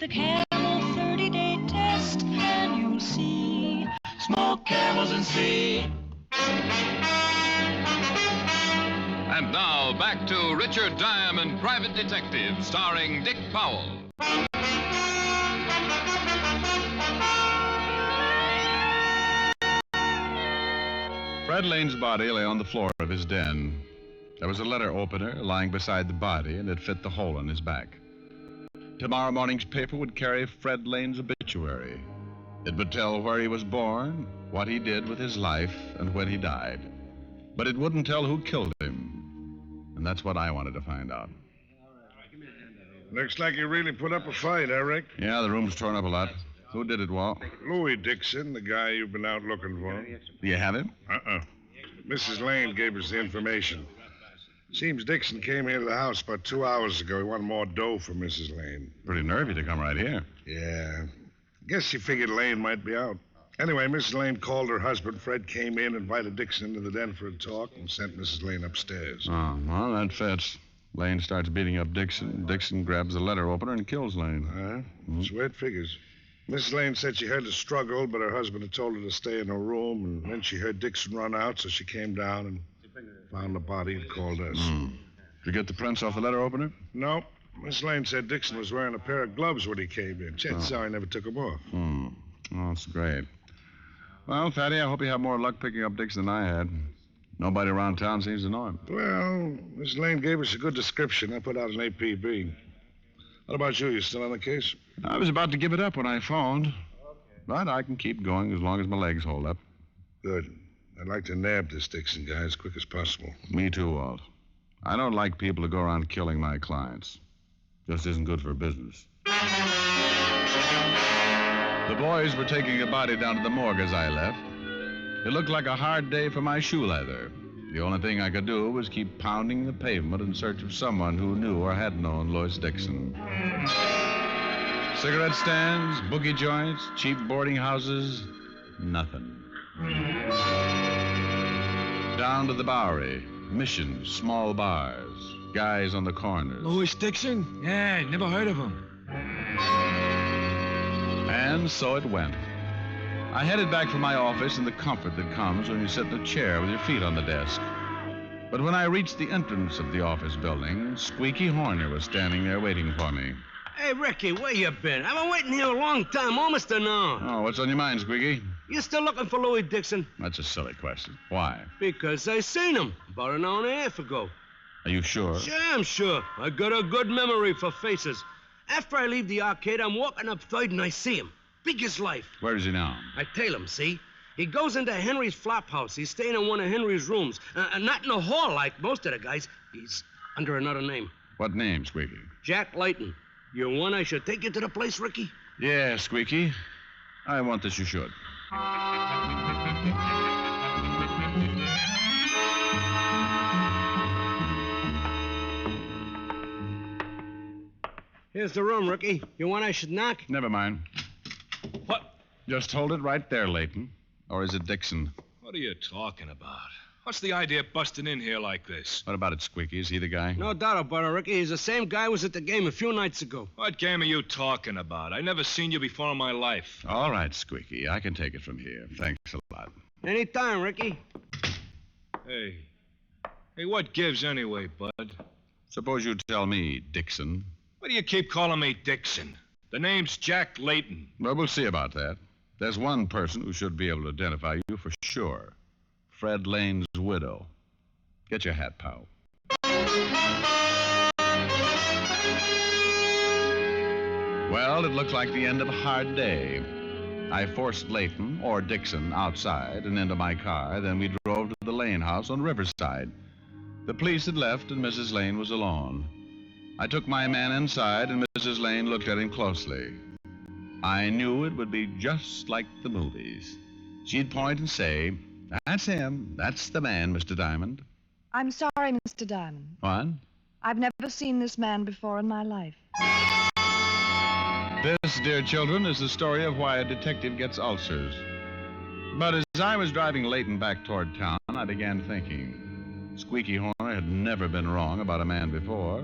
the Camel 30-day test, and you'll see. Smoke Camels and see. And now, back to Richard Diamond, Private Detective, starring Dick Powell. Fred Lane's body lay on the floor of his den. There was a letter opener lying beside the body, and it fit the hole in his back. Tomorrow morning's paper would carry Fred Lane's obituary. It would tell where he was born, what he did with his life, and when he died. But it wouldn't tell who killed him. And that's what I wanted to find out. Looks like you really put up a fight, Rick? Yeah, the room's torn up a lot. Who did it, Walt? Louis Dixon, the guy you've been out looking for. Do you have him? Mrs. Lane gave us the information. Seems Dixon came here to the house about 2 hours ago. He wanted more dough from Mrs. Lane. Pretty nervy to come right here. Yeah. Guess she figured Lane might be out. Anyway, Mrs. Lane called her husband. Fred came in, invited Dixon into the den for a talk, and sent Mrs. Lane upstairs. Oh, well, that fits. Lane starts beating up Dixon. Dixon grabs the letter opener and kills Lane. That's the way it figures. Mrs. Lane said she heard the struggle, but her husband had told her to stay in her room, and then she heard Dixon run out, so she came down and found the body and called us. Did you get the prints off the letter opener? No. Miss Lane said Dixon was wearing a pair of gloves when he came in. Chances are he never took them off. Oh, that's great. Well, Fatty, I hope you have more luck picking up Dixon than I had. Nobody around town seems to know him. Well, Miss Lane gave us a good description. I put out an APB. What about you? You still on the case? I was about to give it up when I phoned. But I can keep going as long as my legs hold up. Good. I'd like to nab this Dixon guy as quick as possible. Me too, Walt. I don't like people to go around killing my clients. Just isn't good for business. The boys were taking the body down to the morgue as I left. It looked like a hard day for my shoe leather. The only thing I could do was keep pounding the pavement in search of someone who knew or had known Lois Dixon. Cigarette stands, boogie joints, cheap boarding houses, nothing. Down to the Bowery, missions, small bars, guys on the corners. Lois Dixon? Yeah, never heard of him. And so it went. I headed back for my office in the comfort that comes when you sit in a chair with your feet on the desk. But when I reached the entrance of the office building, Squeaky Horner was standing there waiting for me. Hey, Ricky, where you been? I've been waiting here a long time, almost an hour. Oh, what's on your mind, Squeaky? You still looking for Louis Dixon? That's a silly question. Why? Because I seen him about an hour and a half ago. Are you sure? Sure, I'm sure. I got a good memory for faces. After I leave the arcade, I'm walking up 3rd and I see him. Big as life. Where is he now? I tail him, see? He goes into Henry's flop house. He's staying in one of Henry's rooms. Not in a hall like most of the guys. He's under another name. What name, Squeaky? Jack Layton. You want I should take you to the place, Ricky? Yeah, Squeaky. I want that you should. Here's the room, Ricky. You want I should knock? Never mind. What? Just hold it right there, Layton. Or is it Dixon? What are you talking about? What's the idea of busting in here like this? What about it, Squeaky? Is he the guy? No doubt about it, Ricky. He's the same guy who was at the game a few nights ago. What game are you talking about? I never seen you before in my life. All right, Squeaky. I can take it from here. Thanks a lot. Anytime, Ricky. Hey, what gives anyway, bud? Suppose you tell me, Dixon. Why do you keep calling me Dixon? The name's Jack Layton. Well, we'll see about that. There's one person who should be able to identify you for sure. Fred Lane's widow. Get your hat, pal. Well, it looked like the end of a hard day. I forced Layton, or Dixon, outside and into my car. Then we drove to the Lane house on Riverside. The police had left and Mrs. Lane was alone. I took my man inside and Mrs. Lane looked at him closely. I knew it would be just like the movies. She'd point and say, "That's him. That's the man, Mr. Diamond." I'm sorry, Mr. Diamond. What? I've never seen this man before in my life. This, dear children, is the story of why a detective gets ulcers. But as I was driving Layton back toward town, I began thinking. Squeaky Horner had never been wrong about a man before.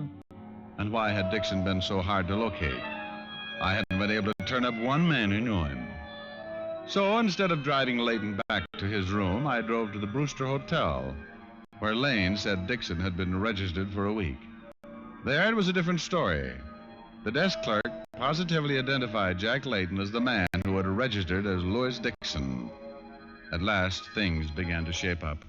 And why had Dixon been so hard to locate? I had hadn't been able to turn up one man who knew him. So instead of driving Layton back to his room, I drove to the Brewster Hotel, where Lane said Dixon had been registered for a week. There it was a different story. The desk clerk positively identified Jack Layton as the man who had registered as Louis Dixon. At last, things began to shape up.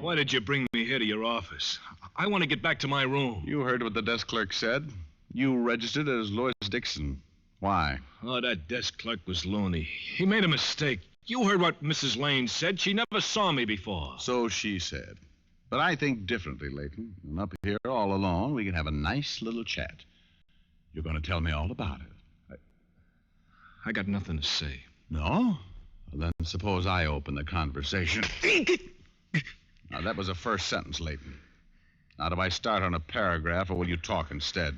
Why did you bring me here to your office? I want to get back to my room. You heard what the desk clerk said. You registered as Louis Dixon. Why? Oh, that desk clerk was loony. He made a mistake. You heard what Mrs. Lane said. She never saw me before. So she said. But I think differently, Layton. And up here all alone, we can have a nice little chat. You're going to tell me all about it. I got nothing to say. No? Well, then suppose I open the conversation. Now, that was the first sentence, Layton. Now, do I start on a paragraph, or will you talk instead?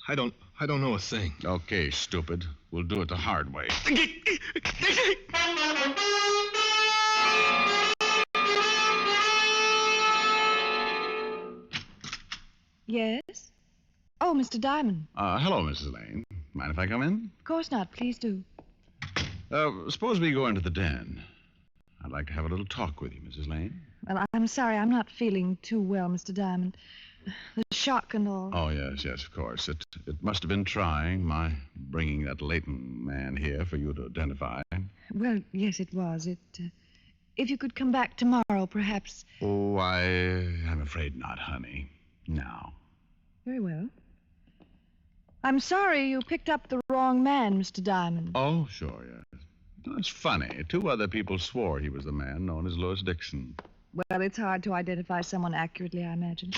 I don't know a thing. Okay, stupid. We'll do it the hard way. Yes? Oh, Mr. Diamond. Hello, Mrs. Lane. Mind if I come in? Of course not. Please do. Suppose we go into the den. I'd like to have a little talk with you, Mrs. Lane. Well, I'm sorry. I'm not feeling too well, Mr. Diamond. The shock and all. Oh, yes, of course. It must have been trying, my bringing that Layton man here for you to identify. Well, yes, it was. If you could come back tomorrow, perhaps. Oh, I'm afraid not, honey. Now. Very well. I'm sorry you picked up the wrong man, Mr. Diamond. Oh, sure, yes. It's funny. 2 other people swore he was the man known as Louis Dixon. Well, it's hard to identify someone accurately, I imagine.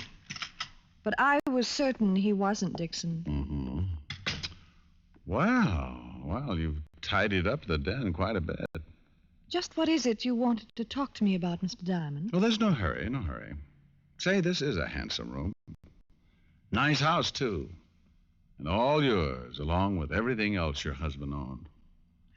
But I was certain he wasn't Dixon. Mm-hmm. Well, you've tidied up the den quite a bit. Just what is it you wanted to talk to me about, Mr. Diamond? Well, there's no hurry. Say, this is a handsome room. Nice house, too. And all yours, along with everything else your husband owned.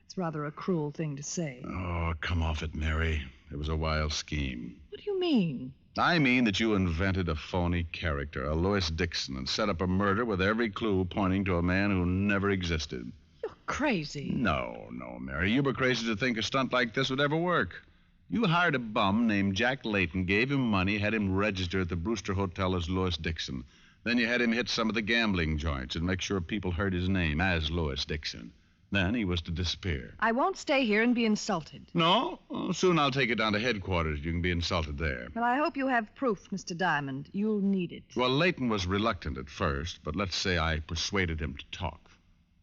It's rather a cruel thing to say. Oh, come off it, Mary. It was a wild scheme. What do you mean? I mean that you invented a phony character, a Louis Dixon, and set up a murder with every clue pointing to a man who never existed. You're crazy. No, Mary. You were crazy to think a stunt like this would ever work. You hired a bum named Jack Layton, gave him money, had him register at the Brewster Hotel as Louis Dixon. Then you had him hit some of the gambling joints and make sure people heard his name as Louis Dixon. Then he was to disappear. I won't stay here and be insulted. No? Oh, soon I'll take it down to headquarters. You can be insulted there. Well, I hope you have proof, Mr. Diamond. You'll need it. Well, Layton was reluctant at first, but let's say I persuaded him to talk.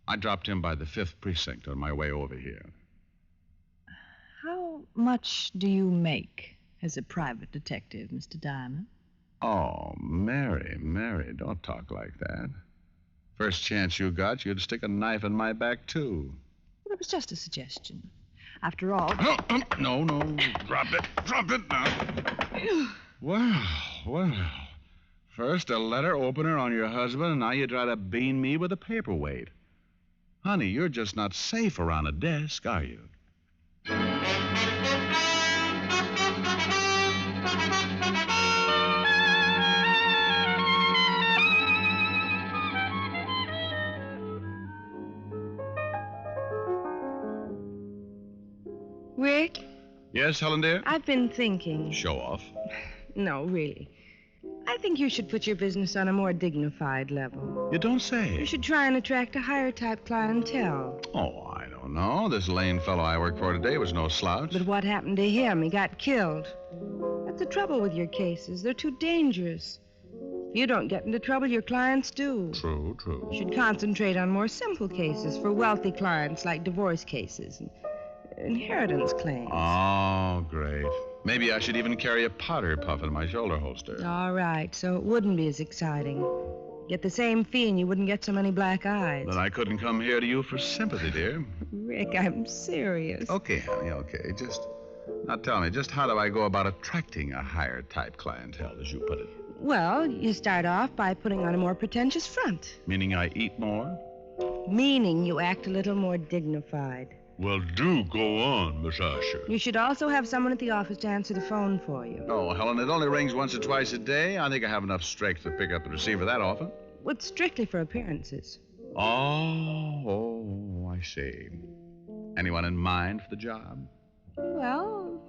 I dropped him by the 5th precinct on my way over here. How much do you make as a private detective, Mr. Diamond? Oh, Mary, don't talk like that. First chance you got, you'd stick a knife in my back, too. Well, it was just a suggestion. After all... No, drop it now. Well. First a letter opener on your husband, and now you try to bean me with a paperweight. Honey, you're just not safe around a desk, are you? Rick? Yes, Helen, dear? I've been thinking. Show off. No, really. I think you should put your business on a more dignified level. You don't say. You should try and attract a higher type clientele. Oh, I don't know. This Lane fellow I work for today was no slouch. But what happened to him? He got killed. That's the trouble with your cases. They're too dangerous. If you don't get into trouble, your clients do. True. You should concentrate on more simple cases for wealthy clients, like divorce cases and inheritance claims. Oh, great. Maybe I should even carry a powder puff in my shoulder holster. All right, so it wouldn't be as exciting. Get the same fee and you wouldn't get so many black eyes. Then I couldn't come here to you for sympathy, dear. Rick, I'm serious. Okay, honey, okay. Now tell me, just how do I go about attracting a higher type clientele, as you put it? Well, you start off by putting on a more pretentious front. Meaning I eat more? Meaning you act a little more dignified. Well, do go on, Miss Asher. You should also have someone at the office to answer the phone for you. Oh, Helen, it only rings once or twice a day. I think I have enough strength to pick up the receiver that often. It's strictly for appearances. Oh, I see. Anyone in mind for the job? Well,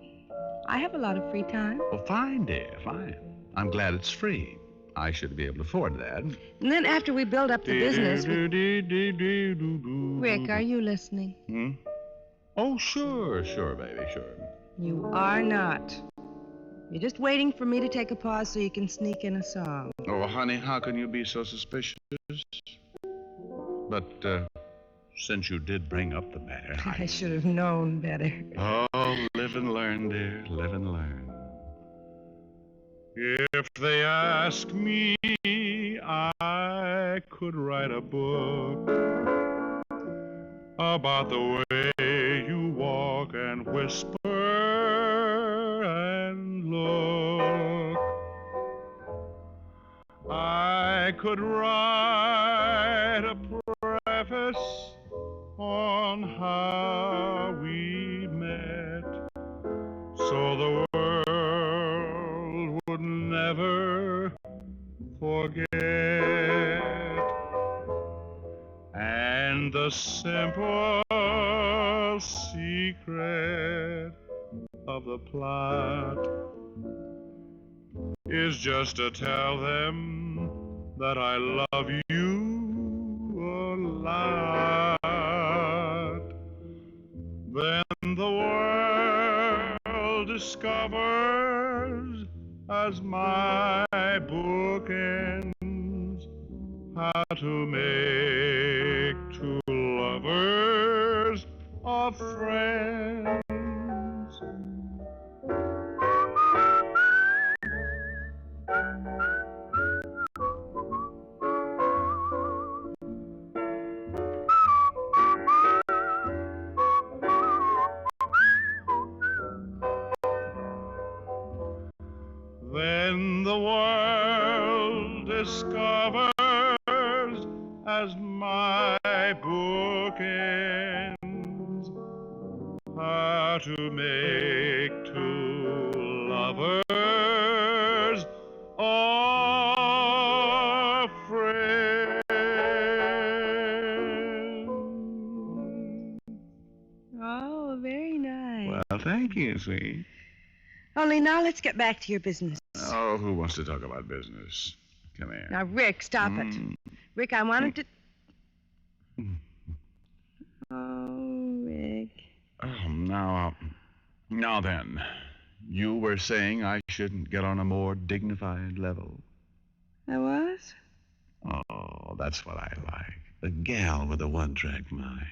I have a lot of free time. Well, fine, dear, fine. I'm glad it's free. I should be able to afford that. And then after we build up the business... Rick, are you listening? Hmm? Oh, sure, baby, sure. You are not. You're just waiting for me to take a pause so you can sneak in a song. Oh, honey, how can you be so suspicious? But, since you did bring up the matter, I should have known better. Oh, live and learn, dear, live and learn. If they ask me, I could write a book about the way you walk and whisper and look. I could write a preface on how we met, so the world would never forget. And the simple secret of the plot is just to tell them that I love you a lot. Then the world discovers, as my book ends, how to make two lovers of friends. Then the world discovers, as my book ends, how to make two lovers of friends. Oh, very nice. Well, thank you, sweet. Only now let's get back to your business. Oh, who wants to talk about business? Come here. Now, Rick, stop it. Rick, I wanted to... Oh, Rick. Oh, now then. You were saying I shouldn't get on a more dignified level. I was? Oh, that's what I like. A gal with a one-track mind.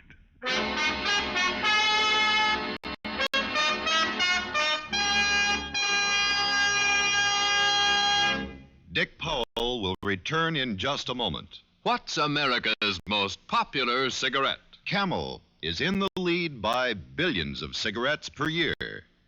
Dick Powell will return in just a moment. What's America's most popular cigarette? Camel is in the lead by billions of cigarettes per year.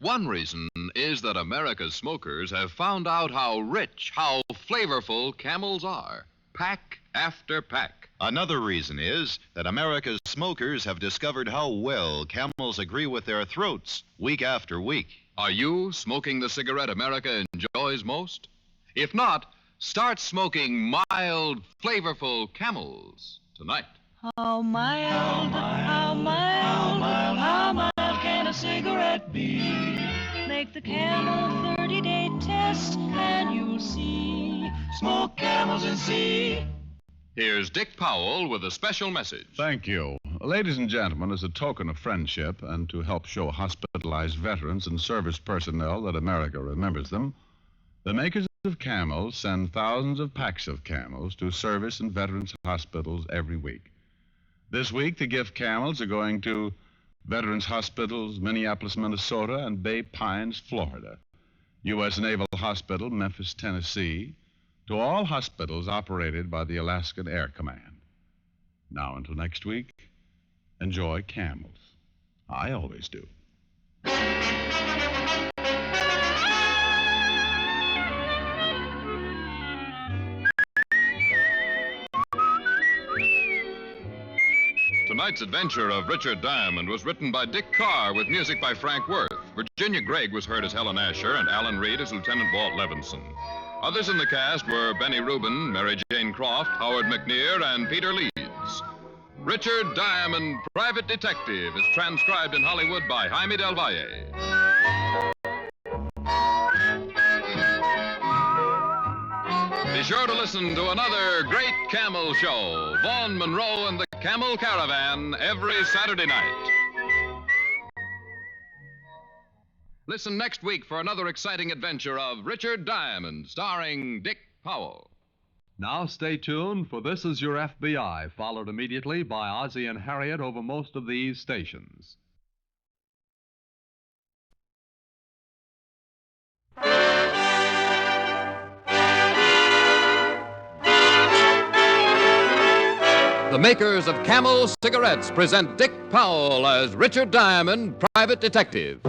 One reason is that America's smokers have found out how rich, how flavorful Camels are, pack after pack. Another reason is that America's smokers have discovered how well Camels agree with their throats week after week. Are you smoking the cigarette America enjoys most? If not, start smoking mild, flavorful Camels tonight. How mild, how mild, how mild can a cigarette be? Make the Camel 30-day test and you'll see. Smoke Camels and see. Here's Dick Powell with a special message. Thank you. Ladies and gentlemen, as a token of friendship and to help show hospitalized veterans and service personnel that America remembers them, the makers of Camels send thousands of packs of Camels to service and veterans hospitals every week. This week, the gift Camels are going to Veterans Hospitals, Minneapolis, Minnesota, and Bay Pines, Florida, U.S. Naval Hospital, Memphis, Tennessee, to all hospitals operated by the Alaskan Air Command. Now, until next week, enjoy Camels. I always do. Tonight's adventure of Richard Diamond was written by Dick Carr with music by Frank Worth. Virginia Gregg was heard as Helen Asher and Alan Reed as Lieutenant Walt Levinson. Others in the cast were Benny Rubin, Mary Jane Croft, Howard McNear, and Peter Leeds. Richard Diamond, Private Detective, is transcribed in Hollywood by Jaime Del Valle. Be sure to listen to another great Camel show, Vaughn Monroe and the Camel Caravan, every Saturday night. Listen next week for another exciting adventure of Richard Diamond, starring Dick Powell. Now stay tuned, for This Is Your FBI, followed immediately by Ozzie and Harriet over most of these stations. The makers of Camel cigarettes present Dick Powell as Richard Diamond, Private Detective.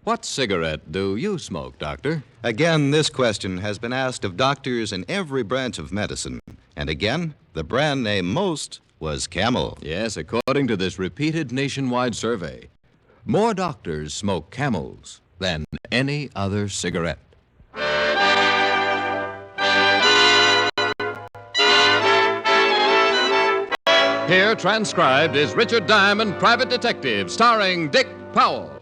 What cigarette do you smoke, Doctor? Again, this question has been asked of doctors in every branch of medicine. And again, the brand name most was Camel. Yes, according to this repeated nationwide survey, more doctors smoke Camels than any other cigarette. Here, transcribed, is Richard Diamond, Private Detective, starring Dick Powell.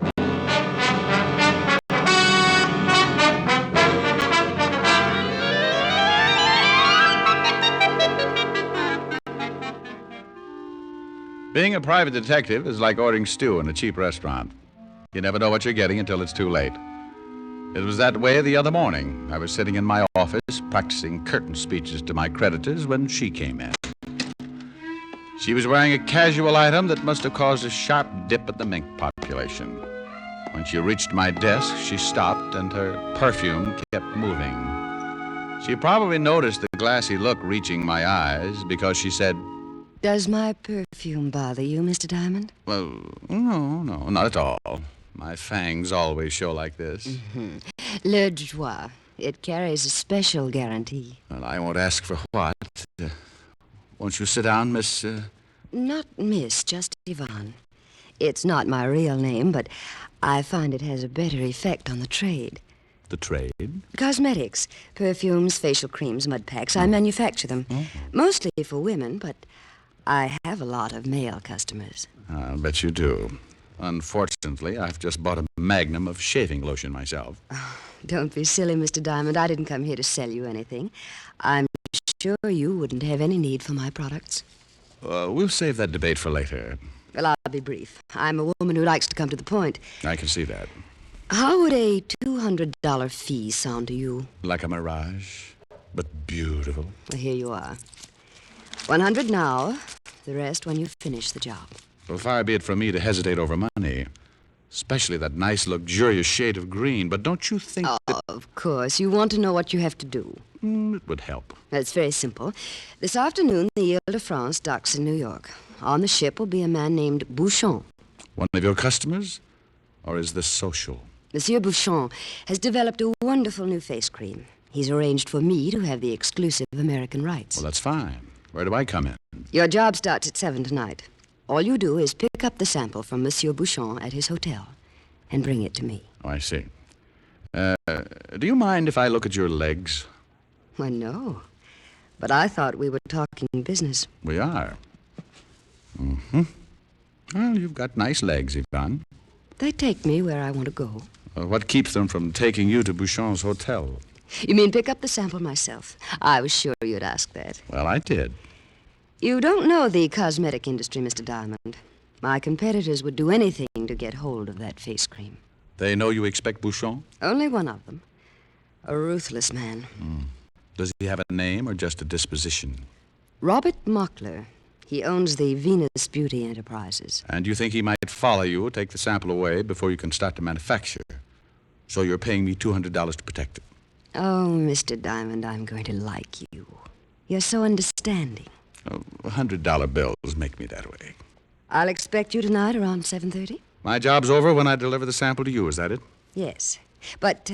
Being a private detective is like ordering stew in a cheap restaurant. You never know what you're getting until it's too late. It was that way the other morning. I was sitting in my office practicing curtain speeches to my creditors when she came in. She was wearing a casual item that must have caused a sharp dip at the mink population. When she reached my desk, she stopped and her perfume kept moving. She probably noticed the glassy look reaching my eyes because she said, Does my perfume bother you, Mr. Diamond? Well, no, not at all. My fangs always show like this. Mm-hmm. Le Joie. It carries a special guarantee. Well, I won't ask for what. Won't you sit down, Miss... Not Miss, just Yvonne. It's not my real name, but I find it has a better effect on the trade. The trade? Cosmetics. Perfumes, facial creams, mud packs. I manufacture them. Oh. Mostly for women, but I have a lot of male customers. I'll bet you do. Unfortunately, I've just bought a magnum of shaving lotion myself. Oh, don't be silly, Mr. Diamond. I didn't come here to sell you anything. I'm sure you wouldn't have any need for my products. We'll save that debate for later. Well, I'll be brief. I'm a woman who likes to come to the point. I can see that. How would a $200 fee sound to you? Like a mirage, but beautiful. Well, here you are. 100 now, the rest when you finish the job. Well, far be it from me to hesitate over money, especially that nice, luxurious shade of green. But don't you think that... Of course. You want to know what you have to do. It would help. It's very simple. This afternoon, the Ile de France docks in New York. On the ship will be a man named Bouchon. One of your customers? Or is this social? Monsieur Bouchon has developed a wonderful new face cream. He's arranged for me to have the exclusive American rights. Well, that's fine. Where do I come in? Your job starts at 7 tonight. All you do is pick up the sample from Monsieur Bouchon at his hotel and bring it to me. Oh, I see. Do you mind if I look at your legs? Why, no. But I thought we were talking business. We are. Mm-hmm. Well, you've got nice legs, Yvonne. They take me where I want to go. What keeps them from taking you to Bouchon's hotel? You mean pick up the sample myself? I was sure you'd ask that. Well, I did. You don't know the cosmetic industry, Mr. Diamond. My competitors would do anything to get hold of that face cream. They know you expect Bouchon? Only one of them. A ruthless man. Does he have a name or just a disposition? Robert Mockler. He owns the Venus Beauty Enterprises. And you think he might follow you, take the sample away before you can start to manufacture. So you're paying me $200 to protect it. Oh, Mr. Diamond, I'm going to like you. You're so understanding. Oh, $100 bills make me that way. I'll expect you tonight around 7:30. My job's over when I deliver the sample to you, is that it? Yes. But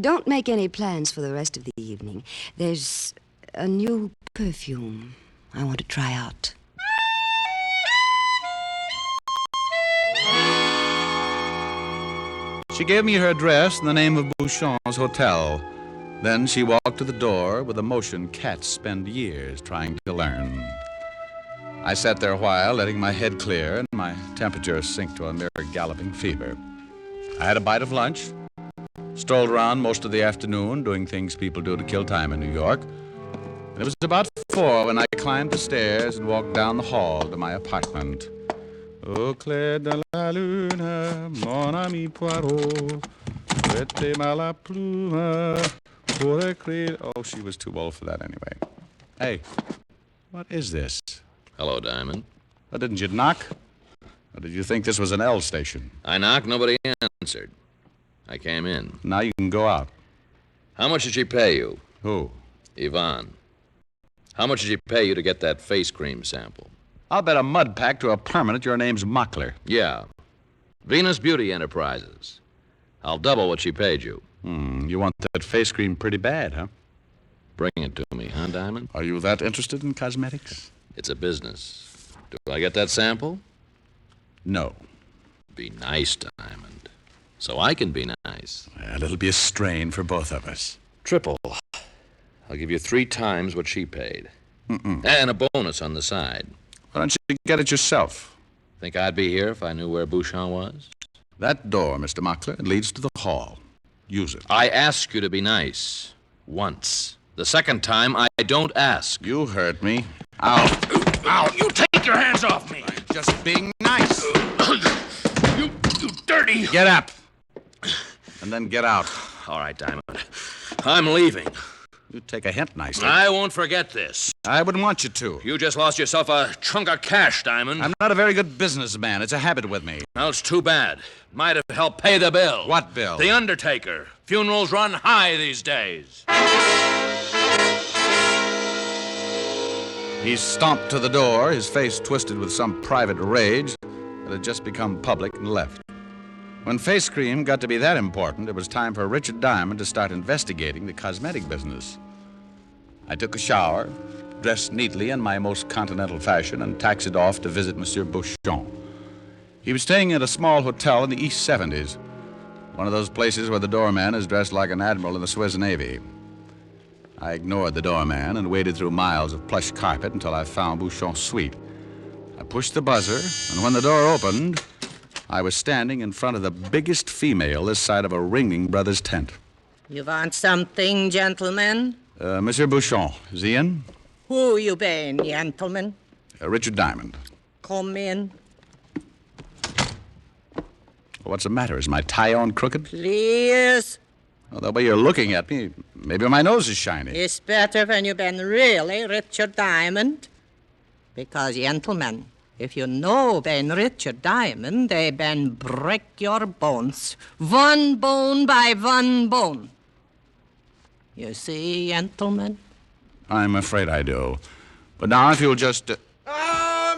don't make any plans for the rest of the evening. There's a new perfume I want to try out. She gave me her address and the name of Bouchon's hotel. Then she walked to the door with a motion cats spend years trying to learn. I sat there a while, letting my head clear and my temperature sink to a mere galloping fever. I had a bite of lunch, strolled around most of the afternoon doing things people do to kill time in New York. And it was about 4 when I climbed the stairs and walked down the hall to my apartment. Au clair de la lune, mon ami Poirot, prêtez-moi la plume pour écrire. Oh, she was too old for that anyway. Hey, what is this? Hello, Diamond. Oh, didn't you knock? Or did you think this was an L station? I knocked, nobody answered. I came in. Now you can go out. How much did she pay you? Who? Yvonne. How much did she pay you to get that face cream sample? I'll bet a mud pack to a permanent your name's Mockler. Yeah. Venus Beauty Enterprises. I'll double what she paid you. You want that face cream pretty bad, huh? Bring it to me, huh, Diamond? Are you that interested in cosmetics? It's a business. Do I get that sample? No. Be nice, Diamond. So I can be nice. Well, it'll be a strain for both of us. Triple. I'll give you 3 times what she paid. Mm-mm. And a bonus on the side. Why don't you get it yourself? Think I'd be here if I knew where Bouchon was? That door, Mr. Mockler, leads to the hall. Use it. I ask you to be nice. Once. The second time, I don't ask. You hurt me. Ow. Ow! You take your hands off me! I'm just being nice. You dirty! Get up. And then get out. All right, Diamond. I'm leaving. You take a hint nicely. I won't forget this. I wouldn't want you to. You just lost yourself a chunk of cash, Diamond. I'm not a very good businessman. It's a habit with me. Well, it's too bad. Might have helped pay the bill. What bill? The undertaker. Funerals run high these days. He stomped to the door, his face twisted with some private rage that had just become public, and left. When face cream got to be that important, it was time for Richard Diamond to start investigating the cosmetic business. I took a shower, dressed neatly in my most continental fashion, and taxied off to visit Monsieur Bouchon. He was staying at a small hotel in the East 70s, one of those places where the doorman is dressed like an admiral in the Swiss Navy. I ignored the doorman and waded through miles of plush carpet until I found Bouchon's suite. I pushed the buzzer, and when the door opened, I was standing in front of the biggest female this side of a Ringling Brothers tent. You want something, gentlemen? Monsieur Bouchon, is he in? Who you been, gentlemen? Richard Diamond. Come in. What's the matter? Is my tie on crooked? Please. Well, the way you're looking at me, maybe my nose is shiny. It's better when you've been really Richard Diamond. Because, gentlemen, if you know Ben Richard Diamond, they ben break your bones. One bone by one bone. You see, gentlemen? I'm afraid I do. But now if you'll just...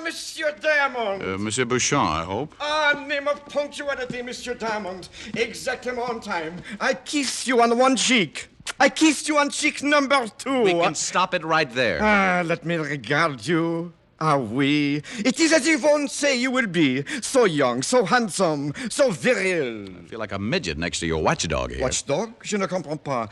Monsieur Diamond. Monsieur Bouchon, I hope. Name of punctuality, Monsieur Diamond. Exactly on time. I kissed you on one cheek. I kissed you on cheek number 2. We can stop it right there. Let me regard you. Ah, oui. It is as Yvonne say you will be. So young, so handsome, so viril. I feel like a midget next to your watchdog here. Watchdog? Je ne comprends pas.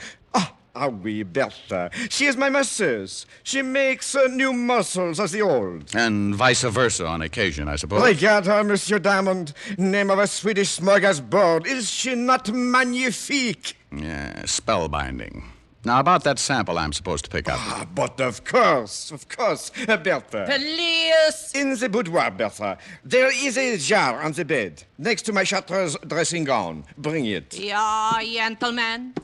Ah, oui, Bertha. She is my masseuse. She makes new muscles as the old. And vice versa on occasion, I suppose. Regard her, Monsieur Diamond. Name of a Swedish smorgasbord. Is she not magnifique? Yeah, spellbinding. Now, about that sample I'm supposed to pick up. But of course, Bertha. Please. In the boudoir, Bertha, there is a jar on the bed, next to my Chartreuse dressing gown. Bring it. Yeah, gentlemen.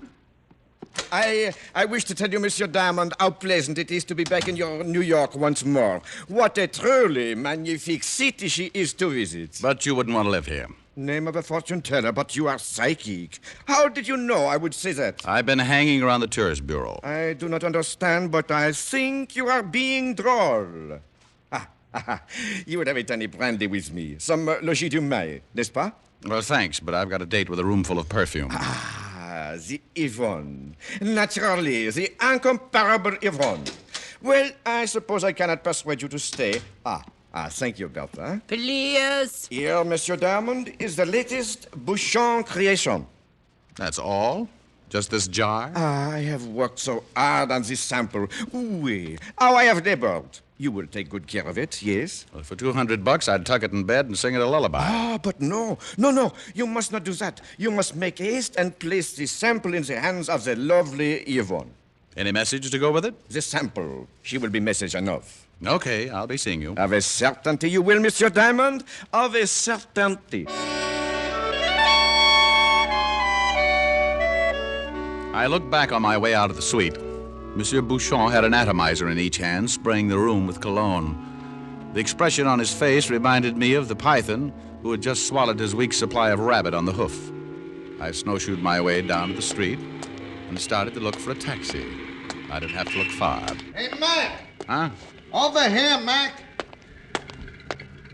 I wish to tell you, Monsieur Diamond, how pleasant it is to be back in your New York once more. What a truly magnifique city she is to visit. But you wouldn't want to live here. Name of a fortune teller, but you are psychic. How did you know I would say that? I've been hanging around the tourist bureau. I do not understand, but I think you are being droll. You would have a tiny brandy with me. Some logis du Mai, n'est-ce pas? Well, thanks, but I've got a date with a room full of perfume. The Yvonne. Naturally, the incomparable Yvonne. Well, I suppose I cannot persuade you to stay. Thank you, Bertha. Please. Here, Monsieur Diamond, is the latest Bouchon creation. That's all? Just this jar? I have worked so hard on this sample. Oui. How I have labored. You will take good care of it, yes? Well, for $200, I'd tuck it in bed and sing it a lullaby. But no. No. You must not do that. You must make haste and place the sample in the hands of the lovely Yvonne. Any message to go with it? The sample. She will be message enough. Okay, I'll be seeing you. Of a certainty you will, Monsieur Diamond. Of a certainty. I looked back on my way out of the suite. Monsieur Bouchon had an atomizer in each hand, spraying the room with cologne. The expression on his face reminded me of the python who had just swallowed his week's supply of rabbit on the hoof. I snowshoed my way down to the street and started to look for a taxi. I didn't have to look far. Hey, Mac! Huh? Over here, Mac!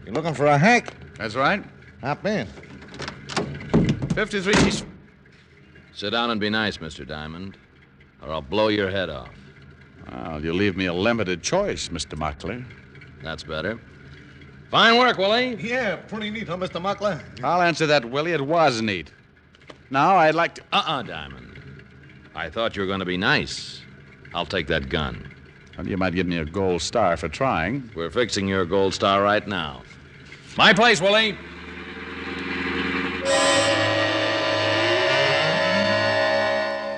You looking for a hack? That's right. Hop in. 53 East. Sit down and be nice, Mr. Diamond, or I'll blow your head off. Well, you leave me a limited choice, Mr. Muckler. That's better. Fine work, Willie. Yeah, pretty neat, huh, Mr. Muckler? I'll answer that, Willie. It was neat. Now, I'd like to... Diamond. I thought you were going to be nice. I'll take that gun. Well, you might give me a gold star for trying. We're fixing your gold star right now. My place, Willie.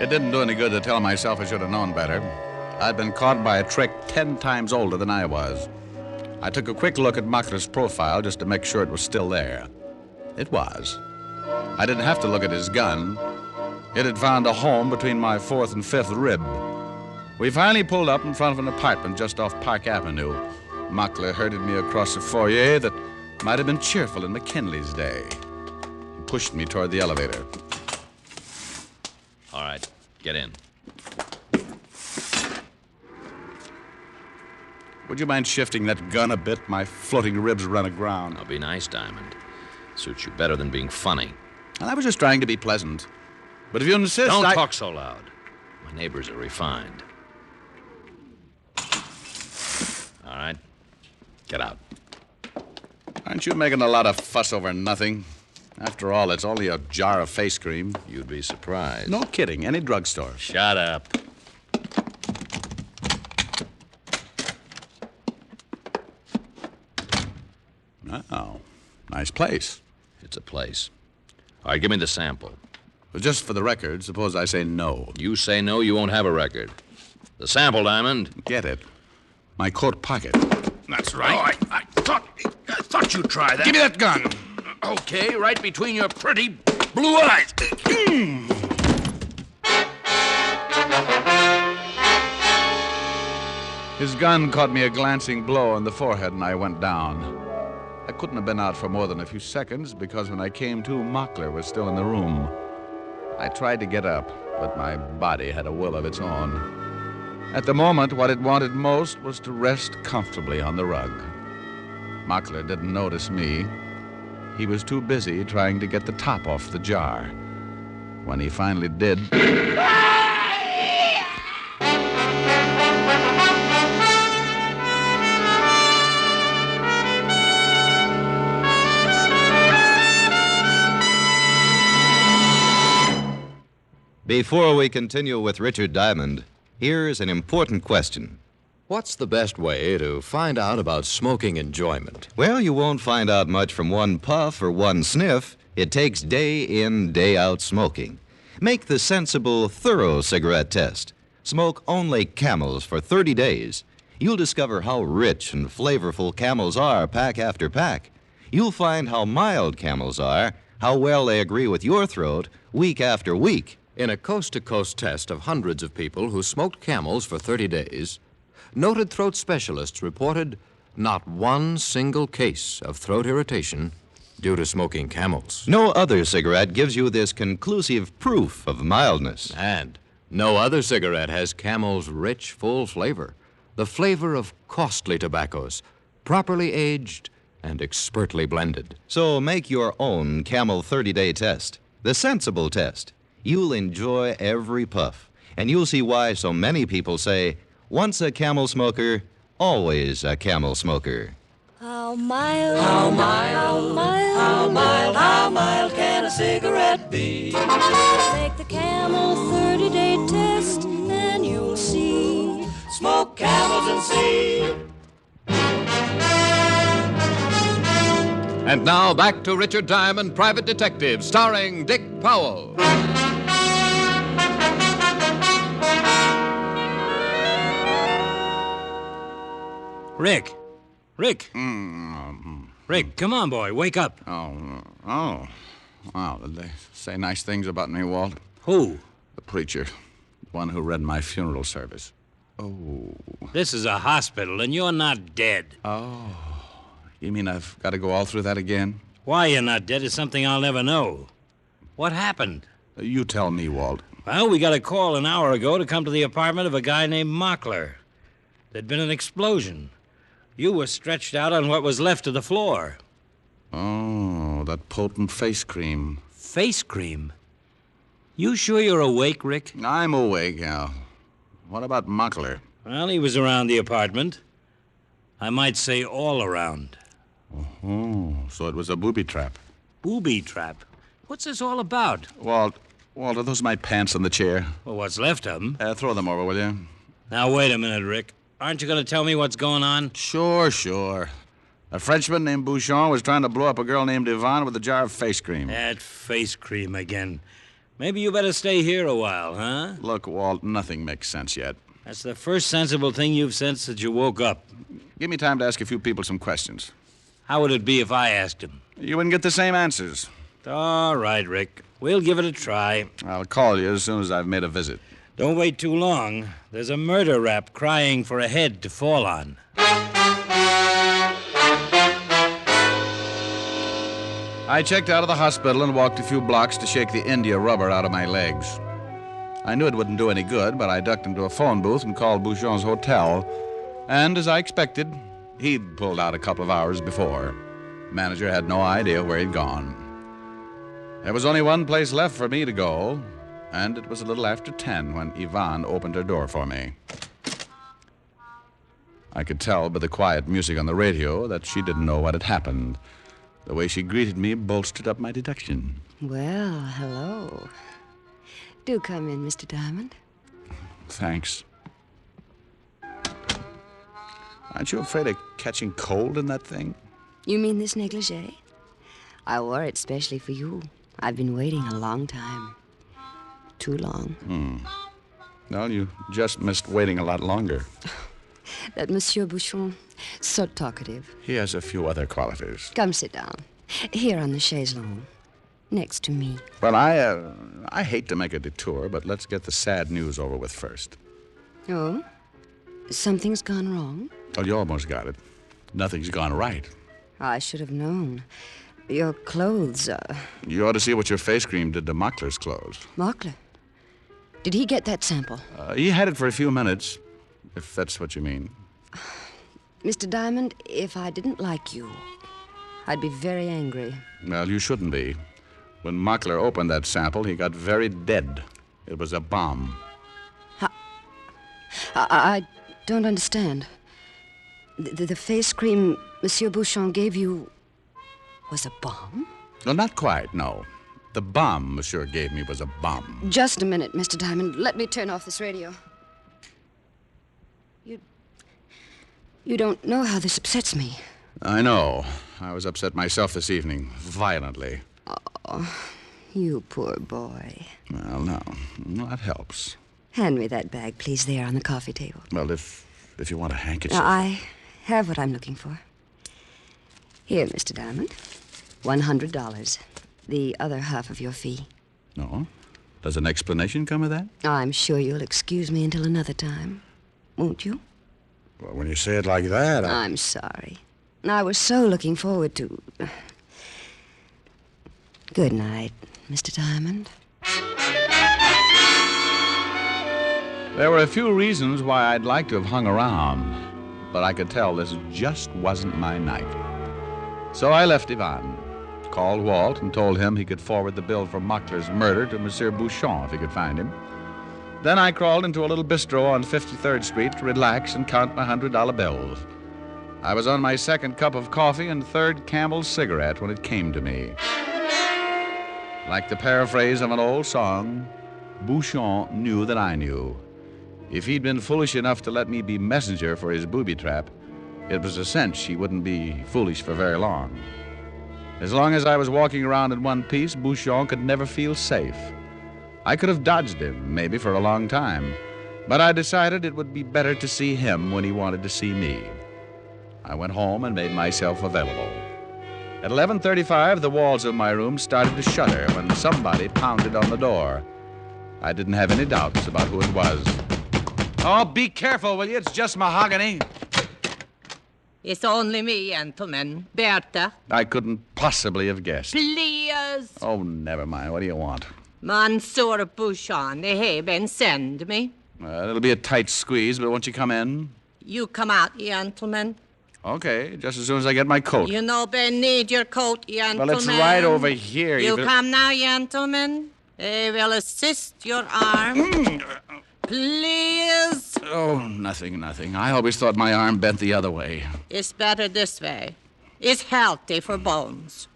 It didn't do any good to tell myself I should have known better. I'd been caught by a trick 10 times older than I was. I took a quick look at Muckler's profile just to make sure it was still there. It was. I didn't have to look at his gun. It had found a home between my 4th and 5th rib. We finally pulled up in front of an apartment just off Park Avenue. Muckler herded me across a foyer that might have been cheerful in McKinley's day. He pushed me toward the elevator. All right, get in. Would you mind shifting that gun a bit? My floating ribs run aground. Now, be nice, Diamond. Suits you better than being funny. And I was just trying to be pleasant. But if you insist, Don't talk so loud. My neighbors are refined. All right, get out. Aren't you making a lot of fuss over nothing? After all, it's only a jar of face cream. You'd be surprised. No kidding. Any drugstore. Shut up. Oh, nice place. It's a place. All right, give me the sample. Well, just for the record, suppose I say no. You say no, you won't have a record. The sample, Diamond. Get it. My coat pocket. That's right. Oh, I thought you'd try that. Give me that gun. Okay, right between your pretty blue eyes. His gun caught me a glancing blow on the forehead, and I went down. I couldn't have been out for more than a few seconds because when I came to, Muckler was still in the room. I tried to get up, but my body had a will of its own. At the moment, what it wanted most was to rest comfortably on the rug. Muckler didn't notice me. He was too busy trying to get the top off the jar. When he finally did... Before we continue with Richard Diamond, here's an important question. What's the best way to find out about smoking enjoyment? Well, you won't find out much from one puff or one sniff. It takes day in, day out smoking. Make the sensible, thorough cigarette test. Smoke only Camels for 30 days. You'll discover how rich and flavorful Camels are pack after pack. You'll find how mild Camels are, how well they agree with your throat week after week. In a coast-to-coast test of hundreds of people who smoked camels for 30 days, noted throat specialists reported not one single case of throat irritation due to smoking camels. No other cigarette gives you this conclusive proof of mildness. And no other cigarette has Camel's rich, full flavor, the flavor of costly tobaccos, properly aged and expertly blended. So make your own Camel 30-day test, the sensible test. You'll enjoy every puff, and you'll see why so many people say, once a Camel smoker, always a Camel smoker. How mild, how mild, how mild, how mild, how mild can a cigarette be? Make the Camel 30-day test, and you'll see. Smoke Camels and see. And now back to Richard Diamond, Private Detective, starring Dick Powell. Rick. Rick, come on, boy. Wake up. Oh. Wow, did they say nice things about me, Walt? Who? The preacher. The one who read my funeral service. Oh. This is a hospital, and you're not dead. Oh. You mean I've got to go all through that again? Why you're not dead is something I'll never know. What happened? You tell me, Walt. Well, we got a call an hour ago to come to the apartment of a guy named Mockler. There'd been an explosion. You were stretched out on what was left of the floor. Oh, that potent face cream. Face cream? You sure you're awake, Rick? I'm awake, yeah. What about Mockler? Well, he was around the apartment. I might say all around. Oh, so it was a booby trap. Booby trap? What's this all about? Walt, are those my pants on the chair? Well, what's left of them. Throw them over, will you? Now, wait a minute, Rick. Aren't you going to tell me what's going on? Sure. A Frenchman named Bouchon was trying to blow up a girl named Yvonne with a jar of face cream. That face cream again. Maybe you better stay here a while, huh? Look, Walt, nothing makes sense yet. That's the first sensible thing you've said since you woke up. Give me time to ask a few people some questions. How would it be if I asked them? You wouldn't get the same answers. All right, Rick. We'll give it a try. I'll call you as soon as I've made a visit. Don't wait too long. There's a murder rap crying for a head to fall on. I checked out of the hospital and walked a few blocks to shake the India rubber out of my legs. I knew it wouldn't do any good, but I ducked into a phone booth and called Bouchon's hotel. And as I expected, he'd pulled out a couple of hours before. Manager had no idea where he'd gone. There was only one place left for me to go, and it was a little after 10 when Yvonne opened her door for me. I could tell by the quiet music on the radio that she didn't know what had happened. The way she greeted me bolstered up my deduction. Well, hello. Do come in, Mr. Diamond. Thanks. Aren't you afraid of catching cold in that thing? You mean this negligee? I wore it specially for you. I've been waiting a long time. Too long. Well, you just missed waiting a lot longer. That Monsieur Bouchon, so talkative. He has a few other qualities. Come sit down. Here on the chaise longue, next to me. Well, I hate to make a detour, but let's get the sad news over with first. Oh? Something's gone wrong? Oh, you almost got it. Nothing's gone right. I should have known. Your clothes, You ought to see what your face cream did to Mockler's clothes. Mockler? Did he get that sample? He had it for a few minutes, if that's what you mean. Mr. Diamond, if I didn't like you, I'd be very angry. Well, you shouldn't be. When Mockler opened that sample, he got very dead. It was a bomb. I don't understand. The face cream Monsieur Bouchon gave you was a bomb? Well, not quite, no. The bomb Monsieur gave me was a bomb. Just a minute, Mr. Diamond. Let me turn off this radio. You don't know how this upsets me. I know. I was upset myself this evening, violently. Oh, you poor boy. Well, no. That helps. Hand me that bag, please, there on the coffee table. Well, if you want a handkerchief. Now, I have what I'm looking for. Here, Mr. Diamond. $100. The other half of your fee. No. Does an explanation come of that? I'm sure you'll excuse me until another time. Won't you? Well, when you say it like that, I'm sorry. I was so looking forward to... Good night, Mr. Diamond. There were a few reasons why I'd like to have hung around, but I could tell this just wasn't my night. So I left Ivan, called Walt, and told him he could forward the bill for Mockler's murder to Monsieur Bouchon if he could find him. Then I crawled into a little bistro on 53rd Street to relax and count my $100 bills. I was on my second cup of coffee and third Campbell's cigarette when it came to me. Like the paraphrase of an old song, Bouchon knew that I knew. If he'd been foolish enough to let me be messenger for his booby trap, it was a cinch he wouldn't be foolish for very long. As long as I was walking around in one piece, Bouchon could never feel safe. I could have dodged him, maybe for a long time, but I decided it would be better to see him when he wanted to see me. I went home and made myself available. At 11:35, the walls of my room started to shudder when somebody pounded on the door. I didn't have any doubts about who it was. Oh, be careful, will you? It's just mahogany. It's only me, gentlemen. Bertha. I couldn't possibly have guessed. Please. Oh, never mind. What do you want? Monsieur Bouchon, they have been send me. It'll be a tight squeeze, but won't you come in? You come out, gentlemen. Okay, just as soon as I get my coat. You know they need your coat, gentlemen. Well, it's right over here. You come now, gentlemen. They will assist your arm. Please. Oh, nothing. I always thought my arm bent the other way. It's better this way. It's healthy for bones.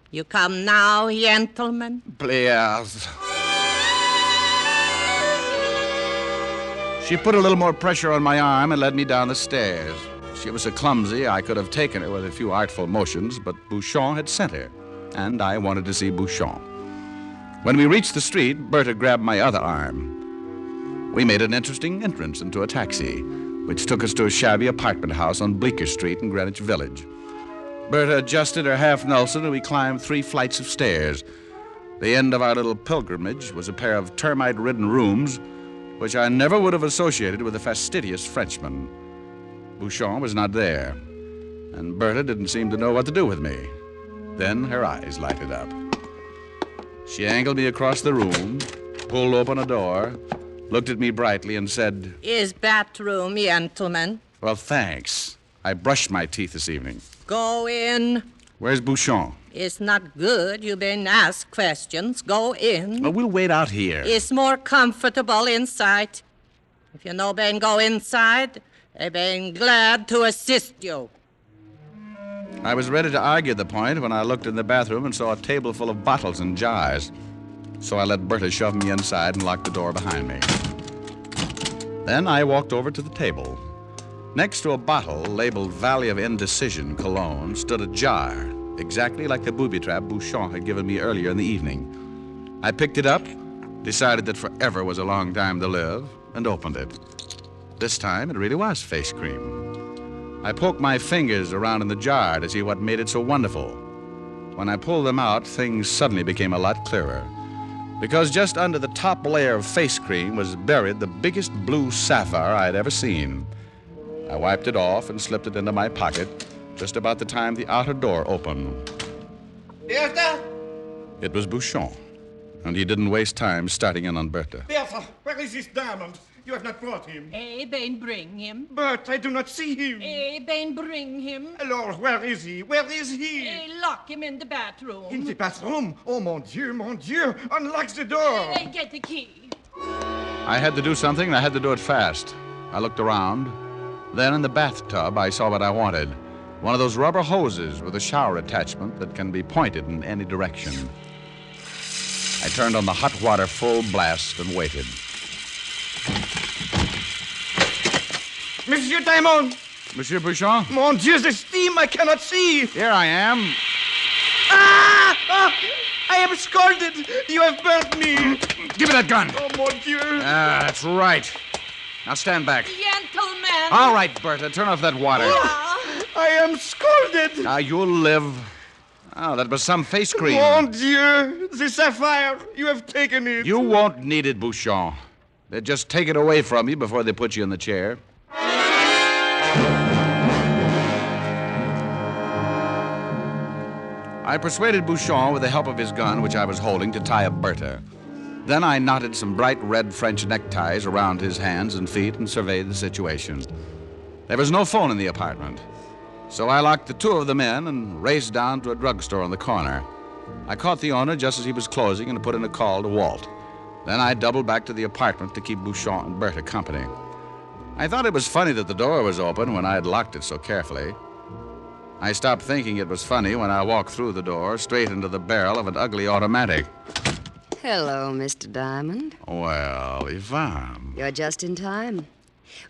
You come now, gentlemen. Please. She put a little more pressure on my arm and led me down the stairs. She was so clumsy, I could have taken her with a few artful motions, but Bouchon had sent her, and I wanted to see Bouchon. When we reached the street, Bertha grabbed my other arm. We made an interesting entrance into a taxi, which took us to a shabby apartment house on Bleecker Street in Greenwich Village. Bertha adjusted her half-Nelson, and we climbed 3 flights of stairs. The end of our little pilgrimage was a pair of termite-ridden rooms, which I never would have associated with a fastidious Frenchman. Bouchon was not there, and Bertha didn't seem to know what to do with me. Then her eyes lighted up. She angled me across the room, pulled open a door, looked at me brightly, and said, Is bathroom, gentlemen. Well, thanks. I brushed my teeth this evening. Go in. Where's Bouchon? It's not good. You been asked questions. Go in. Well, we'll wait out here. It's more comfortable inside. If you know been go inside, they been glad to assist you. I was ready to argue the point when I looked in the bathroom and saw a table full of bottles and jars. So I let Bertha shove me inside and lock the door behind me. Then I walked over to the table. Next to a bottle labeled Valley of Indecision Cologne stood a jar, exactly like the booby trap Bouchon had given me earlier in the evening. I picked it up, decided that forever was a long time to live, and opened it. This time it really was face cream. I poked my fingers around in the jar to see what made it so wonderful. When I pulled them out, things suddenly became a lot clearer. Because just under the top layer of face cream was buried the biggest blue sapphire I'd ever seen. I wiped it off and slipped it into my pocket just about the time the outer door opened. Bertha? It was Bouchon, and he didn't waste time starting in on Bertha. Bertha, where is this diamond? You have not brought him. Ben bring him. But I do not see him. Ben bring him. Alors, where is he? Where is he? Lock him in the bathroom. In the bathroom? Oh, mon Dieu, unlock the door. Get the key. I had to do something, and I had to do it fast. I looked around. Then in the bathtub, I saw what I wanted. One of those rubber hoses with a shower attachment that can be pointed in any direction. I turned on the hot water full blast and waited. Monsieur Diamond! Monsieur Bouchon? Mon Dieu, the steam, I cannot see! Here I am. Ah! I am scalded! You have burnt me! Give me that gun! Oh, mon Dieu! That's right. Now stand back. Gentlemen! All right, Bertha, turn off that water. I am scalded! Now, you'll live. Oh, that was some face cream. Mon Dieu! The sapphire! You have taken it. You won't need it, Bouchon. They'll just take it away from you before they put you in the chair. I persuaded Bouchon, with the help of his gun, which I was holding, to tie up Bertha. Then I knotted some bright red French neckties around his hands and feet and surveyed the situation. There was no phone in the apartment, so I locked the two of them in and raced down to a drugstore on the corner. I caught the owner just as he was closing and put in a call to Walt. Then I doubled back to the apartment to keep Bouchon and Bertha company. I thought it was funny that the door was open when I had locked it so carefully. I stopped thinking it was funny when I walked through the door straight into the barrel of an ugly automatic. Hello, Mr. Diamond. Well, Yvonne. You're just in time.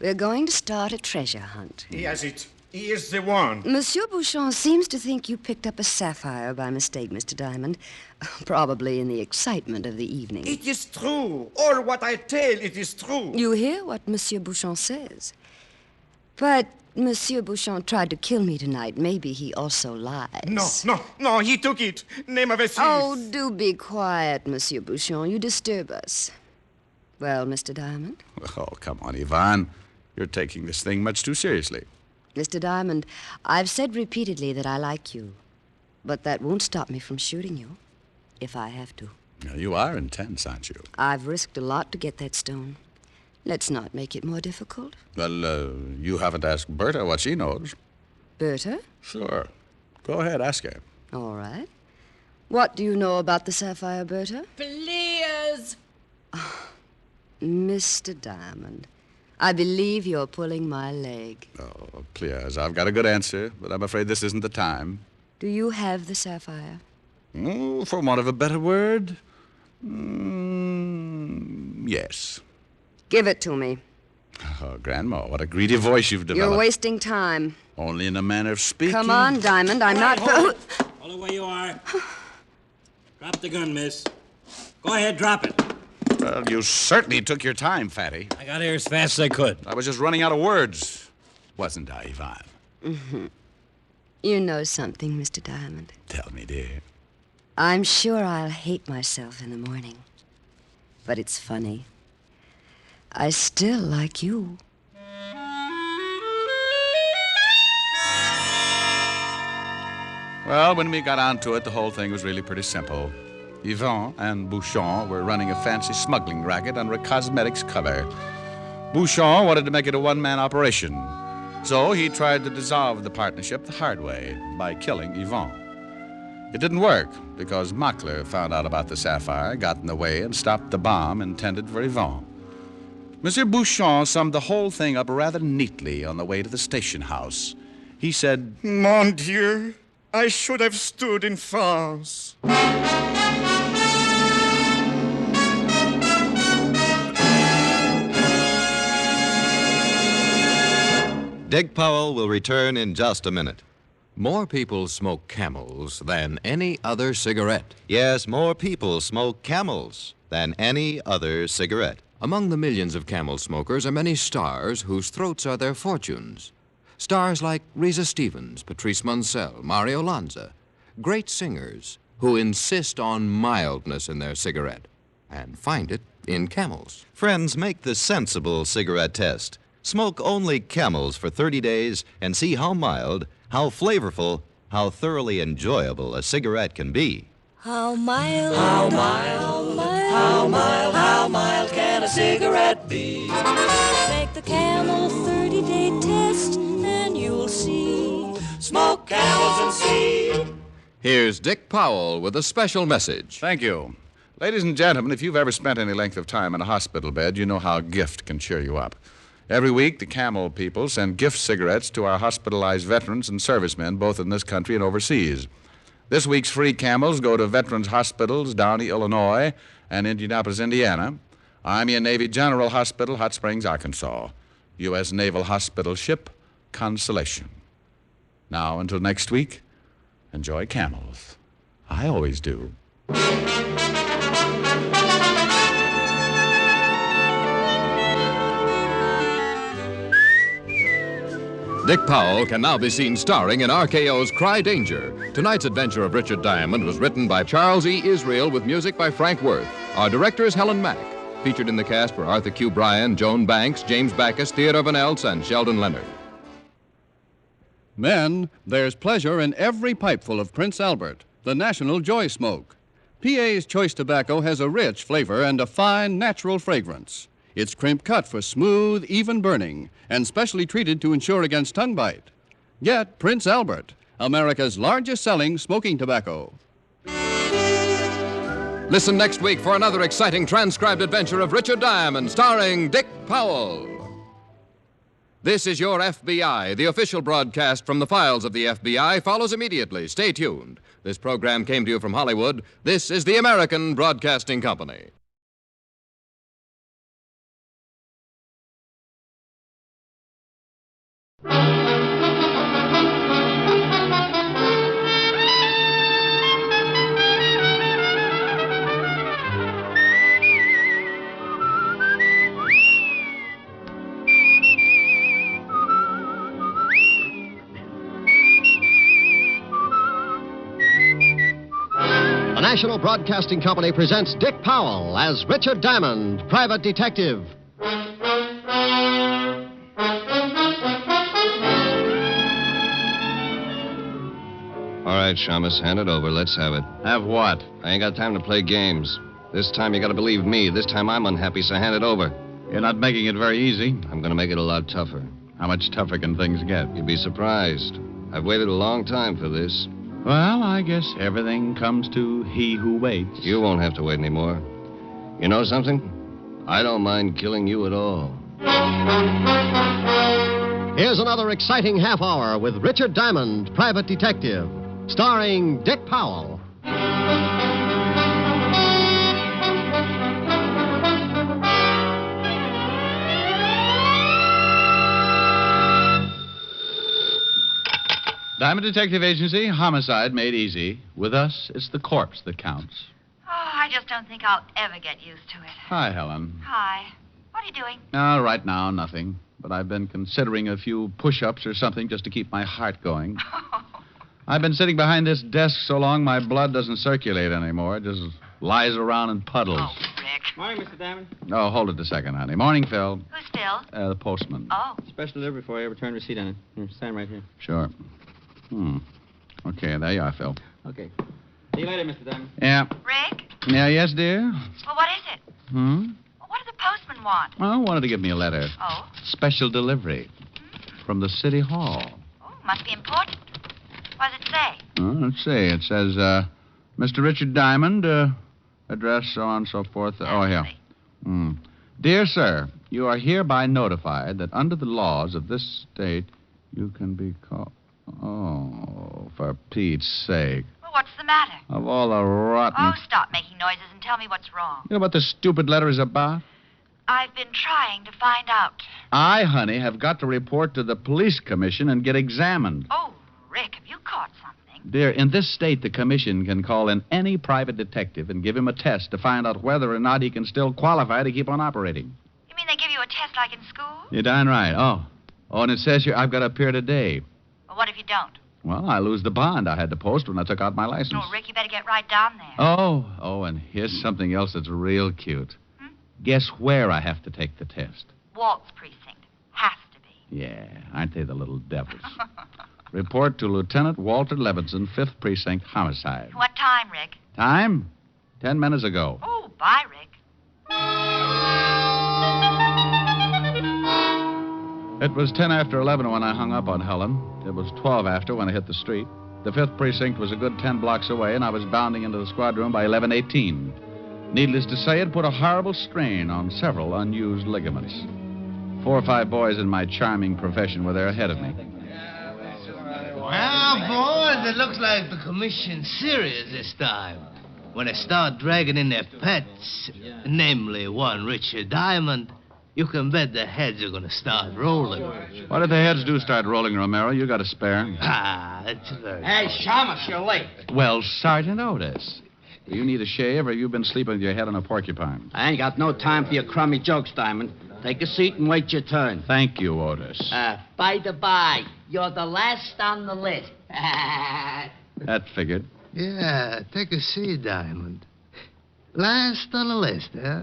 We're going to start a treasure hunt. He has it. He is the one. Monsieur Bouchon seems to think you picked up a sapphire by mistake, Mr. Diamond. Probably in the excitement of the evening. It is true. All what I tell, it is true. You hear what Monsieur Bouchon says. But Monsieur Bouchon tried to kill me tonight. Maybe he also lies. No, he took it. Name of a thief. Oh, do be quiet, Monsieur Bouchon. You disturb us. Well, Mr. Diamond? Oh, come on, Yvonne. You're taking this thing much too seriously. Mr. Diamond, I've said repeatedly that I like you. But that won't stop me from shooting you, if I have to. Now, you are intense, aren't you? I've risked a lot to get that stone. Let's not make it more difficult. Well, you haven't asked Bertha what she knows. Bertha? Sure. Go ahead, ask her. All right. What do you know about the sapphire, Bertha? Please. Mr. Diamond, I believe you're pulling my leg. Oh, please. I've got a good answer, but I'm afraid this isn't the time. Do you have the sapphire? Oh, for want of a better word, yes. Give it to me. Oh, Grandma, what a greedy voice you've developed. You're wasting time. Only in a manner of speaking. Come on, Diamond. I'm not... Hold it where you are. Drop the gun, miss. Go ahead, drop it. Well, you certainly took your time, Fatty. I got here as fast as I could. I was just running out of words, wasn't I, Yvonne? Mm-hmm. You know something, Mr. Diamond. Tell me, dear. I'm sure I'll hate myself in the morning. But it's funny. I still like you. Well, when we got onto it, the whole thing was really pretty simple. Yvonne and Bouchon were running a fancy smuggling racket under a cosmetics cover. Bouchon wanted to make it a one-man operation, so he tried to dissolve the partnership the hard way by killing Yvonne. It didn't work because Mockler found out about the sapphire, got in the way, and stopped the bomb intended for Yvonne. Monsieur Bouchon summed the whole thing up rather neatly on the way to the station house. He said, Mon Dieu, I should have stood in France. Dick Powell will return in just a minute. More people smoke Camels than any other cigarette. Yes, more people smoke Camels than any other cigarette. Among the millions of Camel smokers are many stars whose throats are their fortunes. Stars like Reza Stevens, Patrice Munsell, Mario Lanza. Great singers who insist on mildness in their cigarette and find it in Camels. Friends, make the sensible cigarette test. Smoke only Camels for 30 days and see how mild, how flavorful, how thoroughly enjoyable a cigarette can be. How mild, how mild, how mild, how mild can a cigarette be? Make the Camel 30-day test and you'll see. Smoke Camels and see. Here's Dick Powell with a special message. Thank you. Ladies and gentlemen, if you've ever spent any length of time in a hospital bed, you know how a gift can cheer you up. Every week, the Camel people send gift cigarettes to our hospitalized veterans and servicemen, both in this country and overseas. This week's free Camels go to Veterans Hospitals, Downey, Illinois, and Indianapolis, Indiana, Army and Navy General Hospital, Hot Springs, Arkansas, U.S. Naval Hospital ship, Constellation. Now, until next week, enjoy Camels. I always do. Dick Powell can now be seen starring in RKO's Cry Danger. Tonight's adventure of Richard Diamond was written by Charles E. Israel with music by Frank Worth. Our director is Helen Mack. Featured in the cast were Arthur Q. Bryan, Joan Banks, James Backus, Theodore Van Eltz, and Sheldon Leonard. Men, there's pleasure in every pipeful of Prince Albert, the national joy smoke. PA's Choice Tobacco has a rich flavor and a fine, natural fragrance. It's crimp cut for smooth, even burning, and specially treated to ensure against tongue bite. Get Prince Albert, America's largest selling smoking tobacco. Listen next week for another exciting transcribed adventure of Richard Diamond, starring Dick Powell. This is Your FBI. The official broadcast from the files of the FBI follows immediately. Stay tuned. This program came to you from Hollywood. This is the American Broadcasting Company. The National Broadcasting Company presents Dick Powell as Richard Diamond, private detective. All right, Shamus, hand it over. Let's have it. Have what? I ain't got time to play games. This time you gotta believe me. This time I'm unhappy, so hand it over. You're not making it very easy. I'm gonna make it a lot tougher. How much tougher can things get? You'd be surprised. I've waited a long time for this. Well, I guess everything comes to he who waits. You won't have to wait anymore. You know something? I don't mind killing you at all. Here's another exciting half hour with Richard Diamond, private detective, starring Dick Powell. Diamond Detective Agency, homicide made easy. With us, it's the corpse that counts. Oh, I just don't think I'll ever get used to it. Hi, Helen. Hi. What are you doing? Right now, nothing. But I've been considering a few push-ups or something just to keep my heart going. I've been sitting behind this desk so long my blood doesn't circulate anymore. It just lies around in puddles. Oh, Rick. Morning, Mr. Diamond. Oh, hold it a second, honey. Morning, Phil. Who's Phil? The postman. Oh. Special delivery for you. Return receipt on it. Here, sign right here. Sure. Okay, there you are, Phil. Okay. See you later, Mr. Diamond. Yeah. Rick? Yeah, yes, dear? Well, what is it? Hmm? Well, what did the postman want? Well, wanted to give me a letter. Oh? Special delivery. From the City Hall. Oh, must be important. What does it say? Let's see. It says, Mr. Richard Diamond, address, so on and so forth. Oh, here. Dear sir, you are hereby notified that under the laws of this state, you can be called... Oh, for Pete's sake. Well, what's the matter? Of all the rotten... Oh, stop making noises and tell me what's wrong. You know what this stupid letter is about? I've been trying to find out. I, honey, have got to report to the police commission and get examined. Oh, Rick, have you caught something? Dear, in this state, the commission can call in any private detective and give him a test to find out whether or not he can still qualify to keep on operating. You mean they give you a test like in school? You're darn right. Oh, and it says here I've got to appear today. Well, what if you don't? Well, I lose the bond I had to post when I took out my license. Oh, Rick, you better get right down there. Oh, and here's something else that's real cute. Guess where I have to take the test? Waltz precinct. Has to be. Yeah, aren't they the little devils? Report to Lieutenant Walter Levinson, 5th Precinct, homicide. What time, Rick? Time? 10 minutes ago. Oh, bye, Rick. It was 10 after 11 when I hung up on Helen. It was 12 after when I hit the street. The 5th Precinct was a good 10 blocks away, and I was bounding into the squad room by 11:18. Needless to say, it put a horrible strain on several unused ligaments. 4 or 5 boys in my charming profession were there ahead of me. Well, boys, it looks like the commission's serious this time. When they start dragging in their pets, namely one Richard Diamond, you can bet the heads are going to start rolling. What if the heads do start rolling, Romero? You got a spare? That's very... Hey, Shamus, you're late. Well, Sergeant Otis, do you need a shave, or have you been sleeping with your head on a porcupine? I ain't got no time for your crummy jokes, Diamond. Take a seat and wait your turn. Thank you, Otis. By the by, you're the last on the list. That figured. Yeah, take a seat, Diamond. Last on the list, huh?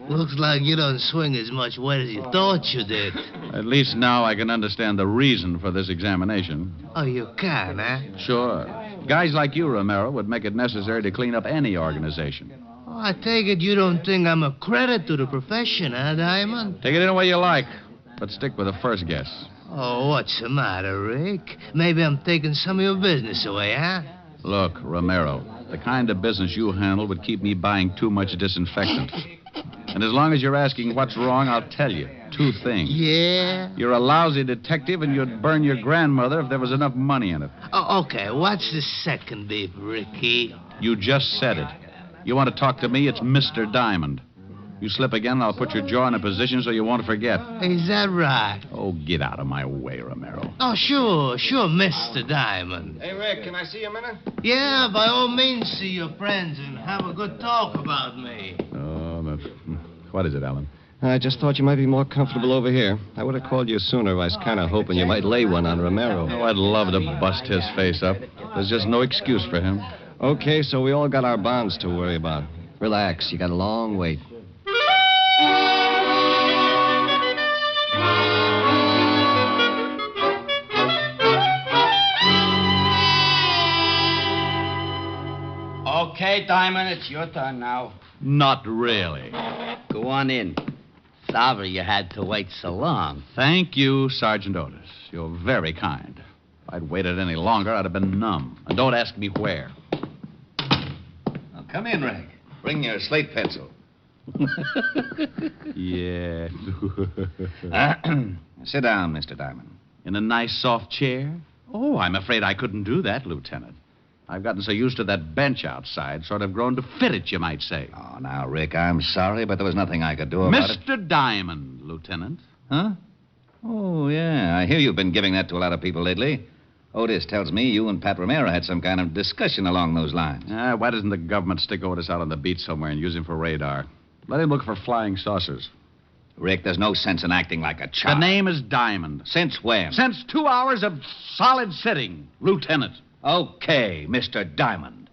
Looks like you don't swing as much weight as you thought you did. At least now I can understand the reason for this examination. Oh, you can, huh? Sure. Guys like you, Romero, would make it necessary to clean up any organization. Oh, I take it you don't think I'm a credit to the profession, huh, Diamond? Take it any way you like, but stick with the first guess. Oh, what's the matter, Rick? Maybe I'm taking some of your business away, huh? Look, Romero, the kind of business you handle would keep me buying too much disinfectant. And as long as you're asking what's wrong, I'll tell you. 2 things. Yeah? You're a lousy detective, and you'd burn your grandmother if there was enough money in it. Oh, okay, what's the second beef, Ricky? You just said it. You want to talk to me, it's Mr. Diamond. You slip again, and I'll put your jaw in a position so you won't forget. Is that right? Oh, get out of my way, Romero. Oh, sure, Mr. Diamond. Hey, Rick, can I see you a minute? Yeah, by all means, see your friends and have a good talk about me. Oh, what is it, Alan? I just thought you might be more comfortable over here. I would have called you sooner. I was kind of hoping you might lay one on Romero. Oh, I'd love to bust his face up. There's just no excuse for him. Okay, so we all got our bonds to worry about. Relax, you got a long wait. Okay, Diamond, it's your turn now. Not really. Go on in. Sorry you had to wait so long. Thank you, Sergeant Otis. You're very kind. If I'd waited any longer, I'd have been numb. And don't ask me where. Now, come in, Rick. Bring your slate pencil. Yeah. Sit down, Mr. Diamond. In a nice, soft chair? Oh, I'm afraid I couldn't do that, Lieutenant. I've gotten so used to that bench outside, sort of grown to fit it, you might say. Oh, now, Rick, I'm sorry, but there was nothing I could do about it. Mr. Diamond, Lieutenant. Huh? Oh, yeah. I hear you've been giving that to a lot of people lately. Otis tells me you and Pat Romero had some kind of discussion along those lines. Why doesn't the government stick Otis out on the beach somewhere and use him for radar? Let him look for flying saucers. Rick, there's no sense in acting like a child. The name is Diamond. Since when? Since 2 hours of solid sitting, Lieutenant. Okay, Mr. Diamond.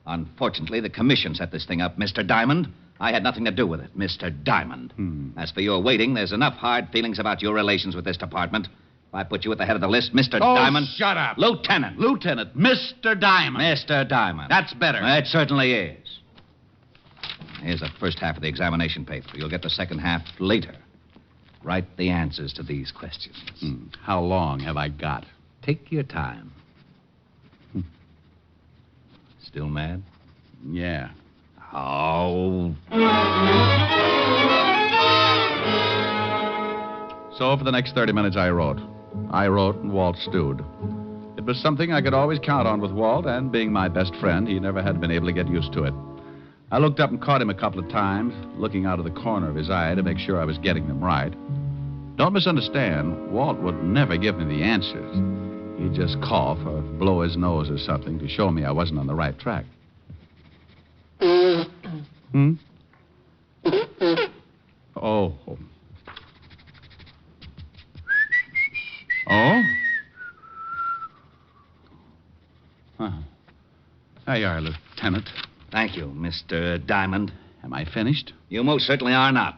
Unfortunately, the commission set this thing up, Mr. Diamond. I had nothing to do with it, Mr. Diamond. As for your waiting, there's enough hard feelings about your relations with this department. If I put you at the head of the list, Mr. Diamond... shut up. Lieutenant. Lieutenant. Mr. Diamond. Mr. Diamond. That's better. It certainly is. Here's the first half of the examination paper. You'll get the second half later. Write the answers to these questions. How long have I got? Take your time. Still mad? Yeah. Oh. So for the next 30 minutes, I wrote. I wrote, and Walt stewed. It was something I could always count on with Walt, and being my best friend, he never had been able to get used to it. I looked up and caught him a couple of times, looking out of the corner of his eye to make sure I was getting them right. Don't misunderstand, Walt would never give me the answers. He'd just cough or blow his nose or something to show me I wasn't on the right track. Oh. Oh? Huh. There you are, Lieutenant. Thank you, Mr. Diamond. Am I finished? You most certainly are not.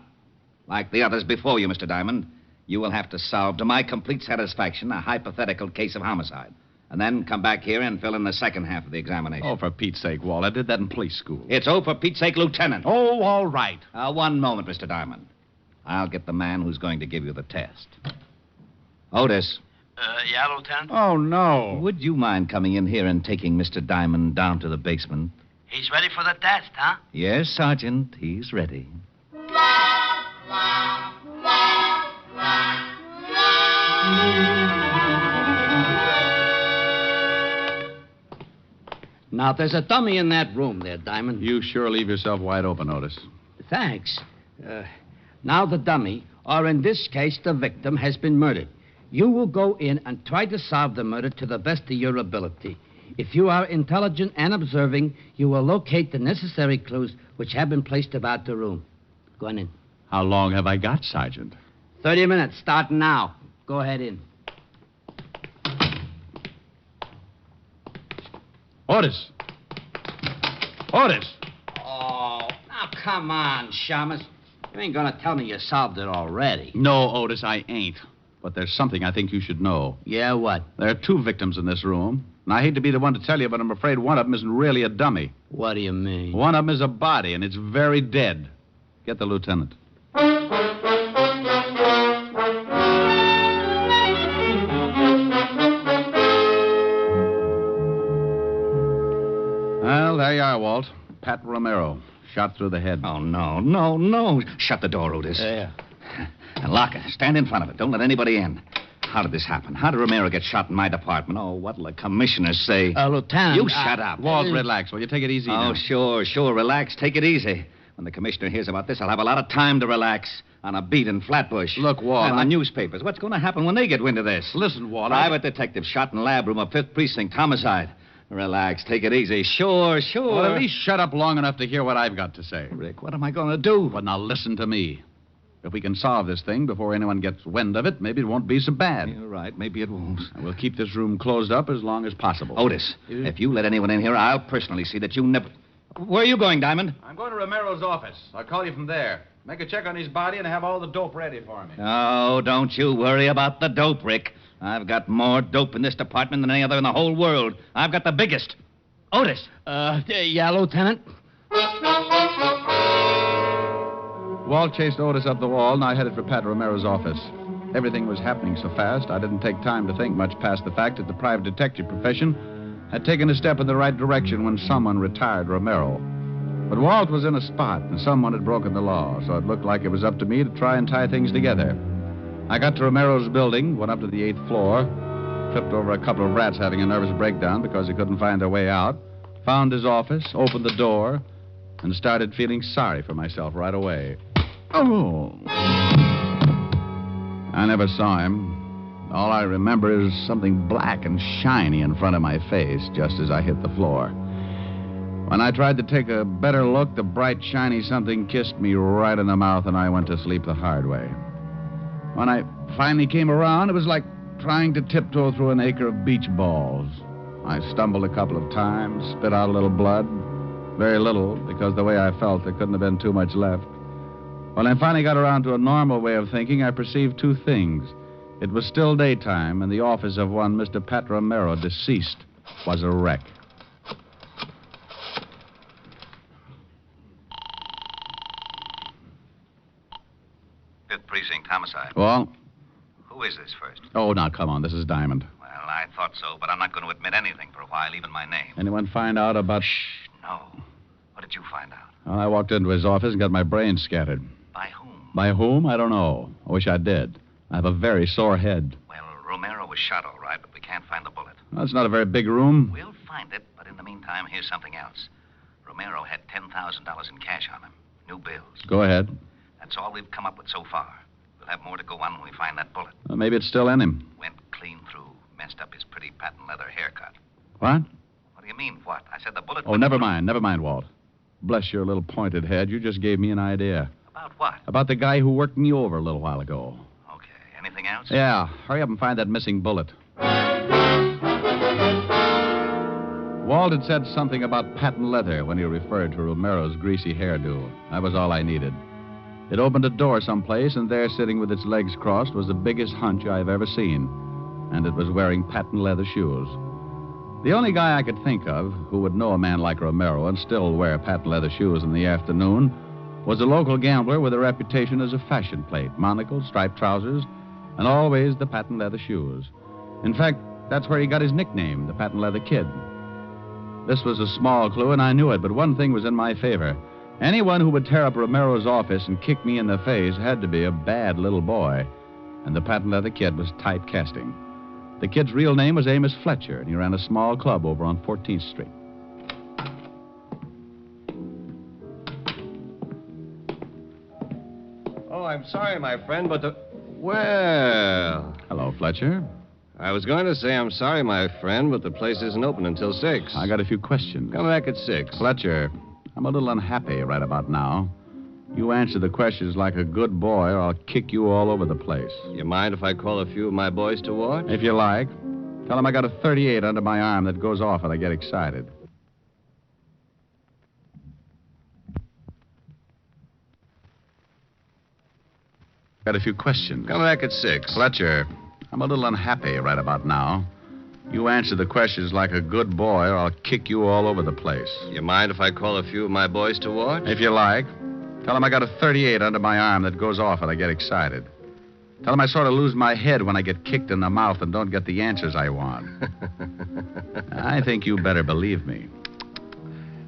Like the others before you, Mr. Diamond, you will have to solve, to my complete satisfaction, a hypothetical case of homicide. And then come back here and fill in the second half of the examination. Oh, for Pete's sake, Walt. I did that in police school. It's oh, for Pete's sake, Lieutenant. Oh, all right. One moment, Mr. Diamond. I'll get the man who's going to give you the test. Otis. Yeah, Lieutenant? Oh, no. Would you mind coming in here and taking Mr. Diamond down to the basement? He's ready for the test, huh? Yes, Sergeant. He's ready. Now, there's a dummy in that room there, Diamond. You sure leave yourself wide open, Otis. Thanks. Now the dummy, or in this case, the victim, has been murdered. You will go in and try to solve the murder to the best of your ability. If you are intelligent and observing, you will locate the necessary clues which have been placed about the room. Go on in. How long have I got, Sergeant? 30 minutes, starting now. Go ahead in. Otis! Otis! Oh, now come on, Shamus. You ain't gonna tell me you solved it already. No, Otis, I ain't. But there's something I think you should know. Yeah, what? There are 2 victims in this room. And I hate to be the one to tell you, but I'm afraid one of them isn't really a dummy. What do you mean? One of them is a body, and it's very dead. Get the lieutenant. Well, there you are, Walt. Pat Romero, shot through the head. Oh, no. Shut the door, Otis. Yeah. And lock it. Stand in front of it. Don't let anybody in. How did this happen? How did Romero get shot in my department? Oh, what'll the commissioners say? Lieutenant... You shut up. Walt, relax. Will you take it easy now? Oh, sure. Relax. Take it easy. When the commissioner hears about this, I'll have a lot of time to relax on a beat in Flatbush. Look, Walt... And the newspapers. What's going to happen when they get wind of this? Listen, Walt... Private detective shot in lab room of 5th Precinct. Homicide. Relax. Take it easy. Sure. Well, at least shut up long enough to hear what I've got to say. Rick, what am I going to do? Well, now listen to me. If we can solve this thing before anyone gets wind of it, maybe it won't be so bad. You're right. Maybe it won't. We'll keep this room closed up as long as possible. Otis, if you let anyone in here, I'll personally see that you never... Where are you going, Diamond? I'm going to Romero's office. I'll call you from there. Make a check on his body and have all the dope ready for me. Oh, don't you worry about the dope, Rick. I've got more dope in this department than any other in the whole world. I've got the biggest. Otis. Yeah, Lieutenant? Walt chased Otis up the wall, and I headed for Pat Romero's office. Everything was happening so fast, I didn't take time to think much past the fact that the private detective profession had taken a step in the right direction when someone retired Romero. But Walt was in a spot, and someone had broken the law, so it looked like it was up to me to try and tie things together. I got to Romero's building, went up to the 8th floor, tripped over a couple of rats having a nervous breakdown because they couldn't find their way out, found his office, opened the door, and started feeling sorry for myself right away. Oh. I never saw him. All I remember is something black and shiny in front of my face just as I hit the floor. When I tried to take a better look, the bright, shiny something kissed me right in the mouth, and I went to sleep the hard way. When I finally came around, it was like trying to tiptoe through an acre of beach balls. I stumbled a couple of times, spit out a little blood. Very little, because the way I felt, there couldn't have been too much left. When I finally got around to a normal way of thinking, I perceived 2 things. It was still daytime, and the office of one Mr. Pat Romero, deceased, was a wreck. Fifth Precinct, homicide. Well? Who is this first? Oh, now, come on. This is Diamond. Well, I thought so, but I'm not going to admit anything for a while, even my name. Anyone find out about... No. What did you find out? Well, I walked into his office and got my brains scattered. By whom? By whom? I don't know. I wish I did. I have a very sore head. Well, Romero was shot all right, but we can't find the bullet. Well, it's not a very big room. We'll find it, but in the meantime, here's something else. Romero had $10,000 in cash on him. New bills. Go ahead. That's all we've come up with so far. We'll have more to go on when we find that bullet. Well, maybe it's still in him. Went clean through. Messed up his pretty patent leather haircut. What? What do you mean, what? I said the bullet... Oh, never mind, Walt. Bless your little pointed head. You just gave me an idea. About what? About the guy who worked me over a little while ago. Okay. Anything else? Yeah. Hurry up and find that missing bullet. Walt had said something about patent leather when he referred to Romero's greasy hairdo. That was all I needed. It opened a door someplace, and there, sitting with its legs crossed, was the biggest hunch I've ever seen. And it was wearing patent leather shoes. The only guy I could think of who would know a man like Romero and still wear patent leather shoes in the afternoon was a local gambler with a reputation as a fashion plate, monocle, striped trousers, and always the patent leather shoes. In fact, that's where he got his nickname, the Patent Leather Kid. This was a small clue, and I knew it, but one thing was in my favor. Anyone who would tear up Romero's office and kick me in the face had to be a bad little boy, and the Patent Leather Kid was typecasting. The kid's real name was Amos Fletcher, and he ran a small club over on 14th Street. Oh, I'm sorry, my friend, but the... Well... Hello, Fletcher. I was going to say I'm sorry, my friend, but the place isn't open until 6. I got a few questions. Come back at 6. Fletcher, I'm a little unhappy right about now. You answer the questions like a good boy, or I'll kick you all over the place. You mind if I call a few of my boys to watch? If you like. Tell them I got a .38 under my arm that goes off when I get excited. Got a few questions. Come back at 6. Fletcher, I'm a little unhappy right about now. You answer the questions like a good boy, or I'll kick you all over the place. You mind if I call a few of my boys to watch? If you like. Tell them I got a .38 under my arm that goes off when I get excited. Tell them I sort of lose my head when I get kicked in the mouth and don't get the answers I want. I think you better believe me.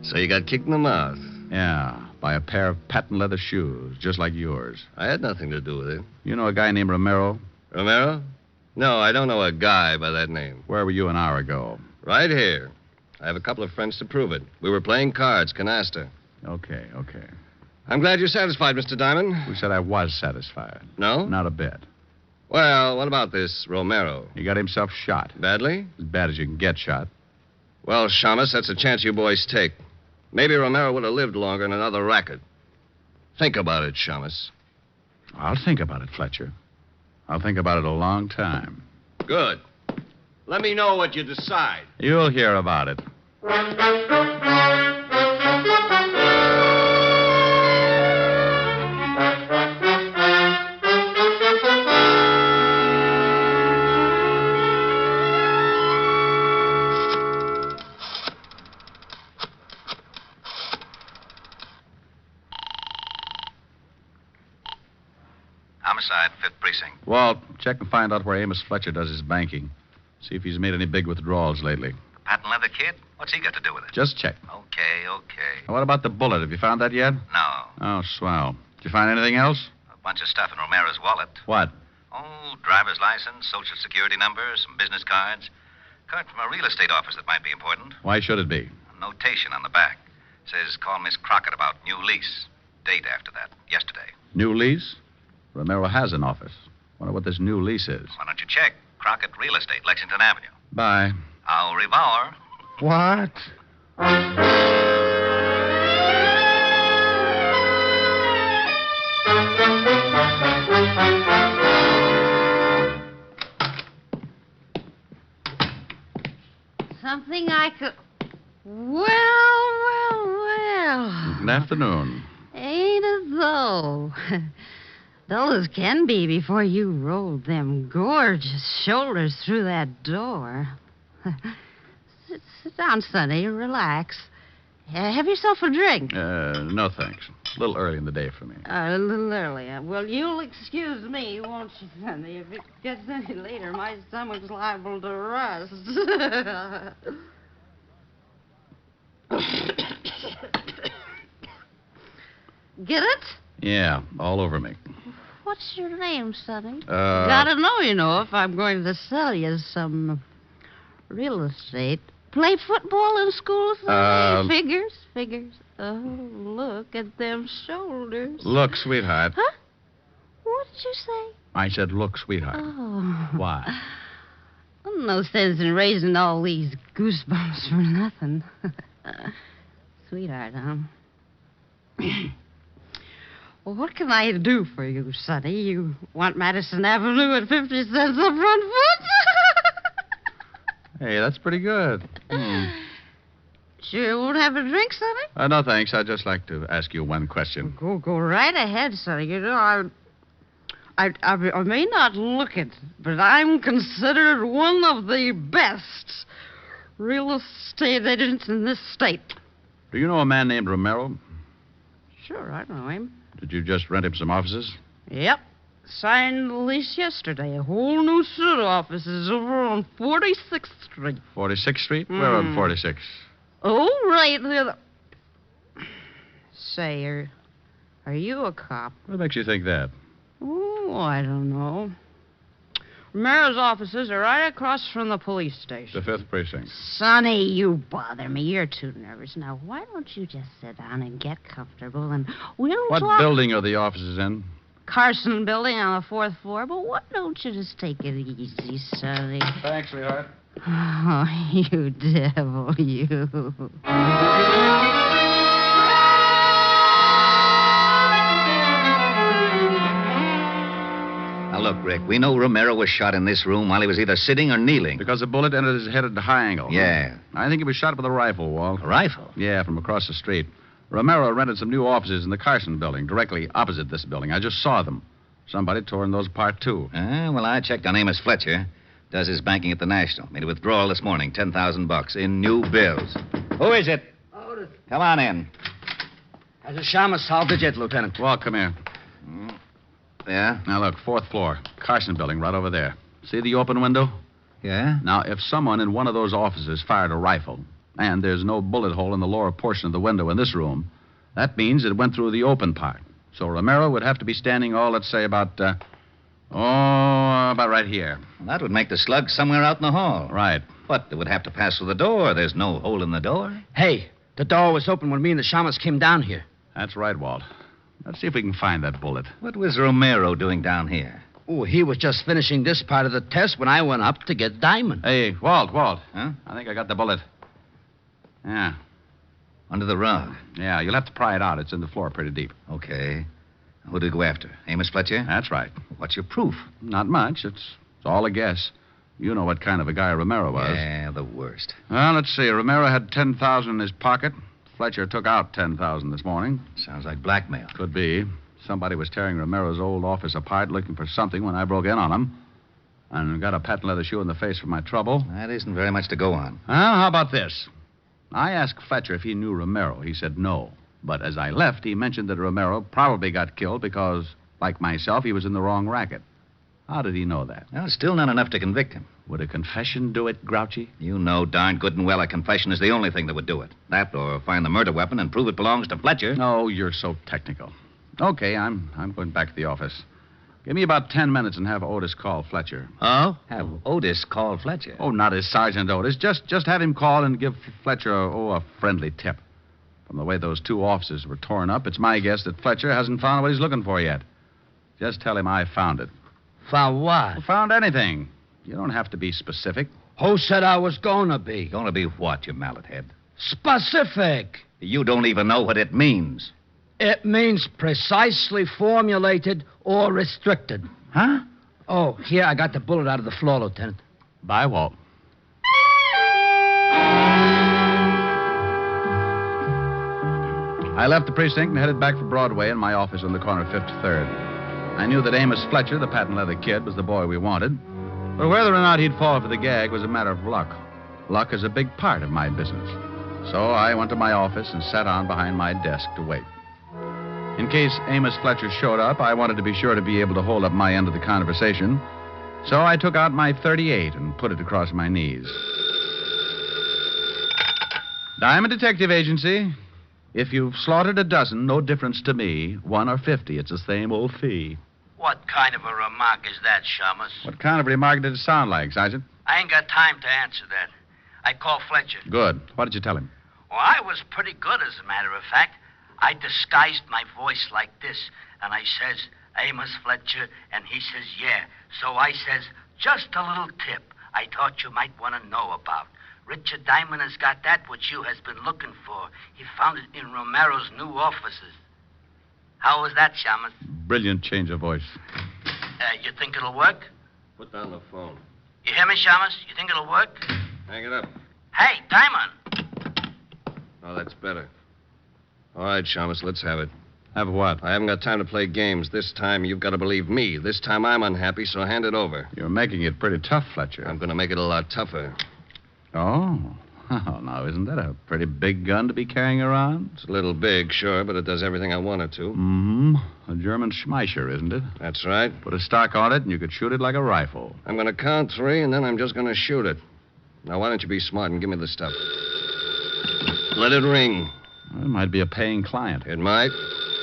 So you got kicked in the mouth? Yeah, by a pair of patent leather shoes, just like yours. I had nothing to do with it. You know a guy named Romero? Romero? No, I don't know a guy by that name. Where were you an hour ago? Right here. I have a couple of friends to prove it. We were playing cards, canasta. Okay. I'm glad you're satisfied, Mr. Diamond. Who said I was satisfied? No? Not a bit. Well, what about this Romero? He got himself shot. Badly? As bad as you can get shot. Well, Shamus, that's a chance you boys take. Maybe Romero would have lived longer in another racket. Think about it, Shamus. I'll think about it, Fletcher. I'll think about it a long time. Good. Let me know what you decide. You'll hear about it. Homicide, 5th Precinct. Walt, check and find out where Amos Fletcher does his banking. See if he's made any big withdrawals lately. Patent leather kid? What's he got to do with it? Just check. Okay. Now, what about the bullet? Have you found that yet? No. Oh, swell. Did you find anything else? A bunch of stuff in Romero's wallet. What? Oh, driver's license, social security number, some business cards. Card from a real estate office that might be important. Why should it be? A notation on the back. Says call Miss Crockett about new lease. Date after that. Yesterday. New lease? Romero has an office. Wonder what this new lease is. Why don't you check? Crockett Real Estate, Lexington Avenue. Bye. Au revoir. What? Something I could... Well. Good afternoon. Ain't it though? Dull as can be before you rolled them gorgeous shoulders through that door. Sit down, Sonny. Relax. Have yourself a drink. No thanks. A little early in the day for me. A little early. Well, you'll excuse me, won't you, Sonny? If it gets any later, my stomach's liable to rust. Get it? Yeah, all over me. What's your name, Sonny? Gotta know, if I'm going to sell you some real estate. Play football in school, Sonny? Figures. Oh, look at them shoulders. Look, sweetheart. Huh? What did you say? I said, look, sweetheart. Oh. Why? No sense in raising all these goosebumps for nothing. Sweetheart, huh? Well, what can I do for you, Sonny? You want Madison Avenue at 50 cents a front foot? Hey, that's pretty good. Sure you won't have a drink, Sonny? No, thanks. I'd just like to ask you one question. Go right ahead, Sonny. You know, I may not look it, but I'm considered one of the best real estate agents in this state. Do you know a man named Romero? Sure, I know him. Did you just rent him some offices? Yep. Signed the lease yesterday. A whole new suit of offices over on 46th Street. 46th Street? Where on 46? Oh, right there. Say, are you a cop? What makes you think that? Oh, I don't know. Romero's offices are right across from the police station. The 5th Precinct. Sonny, you bother me. You're too nervous. Now, why don't you just sit down and get comfortable and we'll What talk... building are the offices in? Carson Building on the 4th floor. But why don't you just take it easy, Sonny? Thanks, sweetheart. Oh, you devil, you. look, Rick, we know Romero was shot in this room while he was either sitting or kneeling. Because the bullet entered his head at a high angle. Yeah. I think he was shot with a rifle, Walt. A rifle? Yeah, from across the street. Romero rented some new offices in the Carson building, directly opposite this building. I just saw them. Somebody tore those apart, too. Well, I checked on Amos Fletcher. Does his banking at the National. Made a withdrawal this morning, $10,000 in new bills. Who is it? Otis. Come on in. Has the Shamus solved it yet, Lieutenant? Walt, come here. Yeah? Now, look, 4th floor. Carson building, right over there. See the open window? Yeah? Now, if someone in one of those offices fired a rifle, and there's no bullet hole in the lower portion of the window in this room, that means it went through the open part. So Romero would have to be standing, let's say about right here. Well, that would make the slug somewhere out in the hall. Right. But it would have to pass through the door. There's no hole in the door. Hey, the door was open when me and the Shamus came down here. That's right, Walt. Let's see if we can find that bullet. What was Romero doing down here? Oh, he was just finishing this part of the test when I went up to get Diamond. Hey, Walt. Huh? I think I got the bullet. Yeah. Under the rug. Yeah, you'll have to pry it out. It's in the floor pretty deep. Okay. Who did we go after? Amos Fletcher? That's right. What's your proof? Not much. It's all a guess. You know what kind of a guy Romero was. Yeah, the worst. Well, let's see. Romero had $10,000 in his pocket. Fletcher took out $10,000 this morning. Sounds like blackmail. Could be. Somebody was tearing Romero's old office apart looking for something when I broke in on him. And got a patent leather shoe in the face for my trouble. That isn't very much to go on. Well, how about this? I asked Fletcher if he knew Romero. He said no. But as I left, he mentioned that Romero probably got killed because, like myself, he was in the wrong racket. How did he know that? Well, still not enough to convict him. Would a confession do it, Grouchy? You know darn good and well a confession is the only thing that would do it. That or find the murder weapon and prove it belongs to Fletcher. No, you're so technical. Okay, I'm going back to the office. Give me about 10 minutes and have Otis call Fletcher. Oh? Have Otis call Fletcher? Oh, not as Sergeant Otis. Just have him call and give Fletcher a friendly tip. From the way those two offices were torn up, it's my guess that Fletcher hasn't found what he's looking for yet. Just tell him I found it. Found what? Well, found anything. You don't have to be specific. Who said I was going to be? Going to be what, you mallet head? Specific. You don't even know what it means. It means precisely formulated or restricted. Huh? Oh, here, I got the bullet out of the floor, Lieutenant. Bye, Walt. I left the precinct and headed back for Broadway in my office on the corner of 53rd. I knew that Amos Fletcher, the patent leather kid, was the boy we wanted. But whether or not he'd fall for the gag was a matter of luck. Luck is a big part of my business. So I went to my office and sat down behind my desk to wait. In case Amos Fletcher showed up, I wanted to be sure to be able to hold up my end of the conversation. So I took out my .38 and put it across my knees. Diamond Detective Agency. If you've slaughtered a dozen, no difference to me. 1 or 50, it's the same old fee. What kind of a remark is that, Shamus? What kind of remark did it sound like, Sergeant? I ain't got time to answer that. I called Fletcher. Good. What did you tell him? Well, I was pretty good, as a matter of fact. I disguised my voice like this, and I says, Amos Fletcher, and he says, yeah. So I says, just a little tip I thought you might want to know about. Richard Diamond has got that which you has been looking for. He found it in Romero's new offices. How was that, Shamus? Brilliant change of voice. You think it'll work? Put down the phone. You hear me, Shamus? You think it'll work? Hang it up. Hey, Diamond! Oh, that's better. All right, Shamus, let's have it. Have what? I haven't got time to play games. This time, you've got to believe me. This time, I'm unhappy, so hand it over. You're making it pretty tough, Fletcher. I'm going to make it a lot tougher. Oh. Oh, now, isn't that a pretty big gun to be carrying around? It's a little big, sure, but it does everything I want it to. Mm-hmm. A German Schmeischer, isn't it? That's right. Put a stock on it, and you could shoot it like a rifle. I'm going to count 3, and then I'm just going to shoot it. Now, why don't you be smart and give me the stuff? Let it ring. Well, it might be a paying client. It might.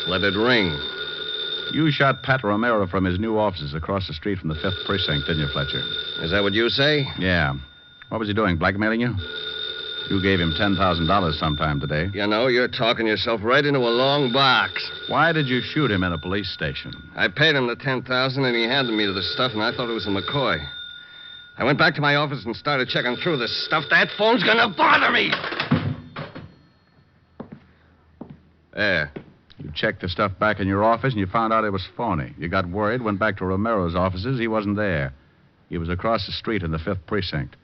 Let it ring. You shot Pat Romero from his new offices across the street from the 5th Precinct, didn't you, Fletcher? Is that what you say? Yeah. What was he doing, blackmailing you? You gave him $10,000 sometime today. You know, you're talking yourself right into a long box. Why did you shoot him in a police station? I paid him the $10,000, and he handed me the stuff, and I thought it was a McCoy. I went back to my office and started checking through this stuff. That phone's gonna bother me! There. You checked the stuff back in your office and you found out it was phony. You got worried, went back to Romero's offices. He wasn't there. He was across the street in the 5th Precinct.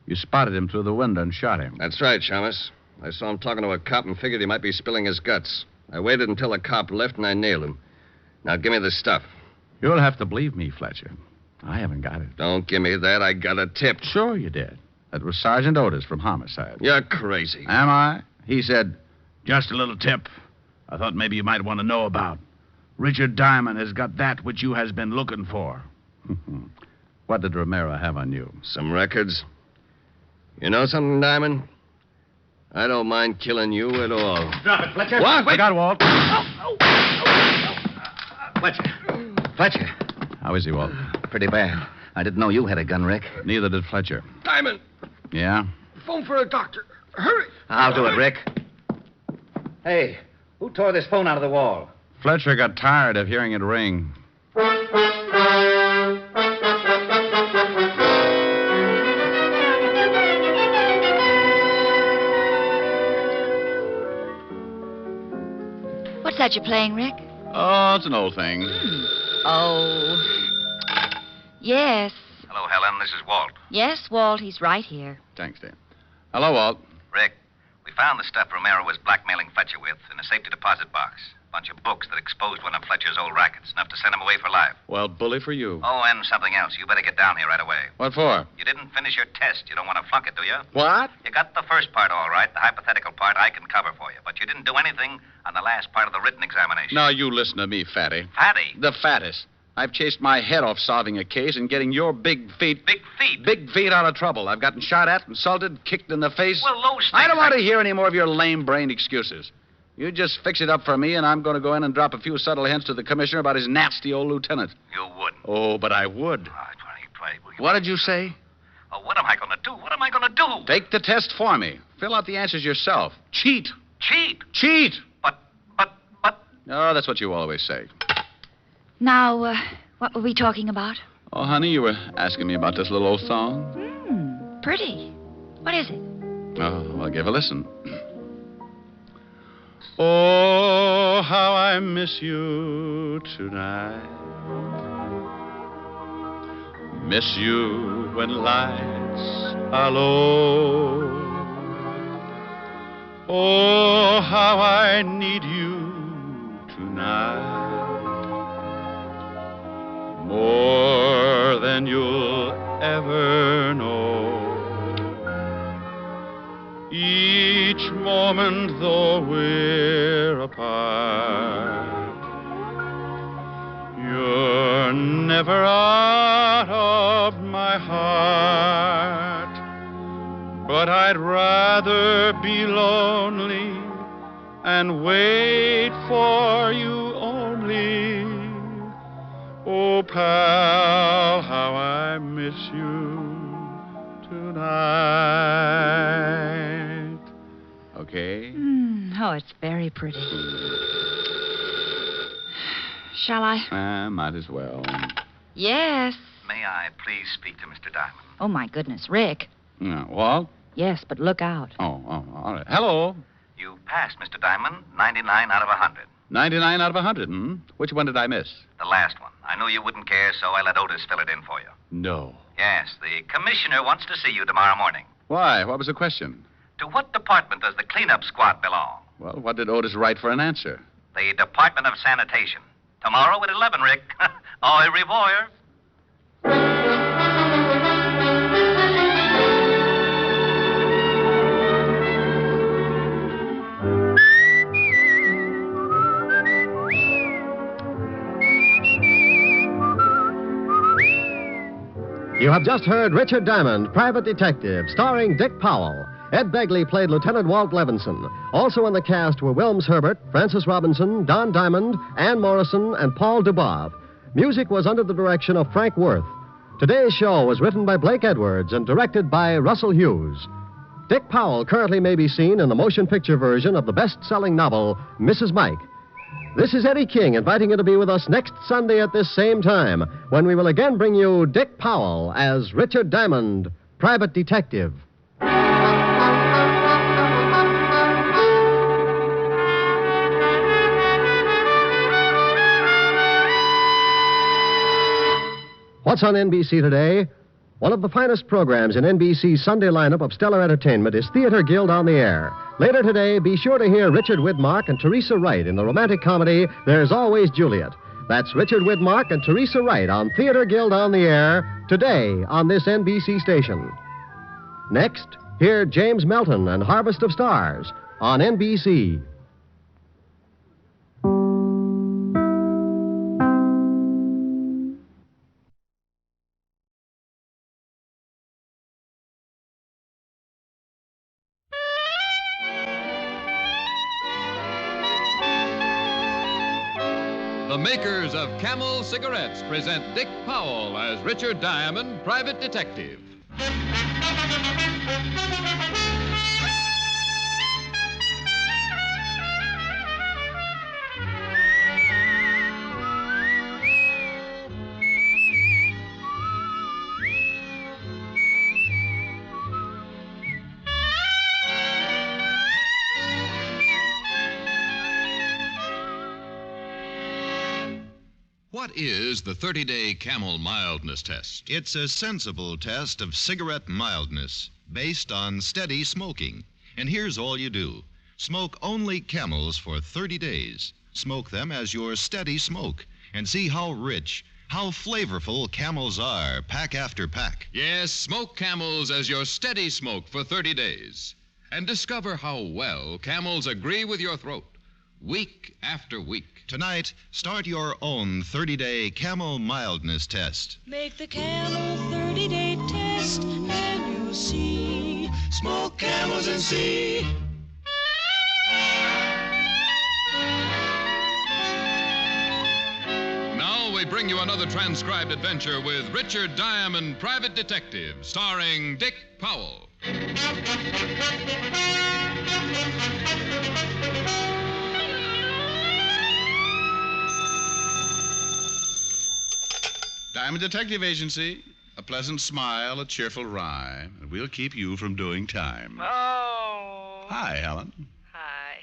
You spotted him through the window and shot him. That's right, Shamus. I saw him talking to a cop and figured he might be spilling his guts. I waited until the cop left and I nailed him. Now give me the stuff. You'll have to believe me, Fletcher. I haven't got it. Don't give me that. I got a tip. Sure you did. That was Sergeant Otis from Homicide. You're crazy. Am I? He said, "Just a little tip I thought maybe you might want to know about. Richard Diamond has got that which you has been looking for." What did Romero have on you? Some records. You know something, Diamond? I don't mind killing you at all. Drop it, Fletcher. What? I got Walt. Fletcher. How is he, Walt? Pretty bad. I didn't know you had a gun, Rick. Neither did Fletcher. Diamond, Yeah? phone for a doctor. Hurry. I'll do it, Rick. Hey, who tore this phone out of the wall? Fletcher got tired of hearing it ring. What's that you're playing, Rick? Oh, it's an old thing. Oh. Yes. Hello, Helen. This is Walt. Yes, Walt, he's right here. Thanks, Dan. Hello, Walt. Rick, we found the stuff Romero was blackmailing Fletcher with in a safety deposit box. A bunch of books that exposed one of Fletcher's old rackets, enough to send him away for life. Well, bully for you. Oh, and something else. You better get down here right away. What for? You didn't finish your test. You don't want to flunk it, do you? What? You got the first part all right. The hypothetical part I can cover for you. But you didn't do anything on the last part of the written examination. Now, you listen to me, Fatty. Fatty? The fattest. I've chased my head off solving a case and getting your big feet... Big feet? Big feet out of trouble. I've gotten shot at, insulted, kicked in the face. Well, those things... I don't want to hear any more of your lame-brained excuses. You just fix it up for me, and I'm going to go in and drop a few subtle hints to the commissioner about his nasty old lieutenant. You wouldn't. Oh, but I would. What did you say? Oh, what am I going to do? What am I going to do? Take the test for me. Fill out the answers yourself. Cheat. Cheat? Cheat! But... Oh, that's what you always say. Now, what were we talking about? Oh, honey, you were asking me about this little old song. Pretty. What is it? Oh, well, give a listen. Oh, how I miss you tonight. Miss you when lights are low. Oh, how I need you tonight. More than you'll ever know. Each moment, though we're apart, you're never out of my heart. But I'd rather be lonely and wait for you only. Oh, pal, how I miss you tonight. Okay? Oh, it's very pretty. Shall I? Might as well. Yes. May I please speak to Mr. Diamond? Oh, my goodness, Rick. Walt? Yes, but look out. Oh, all right. Hello. You passed, Mr. Diamond, 99 out of 100. 99 out of 100, Which one did I miss? The last one. I knew you wouldn't care, so I let Otis fill it in for you. No. Yes, the commissioner wants to see you tomorrow morning. Why? What was the question? To what department does the cleanup squad belong? Well, what did Otis write for an answer? The Department of Sanitation. Tomorrow at 11, Rick. Au revoir. You have just heard Richard Diamond, Private Detective, starring Dick Powell. Ed Begley played Lieutenant Walt Levinson. Also in the cast were Wilms Herbert, Francis Robinson, Don Diamond, Ann Morrison, and Paul Dubov. Music was under the direction of Frank Worth. Today's show was written by Blake Edwards and directed by Russell Hughes. Dick Powell currently may be seen in the motion picture version of the best-selling novel, Mrs. Mike. This is Eddie King inviting you to be with us next Sunday at this same time when we will again bring you Dick Powell as Richard Diamond, Private Detective. What's on NBC today? One of the finest programs in NBC's Sunday lineup of stellar entertainment is Theater Guild on the Air. Later today, be sure to hear Richard Widmark and Teresa Wright in the romantic comedy There's Always Juliet. That's Richard Widmark and Teresa Wright on Theater Guild on the Air today on this NBC station. Next, hear James Melton and Harvest of Stars on NBC. The makers of Camel cigarettes present Dick Powell as Richard Diamond, private detective. What is the 30-day Camel mildness test? It's a sensible test of cigarette mildness based on steady smoking. And here's all you do. Smoke only Camels for 30 days. Smoke them as your steady smoke. And see how rich, how flavorful Camels are, pack after pack. Yes, smoke Camels as your steady smoke for 30 days. And discover how well Camels agree with your throat, week after week. Tonight, start your own 30-day Camel mildness test. Make the Camel 30-day test and you'll see. Smoke Camels and see. Now we bring you another transcribed adventure with Richard Diamond, private detective, starring Dick Powell. Diamond Detective Agency. A pleasant smile, a cheerful rhyme, and we'll keep you from doing time. Oh. Hi, Helen. Hi.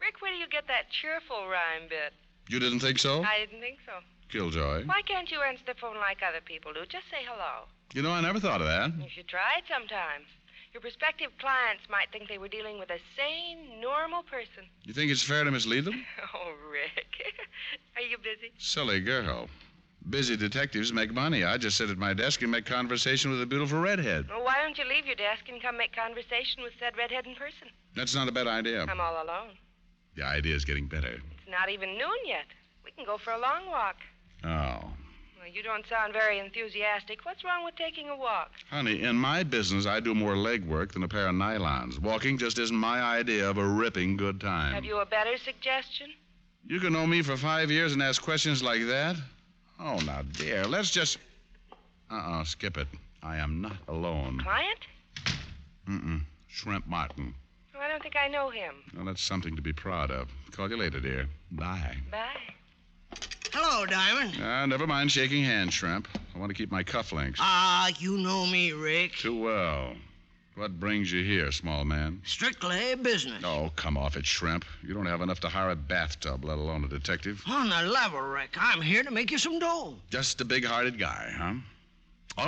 Rick, where do you get that cheerful rhyme bit? You didn't think so? I didn't think so. Killjoy. Why can't you answer the phone like other people do? Just say hello. You know, I never thought of that. You should try it sometime. Your prospective clients might think they were dealing with a sane, normal person. You think it's fair to mislead them? Oh, Rick. Are you busy? Silly girl. Busy detectives make money. I just sit at my desk and make conversation with a beautiful redhead. Well, why don't you leave your desk and come make conversation with said redhead in person? That's not a bad idea. I'm all alone. The idea's getting better. It's not even noon yet. We can go for a long walk. Oh. Well, you don't sound very enthusiastic. What's wrong with taking a walk? Honey, in my business, I do more leg work than a pair of nylons. Walking just isn't my idea of a ripping good time. Have you a better suggestion? You can know me for 5 years and ask questions like that? Oh, now, dear, let's just... skip it. I am not alone. Client? Shrimp Martin. Oh, I don't think I know him. Well, that's something to be proud of. Call you later, dear. Bye. Bye. Hello, Diamond. Never mind shaking hands, Shrimp. I want to keep my cufflinks. You know me, Rick. Too well. What brings you here, small man? Strictly business. Oh, come off it, Shrimp. You don't have enough to hire a bathtub, let alone a detective. On the level, Rick, I'm here to make you some dough. Just a big-hearted guy, huh?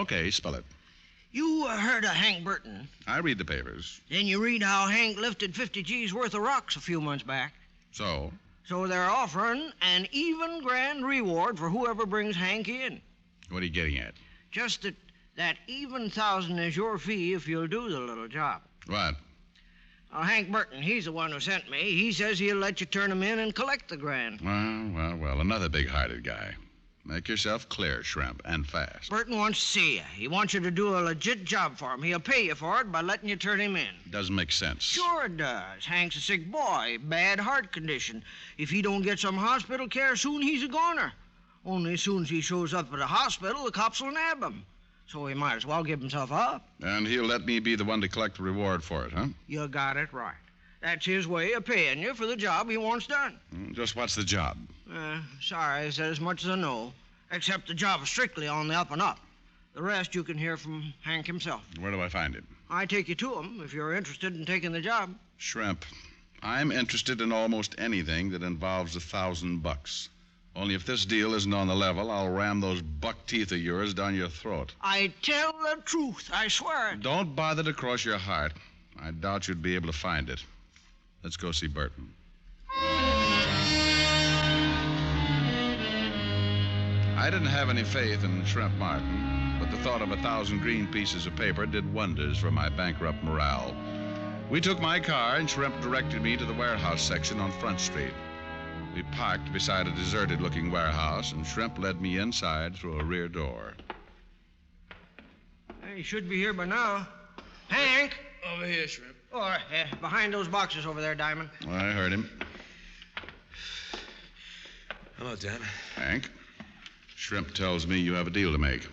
Okay, spell it. You heard of Hank Burton. I read the papers. Then you read how Hank lifted 50 G's worth of rocks a few months back. So? So they're offering an even grand reward for whoever brings Hank in. What are you getting at? Just that even 1,000 is your fee if you'll do the little job. What? Hank Burton, he's the one who sent me. He says he'll let you turn him in and collect the grand. Well, another big-hearted guy. Make yourself clear, Shrimp, and fast. Burton wants to see you. He wants you to do a legit job for him. He'll pay you for it by letting you turn him in. Doesn't make sense. Sure it does. Hank's a sick boy, bad heart condition. If he don't get some hospital care soon, he's a goner. Only as soon as he shows up at the hospital, the cops will nab him. So he might as well give himself up. And he'll let me be the one to collect the reward for it, huh? You got it right. That's his way of paying you for the job he wants done. Just what's the job? Sorry, I said as much as I know. Except the job is strictly on the up and up. The rest you can hear from Hank himself. Where do I find him? I take you to him if you're interested in taking the job. Shrimp, I'm interested in almost anything that involves $1,000. Only if this deal isn't on the level, I'll ram those buck teeth of yours down your throat. I tell the truth, I swear it. Don't bother to cross your heart. I doubt you'd be able to find it. Let's go see Burton. I didn't have any faith in Shrimp Martin, but the thought of 1,000 green pieces of paper did wonders for my bankrupt morale. We took my car, and Shrimp directed me to the warehouse section on Front Street. We parked beside a deserted-looking warehouse, and Shrimp led me inside through a rear door. He should be here by now. Hank! Over here, Shrimp. Or behind those boxes over there, Diamond. I heard him. Hello, Diamond. Hank, Shrimp tells me you have a deal to make.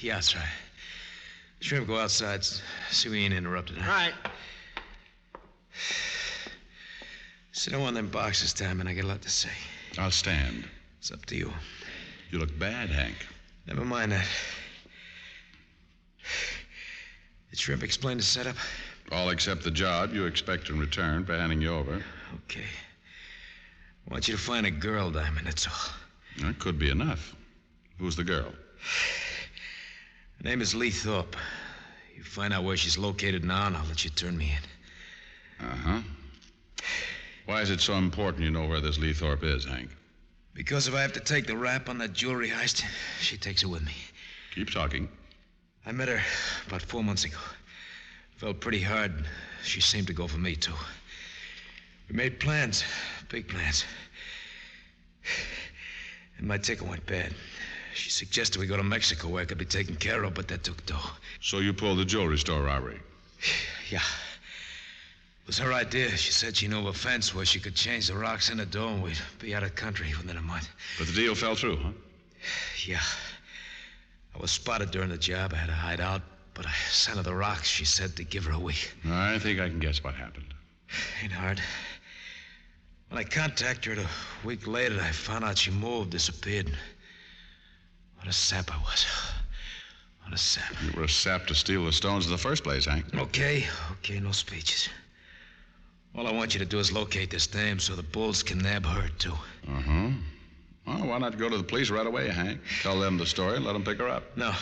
Yeah, that's right. Shrimp, go outside so we ain't interrupted. All right. Sit on one of them boxes, Diamond. I got a lot to say. I'll stand. It's up to you. You look bad, Hank. Never mind that. Did Shrimp explain the setup? All except the job you expect in return for handing you over. Okay. I want you to find a girl, Diamond, that's all. That could be enough. Who's the girl? Her name is Lee Thorpe. You find out where she's located now, and I'll let you turn me in. Uh-huh. Why is it so important you know where this Lee Thorpe is, Hank? Because if I have to take the rap on that jewelry heist, she takes it with me. Keep talking. I met her about 4 months ago. Felt pretty hard. She seemed to go for me, too. We made plans, big plans. And my ticket went bad. She suggested we go to Mexico where I could be taken care of, but that took dough. So you pulled the jewelry store robbery? Yeah. It was her idea. She said she knew of a fence where she could change the rocks in the dough and we'd be out of country within a month. But the deal fell through, huh? Yeah. I was spotted during the job. I had to hide out, but I sent her the rocks. She said to give her a week. I think I can guess what happened. Ain't hard. When I contacted her a week later, I found out she moved, disappeared. What a sap I was. What a sap. You were a sap to steal the stones in the first place, Hank. Okay, no speeches. All I want you to do is locate this dame so the bulls can nab her, too. Uh-huh. Well, why not go to the police right away, Hank? Tell them the story and let them pick her up. No,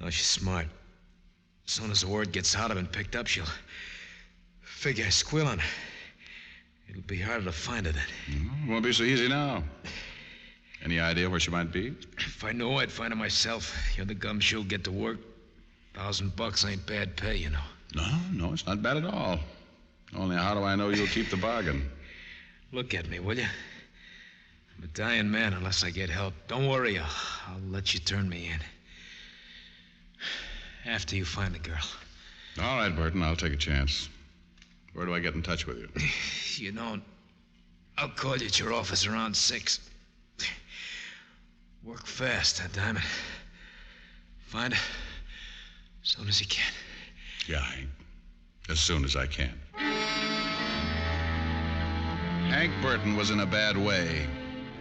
she's smart. As soon as the word gets out, I've been picked up, she'll figure I squeal on her. It'll be harder to find her then. Won't be so easy now. Any idea where she might be? If I knew, I'd find her myself. You're the gumshoe'll get to work. $1,000 ain't bad pay, you know. No, it's not bad at all. Only how do I know you'll keep the bargain? Look at me, will you? I'm a dying man unless I get help. Don't worry, I'll let you turn me in. After you find the girl. All right, Burton, I'll take a chance. Where do I get in touch with you? You don't. I'll call you at your office around 6. Work fast, huh, Diamond? Find her as soon as you can. Yeah, Hank. As soon as I can. Hank Burton was in a bad way,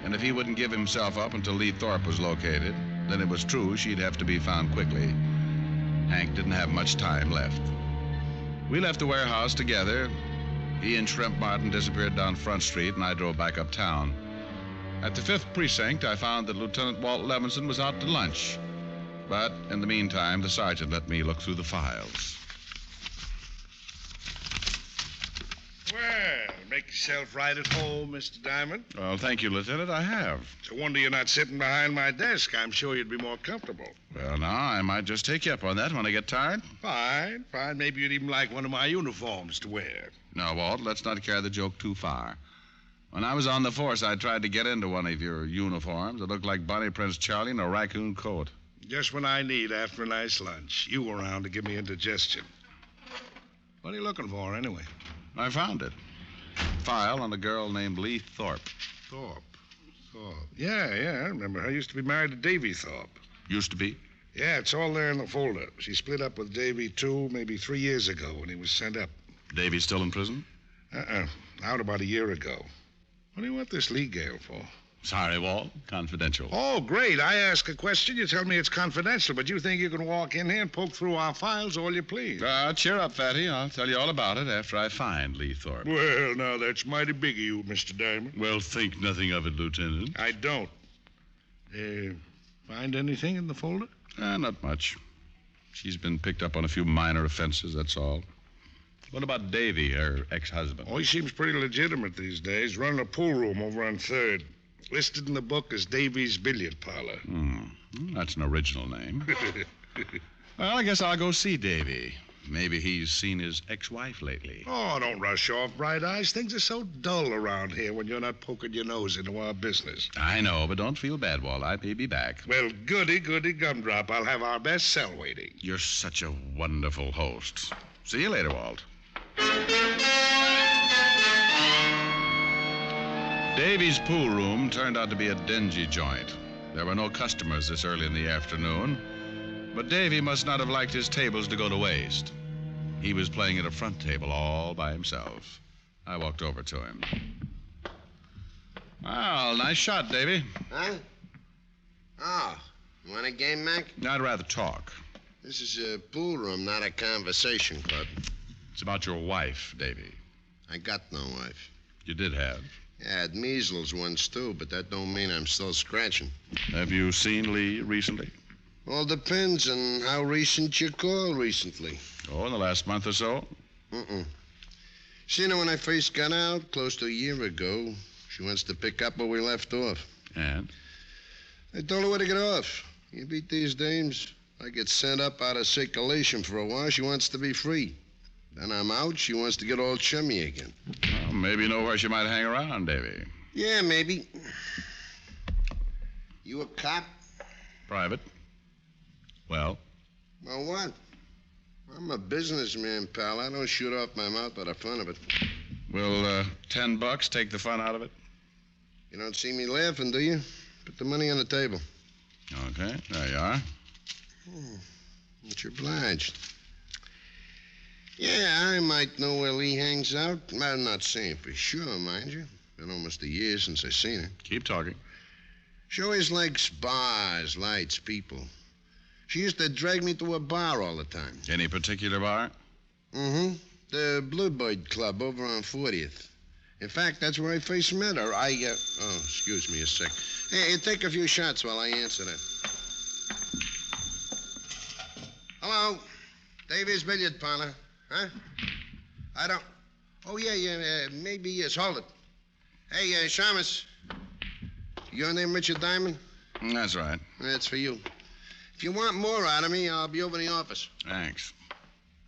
and if he wouldn't give himself up until Lee Thorpe was located, then it was true she'd have to be found quickly. Hank didn't have much time left. We left the warehouse together. He and Shrimp Martin disappeared down Front Street, and I drove back uptown. At the 5th Precinct, I found that Lieutenant Walt Levinson was out to lunch. But in the meantime, the sergeant let me look through the files. Well, make yourself right at home, Mr. Diamond. Well, thank you, Lieutenant. I have. It's a wonder you're not sitting behind my desk. I'm sure you'd be more comfortable. Well, now, I might just take you up on that when I get tired. Fine. Maybe you'd even like one of my uniforms to wear. No, Walt, let's not carry the joke too far. When I was on the force, I tried to get into one of your uniforms. It looked like Bonnie Prince Charlie in a raccoon coat. Just when I need after a nice lunch. You around to give me indigestion. What are you looking for, anyway? I found it. File on a girl named Lee Thorpe. Thorpe. Yeah, I remember her. Used to be married to Davy Thorpe. Used to be? Yeah, it's all there in the folder. She split up with Davy, maybe 3 years ago when he was sent up. Davy's still in prison? Out about a year ago. What do you want this Lee gal for? Sorry, Walt. Confidential. Oh, great. I ask a question, you tell me it's confidential, but you think you can walk in here and poke through our files all you please. Cheer up, Fatty. I'll tell you all about it after I find Lee Thorpe. Well, now, that's mighty big of you, Mr. Diamond. Well, think nothing of it, Lieutenant. I don't. Find anything in the folder? Not much. She's been picked up on a few minor offenses, that's all. What about Davy, her ex-husband? Oh, he seems pretty legitimate these days. Running a pool room over on 3rd. Listed in the book as Davy's Billiard Parlor. That's an original name. Well, I guess I'll go see Davy. Maybe he's seen his ex-wife lately. Oh, don't rush off, Bright Eyes. Things are so dull around here when you're not poking your nose into our business. I know, but don't feel bad, Walt. I may be back. Well, goody, gumdrop. I'll have our best cell waiting. You're such a wonderful host. See you later, Walt. Davy's pool room turned out to be a dingy joint. There were no customers this early in the afternoon, but Davy must not have liked his tables to go to waste. He was playing at a front table all by himself. I walked over to him. Well, nice shot, Davy. Huh? Oh, you want a game, Mac? I'd rather talk. This is a pool room, not a conversation club. It's about your wife, Davy. I got no wife. You did have. Yeah, I had measles once, too, but that don't mean I'm still scratching. Have you seen Lee recently? All depends on how recent you call recently. Oh, in the last month or so? Seen her when I first got out, close to a year ago. She wants to pick up where we left off. And? I told her where to get off. You beat these dames. I get sent up out of circulation for a while. She wants to be free. Then I'm out. She wants to get all chummy again. Well, maybe you know where she might hang around, Davy. Yeah, maybe. You a cop? Private. Well? Well, what? I'm a businessman, pal. I don't shoot off my mouth by the fun of it. Will $10 take the fun out of it? You don't see me laughing, do you? Put the money on the table. Okay, there you are. Much obliged. Yeah, I might know where Lee hangs out. I'm not saying for sure, mind you. Been almost a year since I seen her. Keep talking. She always likes bars, lights, people. She used to drag me to a bar all the time. Any particular bar? The Bluebird Club over on 40th. In fact, that's where I first met her. Oh, excuse me a sec. Hey, take a few shots while I answer that. Hello? Davy's Billiard Parlor. Huh? I don't... Oh, yeah, maybe yes. Hold it. Hey, Shamus. Your name Richard Diamond? That's right. That's for you. If you want more out of me, I'll be over in the office. Thanks.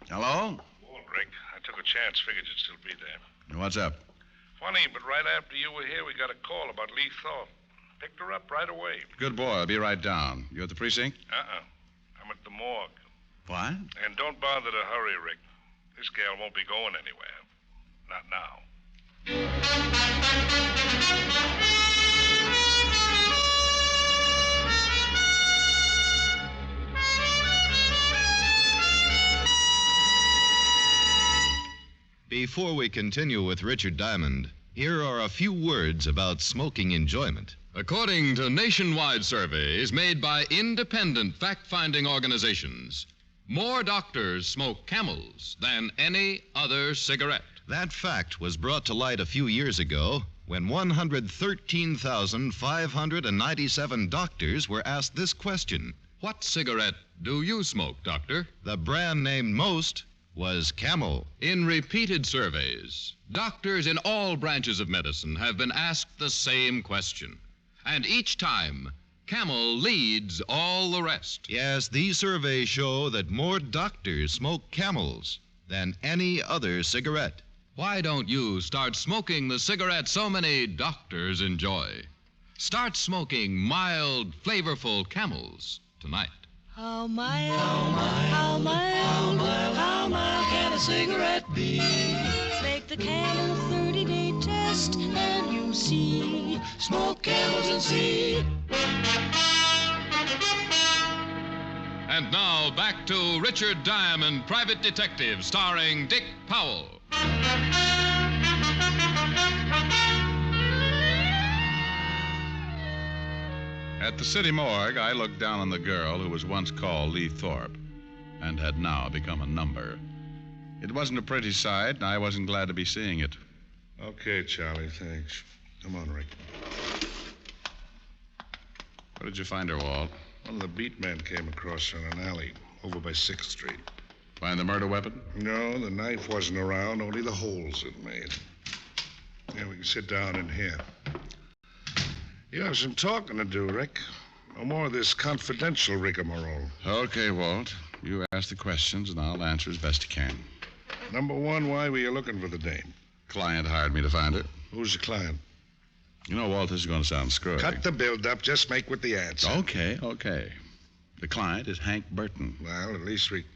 Hello? Walt, Rick. I took a chance. Figured you'd still be there. What's up? Funny, but right after you were here, we got a call about Lee Thorpe. Picked her up right away. Good boy. I'll be right down. You at the precinct? I'm at the morgue. What? And don't bother to hurry, Rick. This gal won't be going anywhere. Not now. Before we continue with Richard Diamond, here are a few words about smoking enjoyment. According to nationwide surveys made by independent fact-finding organizations, more doctors smoke Camels than any other cigarette. That fact was brought to light a few years ago when 113,597 doctors were asked this question. What cigarette do you smoke, doctor? The brand named most was Camel. In repeated surveys, doctors in all branches of medicine have been asked the same question. And each time, Camel leads all the rest. Yes, these surveys show that more doctors smoke Camels than any other cigarette. Why don't you start smoking the cigarette so many doctors enjoy? Start smoking mild, flavorful Camels tonight. How mild, how mild, how mild can a cigarette be? Make the Camel 30-day test and you'll see. Smoke Camels and see. And now back to Richard Diamond, Private Detective, starring Dick Powell. At the city morgue, I looked down on the girl who was once called Lee Thorpe and had now become a number. It wasn't a pretty sight, and I wasn't glad to be seeing it. Okay, Charlie, thanks. Come on, Rick. Where did you find her, Walt? One of the beat men came across her in an alley over by 6th Street. Find the murder weapon? No, the knife wasn't around, only the holes it made. Yeah, we can sit down in here. You have some talking to do, Rick. No more of this confidential rigmarole. Okay, Walt. You ask the questions, and I'll answer as best I can. Number one, why were you looking for the dame? Client hired me to find her. Who's the client? You know, Walt, this is going to sound screwy. Cut the build-up. Just make with the answer. Okay. The client is Hank Burton. Well, at least we...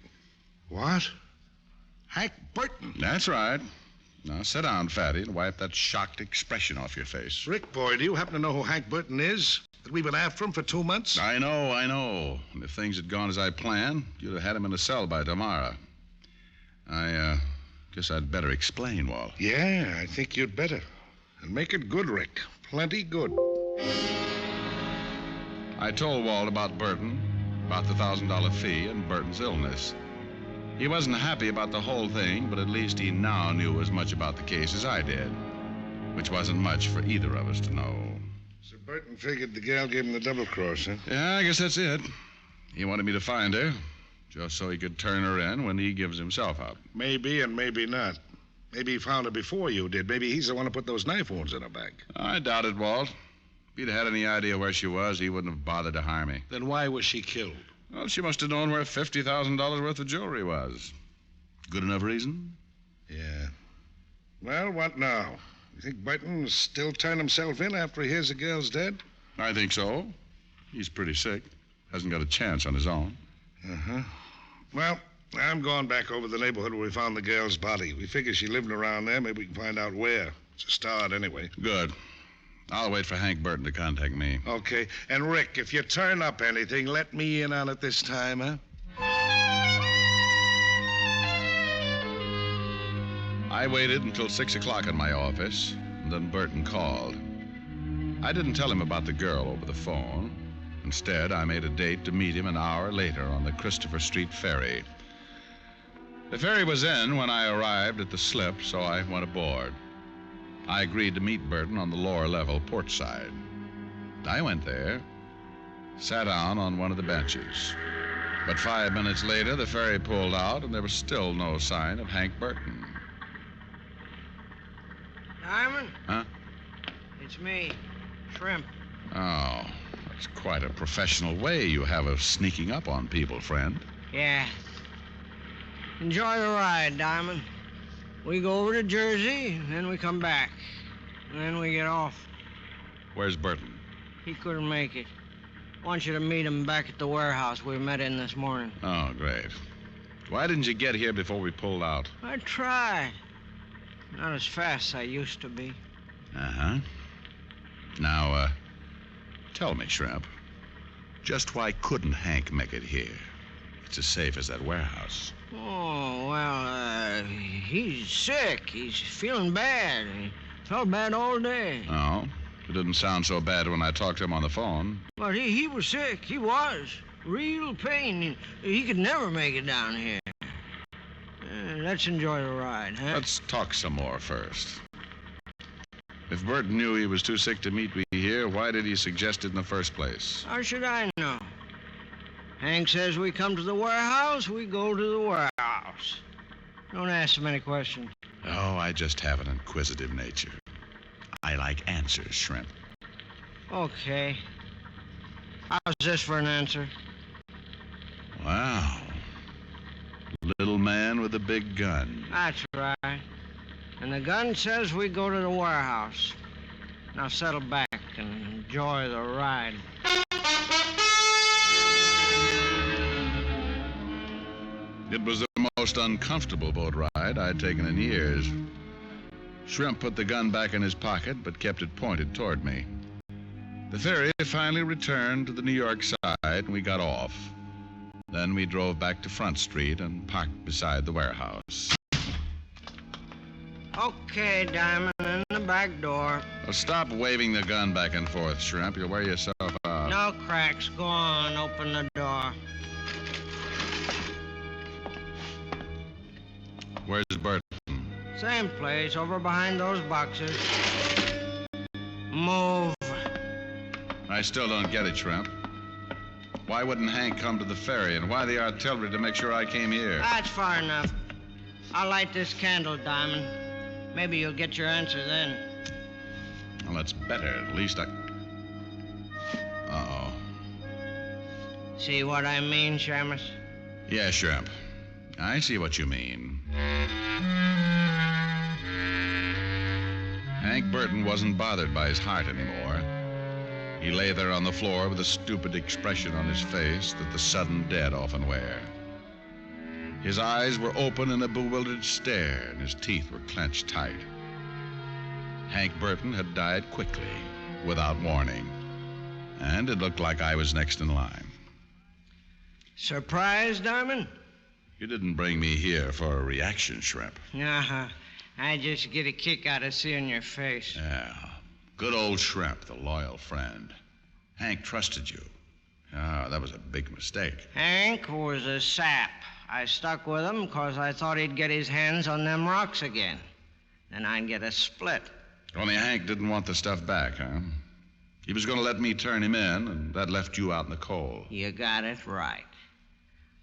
What? Hank Burton? That's right. Now, sit down, Fatty, and wipe that shocked expression off your face. Rick, boy, do you happen to know who Hank Burton is? That we've been after him for 2 months? I know. And if things had gone as I planned, you'd have had him in a cell by tomorrow. I guess I'd better explain, Walt. Yeah, I think you'd better. And make it good, Rick. Plenty good. I told Walt about Burton, about the $1,000 fee, and Burton's illness. He wasn't happy about the whole thing, but at least he now knew as much about the case as I did, which wasn't much for either of us to know. So Burton figured the gal gave him the double cross, huh? Yeah, I guess that's it. He wanted me to find her, just so he could turn her in when he gives himself up. Maybe and maybe not. Maybe he found her before you did. Maybe he's the one who put those knife wounds in her back. I doubt it, Walt. If he'd had any idea where she was, he wouldn't have bothered to harm me. Then why was she killed? Well, she must have known where $50,000 worth of jewelry was. Good enough reason? Yeah. Well, what now? You think Burton's still turning himself in after he hears the girl's dead? I think so. He's pretty sick. Hasn't got a chance on his own. Uh-huh. Well, I'm going back over the neighborhood where we found the girl's body. We figure she lived around there. Maybe we can find out where. It's a start, anyway. Good. I'll wait for Hank Burton to contact me. Okay. And, Rick, if you turn up anything, let me in on it this time, huh? I waited until 6 o'clock in my office, and then Burton called. I didn't tell him about the girl over the phone. Instead, I made a date to meet him an hour later on the Christopher Street ferry. The ferry was in when I arrived at the slip, so I went aboard. I agreed to meet Burton on the lower level, port side. I went there, sat down on one of the benches. But 5 minutes later, the ferry pulled out, and there was still no sign of Hank Burton. Diamond? Huh? It's me, Shrimp. Oh, that's quite a professional way you have of sneaking up on people, friend. Yeah. Enjoy the ride, Diamond. We go over to Jersey, then we come back. And then we get off. Where's Burton? He couldn't make it. Want you to meet him back at the warehouse we met in this morning. Oh, great. Why didn't you get here before we pulled out? I tried. Not as fast as I used to be. Uh-huh. Now, tell me, Shrimp, just why couldn't Hank make it here? It's as safe as that warehouse. Oh, well, he's sick. He's feeling bad. He felt bad all day. Oh? It didn't sound so bad when I talked to him on the phone. But he was sick. He was. Real pain. He could never make it down here. Let's enjoy the ride, huh? Let's talk some more first. If Burton knew he was too sick to meet me here, why did he suggest it in the first place? How should I know? Hank says we come to the warehouse, we go to the warehouse. Don't ask him any questions. Oh, I just have an inquisitive nature. I like answers, Shrimp. Okay. How's this for an answer? Wow. Little man with a big gun. That's right. And the gun says we go to the warehouse. Now settle back and enjoy the ride. It was the most uncomfortable boat ride I'd taken in years. Shrimp put the gun back in his pocket, but kept it pointed toward me. The ferry finally returned to the New York side, and we got off. Then we drove back to Front Street and parked beside the warehouse. Okay, Diamond, in the back door. Well, stop waving the gun back and forth, Shrimp. You'll wear yourself out. Now, Relax. Go on. Open the door. Where's Burton? Same place, over behind those boxes. Move. I still don't get it, Shrimp. Why wouldn't Hank come to the ferry, and why the artillery to make sure I came here? That's far enough. I'll light this candle, Diamond. Maybe you'll get your answer then. Well, that's better. At least I... Uh-oh. See what I mean, Shamus? Yeah, Shrimp. I see what you mean. Hank Burton wasn't bothered by his heart anymore. He lay there on the floor with a stupid expression on his face that the sudden dead often wear. His eyes were open in a bewildered stare, and his teeth were clenched tight. Hank Burton had died quickly, without warning, and it looked like I was next in line. Surprised, Diamond? You didn't bring me here for a reaction, Shrimp. Uh-huh. I just get a kick out of seeing your face. Yeah. Good old Shrimp, the loyal friend. Hank trusted you. Ah, that was a big mistake. Hank was a sap. I stuck with him because I thought he'd get his hands on them rocks again. Then I'd get a split. Only Hank didn't want the stuff back, huh? He was going to let me turn him in, and that left you out in the cold. You got it right.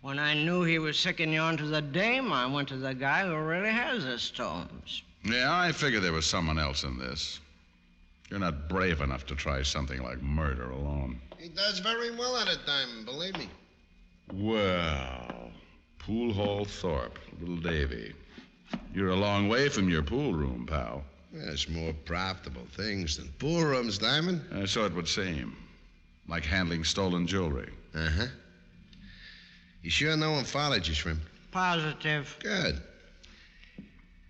When I knew he was sicking you onto the dame, I went to the guy who really has the stones. Yeah, I figured there was someone else in this. You're not brave enough to try something like murder alone. He does very well at it, Diamond, believe me. Well, Pool Hall Thorpe, little Davy. You're a long way from your pool room, pal. There's more profitable things than pool rooms, Diamond. So it would seem. Like handling stolen jewelry. Uh-huh. You sure no one followed you, Shrimp? Positive. Good.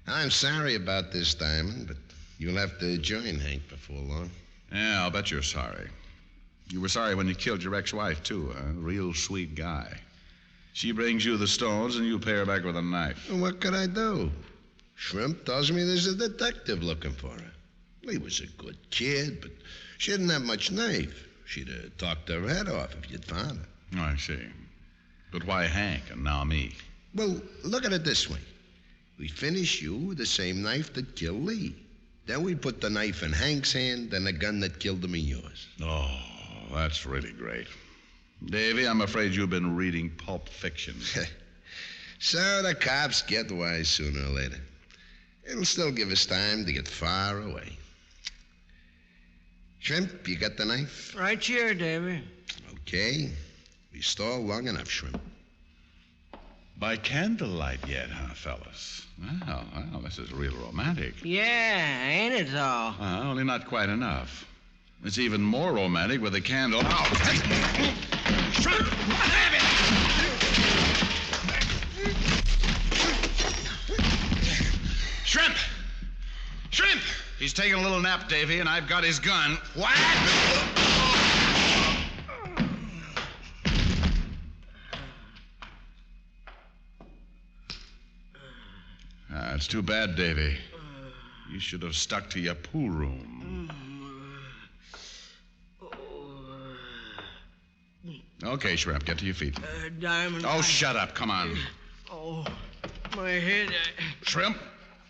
I'm sorry about this, Diamond, but you'll have to join Hank before long. Yeah, I'll bet you're sorry. You were sorry when you killed your ex-wife, too, huh? Real sweet guy. She brings you the stones, and you pay her back with a knife. Well, what could I do? Shrimp tells me there's a detective looking for her. Well, he was a good kid, but she didn't have much knife. She'd have talked her head off if you'd found her. Oh, I see. But why Hank and now me? Well, look at it this way. We finish you with the same knife that killed Lee. Then we put the knife in Hank's hand and the gun that killed him in yours. Oh, that's really great. Davy, I'm afraid you've been reading Pulp Fiction. So the cops get wise sooner or later. It'll still give us time to get far away. Shrimp, you got the knife? Right here, Davy. Okay. We stall long enough, Shrimp. By candlelight yet, huh, fellas? Well, this is real romantic. Yeah, ain't it, though? Only not quite enough. It's even more romantic with a candle. Oh! Shrimp! Have it! Shrimp! Shrimp! He's taking a little nap, Davy, and I've got his gun. What? It's too bad, Davy. You should have stuck to your pool room. Okay, Shrimp, get to your feet. Diamond. Oh, shut up. Come on. Oh, my head. Shrimp,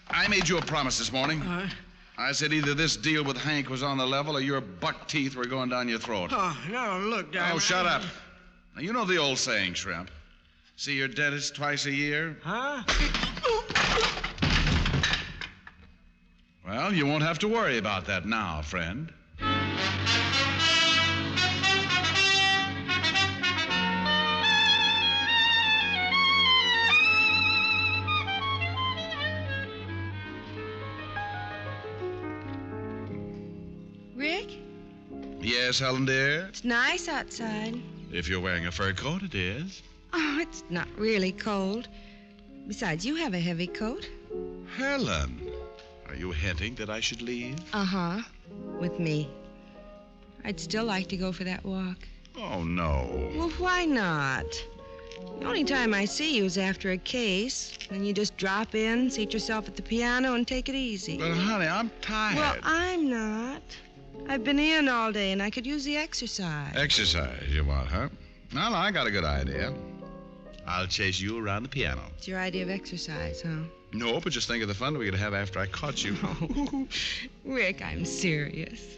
I made you a promise this morning. I said either this deal with Hank was on the level or your buck teeth were going down your throat. Oh, no, look, Diamond. Oh, shut up. Now, you know the old saying, Shrimp. See your dentist twice a year? Huh? Well, you won't have to worry about that now, friend. Rick? Yes, Helen, dear? It's nice outside. If you're wearing a fur coat, it is. Oh, it's not really cold. Besides, you have a heavy coat. Helen, are you hinting that I should leave? Uh-huh. With me. I'd still like to go for that walk. Oh, no. Well, why not? The only time I see you is after a case. Then you just drop in, seat yourself at the piano, and take it easy. But, honey, I'm tired. Well, I'm not. I've been in all day and I could use the exercise. Exercise, you want, huh? Well, I got a good idea. I'll chase you around the piano. It's your idea of exercise, huh? No, but just think of the fun we could have after I caught you. Oh, Rick, I'm serious.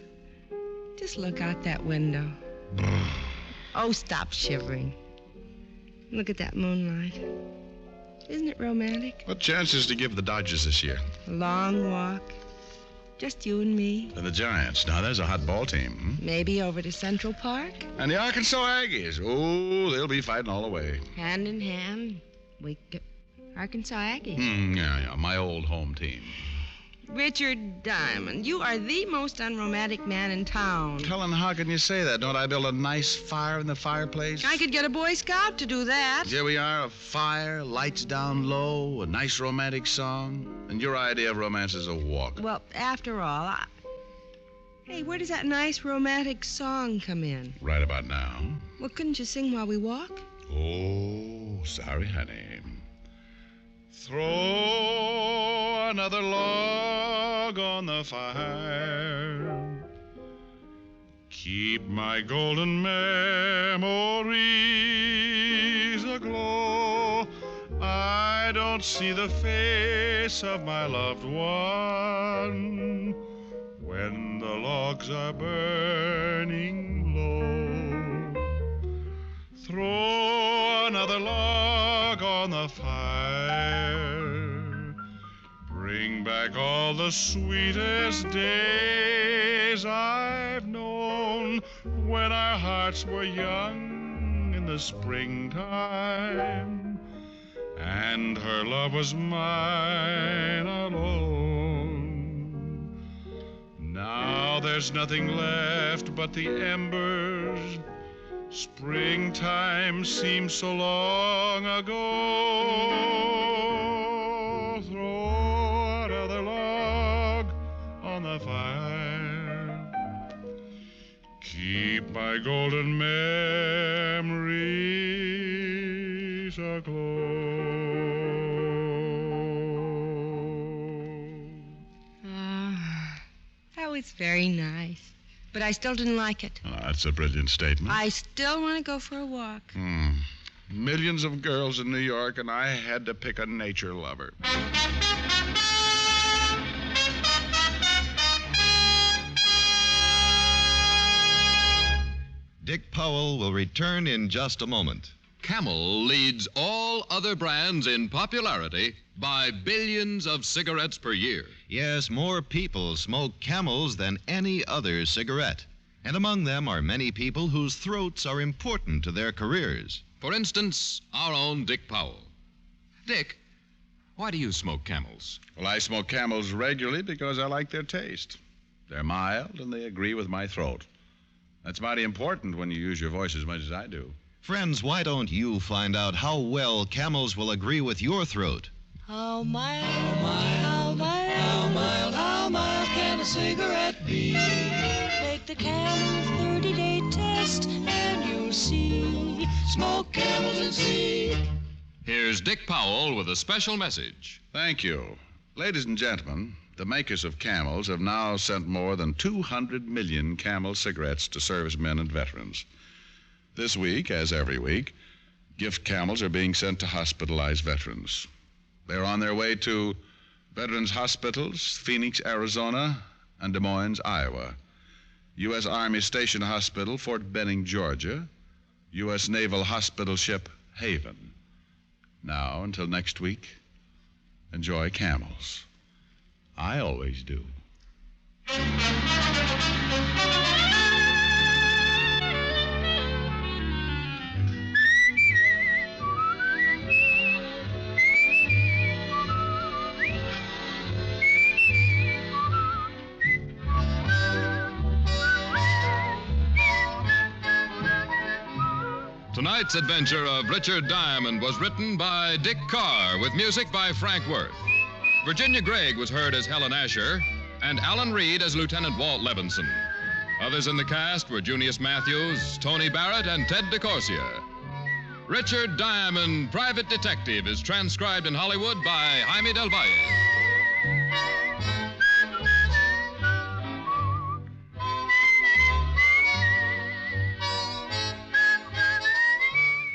Just look out that window. Oh, stop shivering. Look at that moonlight. Isn't it romantic? What chances to give the Dodgers this year? A long walk. Just you and me. And the Giants. Now, there's a hot ball team. Maybe over to Central Park. And the Arkansas Aggies. Oh, they'll be fighting all the way. Hand in hand. We get Arkansas Aggies. Yeah, my old home team. Richard Diamond, you are the most unromantic man in town. Helen, how can you say that? Don't I build a nice fire in the fireplace? I could get a Boy Scout to do that. Here we are, a fire, lights down low, a nice romantic song. And your idea of romance is a walk. Well, after all, Hey, where does that nice romantic song come in? Right about now. Well, couldn't you sing while we walk? Oh, sorry, honey. Throw another log on the fire. Keep my golden memories aglow. I don't see the face of my loved one when the logs are burning low. Throw another log on the fire. Bring back all the sweetest days I've known when our hearts were young in the springtime and her love was mine alone. Now there's nothing left but the embers. Springtime seems so long ago. Throw another log on the fire. Keep my golden memories aglow. That was very nice. But I still didn't like it. Oh, that's a brilliant statement. I still want to go for a walk. Millions of girls in New York, and I had to pick a nature lover. Dick Powell will return in just a moment. Camel leads all other brands in popularity by billions of cigarettes per year. Yes, more people smoke Camels than any other cigarette. And among them are many people whose throats are important to their careers. For instance, our own Dick Powell. Dick, why do you smoke Camels? Well, I smoke Camels regularly because I like their taste. They're mild and they agree with my throat. That's mighty important when you use your voice as much as I do. Friends, why don't you find out how well Camels will agree with your throat? How mild, how mild can a cigarette be? Take the Camel 30-day test and you'll see. Smoke Camels and see. Here's Dick Powell with a special message. Thank you. Ladies and gentlemen, the makers of Camels have now sent more than 200 million Camel cigarettes to servicemen and veterans. This week, as every week, gift Camels are being sent to hospitalized veterans. They're on their way to Veterans Hospitals, Phoenix, Arizona, and Des Moines, Iowa. U.S. Army Station Hospital, Fort Benning, Georgia. U.S. Naval Hospital Ship Haven. Now, until next week, enjoy Camels. I always do. Tonight's adventure of Richard Diamond was written by Dick Carr with music by Frank Worth. Virginia Gregg was heard as Helen Asher and Alan Reed as Lieutenant Walt Levinson. Others in the cast were Junius Matthews, Tony Barrett, and Ted DeCorsia. Richard Diamond, Private Detective, is transcribed in Hollywood by Jaime Del Valle.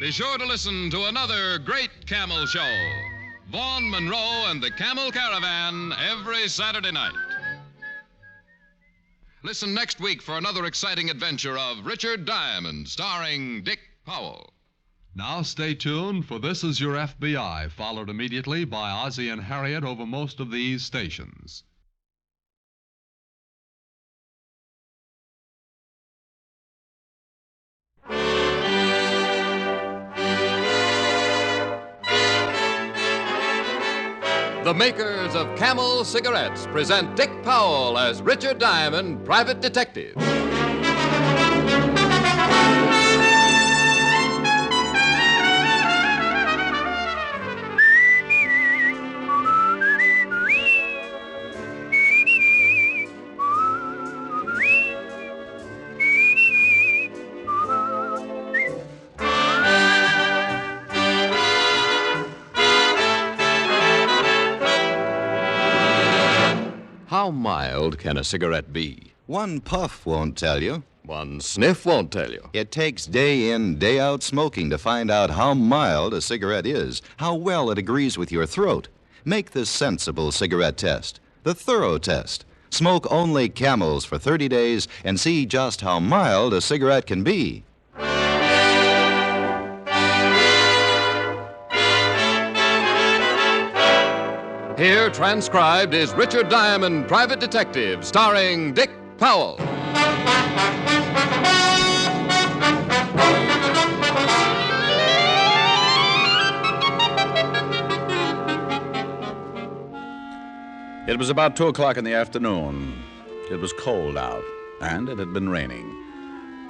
Be sure to listen to another great camel show. Vaughn Monroe and the Camel Caravan every Saturday night. Listen next week for another exciting adventure of Richard Diamond, starring Dick Powell. Now stay tuned, for This Is Your FBI, followed immediately by Ozzie and Harriet over most of these stations. The makers of Camel cigarettes present Dick Powell as Richard Diamond, private detective. How mild can a cigarette be? One puff won't tell you. One sniff won't tell you. It takes day in, day out smoking to find out how mild a cigarette is, how well it agrees with your throat. Make the sensible cigarette test, the thorough test. Smoke only Camels for 30 days and see just how mild a cigarette can be. Here, transcribed, is Richard Diamond, private detective, starring Dick Powell. It was about 2 o'clock in the afternoon. It was cold out, and it had been raining.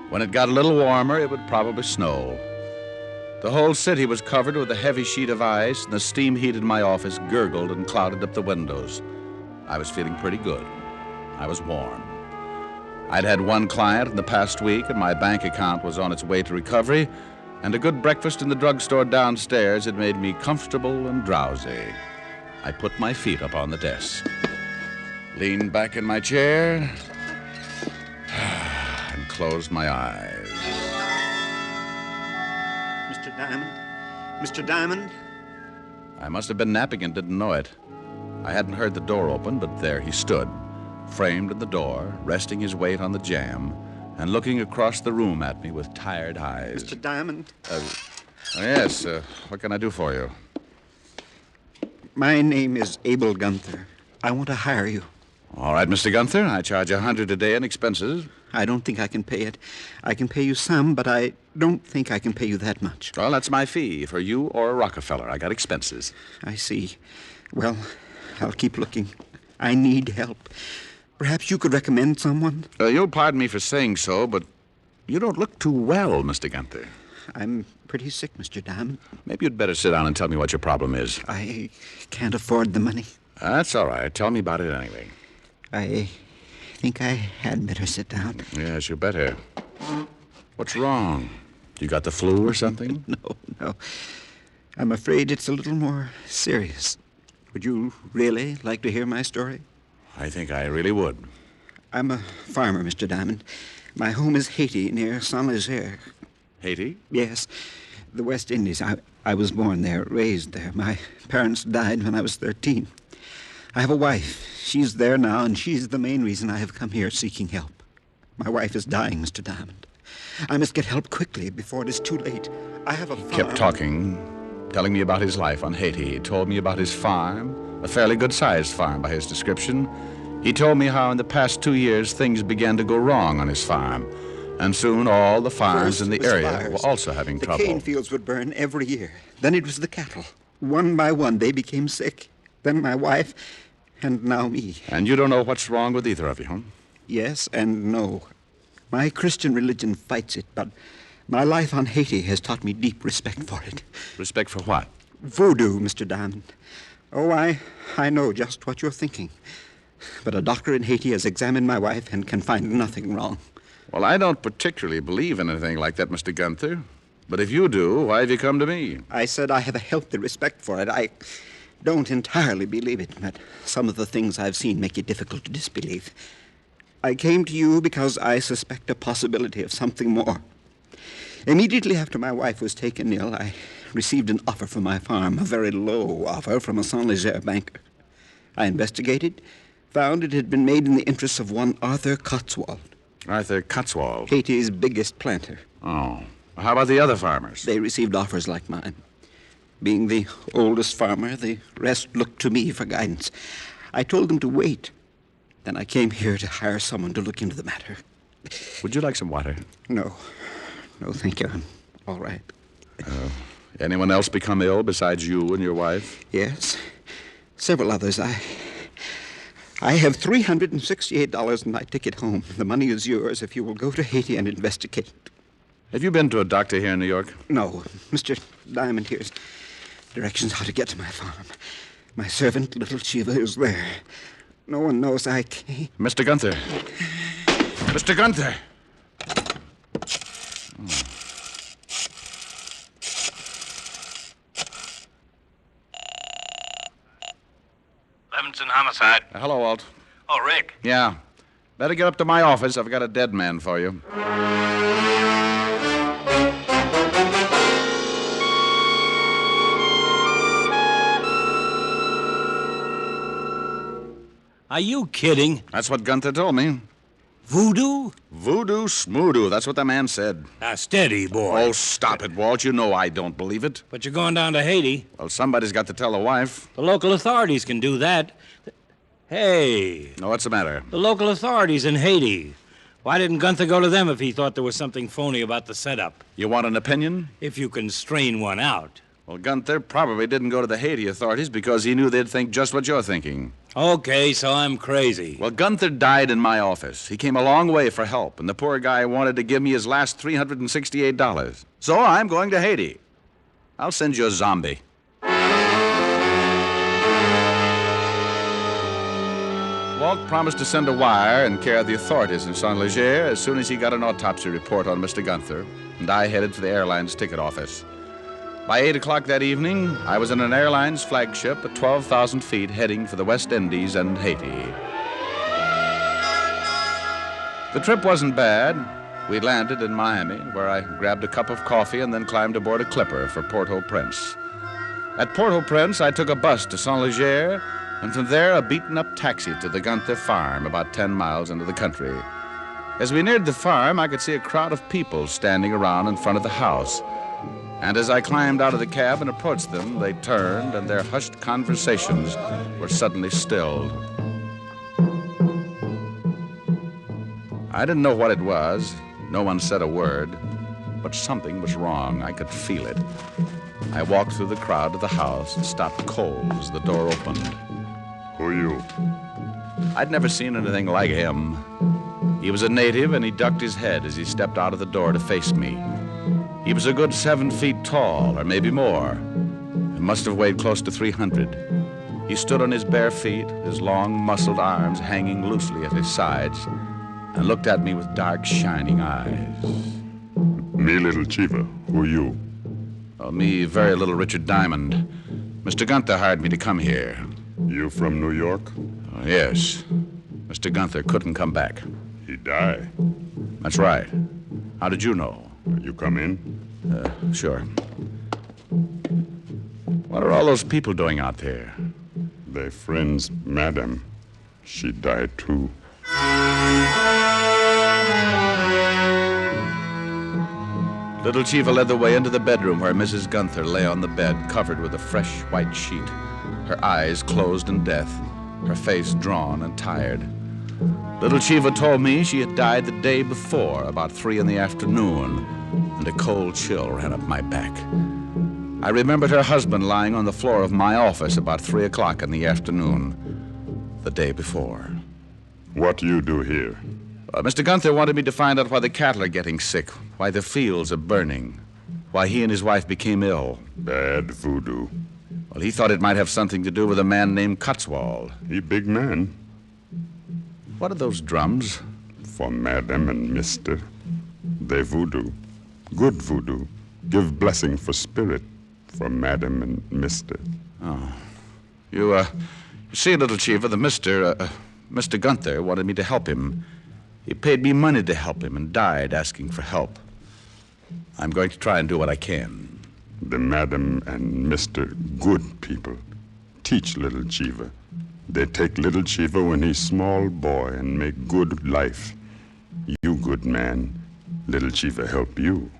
When it got a little warmer, it would probably snow. The whole city was covered with a heavy sheet of ice, and the steam heat in my office gurgled and clouded up the windows. I was feeling pretty good. I was warm. I'd had one client in the past week, and my bank account was on its way to recovery, and a good breakfast in the drugstore downstairs had made me comfortable and drowsy. I put my feet up on the desk, leaned back in my chair, and closed my eyes. Mr. Diamond? Mr. Diamond? I must have been napping and didn't know it. I hadn't heard the door open, but there he stood, framed in the door, resting his weight on the jamb, and looking across the room at me with tired eyes. Mr. Diamond? Yes, what can I do for you? My name is Abel Gunther. I want to hire you. All right, Mr. Gunther. I charge $100 a day in expenses. I don't think I can pay it. I can pay you some, but I don't think I can pay you that much. Well, that's my fee for you or a Rockefeller. I got expenses. I see. Well, I'll keep looking. I need help. Perhaps you could recommend someone? You'll pardon me for saying so, but you don't look too well, Mr. Gunther. I'm pretty sick, Mr. Diamond. Maybe you'd better sit down and tell me what your problem is. I can't afford the money. That's all right. Tell me about it anyway. I think I had better sit down. Yes, you better. What's wrong? You got the flu or something? No. I'm afraid it's a little more serious. Would you really like to hear my story? I think I really would. I'm a farmer, Mr. Diamond. My home is Haiti, near Saint-Nazaire. Haiti? Yes, the West Indies. I was born there, raised there. My parents died when I was 13. I have a wife. She's there now, and she's the main reason I have come here seeking help. My wife is dying, Mr. Diamond. I must get help quickly before it is too late. I have a farm. Kept talking, telling me about his life on Haiti. He told me about his farm, a fairly good-sized farm by his description. He told me how in the past 2 years things began to go wrong on his farm. And soon all the farms in the area were also having trouble. The cane fields would burn every year. Then it was the cattle. One by one, they became sick. Then my wife, and now me. And you don't know what's wrong with either of you, huh? Yes and no. My Christian religion fights it, but my life on Haiti has taught me deep respect for it. Respect for what? Voodoo, Mr. Diamond. Oh, I know just what you're thinking. But a doctor in Haiti has examined my wife and can find nothing wrong. Well, I don't particularly believe in anything like that, Mr. Gunther. But if you do, why have you come to me? I said I have a healthy respect for it. I don't entirely believe it, but some of the things I've seen make it difficult to disbelieve. I came to you because I suspect a possibility of something more. Immediately after my wife was taken ill, I received an offer for my farm, a very low offer from a Saint-Léger banker. I investigated, found it had been made in the interests of one Arthur Cotswold. Arthur Cotswold? Haiti's biggest planter. Oh. How about the other farmers? They received offers like mine. Being the oldest farmer, the rest looked to me for guidance. I told them to wait. Then I came here to hire someone to look into the matter. Would you like some water? No. No, thank you. I'm all right. Anyone else become ill besides you and your wife? Yes. Several others. I have $368 in my ticket home. The money is yours if you will go to Haiti and investigate. Have you been to a doctor here in New York? No. Mr. Diamond, here's directions how to get to my farm. My servant, Little Chiva, is there. No one knows I came. Mr. Gunther. Mr. Gunther! Levinson homicide. Hello, Walt. Oh, Rick. Yeah. Better get up to my office. I've got a dead man for you. Are you kidding? That's what Gunther told me. Voodoo? Voodoo smoodoo. That's what the man said. Now, steady, boy. Oh, stop it, Walt. You know I don't believe it. But you're going down to Haiti. Well, somebody's got to tell the wife. The local authorities can do that. Hey. No, what's the matter? The local authorities in Haiti. Why didn't Gunther go to them if he thought there was something phony about the setup? You want an opinion? If you can strain one out. Well, Gunther probably didn't go to the Haiti authorities because he knew they'd think just what you're thinking. Okay, so I'm crazy. Well, Gunther died in my office. He came a long way for help, and the poor guy wanted to give me his last $368. So I'm going to Haiti. I'll send you a zombie. Walt promised to send a wire and care of the authorities in Saint-Léger as soon as he got an autopsy report on Mr. Gunther, and I headed for the airline's ticket office. By 8 o'clock that evening, I was in an airline's flagship at 12,000 feet heading for the West Indies and Haiti. The trip wasn't bad. We landed in Miami, where I grabbed a cup of coffee and then climbed aboard a clipper for Port-au-Prince. At Port-au-Prince, I took a bus to Saint-Léger, and from there a beaten-up taxi to the Gunther farm about 10 miles into the country. As we neared the farm, I could see a crowd of people standing around in front of the house. And as I climbed out of the cab and approached them, they turned, and their hushed conversations were suddenly stilled. I didn't know what it was. No one said a word. But something was wrong. I could feel it. I walked through the crowd to the house and stopped cold as the door opened. Who are you? I'd never seen anything like him. He was a native, and he ducked his head as he stepped out of the door to face me. He was a good 7 feet tall, or maybe more, and must have weighed close to 300. He stood on his bare feet, his long, muscled arms hanging loosely at his sides, and looked at me with dark, shining eyes. Me, Little Chiva. Who are you? Oh, me, very little Richard Diamond. Mr. Gunther hired me to come here. You from New York? Oh, yes. Mr. Gunther couldn't come back. He died? That's right. How did you know? You come in? Sure. What are all those people doing out there? They're friends, Madam. She died, too. Little Chiva led the way into the bedroom where Mrs. Gunther lay on the bed, covered with a fresh white sheet, her eyes closed in death, her face drawn and tired. Little Chiva told me she had died the day before, about 3 in the afternoon, and a cold chill ran up my back. I remembered her husband lying on the floor of my office about 3 o'clock in the afternoon, the day before. What do you do here? Mr. Gunther wanted me to find out why the cattle are getting sick, why the fields are burning, why he and his wife became ill. Bad voodoo. Well, he thought it might have something to do with a man named Cotswold. He big man. What are those drums? For Madam and Mister. They voodoo. Good voodoo. Give blessing for spirit. For Madam and Mister. Oh. You see, Little Chiva, the Mr. Gunther wanted me to help him. He paid me money to help him and died asking for help. I'm going to try and do what I can. The Madam and Mr. Good people teach little Chiva. They take little Chiva when he's small boy and make good life. You good man, little Chiva help you.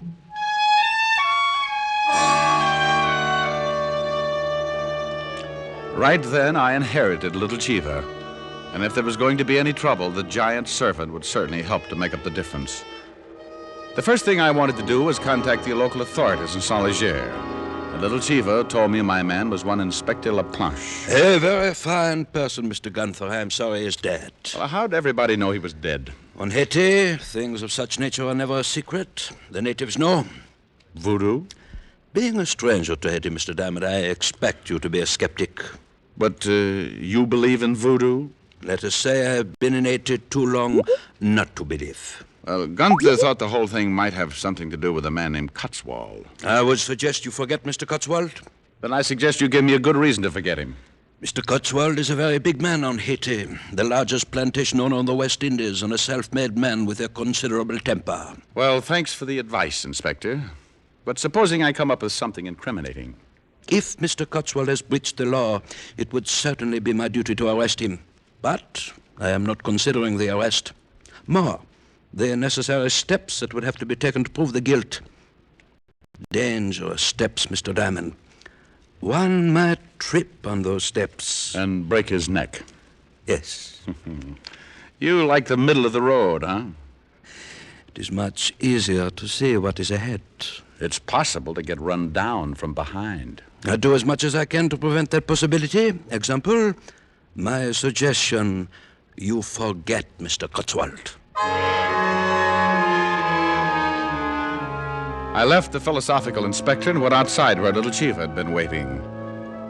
Right then, I inherited little Chiva. And if there was going to be any trouble, the giant servant would certainly help to make up the difference. The first thing I wanted to do was contact the local authorities in Saint-Léger. And little Chiva told me my man was one Inspector Laplanche. A very fine person, Mr. Gunther. I'm sorry he's dead. Well, how'd everybody know he was dead? On Haiti, things of such nature are never a secret. The natives know. Voodoo? Being a stranger to Haiti, Mr. Diamond, I expect you to be a skeptic. But you believe in voodoo? Let us say I've been in Haiti too long not to believe. Well, Gunther thought the whole thing might have something to do with a man named Cotswold. I would suggest you forget Mr. Cotswold. Then I suggest you give me a good reason to forget him. Mr. Cotswold is a very big man on Haiti, the largest plantation owner on the West Indies, and a self-made man with a considerable temper. Well, thanks for the advice, Inspector. But supposing I come up with something incriminating. If Mr. Cotswold has breached the law, it would certainly be my duty to arrest him. But I am not considering the arrest. More, the necessary steps that would have to be taken to prove the guilt. Dangerous steps, Mr. Diamond. One might trip on those steps. And break his neck. Yes. You like the middle of the road, huh? It is much easier to see what is ahead. It's possible to get run down from behind. I do as much as I can to prevent that possibility. Example, my suggestion, you forget Mr. Cotswold. I left the philosophical inspector and went outside where little Chiva had been waiting.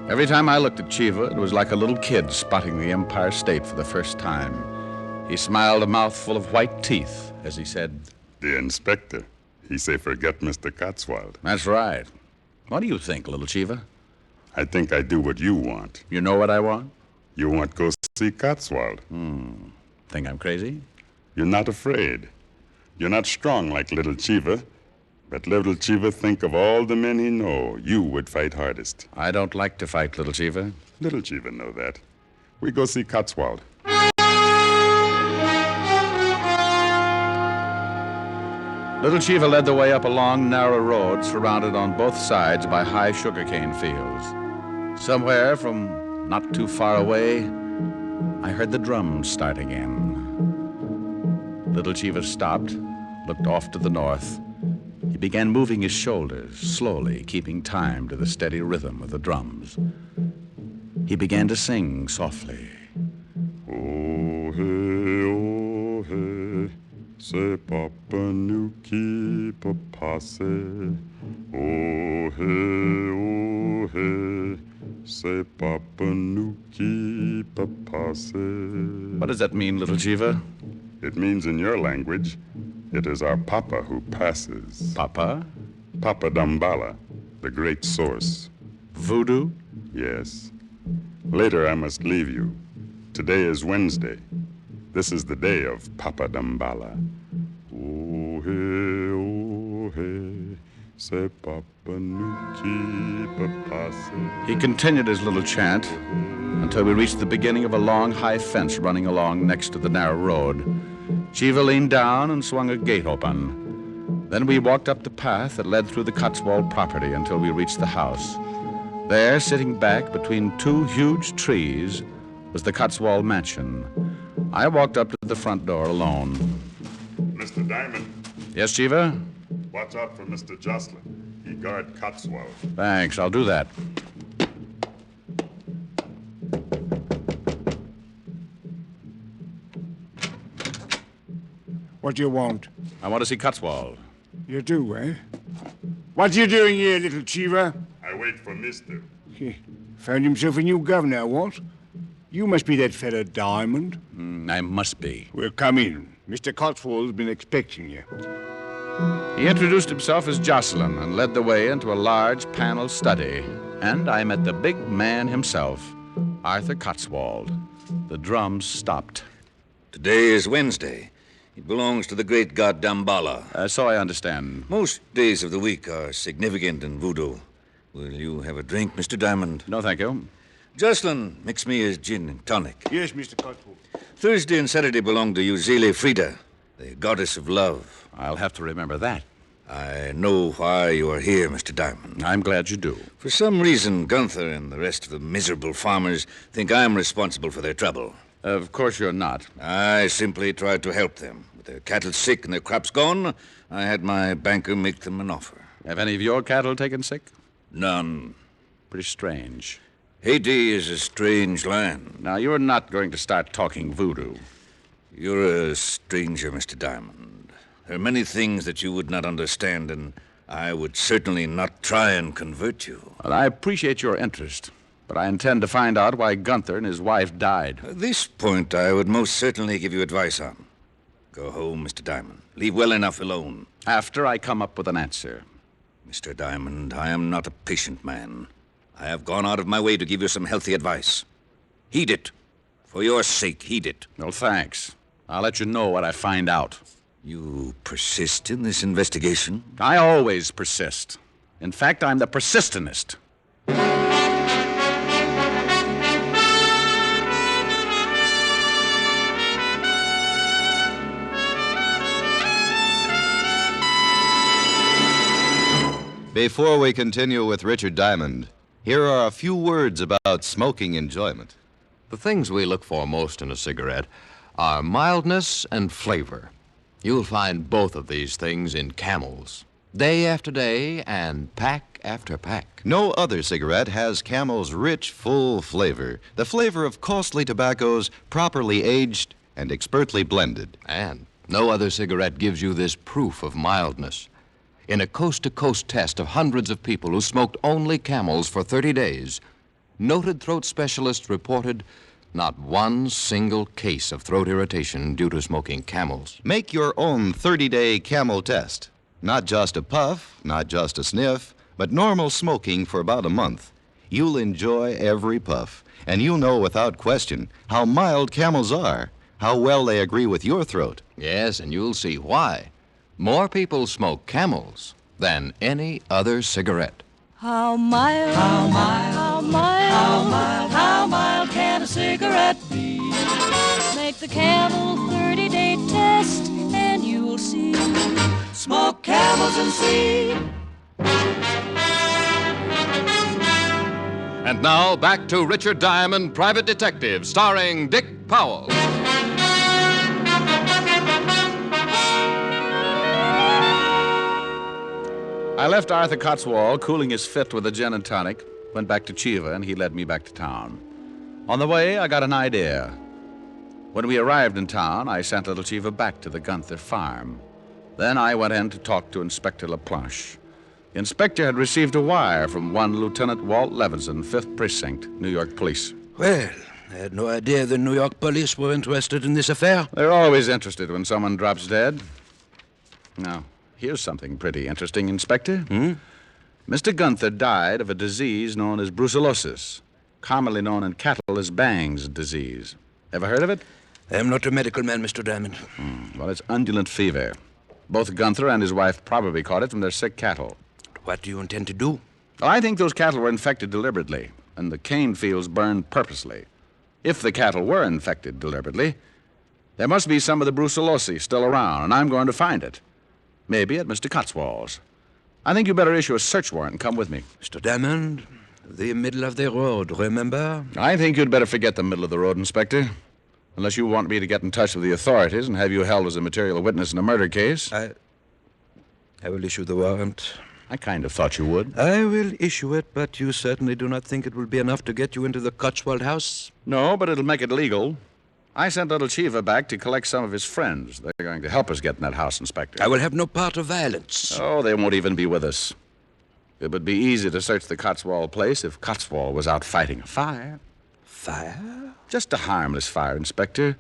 Every time I looked at Chiva, it was like a little kid spotting the Empire State for the first time. He smiled a mouthful of white teeth as he said, The inspector, he say forget Mr. Cotswold. That's right. What do you think, little Chiva? I think I do what you want. You know what I want? You want to go see Cotswold. Think I'm crazy? You're not afraid. You're not strong like little Chiva. But little Chiva think of all the men he know, you would fight hardest. I don't like to fight, little Chiva. Little Chiva know that. We go see Cotswold. Little Chiva led the way up a long, narrow road surrounded on both sides by high sugarcane fields. Somewhere from not too far away, I heard the drums start again. Little Chiva stopped, looked off to the north. He began moving his shoulders, slowly, keeping time to the steady rhythm of the drums. He began to sing softly. Oh, hey, c'est Papa nous qui peut passer. Oh, hey, c'est Papa nous qui peut passer. What does that mean, little Chiva? It means in your language, it is our Papa who passes. Papa? Papa Dambala, the great source. Voodoo? Yes. Later I must leave you. Today is Wednesday. This is the day of Papa Dambala. Oh, hey, c'est Papa nous qui peut passer. He continued his little chant until we reached the beginning of a long, high fence running along next to the narrow road. Chiva leaned down and swung a gate open. Then we walked up the path that led through the Cotswold property until we reached the house. There, sitting back between two huge trees, was the Cotswold mansion. I walked up to the front door alone. Mr. Diamond. Yes, Chiva? Watch out for Mr. Jocelyn. He guard Cotswold. Thanks, I'll do that. What do you want? I want to see Cotswold. You do, eh? What are you doing here, little Chiva? I wait for Mister. Found himself a new governor, what? You must be that fella Diamond. I must be. Well, come in. Mr. Cotswold's been expecting you. He introduced himself as Jocelyn and led the way into a large paneled study. And I met the big man himself, Arthur Cotswold. The drums stopped. Today is Wednesday. He belongs to the great god Damballa. So I understand. Most days of the week are significant in voodoo. Will you have a drink, Mr. Diamond? No, thank you. Jocelyn, mix me a gin and tonic. Yes, Mr. Cotswold. Thursday and Saturday belong to Uzile Frida, the goddess of love. I'll have to remember that. I know why you are here, Mr. Diamond. I'm glad you do. For some reason, Gunther and the rest of the miserable farmers think I'm responsible for their trouble. Of course you're not. I simply tried to help them. With their cattle sick and their crops gone, I had my banker make them an offer. Have any of your cattle taken sick? None. Pretty strange. Haiti is a strange land. Now, you're not going to start talking voodoo. You're a stranger, Mr. Diamond. There are many things that you would not understand, and I would certainly not try and convert you. Well, I appreciate your interest, but I intend to find out why Gunther and his wife died. This point I would most certainly give you advice on. Go home, Mr. Diamond. Leave well enough alone. After I come up with an answer. Mr. Diamond, I am not a patient man. I have gone out of my way to give you some healthy advice. Heed it. For your sake, heed it. No, thanks. I'll let you know what I find out. You persist in this investigation? I always persist. In fact, I'm the persistentist. Before we continue with Richard Diamond, here are a few words about smoking enjoyment. The things we look for most in a cigarette are mildness and flavor. You'll find both of these things in Camels, day after day and pack after pack. No other cigarette has Camel's rich, full flavor, the flavor of costly tobaccos properly aged and expertly blended. And no other cigarette gives you this proof of mildness. In a coast-to-coast test of hundreds of people who smoked only Camels for 30 days, noted throat specialists reported not one single case of throat irritation due to smoking Camels. Make your own 30-day Camel test. Not just a puff, not just a sniff, but normal smoking for about a month. You'll enjoy every puff, and you'll know without question how mild Camels are, how well they agree with your throat. Yes, and you'll see why. More people smoke Camels than any other cigarette. How mild, how mild, how mild, how mild, how mild can a cigarette be? Make the Camel 30-day test and you'll see. Smoke Camels and see. And now back to Richard Diamond, Private Detective, starring Dick Powell. I left Arthur Cotswold cooling his fit with a gin and tonic, went back to Chiva, and he led me back to town. On the way, I got an idea. When we arrived in town, I sent little Chiva back to the Gunther farm. Then I went in to talk to Inspector LaPlanche. The inspector had received a wire from one Lieutenant Walt Levinson, 5th Precinct, New York Police. Well, I had no idea the New York police were interested in this affair. They're always interested when someone drops dead. Now, here's something pretty interesting, Inspector. Mr. Gunther died of a disease known as brucellosis, commonly known in cattle as Bang's disease. Ever heard of it? I am not a medical man, Mr. Diamond. Well, it's undulant fever. Both Gunther and his wife probably caught it from their sick cattle. What do you intend to do? Well, I think those cattle were infected deliberately, and the cane fields burned purposely. If the cattle were infected deliberately, there must be some of the brucellosis still around, and I'm going to find it. Maybe at Mr. Cotswold's. I think you better issue a search warrant and come with me. Mr. Diamond, the middle of the road, remember? I think you'd better forget the middle of the road, Inspector. Unless you want me to get in touch with the authorities and have you held as a material witness in a murder case. I will issue the warrant. I kind of thought you would. I will issue it, but you certainly do not think it will be enough to get you into the Cotswold house? No, but it'll make it legal. I sent little Chiva back to collect some of his friends. They're going to help us get in that house, Inspector. I will have no part of violence. Oh, they won't even be with us. It would be easy to search the Cotswold place if Cotswold was out fighting a fire. Fire? Just a harmless fire, Inspector.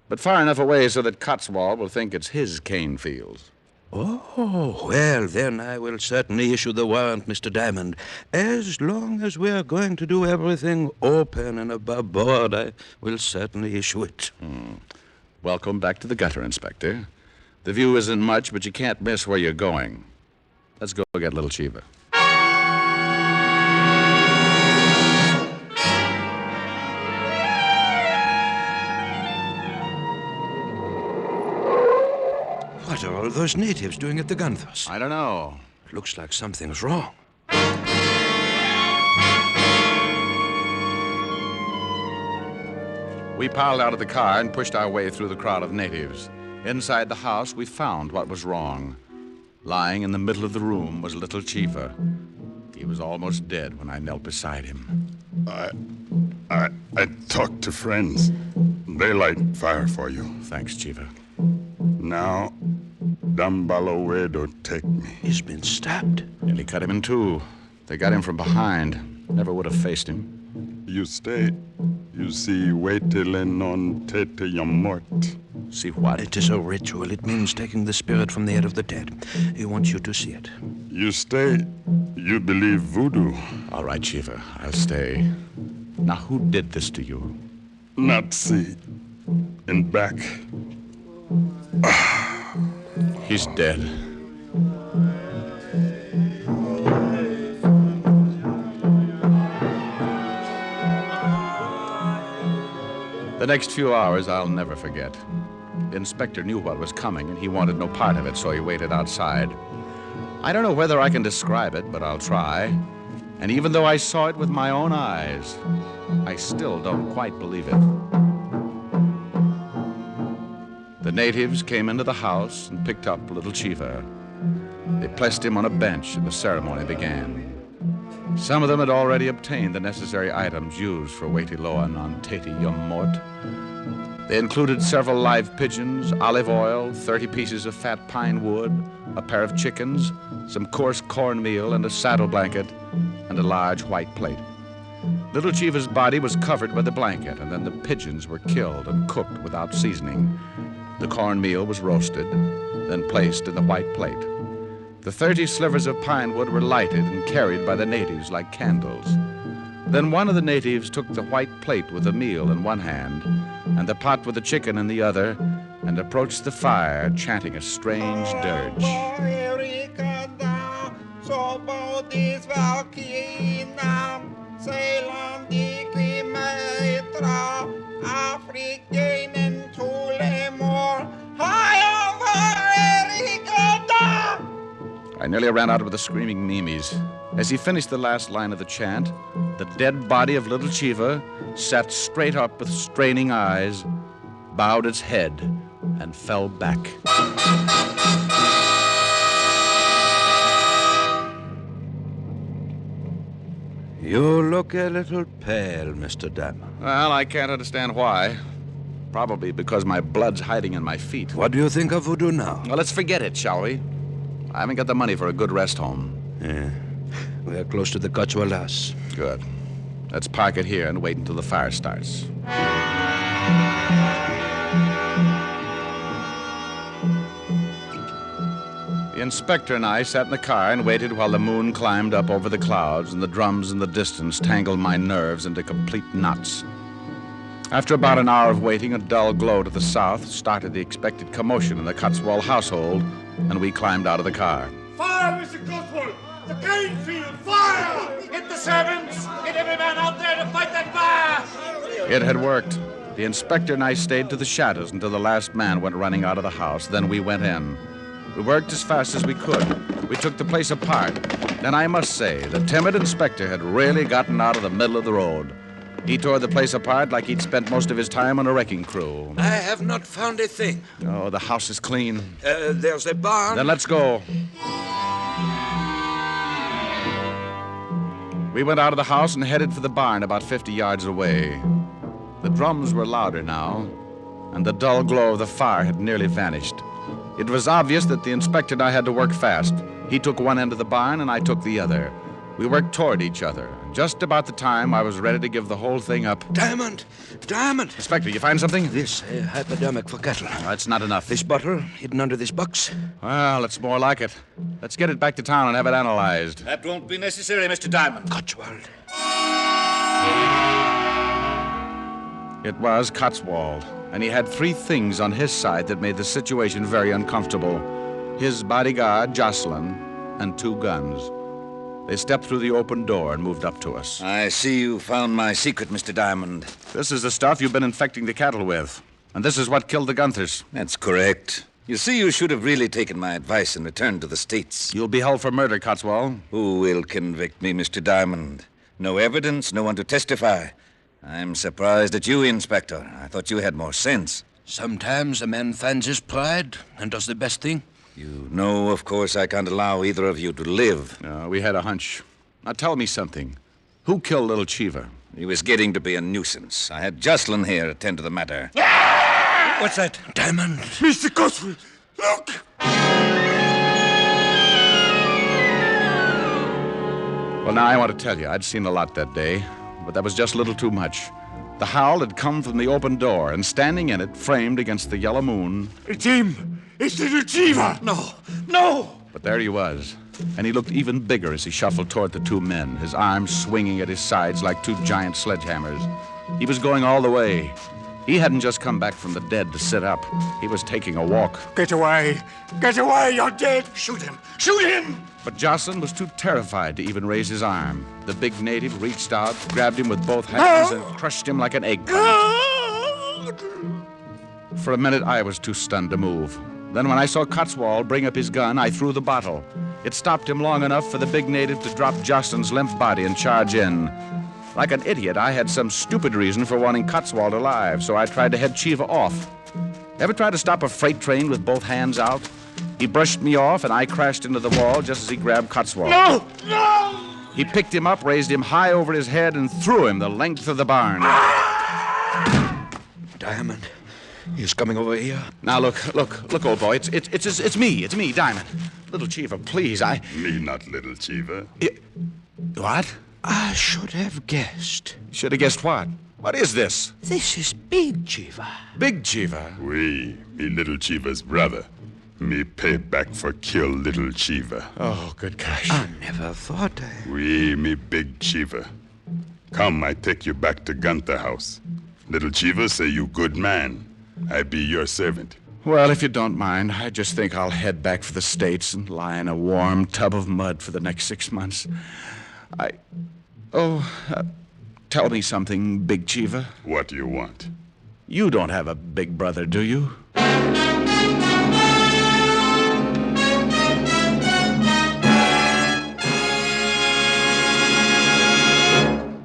But far enough away so that Cotswold will think it's his cane fields. Oh, well, then I will certainly issue the warrant, Mr. Diamond. As long as we are going to do everything open and above board, I will certainly issue it. Welcome back to the gutter, Inspector. The view isn't much, but you can't miss where you're going. Let's go get Little Chiva. What are all those natives doing at the Gunthos? I don't know. Looks like something's wrong. We piled out of the car and pushed our way through the crowd of natives. Inside the house, we found what was wrong. Lying in the middle of the room was Little Chiva. He was almost dead when I knelt beside him. I talked to friends. They light fire for you. Thanks, Chiva. Now, Dambalawedo take me. He's been stabbed. Nearly cut him in two. They got him from behind. Never would have faced him. You stay. You see, waitele non tete yamort. See what? It is a ritual. It means taking the spirit from the head of the dead. He wants you to see it. You stay. You believe voodoo. All right, Chiva. I'll stay. Now, who did this to you? Nazi. In back. He's dead. The next few hours I'll never forget. The inspector knew what was coming, and he wanted no part of it, so he waited outside. I don't know whether I can describe it, but I'll try. And even though I saw it with my own eyes, I still don't quite believe it. The natives came into the house and picked up Little Chiva. They placed him on a bench, and the ceremony began. Some of them had already obtained the necessary items used for Waitiloa non Teti Yum Mort. They included several live pigeons, olive oil, 30 pieces of fat pine wood, a pair of chickens, some coarse cornmeal, and a saddle blanket, and a large white plate. Little Chiva's body was covered by the blanket, and then the pigeons were killed and cooked without seasoning. The cornmeal was roasted, then placed in the white plate. The 30 slivers of pine wood were lighted and carried by the natives like candles. Then one of the natives took the white plate with the meal in one hand and the pot with the chicken in the other and approached the fire chanting a strange dirge. I nearly ran out with the screaming Mimis. As he finished the last line of the chant, the dead body of Little Chiva sat straight up with straining eyes, bowed its head, and fell back. You look a little pale, Mr. Diamond. Well, I can't understand why. Probably because my blood's hiding in my feet. What do you think of voodoo now? Well, let's forget it, shall we? I haven't got the money for a good rest home. Yeah. We're close to the Cotswolds. Good. Let's park it here and wait until the fire starts. The inspector and I sat in the car and waited while the moon climbed up over the clouds and the drums in the distance tangled my nerves into complete knots. After about an hour of waiting, a dull glow to the south started the expected commotion in the Cotswold household, and we climbed out of the car. Fire, Mr. Cotswold! The cane field! Fire! Get the servants! Get every man out there to fight that fire! It had worked. The inspector and I stayed to the shadows until the last man went running out of the house. Then we went in. We worked as fast as we could. We took the place apart. Then I must say, the timid inspector had really gotten out of the middle of the road. He tore the place apart like he'd spent most of his time on a wrecking crew. I have not found a thing. Oh, the house is clean. There's a barn. Then let's go. We went out of the house and headed for the barn about 50 yards away. The drums were louder now, and the dull glow of the fire had nearly vanished. It was obvious that the inspector and I had to work fast. He took one end of the barn, and I took the other. We worked toward each other. Just about the time I was ready to give the whole thing up. Diamond! Diamond! Inspector, you find something? This hypodermic for cattle. No, that's not enough. This bottle hidden under this box. Well, it's more like it. Let's get it back to town and have it analyzed. That won't be necessary, Mr. Diamond. Cotswold. It was Cotswold. and he had 3 things on his side that made the situation very uncomfortable. His bodyguard, Jocelyn, and 2 guns. They stepped through the open door and moved up to us. I see you found my secret, Mr. Diamond. This is the stuff you've been infecting the cattle with. And this is what killed the Gunthers. That's correct. You see, you should have really taken my advice and returned to the States. You'll be held for murder, Cotswold. Who will convict me, Mr. Diamond? No evidence, no one to testify. I'm surprised at you, Inspector. I thought you had more sense. Sometimes a man finds his pride and does the best thing. You know, of course, I can't allow either of you to live. No, we had a hunch. Now tell me something. Who killed little Cheever? He was getting to be a nuisance. I had Jocelyn here attend to the matter. What's that? Diamond. Mr. Cotswold, look! Well, now I want to tell you, I'd seen a lot that day, but that was just a little too much. The howl had come from the open door, and standing in it, framed against the yellow moon... It's him! It's little Cheever! No! But there he was, and he looked even bigger as he shuffled toward the 2 men, his arms swinging at his sides like 2 giant sledgehammers. He was going all the way. He hadn't just come back from the dead to sit up. He was taking a walk. Get away! Get away! You're dead! Shoot him! Shoot him! But Jocelyn was too terrified to even raise his arm. The big native reached out, grabbed him with both hands, and crushed him like an eggplant. For a minute, I was too stunned to move. Then when I saw Cotswold bring up his gun, I threw the bottle. It stopped him long enough for the big native to drop Jocelyn's limp body and charge in. Like an idiot, I had some stupid reason for wanting Cotswold alive, so I tried to head Cheever off. Ever try to stop a freight train with both hands out? He brushed me off, and I crashed into the wall just as he grabbed Cotswold. No! No! He picked him up, raised him high over his head, and threw him the length of the barn. Diamond, he's coming over here. Now, look, old boy. It's me, Diamond. Little Cheever, please, Me not little Cheever. What? I should have guessed. Should have guessed what? What is this? This is Big Cheever. Big Cheever? Me little Cheever's brother. Me pay back for kill little Cheever. Oh, good gosh. I never thought Me Big Cheever. Come, I take you back to Gunther house. Little Cheever say you good man. I be your servant. Well, if you don't mind, I just think I'll head back for the States and lie in a warm tub of mud for the next 6 months. Tell me something, Big Cheever. What do you want? You don't have a big brother, do you?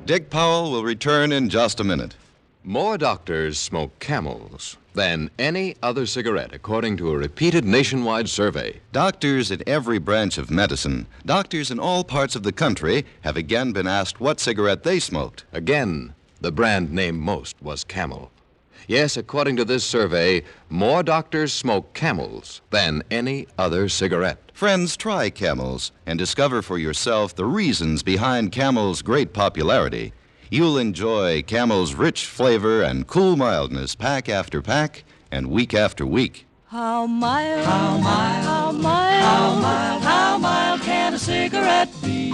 Dick Powell will return in just a minute. More doctors smoke Camels than any other cigarette, according to a repeated nationwide survey. Doctors in every branch of medicine, doctors in all parts of the country, have again been asked what cigarette they smoked. Again, the brand named most was Camel. Yes, according to this survey, more doctors smoke Camels than any other cigarette. Friends, try Camels and discover for yourself the reasons behind Camel's great popularity. You'll enjoy Camel's rich flavor and cool mildness pack after pack and week after week. How mild, how mild, how mild, how mild, how mild can a cigarette be?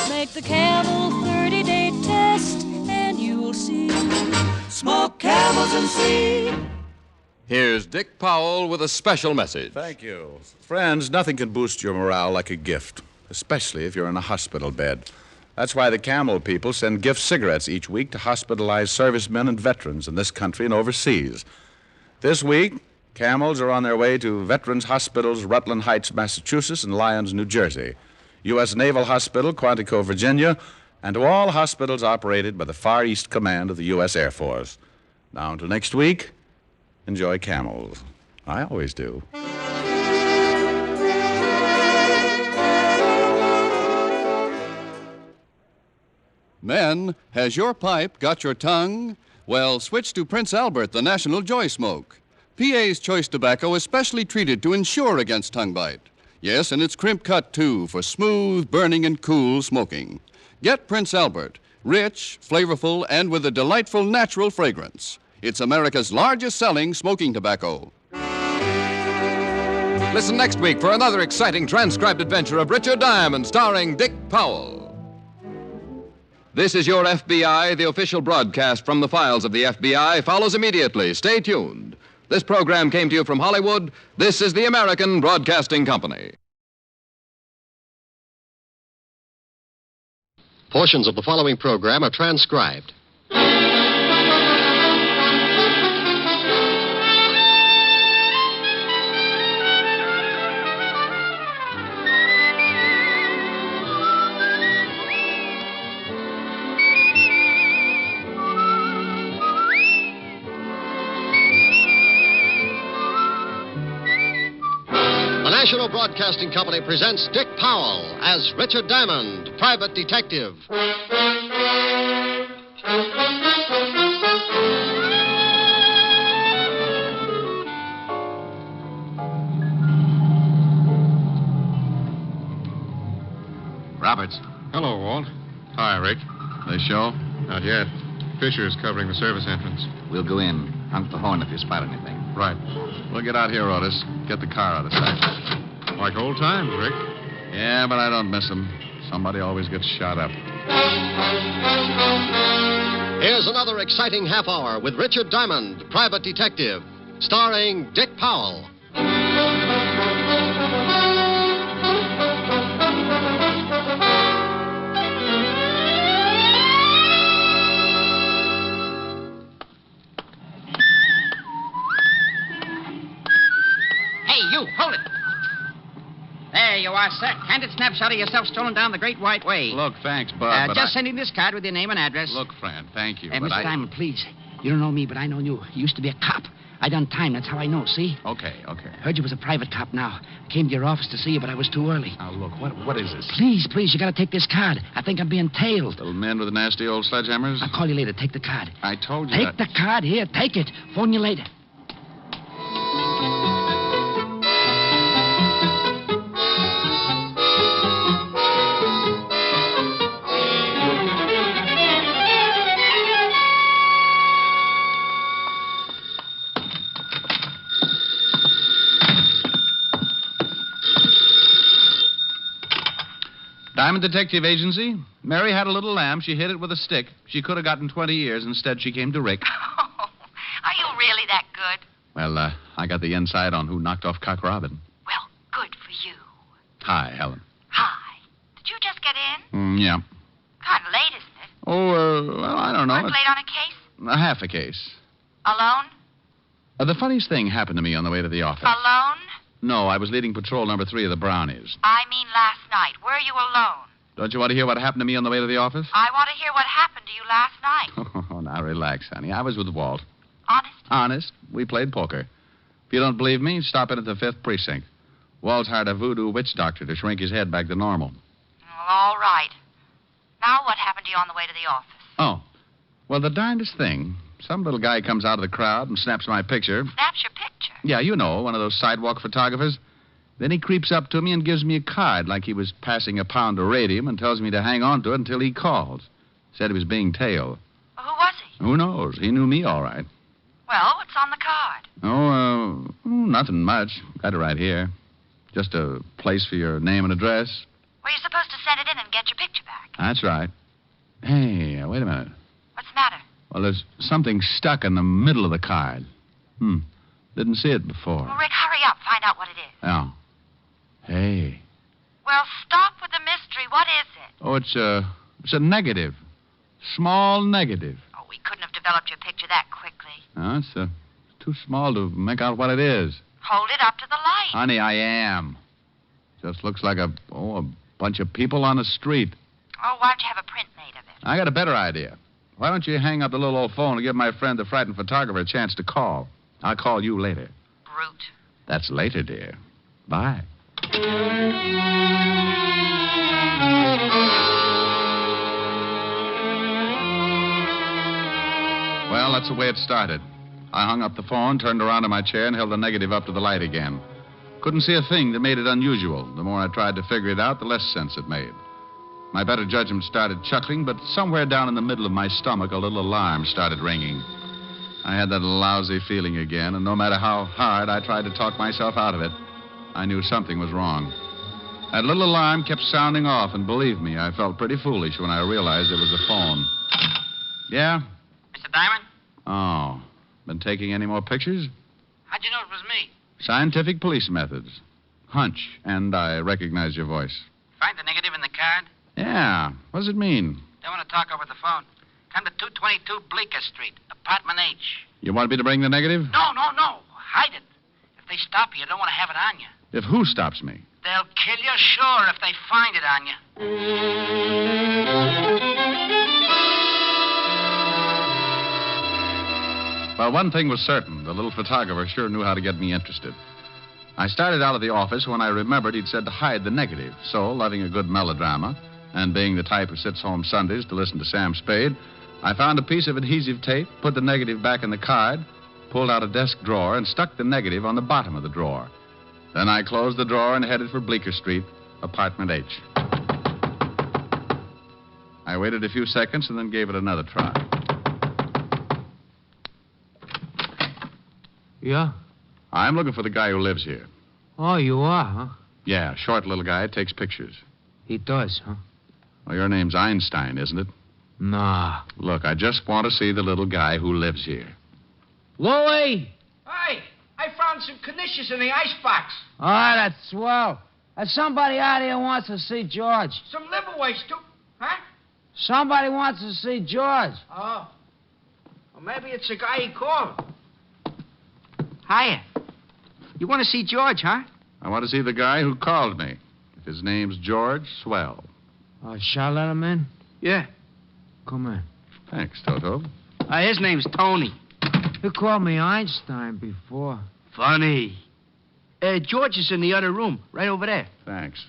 Make the Camel 30-day test and you'll see. Smoke Camels and see. Here's Dick Powell with a special message. Thank you. Friends, nothing can boost your morale like a gift, especially if you're in a hospital bed. That's why the Camel people send gift cigarettes each week to hospitalized servicemen and veterans in this country and overseas. This week, Camels are on their way to Veterans Hospitals, Rutland Heights, Massachusetts, and Lyons, New Jersey, U.S. Naval Hospital, Quantico, Virginia, and to all hospitals operated by the Far East Command of the U.S. Air Force. Now, until next week, enjoy Camels. I always do. Men, has your pipe got your tongue? Well, switch to Prince Albert, the National Joy Smoke. PA's Choice Tobacco is specially treated to ensure against tongue bite. Yes, and it's crimp cut, too, for smooth, burning, and cool smoking. Get Prince Albert, rich, flavorful, and with a delightful natural fragrance. It's America's largest selling smoking tobacco. Listen next week for another exciting transcribed adventure of Richard Diamond, starring Dick Powell. This is Your FBI. The official broadcast from the files of the FBI follows immediately. Stay tuned. This program came to you from Hollywood. This is the American Broadcasting Company. Portions of the following program are transcribed. The National Broadcasting Company presents Dick Powell as Richard Diamond, private detective. Roberts. Hello, Walt. Hi, Rick. They show? Not yet. Fisher's covering the service entrance. We'll go in. Honk the horn if you spot anything. Right. We'll get out here, Otis. Get the car out of sight. Like old times, Rick. Yeah, but I don't miss them. Somebody always gets shot up. Here's another exciting half hour with Richard Diamond, private detective, starring Dick Powell. Hey, you, hold it. There you are, sir. Candid snapshot of yourself strolling down the Great White Way. Look, thanks, Bud, but just sending this card with your name and address. Look, friend, thank you, Mr. but Diamond, please. You don't know me, but I know you. You used to be a cop. I done time. That's how I know, see? Okay. Heard you was a private cop now. Came to your office to see you, but I was too early. Now, look, what is this? Please, you gotta take this card. I think I'm being tailed. Little men with the nasty old sledgehammers? I'll call you later. Take the card. I told you Take the card. Here, take it. Phone you later. Diamond Detective Agency. Mary had a little lamb. She hit it with a stick. She could have gotten 20 years. Instead, she came to Rick. Oh, are you really that good? Well, I got the inside on who knocked off Cock Robin. Well, good for you. Hi, Helen. Hi. Did you just get in? Yeah. Kind of late, isn't it? Oh, well, I don't know. Work late on a case? Half a case. Alone? The funniest thing happened to me on the way to the office. Alone? No, I was leading patrol number 3 of the Brownies. I mean last night. Were you alone? Don't you want to hear what happened to me on the way to the office? I want to hear what happened to you last night. Oh, now relax, honey. I was with Walt. Honest? Honest. We played poker. If you don't believe me, stop in at the 5th precinct. Walt hired a voodoo witch doctor to shrink his head back to normal. Well, all right. Now what happened to you on the way to the office? Oh. Well, the darndest thing. Some little guy comes out of the crowd and snaps my picture. Snaps your picture? Yeah, you know, one of those sidewalk photographers. Then he creeps up to me and gives me a card like he was passing a pound of radium and tells me to hang on to it until he calls. Said he was being tailed. Well, who was he? Who knows? He knew me all right. Well, what's on the card? Nothing much. Got it right here. Just a place for your name and address. Were you supposed to send it in and get your picture back? That's right. Hey, wait a minute. What's the matter? Well, there's something stuck in the middle of the card. Didn't see it before. Well, Rick, hurry up. Find out what it is. Yeah. Hey. Well, stop with the mystery. What is it? Oh, it's a negative. Small negative. Oh, we couldn't have developed your picture that quickly. No, it's too small to make out what it is. Hold it up to the light. Honey, I am. Just looks like a bunch of people on the street. Oh, why don't you have a print made of it? I got a better idea. Why don't you hang up the little old phone and give my friend the frightened photographer a chance to call? I'll call you later. Brute. That's later, dear. Bye. Well, that's the way it started. I hung up the phone, turned around in my chair, and held the negative up to the light again. Couldn't see a thing that made it unusual. The more I tried to figure it out, the less sense it made. My better judgment started chuckling, but somewhere down in the middle of my stomach, a little alarm started ringing. I had that lousy feeling again, and no matter how hard I tried to talk myself out of it, I knew something was wrong. That little alarm kept sounding off, and believe me, I felt pretty foolish when I realized it was a phone. Yeah? Mr. Diamond? Oh. Been taking any more pictures? How'd you know it was me? Scientific police methods. Hunch, and I recognize your voice. Find the negative in the card? Yeah. What does it mean? Don't want to talk over the phone. Come to 222 Bleecker Street, apartment H. You want me to bring the negative? No. Hide it. If they stop you, you don't want to have it on you. If who stops me? They'll kill you, sure, if they find it on you. Well, one thing was certain. The little photographer sure knew how to get me interested. I started out of the office when I remembered he'd said to hide the negative. So, loving a good melodrama, and being the type who sits home Sundays to listen to Sam Spade, I found a piece of adhesive tape, put the negative back in the card, pulled out a desk drawer, and stuck the negative on the bottom of the drawer. Then I closed the drawer and headed for Bleecker Street, apartment H. I waited a few seconds and then gave it another try. Yeah? I'm looking for the guy who lives here. Oh, you are, huh? Yeah, short little guy, takes pictures. He does, huh? Well, your name's Einstein, isn't it? Nah. Look, I just want to see the little guy who lives here. Louie! Hey, I found some knishes in the icebox. Oh, that's swell. There's somebody out here wants to see George. Some liver waste, too. Huh? Somebody wants to see George. Oh. Well, maybe it's the guy he called. Hiya. You want to see George, huh? I want to see the guy who called me. If his name's George, swell. Shall I let him in? Yeah. Come in. Thanks, Toto. His name's Tony. You called me Einstein before. Funny. George is in the other room, right over there. Thanks.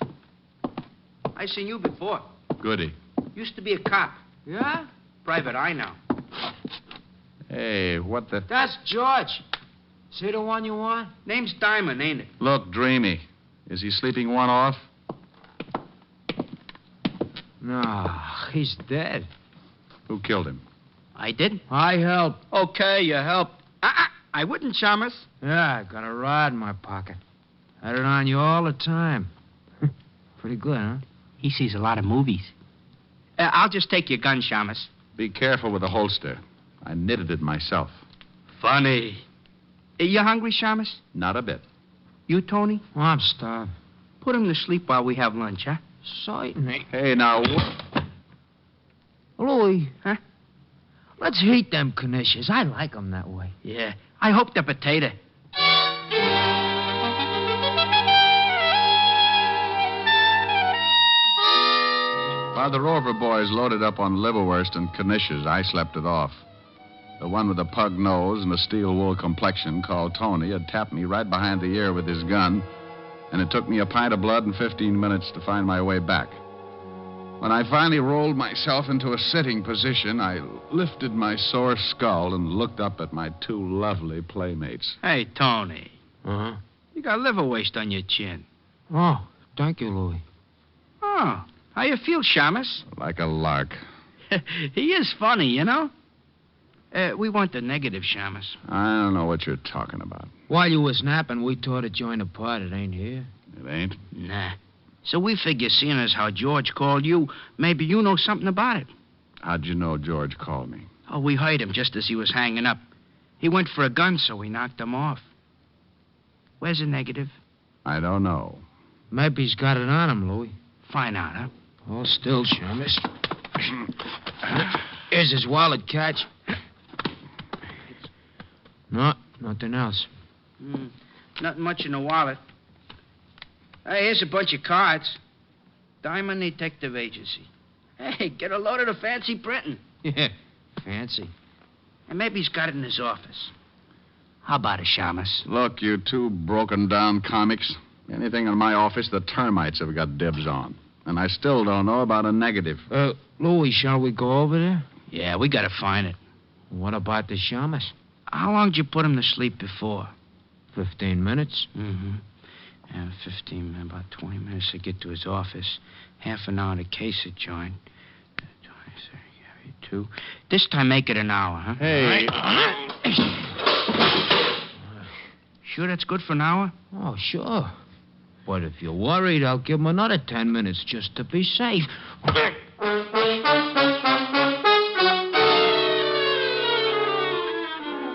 I seen you before. Goody. Used to be a cop. Yeah? Private eye now. Hey, what the... That's George. See the one you want? Name's Diamond, ain't it? Look, dreamy. Is he sleeping one off? No, he's dead. Who killed him? I did? I helped. Okay, you helped. I wouldn't, Chalmers. Yeah, I got a rod in my pocket. Had it on you all the time. Pretty good, huh? He sees a lot of movies. I'll just take your gun, Chalmers. Be careful with the holster. I knitted it myself. Funny. You hungry, Chalmers? Not a bit. You, Tony? Oh, I'm starved. Put him to sleep while we have lunch, huh? Certainly. Hey, now... Louie. Huh? Let's heat them knishes. I like them that way. Yeah. I hope they're potato. While the Rover boys loaded up on liverwurst and knishes, I slept it off. The one with a pug nose and a steel wool complexion, called Tony, had tapped me right behind the ear with his gun, and it took me a pint of blood and 15 minutes to find my way back. When I finally rolled myself into a sitting position, I lifted my sore skull and looked up at my two lovely playmates. Hey, Tony. Uh-huh. You got liver waste on your chin. Oh, thank you, Louie. Oh, how you feel, Shamus? Like a lark. He is funny, you know. We want the negative, Shamus. I don't know what you're talking about. While you was napping, we tore to join a part. It ain't here. It ain't? Nah. So we figure, seeing as how George called you, maybe you know something about it. How'd you know George called me? Oh, we heard him just as he was hanging up. He went for a gun, so we knocked him off. Where's the negative? I don't know. Maybe he's got it on him, Louie. Find out, huh? Hold still, Shamus. Here's his wallet, Catch. No, nothing else. Nothing much in the wallet. Hey, here's a bunch of cards. Diamond Detective Agency. Hey, get a load of the fancy printing. Yeah, fancy. And maybe he's got it in his office. How about it, Shamus? Look, you two broken-down comics. Anything in my office the termites have got dibs on. And I still don't know about a negative. Louie, shall we go over there? Yeah, we gotta find it. What about the Shamus? How long did you put him to sleep before? 15 minutes. Mm-hmm. And 15, about 20 minutes to get to his office. Half an hour to case it, join. 20, 30, 2. This time make it an hour, huh? Hey. Sure that's good for an hour? Oh, sure. But if you're worried, I'll give him another 10 minutes just to be safe.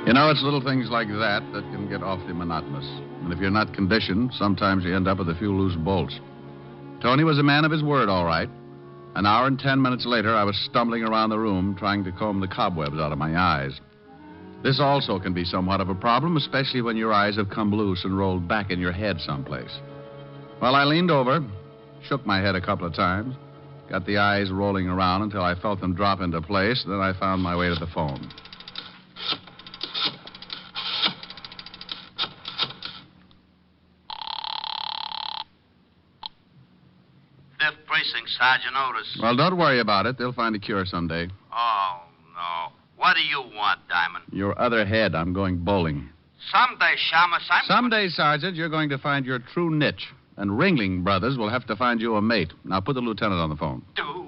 You know, it's little things like that that can get awfully monotonous. And if you're not conditioned, sometimes you end up with a few loose bolts. Tony was a man of his word, all right. An hour and 10 minutes later, I was stumbling around the room trying to comb the cobwebs out of my eyes. This also can be somewhat of a problem, especially when your eyes have come loose and rolled back in your head someplace. Well, I leaned over, shook my head a couple of times, got the eyes rolling around until I felt them drop into place, then I found my way to the phone. Fifth Precinct, Sergeant Otis. Well, don't worry about it. They'll find a cure someday. Oh, no. What do you want, Diamond? Your other head. I'm going bowling. Someday, Shamus, Someday, Sergeant, you're going to find your true niche. And Ringling Brothers will have to find you a mate. Now put the lieutenant on the phone. Oh,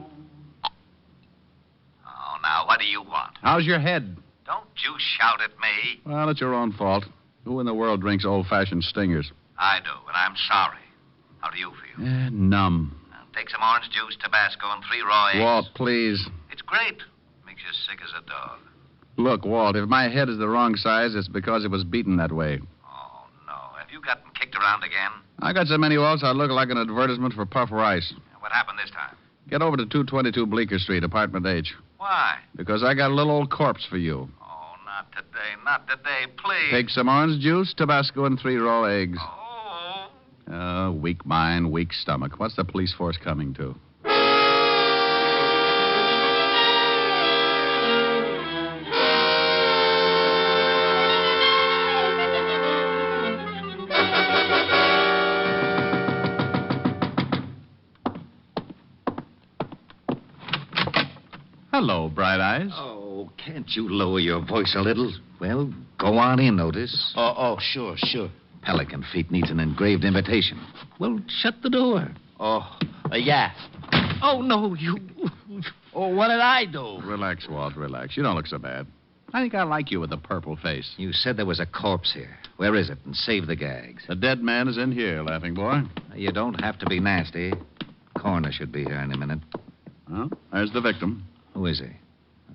now, what do you want? How's your head? Don't you shout at me. Well, it's your own fault. Who in the world drinks old-fashioned stingers? I do, and I'm sorry. How do you feel? Numb. Take some orange juice, Tabasco, and 3 raw eggs. Walt, please. It's great. Makes you sick as a dog. Look, Walt, if my head is the wrong size, it's because it was beaten that way. Oh, no. Have you gotten kicked around again? I got so many Walts, I look like an advertisement for Puff Rice. What happened this time? Get over to 222 Bleecker Street, apartment H. Why? Because I got a little old corpse for you. Oh, not today. Not today, please. Take some orange juice, Tabasco, and 3 raw eggs. Weak mind, weak stomach. What's the police force coming to? Hello, Bright Eyes. Oh, can't you lower your voice a little? Well, go on in, Otis. Oh, sure. Pelican Feet needs an engraved invitation. Well, shut the door. Yeah. Oh, no, you... Oh, what did I do? Relax, Walt, relax. You don't look so bad. I think I like you with the purple face. You said there was a corpse here. Where is it? And save the gags. The dead man is in here, laughing boy. You don't have to be nasty. Coroner should be here any minute. Well, there's the victim. Who is he?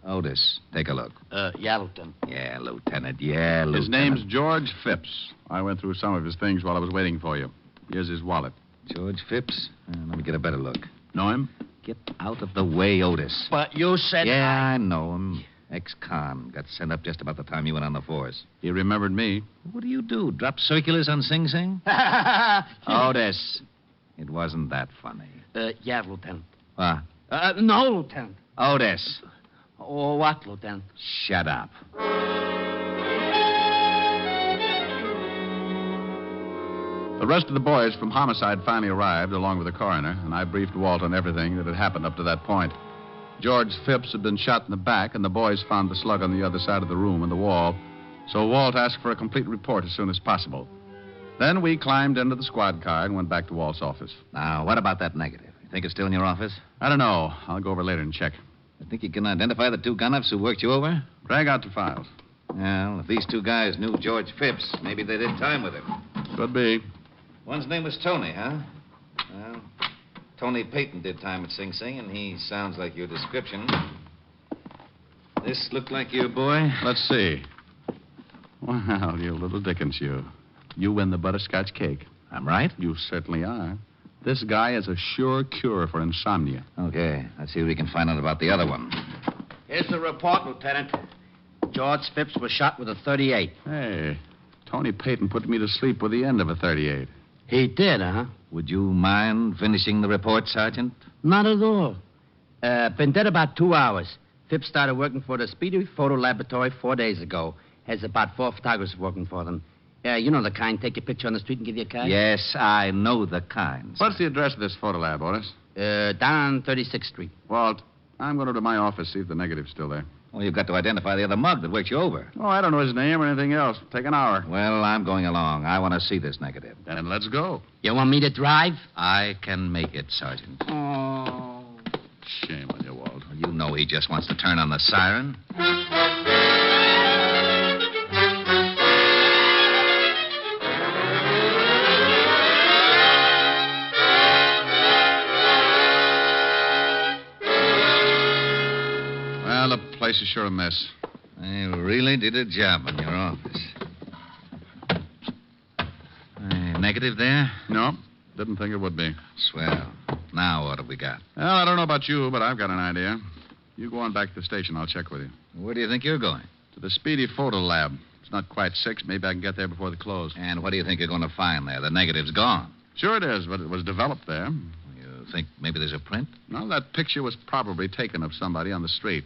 Otis, take a look. Yeah, Lieutenant. Yeah, Lieutenant. His name's George Phipps. I went through some of his things while I was waiting for you. Here's his wallet. George Phipps? Let me get a better look. Know him? Get out of the way, Otis. But you said... Yeah, I know him. Ex-con. Got sent up just about the time you went on the force. He remembered me. What do you do? Drop circulars on Sing Sing? Otis, it wasn't that funny. Yeah, Lieutenant. What? No, Lieutenant. Otis. Oh, what, Lieutenant? Shut up. The rest of the boys from homicide finally arrived, along with the coroner, and I briefed Walt on everything that had happened up to that point. George Phipps had been shot in the back, and the boys found the slug on the other side of the room in the wall, so Walt asked for a complete report as soon as possible. Then we climbed into the squad car and went back to Walt's office. Now, what about that negative? You think it's still in your office? I don't know. I'll go over later and check. You think you can identify the 2 gun-ups who worked you over? Drag out the files. Well, if these 2 guys knew George Phipps, maybe they did time with him. Could be. One's name was Tony, huh? Well, Tony Payton did time at Sing Sing, and he sounds like your description. This look like your boy? Let's see. Well, you little Dickens, you. You win the butterscotch cake. I'm right? You certainly are. This guy is a sure cure for insomnia. Okay, let's see if we can find out about the other one. Here's the report, Lieutenant. George Phipps was shot with a .38. Hey, Tony Payton put me to sleep with the end of a .38. He did, huh? Would you mind finishing the report, Sergeant? Not at all. Been dead about 2 hours. Phipps started working for the Speedy Photo Laboratory 4 days ago. Has about 4 photographers working for them. You know the kind. Take your picture on the street and give you a card? Yes, I know the kind. What's the address of this photo lab, Otis? Down 36th Street. Walt, I'm going to my office, see if the negative's still there. Well, you've got to identify the other mug that worked you over. Oh, I don't know his name or anything else. Take an hour. Well, I'm going along. I want to see this negative. Then let's go. You want me to drive? I can make it, Sergeant. Oh. Shame on you, Walt. You know he just wants to turn on the siren. Well, the place is sure a mess. You really did a job in your office. Negative there? No, didn't think it would be. Swell. Now what have we got? Well, I don't know about you, but I've got an idea. You go on back to the station. I'll check with you. Where do you think you're going? To the Speedy Photo Lab. It's not quite 6. Maybe I can get there before the close. And what do you think you're going to find there? The negative's gone. Sure it is, but it was developed there. You think maybe there's a print? No, that picture was probably taken of somebody on the street.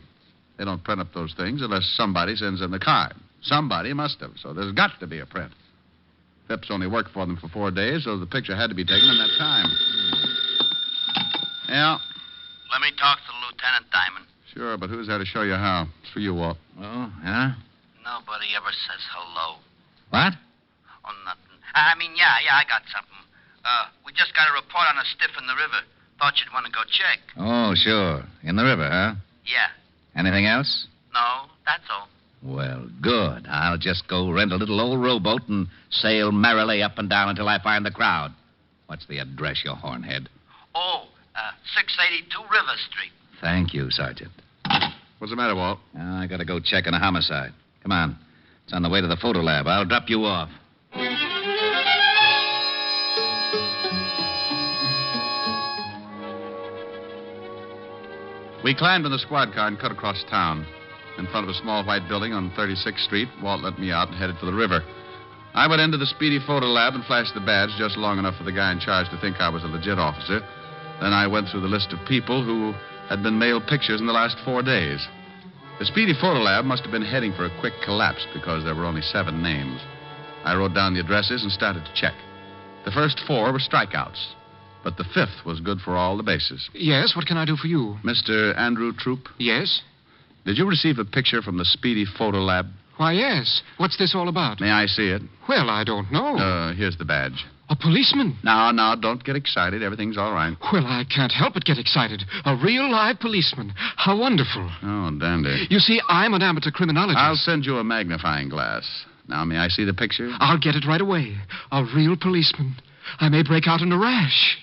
They don't print up those things unless somebody sends in the card. Somebody must have, so there's got to be a print. Phipps only worked for them for 4 days, so the picture had to be taken in that time. Yeah. Let me talk to the lieutenant, Diamond. Sure, but who's there to show you how? It's for you, Walt. Oh, yeah? Nobody ever says hello. What? Oh, nothing. Yeah, I got something. We just got a report on a stiff in the river. Thought you'd want to go check. Oh, sure. In the river, huh? Yeah. Anything else? No, that's all. Well, good. I'll just go rent a little old rowboat and sail merrily up and down until I find the crowd. What's the address, you hornhead? Oh, 682 River Street. Thank you, Sergeant. What's the matter, Walt? I gotta go check on a homicide. Come on. It's on the way to the photo lab. I'll drop you off. We climbed in the squad car and cut across town. In front of a small white building on 36th Street, Walt let me out and headed for the river. I went into the Speedy Photo Lab and flashed the badge just long enough for the guy in charge to think I was a legit officer. Then I went through the list of people who had been mailed pictures in the last 4 days. The Speedy Photo Lab must have been heading for a quick collapse because there were only 7 names. I wrote down the addresses and started to check. The first 4 were strikeouts, but the 5th was good for all the bases. Yes, what can I do for you? Mr. Andrew Troop? Yes? Did you receive a picture from the Speedy Photo Lab? Why, yes. What's this all about? May I see it? Well, I don't know. Here's the badge. A policeman? No, don't get excited. Everything's all right. Well, I can't help but get excited. A real live policeman. How wonderful. Oh, dandy. You see, I'm an amateur criminologist. I'll send you a magnifying glass. Now, may I see the picture? I'll get it right away. A real policeman. I may break out in a rash.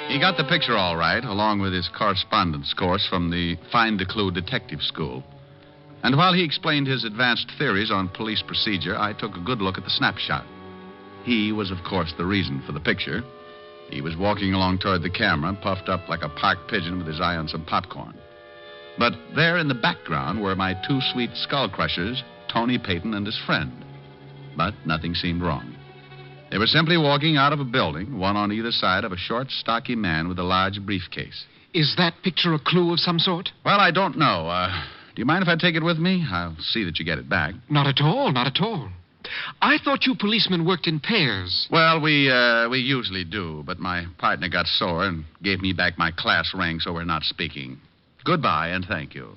He got the picture all right, along with his correspondence course from the Find the Clue Detective School. And while he explained his advanced theories on police procedure, I took a good look at the snapshot. He was, of course, the reason for the picture. He was walking along toward the camera, puffed up like a park pigeon with his eye on some popcorn. But there in the background were my 2 sweet skull crushers, Tony Payton and his friend. But nothing seemed wrong. They were simply walking out of a building, one on either side of a short, stocky man with a large briefcase. Is that picture a clue of some sort? Well, I don't know. Do you mind if I take it with me? I'll see that you get it back. Not at all, not at all. I thought you policemen worked in pairs. Well, we usually do, but my partner got sore and gave me back my class ring, so we're not speaking. Goodbye, and thank you.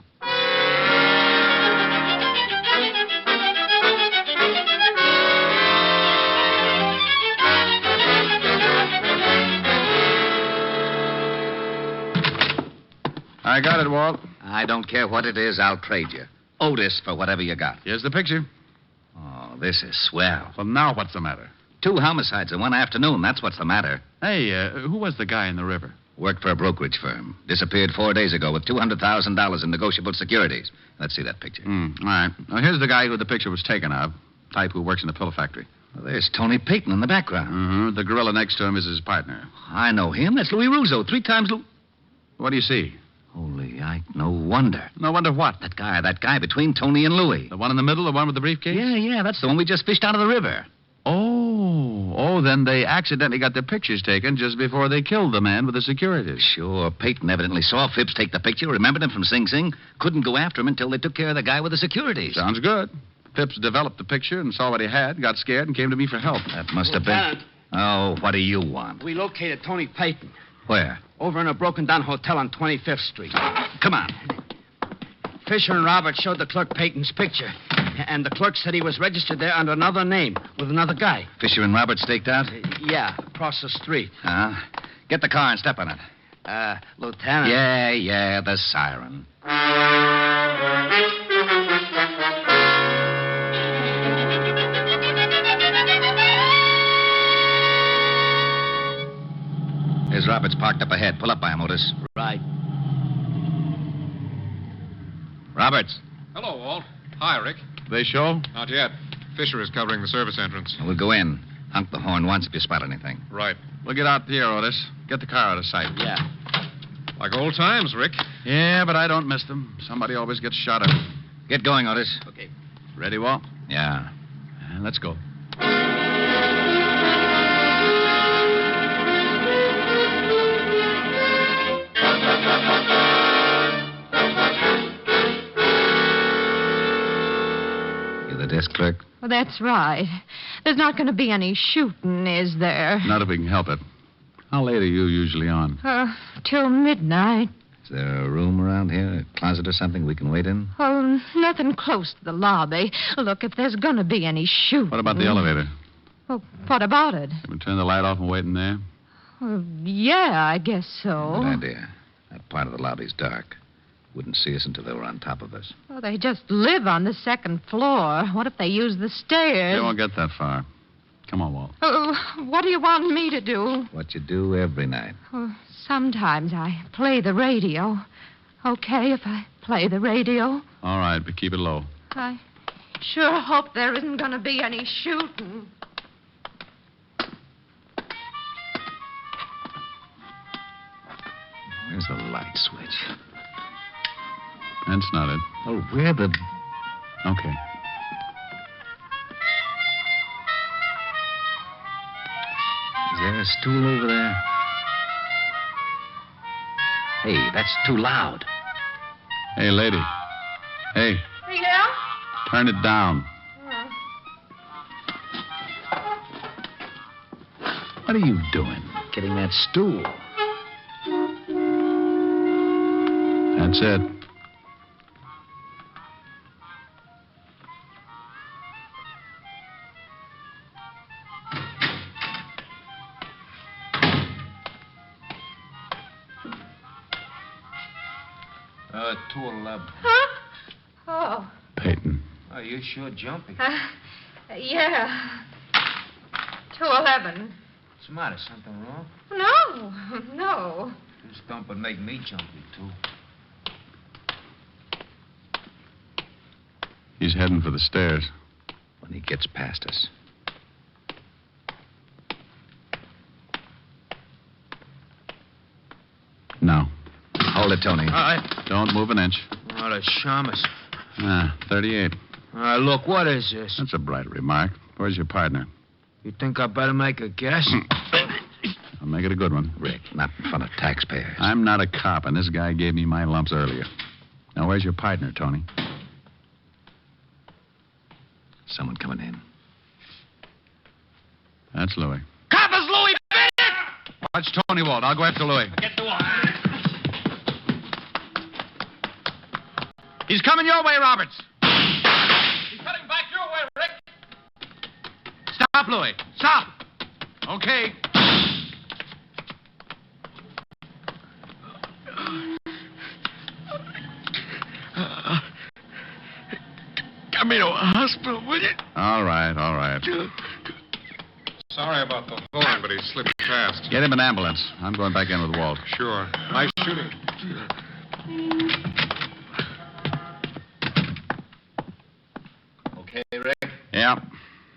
I got it, Walt. I don't care what it is, I'll trade you. Otis for whatever you got. Here's the picture. Oh, this is swell. Well, now what's the matter? 2 homicides in one afternoon, that's what's the matter. Hey, who was the guy in the river? Worked for a brokerage firm. Disappeared 4 days ago with $200,000 in negotiable securities. Let's see that picture. All right. Now, here's the guy who the picture was taken of. Type who works in the pillow factory. Well, there's Tony Payton in the background. Mm-hmm. The gorilla next to him is his partner. I know him. That's Louis Russo. 3 times What do you see? Holy, no wonder. No wonder what? That guy between Tony and Louis. The one in the middle, the one with the briefcase? Yeah, that's the one we just fished out of the river. Oh, then they accidentally got their pictures taken just before they killed the man with the securities. Sure, Payton evidently saw Phipps take the picture, remembered him from Sing Sing, couldn't go after him until they took care of the guy with the securities. Sounds good. Phipps developed the picture and saw what he had, got scared, and came to me for help. That must have been... Oh, what do you want? We located Tony Payton. Where? Over in a broken-down hotel on 25th Street. Come on. Fisher and Robert showed the clerk Payton's picture. And the clerk said he was registered there under another name with another guy. Fisher and Robert staked out? Yeah, across the street. Get the car and step on it. Lieutenant. Yeah, the siren. There's Roberts parked up ahead. Pull up by him, Otis. Right. Roberts. Hello, Walt. Hi, Rick. They show? Not yet. Fisher is covering the service entrance. We'll go in. Honk the horn once if you spot anything. Right. We'll get out here, Otis. Get the car out of sight. Yeah. Like old times, Rick. Yeah, but I don't miss them. Somebody always gets shot at. Get going, Otis. Okay. Ready, Walt? Yeah. Let's go. You the desk clerk? Well, that's right. There's not going to be any shooting, is there? Not if we can help it. How late are you usually on? Till midnight. Is there a room around here, a closet or something we can wait in? Oh, nothing close to the lobby. Look, if there's going to be any shooting... What about the elevator? Well, what about it? Can we turn the light off and wait in there? Yeah, I guess so. Good idea. That part of the lobby's dark. Wouldn't see us until they were on top of us. Well, they just live on the second floor. What if they use the stairs? They won't get that far. Come on, Walt. Oh, what do you want me to do? What you do every night. Oh, sometimes I play the radio. Okay, if I play the radio. All right, but keep it low. I sure hope there isn't going to be any shooting. There's the light switch. That's not it. Oh, where the... Okay. Is there a stool over there? Hey, that's too loud. Hey, lady. Hey, Yeah? turn it down. What are you doing? Getting that stool. That's it. Tour lab. Huh? Oh. Peyton. Oh, you're sure jumpy. Yeah. 2:11. What's the matter? Something wrong? No. This dump would make me jumpy, too. He's heading for the stairs. When he gets past us. No. Hold it, Tony. All right. Don't move an inch. Oh, the Shamus. 38. Look, what is this? That's a bright remark. Where's your partner? You think I better make a guess? I'll make it a good one. Rick, not in front of taxpayers. I'm not a cop, and this guy gave me my lumps earlier. Now, where's your partner, Tony? Someone coming in. That's Louis. Coppers, Louis, bitch! Watch Tony, Walt. I'll go after Louis. Get the wire. He's coming your way, Roberts. He's cutting back your way, Rick. Stop, Louis. Stop. Okay. Get me to a hospital, will you? All right. Sorry about the horn, but he slipped fast. Get him an ambulance. I'm going back in with Walt. Sure. Nice shooting. Okay, Rick? Yeah.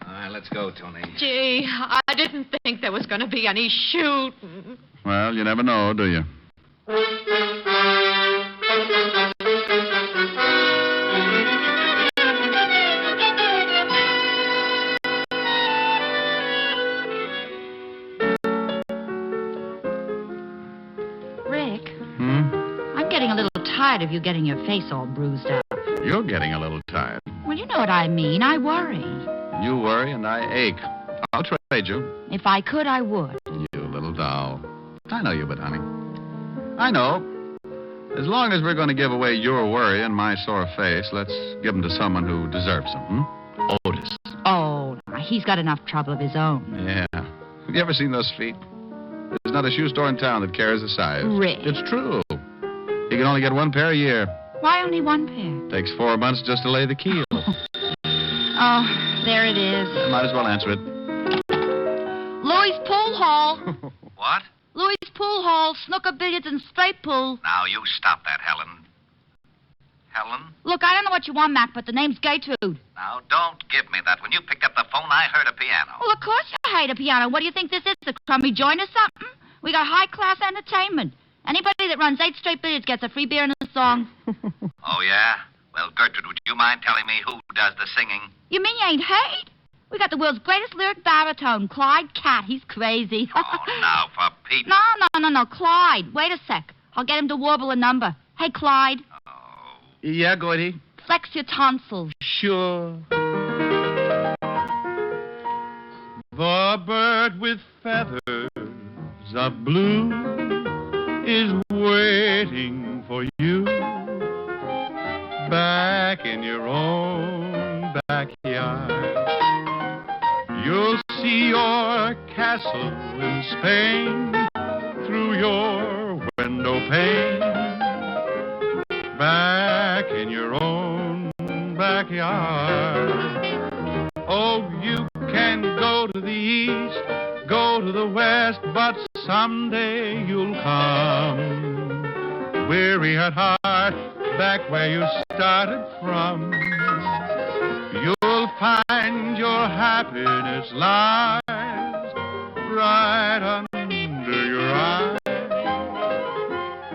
All right, let's go, Tony. Gee, I didn't think there was going to be any shooting. Well, you never know, do you? Rick, I'm getting a little tired of you getting your face all bruised up. You're getting a little tired. Well, you know what I mean. I worry. You worry and I ache. I'll trade you. If I could, I would. You little doll. I know you, but honey. I know. As long as we're going to give away your worry and my sore face, let's give them to someone who deserves them, Otis. Oh, he's got enough trouble of his own. Yeah. Have you ever seen those feet? There's not a shoe store in town that carries a size. Rick. It's true. He can only get one pair a year. Why only one pair? Takes 4 months just to lay the keel. Oh, there it is. Might as well answer it. Louis' pool hall. What? Louis Pool Hall, snooker, billiards, and straight pool. Now, you stop that, Helen. Helen? Look, I don't know what you want, Mac, but the name's Gertrude. Now, don't give me that. When you picked up the phone, I heard a piano. Well, of course I hate a piano. What do you think this is, a crummy joint or something? We got high-class entertainment. Anybody that runs 8 straight billiards gets a free beer and a song. Oh, yeah? Well, Gertrude, would you mind telling me who does the singing? You mean you ain't heard? We got the world's greatest lyric baritone, Clyde Cat. He's crazy. Oh, now, for Pete. No, Clyde. Wait a sec. I'll get him to warble a number. Hey, Clyde. Yeah, Gordy? Flex your tonsils. Sure. The bird with feathers of blue is waiting for you back in your own backyard. You'll see your castle in Spain through your window pane. Back in your own backyard. Oh, you can go to the east, go to the west, but someday you'll come. Weary at heart, back where you started from. You'll find your happiness lies right under your eyes.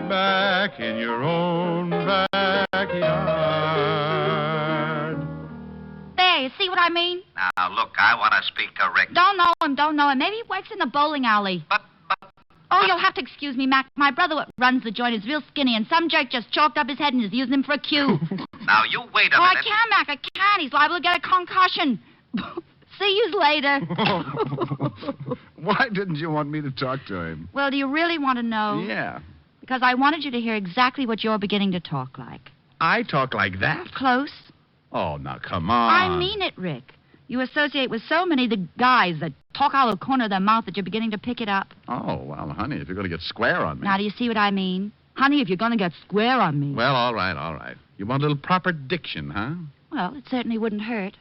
Back in your own backyard. There, you see what I mean? Now, look, I want to speak to Rick. Don't know him. Maybe he works in the bowling alley. Oh, you'll have to excuse me, Mac. My brother what runs the joint is real skinny, and some jerk just chalked up his head and is using him for a cue. Now, you wait a I minute. can't, Mac. I can't. He's liable to get a concussion. See you later. Why didn't you want me to talk to him? Well, do you really want to know? Yeah. Because I wanted you to hear exactly what you're beginning to talk like. I talk like that? Close. Oh, now, come on. I mean it, Rick. You associate with so many of the guys that talk out of the corner of their mouth that you're beginning to pick it up. Oh, well, honey, if you're going to get square on me. Now, do you see what I mean? Honey, if you're going to get square on me. Well, all right. You want a little proper diction, huh? Well, it certainly wouldn't hurt.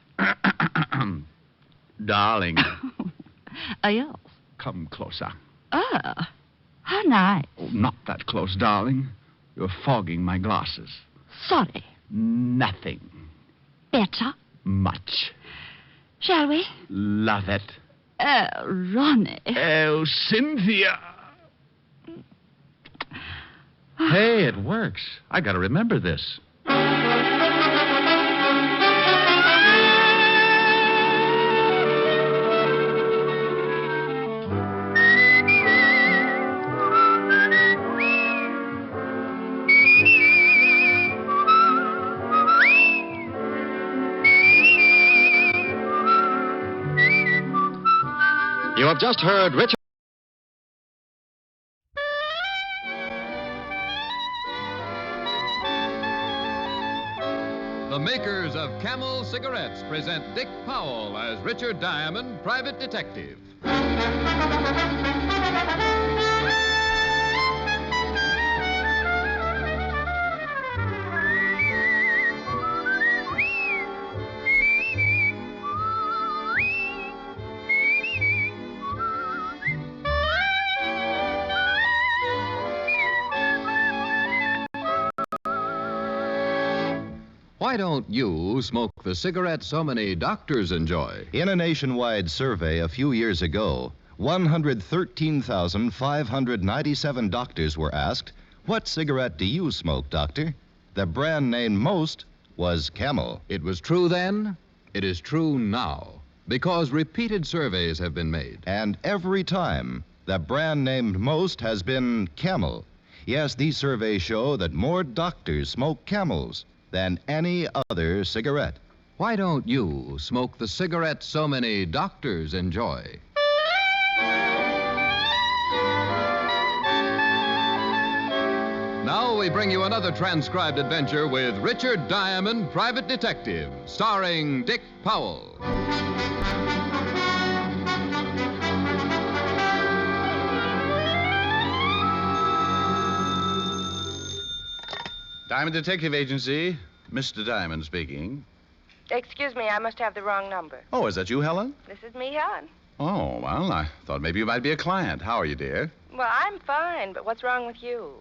Darling. Yes. Come closer. Oh, how nice. Oh, not that close, darling. You're fogging my glasses. Sorry. Nothing. Better? Much. Shall we? Love it. Ronnie. Oh, Cynthia. Hey, it works. I got to remember this. You have just heard Richard. The makers of Camel cigarettes present Dick Powell as Richard Diamond, private detective. Why don't you smoke the cigarette so many doctors enjoy? In a nationwide survey a few years ago, 113,597 doctors were asked, "What cigarette do you smoke, doctor?" The brand named most was Camel. It was true then. It is true now. Because repeated surveys have been made. And every time, the brand named most has been Camel. Yes, these surveys show that more doctors smoke Camels than any other cigarette. Why don't you smoke the cigarette so many doctors enjoy? Now we bring you another transcribed adventure with Richard Diamond, Private Detective, starring Dick Powell. Diamond Detective Agency. Mr. Diamond speaking. Excuse me, I must have the wrong number. Oh, is that you, Helen? This is me, Helen. Oh, well, I thought maybe you might be a client. How are you, dear? Well, I'm fine, but what's wrong with you?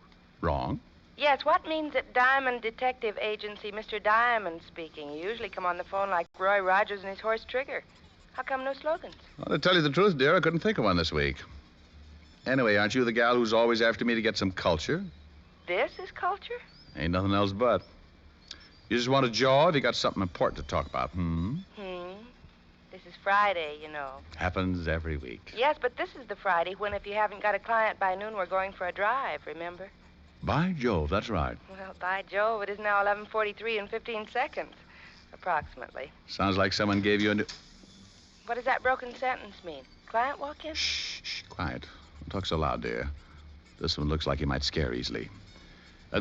Wrong? Yes, what means at Diamond Detective Agency, Mr. Diamond speaking? You usually come on the phone like Roy Rogers and his horse Trigger. How come no slogans? Well, to tell you the truth, dear, I couldn't think of one this week. Anyway, aren't you the gal who's always after me to get some culture? This is culture? Ain't nothing else but. You just want a jaw if you got something important to talk about, This is Friday, you know. Happens every week. Yes, but this is the Friday when if you haven't got a client by noon, we're going for a drive, remember? By Jove, that's right. Well, by Jove, it is now 11:43 and 15 seconds, approximately. Sounds like someone gave you a new... What does that broken sentence mean? Client walk in? Shh, quiet. Don't talk so loud, dear. This one looks like he might scare easily.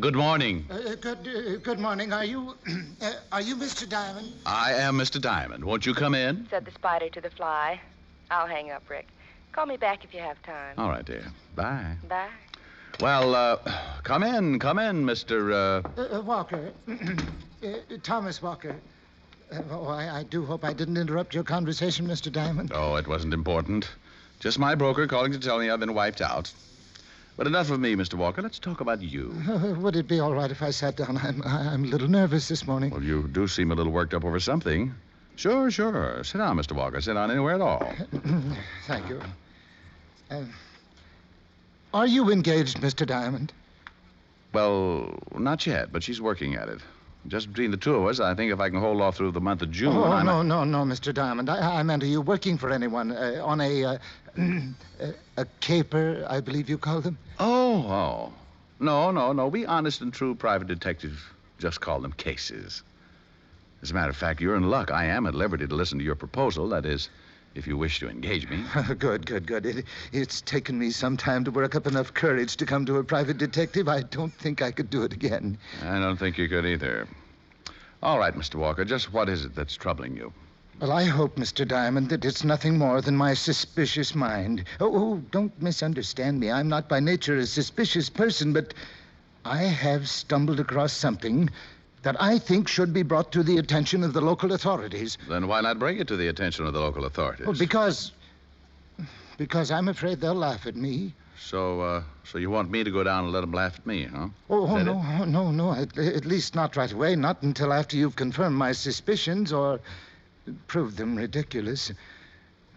Good morning. Good morning. Are you Mr. Diamond? I am Mr. Diamond. Won't you come in? Said the spider to the fly. I'll hang up, Rick. Call me back if you have time. All right, dear. Bye. Bye. Well, come in, Mr. Walker. Thomas Walker. I do hope I didn't interrupt your conversation, Mr. Diamond. Oh, it wasn't important. Just my broker calling to tell me I've been wiped out. But enough of me, Mr. Walker. Let's talk about you. Would it be all right if I sat down? I'm a little nervous this morning. Well, you do seem a little worked up over something. Sure. Sit down, Mr. Walker. Sit down anywhere at all. Thank you. Are you engaged, Mr. Diamond? Well, not yet, but she's working at it. Just between the two of us, I think if I can hold off through the month of June... Oh, no, Mr. Diamond. I meant, are you working for anyone on a caper, I believe you call them? Oh. No. We honest and true private detectives just call them cases. As a matter of fact, you're in luck. I am at liberty to listen to your proposal. That is, if you wish to engage me. Good. It's taken me some time to work up enough courage to come to a private detective. I don't think I could do it again. I don't think you could either. All right, Mr. Walker, just what is it that's troubling you? Well, I hope, Mr. Diamond, that it's nothing more than my suspicious mind. Oh, don't misunderstand me. I'm not by nature a suspicious person, but I have stumbled across something that I think should be brought to the attention of the local authorities. Then why not bring it to the attention of the local authorities? Well, because I'm afraid they'll laugh at me. So you want me to go down and let them laugh at me, huh? No. At least not right away. Not until after you've confirmed my suspicions or proved them ridiculous.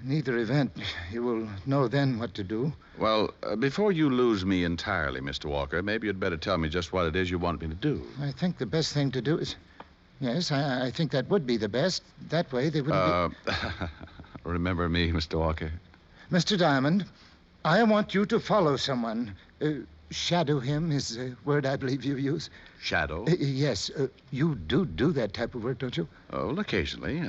In either event, you will know then what to do. Well, before you lose me entirely, Mr. Walker, maybe you'd better tell me just what it is you want me to do. I think the best thing to do is... Yes, I think that would be the best. That way they wouldn't be... Remember me, Mr. Walker? Mr. Diamond, I want you to follow someone. Shadow him is the word I believe you use. Shadow? Yes. You do that type of work, don't you? Oh, occasionally.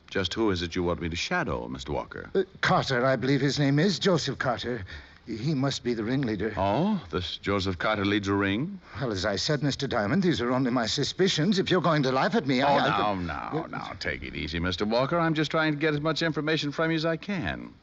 Just who is it you want me to shadow, Mr. Walker? Carter, I believe his name is. Joseph Carter. He must be the ringleader. Oh, this Joseph Carter leads a ring? Well, as I said, Mr. Diamond, these are only my suspicions. If you're going to laugh at me, Now, take it easy, Mr. Walker. I'm just trying to get as much information from you as I can.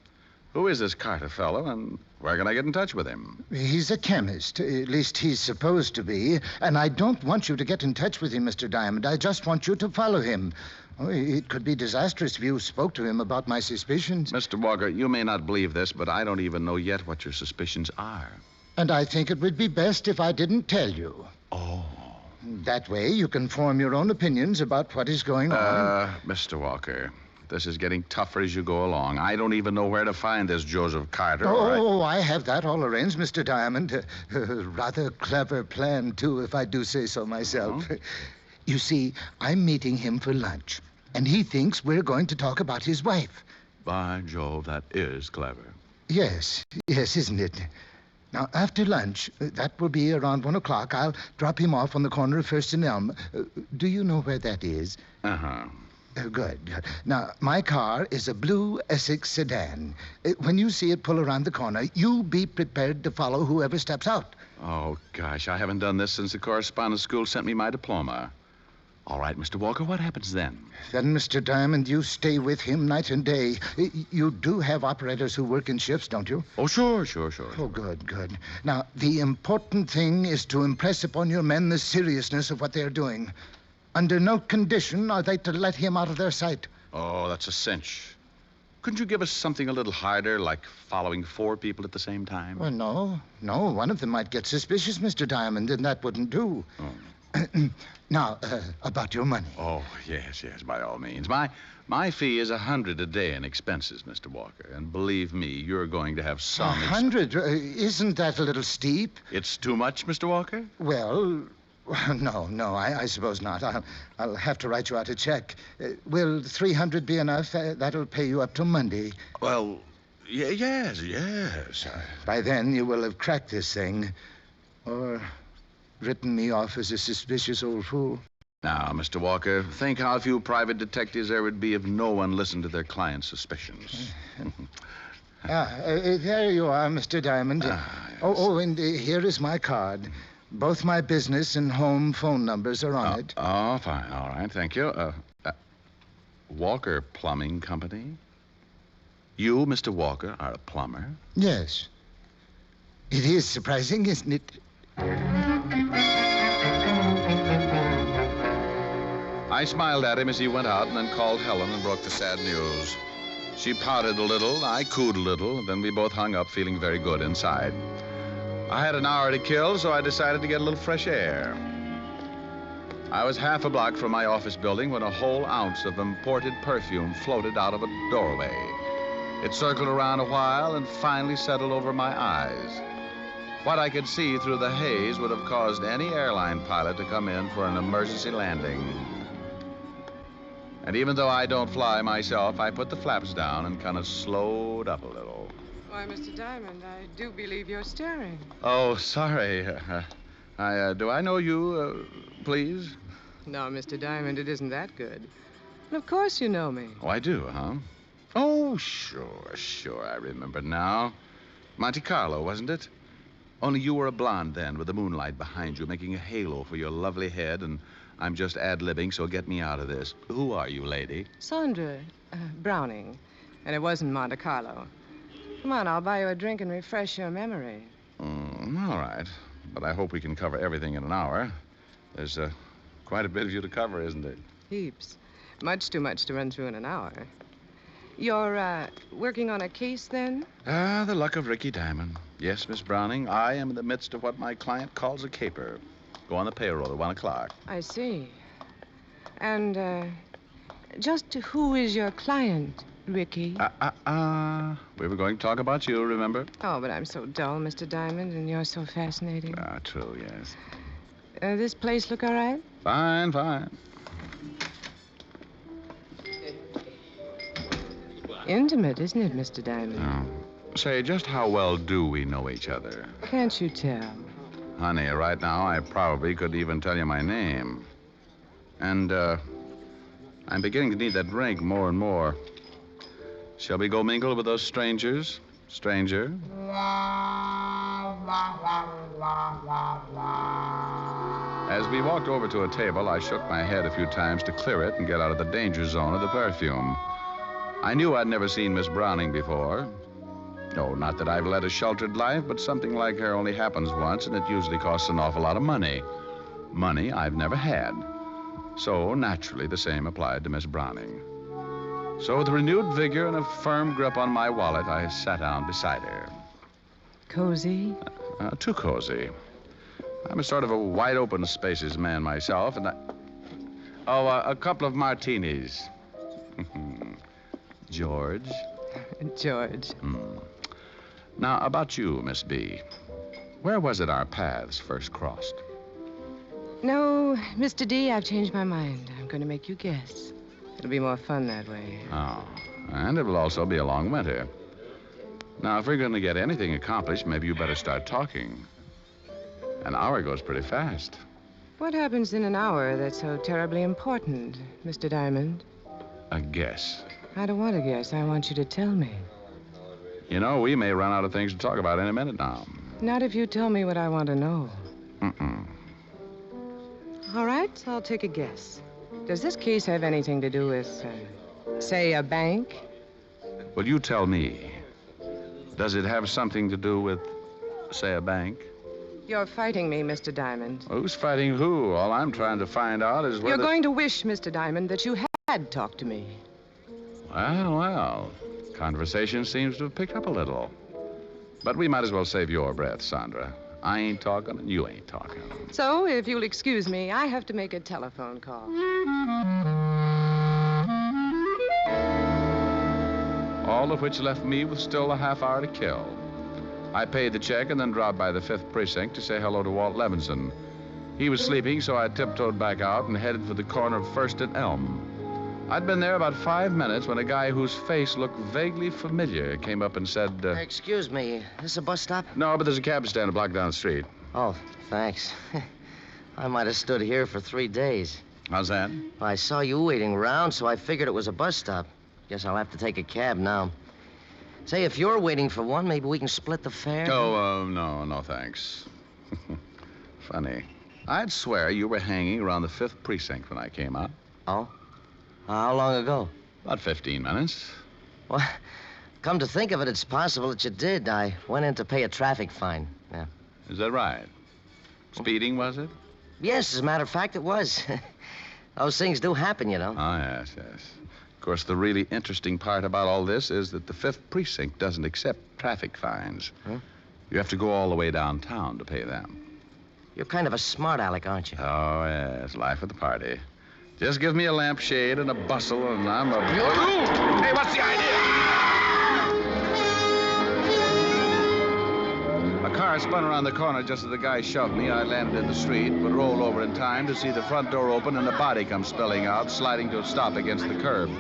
Who is this Carter fellow, and where can I get in touch with him? He's a chemist. At least he's supposed to be. And I don't want you to get in touch with him, Mr. Diamond. I just want you to follow him. Oh, it could be disastrous if you spoke to him about my suspicions. Mr. Walker, you may not believe this, but I don't even know yet what your suspicions are. And I think it would be best if I didn't tell you. Oh. That way you can form your own opinions about what is going on. Mr. Walker, this is getting tougher as you go along. I don't even know where to find this Joseph Carter. I have that all arranged, Mr. Diamond. Rather clever plan, too, if I do say so myself. Oh? You see, I'm meeting him for lunch, and he thinks we're going to talk about his wife. By Jove, that is clever. Yes, isn't it? Now, after lunch, that will be around 1 o'clock, I'll drop him off on the corner of First and Elm. Do you know where that is? Uh-huh. Good. Now, my car is a blue Essex sedan. When you see it pull around the corner, you be prepared to follow whoever steps out. Oh, gosh, I haven't done this since the correspondence school sent me my diploma. All right, Mr. Walker, what happens then? Then, Mr. Diamond, you stay with him night and day. You do have operators who work in shifts, don't you? Oh, sure. Oh, good. Now, the important thing is to impress upon your men the seriousness of what they're doing. Under no condition are they to let him out of their sight. Oh, that's a cinch. Couldn't you give us something a little harder, like following 4 people at the same time? Well, no. One of them might get suspicious, Mr. Diamond, and that wouldn't do. Now, about your money. Oh, yes, by all means. My fee is $100 a day in expenses, Mr. Walker. And believe me, you're going to have some... 100? Isn't that a little steep? It's too much, Mr. Walker? Well, no, I suppose not. I'll have to write you out a check. Will 300 be enough? That'll pay you up to Monday. Well, yes. By then, you will have cracked this thing. Or written me off as a suspicious old fool. Now, Mr. Walker, think how few private detectives there would be if no one listened to their clients' suspicions. There you are, Mr. Diamond. Yes. And here is my card. Both my business and home phone numbers are on it. Oh, fine. All right, thank you. Walker Plumbing Company? You, Mr. Walker, are a plumber? Yes. It is surprising, isn't it? I smiled at him as he went out and then called Helen and broke the sad news. She pouted a little, I cooed a little, and then we both hung up feeling very good inside. I had an hour to kill, so I decided to get a little fresh air. I was half a block from my office building when a whole ounce of imported perfume floated out of a doorway. It circled around a while and finally settled over my eyes. What I could see through the haze would have caused any airline pilot to come in for an emergency landing. And even though I don't fly myself, I put the flaps down and kind of slowed up a little. Why, Mr. Diamond, I do believe you're staring. Oh, sorry. Do I know you, please? No, Mr. Diamond, it isn't that good. And of course you know me. Oh, I do, huh? Oh, sure, I remember now. Monte Carlo, wasn't it? Only you were a blonde then, with the moonlight behind you, making a halo for your lovely head, and I'm just ad-libbing, so get me out of this. Who are you, lady? Sandra Browning. And it wasn't Monte Carlo. Come on, I'll buy you a drink and refresh your memory. All right. But I hope we can cover everything in an hour. There's quite a bit of you to cover, isn't there? Heaps. Much too much to run through in an hour. You're working on a case, then? The luck of Ricky Diamond. Yes, Miss Browning, I am in the midst of what my client calls a caper. Go on the payroll at 1 o'clock. I see. And, just who is your client, Ricky? We were going to talk about you, remember? Oh, but I'm so dull, Mr. Diamond, and you're so fascinating. True, yes. This place look all right? Fine. Intimate, isn't it, Mr. Diamond? Oh. Say, just how well do we know each other? Can't you tell? Honey, right now, I probably could even tell you my name. And, I'm beginning to need that drink more and more. Shall we go mingle with those strangers? Stranger? As we walked over to a table, I shook my head a few times to clear it and get out of the danger zone of the perfume. I knew I'd never seen Miss Browning before. No, not that I've led a sheltered life, but something like her only happens once, and it usually costs an awful lot of money. Money I've never had. So, naturally, the same applied to Miss Browning. So, with renewed vigor and a firm grip on my wallet, I sat down beside her. Cozy? Too cozy. I'm a sort of a wide-open spaces man myself, and a couple of martinis. George? George. Now, about you, Miss B. Where was it our paths first crossed? No, Mr. D, I've changed my mind. I'm going to make you guess. It'll be more fun that way. Oh, and it will also be a long winter. Now, if we're going to get anything accomplished, maybe you better start talking. An hour goes pretty fast. What happens in an hour that's so terribly important, Mr. Diamond? A guess. I don't want to guess. I want you to tell me. You know, we may run out of things to talk about in a minute now. Not if you tell me what I want to know. All right, I'll take a guess. Does this case have anything to do with, say, a bank? Well, you tell me. Does it have something to do with, say, a bank? You're fighting me, Mr. Diamond. Who's fighting who? All I'm trying to find out is whether... You're going to wish, Mr. Diamond, that you had talked to me. Well. Conversation seems to have picked up a little. But we might as well save your breath, Sandra. I ain't talking and you ain't talking. So, if you'll excuse me, I have to make a telephone call. All of which left me with still a half hour to kill. I paid the check and then dropped by the 5th Precinct to say hello to Walt Levinson. He was sleeping, so I tiptoed back out and headed for the corner of 1st and Elm. I'd been there about 5 minutes when a guy whose face looked vaguely familiar came up and said, Excuse me, is this a bus stop? No, but there's a cab stand a block down the street. Oh, thanks. I might have stood here for 3 days. How's that? I saw you waiting around, so I figured it was a bus stop. Guess I'll have to take a cab now. Say, if you're waiting for one, maybe we can split the fare? Oh, no, thanks. Funny. I'd swear you were hanging around the 5th Precinct when I came out. Oh? How long ago? About 15 minutes. Well, come to think of it, it's possible that you did. I went in to pay a traffic fine. Yeah. Is that right? Speeding, was it? Yes, as a matter of fact, it was. Those things do happen, you know. Oh, yes. Of course, the really interesting part about all this is that the 5th Precinct doesn't accept traffic fines. Huh? You have to go all the way downtown to pay them. You're kind of a smart aleck, aren't you? Oh, yes. Life of the party. Just give me a lampshade and a bustle, and I'm a... Hey, what's the idea? A car spun around the corner just as the guy shoved me. I landed in the street, but rolled over in time to see the front door open and a body come spilling out, sliding to a stop against the curb.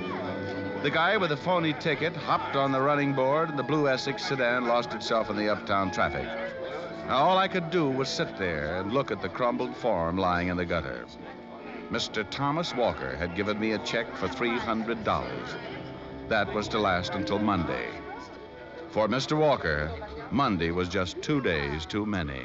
The guy with the phony ticket hopped on the running board, and the blue Essex sedan lost itself in the uptown traffic. Now, all I could do was sit there and look at the crumbled form lying in the gutter. Mr. Thomas Walker had given me a check for $300. That was to last until Monday. For Mr. Walker, Monday was just 2 days too many.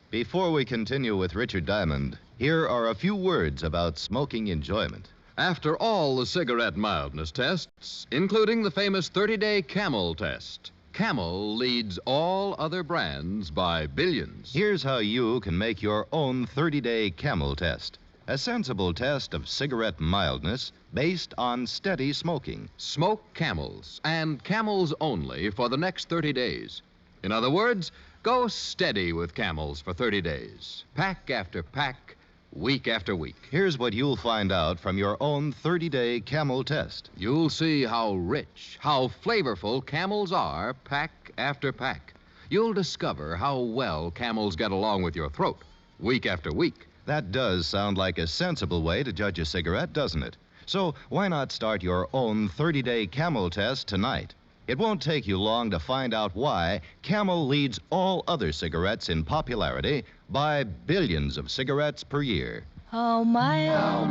Before we continue with Richard Diamond, here are a few words about smoking enjoyment. After all the cigarette mildness tests, including the famous 30-day Camel test, Camel leads all other brands by billions. Here's how you can make your own 30-day Camel test. A sensible test of cigarette mildness based on steady smoking. Smoke Camels, and Camels only for the next 30 days. In other words, go steady with Camels for 30 days. Pack after pack, week after week. Here's what you'll find out from your own 30-day Camel test. You'll see how rich, how flavorful Camels are, pack after pack. You'll discover how well Camels get along with your throat, week after week. That does sound like a sensible way to judge a cigarette, doesn't it? So why not start your own 30-day Camel test tonight? It won't take you long to find out why Camel leads all other cigarettes in popularity by billions of cigarettes per year. How mild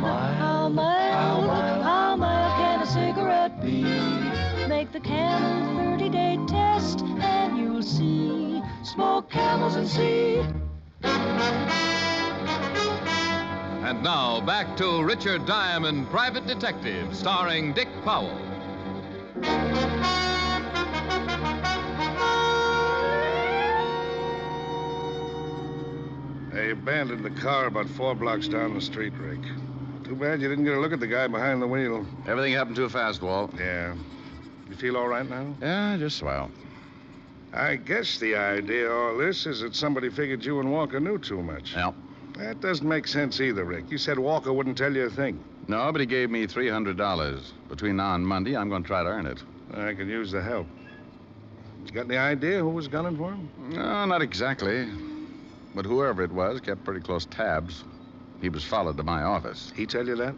can a cigarette be? Make the Camel 30-day test and you'll see. Smoke Camels and see. And now back to Richard Diamond, Private Detective, starring Dick Powell. They abandoned the car about 4 blocks down the street, Rick. Too bad you didn't get a look at the guy behind the wheel. Everything happened too fast, Walt. Yeah. You feel all right now? Yeah, just swell. I guess the idea of all this is that somebody figured you and Walker knew too much. Yep. That doesn't make sense either, Rick. You said Walker wouldn't tell you a thing. No, but he gave me $300. Between now and Monday, I'm going to try to earn it. I could use the help. You got any idea who was gunning for him? No, not exactly. But whoever it was kept pretty close tabs. He was followed to my office. He tell you that?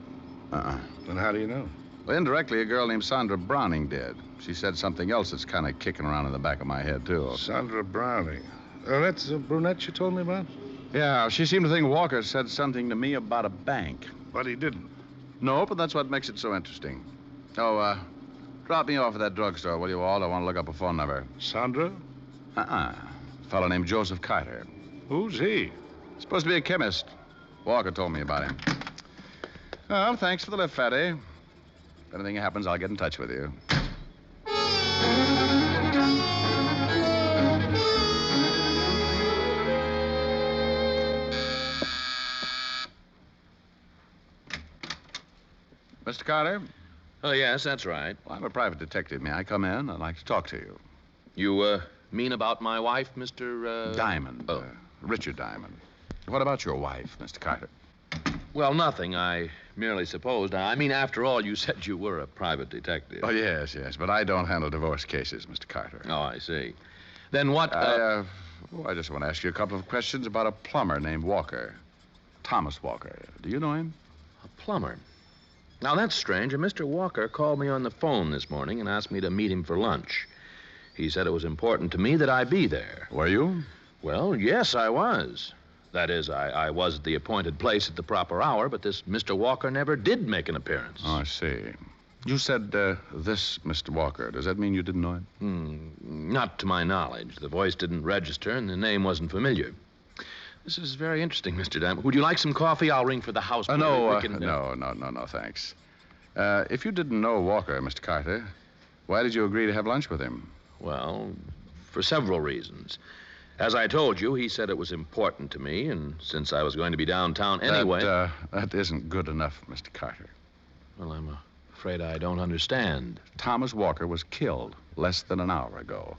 Then how do you know? Well, indirectly, a girl named Sandra Browning did. She said something else that's kind of kicking around in the back of my head, too. Sandra Browning. Oh, that's the brunette you told me about? Yeah, she seemed to think Walker said something to me about a bank. But he didn't. No, but that's what makes it so interesting. Oh, drop me off at that drugstore, will you, Walt? I want to look up a phone number. Sandra? A fellow named Joseph Carter. Who's he? Supposed to be a chemist. Walker told me about him. Well, thanks for the lift, Fatty. If anything happens, I'll get in touch with you. Mr. Carter? Oh, yes, that's right. Well, I'm a private detective. May I come in? I'd like to talk to you. You, mean about my wife, Mr. Diamond. Oh. Richard Diamond. What about your wife, Mr. Carter? Well, nothing. I merely supposed. I mean, after all, you said you were a private detective. Oh, yes. But I don't handle divorce cases, Mr. Carter. Oh, I see. Then what, I just want to ask you a couple of questions about a plumber named Walker. Thomas Walker. Do you know him? A plumber? Now, that's strange. Mr. Walker called me on the phone this morning and asked me to meet him for lunch. He said it was important to me that I be there. Were you? Well, yes, I was. That is, I was at the appointed place at the proper hour, but this Mr. Walker never did make an appearance. Oh, I see. You said this Mr. Walker. Does that mean you didn't know him? Not to my knowledge. The voice didn't register, and the name wasn't familiar. This is very interesting, Mr. Diamond. Would you like some coffee? I'll ring for the house. No, thanks. If you didn't know Walker, Mr. Carter, why did you agree to have lunch with him? Well, for several reasons. As I told you, he said it was important to me, and since I was going to be downtown anyway... That isn't good enough, Mr. Carter. Well, I'm afraid I don't understand. Thomas Walker was killed less than an hour ago.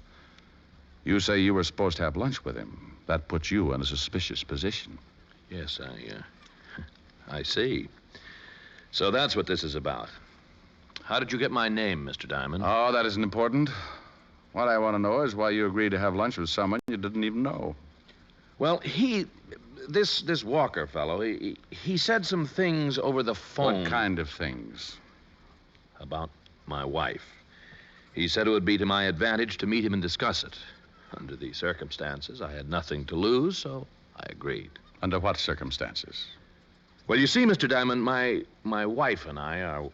You say you were supposed to have lunch with him. That puts you in a suspicious position. Yes, I see. So that's what this is about. How did you get my name, Mr. Diamond? Oh, that isn't important. What I want to know is why you agreed to have lunch with someone you didn't even know. Well, this Walker fellow, he said some things over the phone. What kind of things? About my wife. He said it would be to my advantage to meet him and discuss it. Under the circumstances, I had nothing to lose, so I agreed. Under what circumstances? Well, you see, Mr. Diamond, my wife and I are,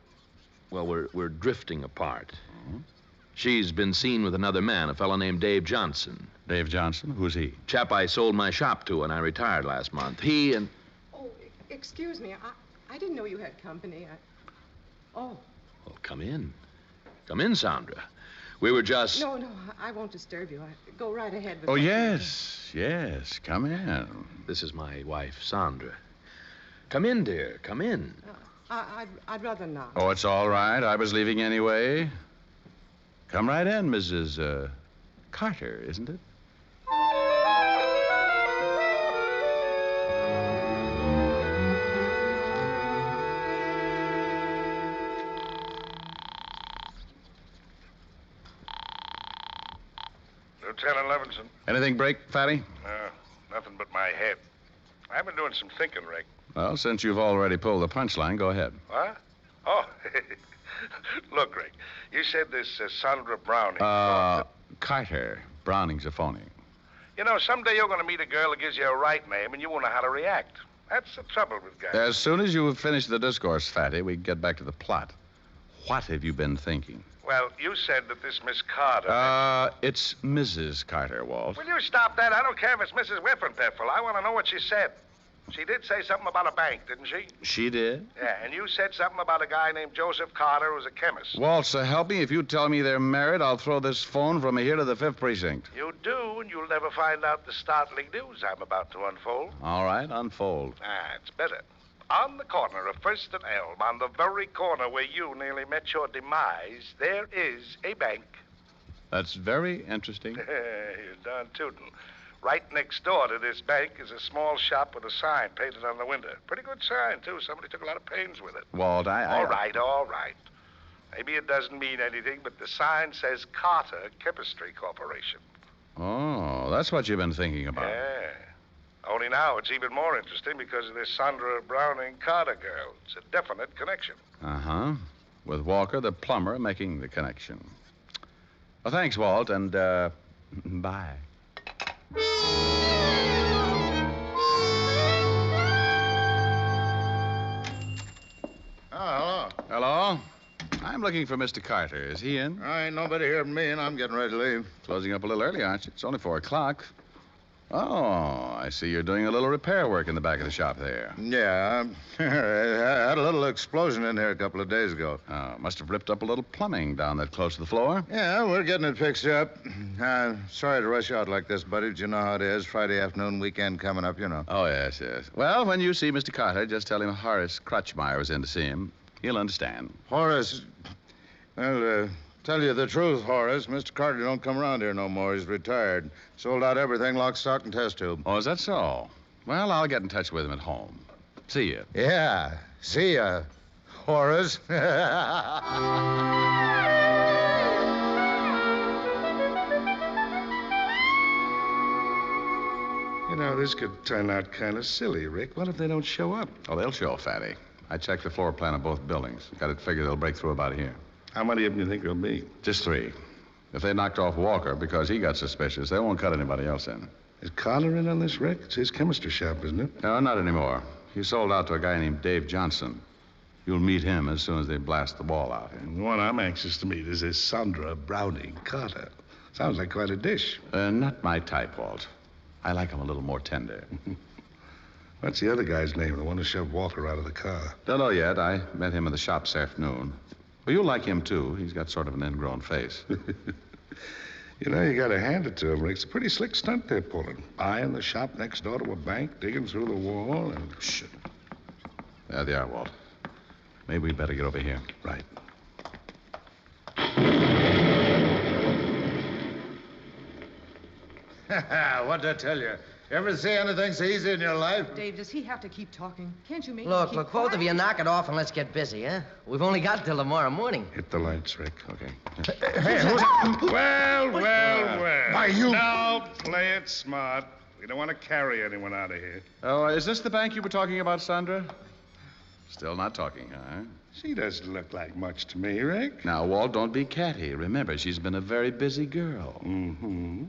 well, we're drifting apart. Mm-hmm. She's been seen with another man, a fellow named Dave Johnson. Dave Johnson? Who's he? Chap I sold my shop to when I retired last month. He and... Oh, excuse me. I didn't know you had company. Oh. Well, come in. Come in, Sandra. We were just... No, I won't disturb you. Go right ahead with... Oh, yes. Come in. This is my wife, Sandra. Come in, dear. Come in. I'd rather not. Oh, it's all right. I was leaving anyway. Come right in, Mrs. Carter, isn't it? Lieutenant Levinson. Anything break, Fatty? Nothing but my head. I've been doing some thinking, Rick. Well, since you've already pulled the punchline, go ahead. What? Oh, look, Rick, you said this Sandra Browning. Carter. Browning's a phony. You know, someday you're going to meet a girl that gives you a right name, and you won't know how to react. That's the trouble with guys. As soon as you have finished the discourse, Fatty, we can get back to the plot. What have you been thinking? Well, you said that this Miss Carter... It's Mrs. Carter, Walt. Will you stop that? I don't care if it's Mrs. Whippenpiffle. I want to know what she said. She did say something about a bank, didn't she? She did? Yeah, and you said something about a guy named Joseph Carter who's a chemist. Walt, so help me. If you tell me they're married, I'll throw this phone from here to the 5th Precinct. You do, and you'll never find out the startling news I'm about to unfold. All right, unfold. It's better. On the corner of 1st and Elm, on the very corner where you nearly met your demise, there is a bank. That's very interesting. You're darn tootin'. Right next door to this bank is a small shop with a sign painted on the window. Pretty good sign, too. Somebody took a lot of pains with it. Walt, All right. Maybe it doesn't mean anything, but the sign says Carter Chemistry Corporation. Oh, that's what you've been thinking about. Yeah. Only now it's even more interesting because of this Sandra Browning Carter girl. It's a definite connection. Uh-huh. With Walker, the plumber, making the connection. Well, thanks, Walt, and, bye. Oh, hello. Hello? I'm looking for Mr. Carter. Is he in? Ain't nobody here but me, and I'm getting ready to leave. Closing up a little early, aren't you? It's only 4 o'clock. Oh, I see you're doing a little repair work in the back of the shop there. Yeah, I had a little explosion in here a couple of days ago. Oh, must have ripped up a little plumbing down that close to the floor. Yeah, we're getting it fixed up. Sorry to rush out like this, buddy, but you know how it is. Friday afternoon, weekend coming up, you know. Oh, yes. Well, when you see Mr. Carter, just tell him Horace Crutchmeyer was in to see him. He'll understand. Horace, well, tell you the truth, Horace. Mr. Carter don't come around here no more. He's retired. Sold out everything, lock, stock, and test tube. Oh, is that so? Well, I'll get in touch with him at home. See you. Yeah, see ya, Horace. You know, this could turn out kind of silly, Rick. What if they don't show up? Oh, they'll show, Fatty. I checked the floor plan of both buildings. Got it figured they'll break through about here. How many of them do you think there'll be? Just 3. If they knocked off Walker because he got suspicious, they won't cut anybody else in. Is Carter in on this, Rick? It's his chemistry shop, isn't it? No, not anymore. He sold out to a guy named Dave Johnson. You'll meet him as soon as they blast the wall out here. The one I'm anxious to meet is this Sandra Browning Carter. Sounds like quite a dish. Not my type, Walt. I like him a little more tender. What's the other guy's name, the one who shoved Walker out of the car? Don't know yet. I met him in the shop this afternoon. Well, you'll like him, too. He's got sort of an ingrown face. You know, you gotta hand it to him, Rick. It's a pretty slick stunt they're pulling. Buying the shop next door to a bank, digging through the wall, and... Shh. There they are, Walt. Maybe we better get over here. Right. What'd I tell you? Ever see anything so easy in your life? Dave, does he have to keep talking? Can't you make him Look, keep both of quiet? you knock it off and let's get busy, huh? We've only got till tomorrow morning. Hit the lights, Rick. Okay. Well. Why, you... Now, play it smart. We don't want to carry anyone out of here. Oh, is this the bank you were talking about, Sandra? Still not talking, huh? She doesn't look like much to me, Rick. Now, Walt, don't be catty. Remember, she's been a very busy girl. Mm-hmm.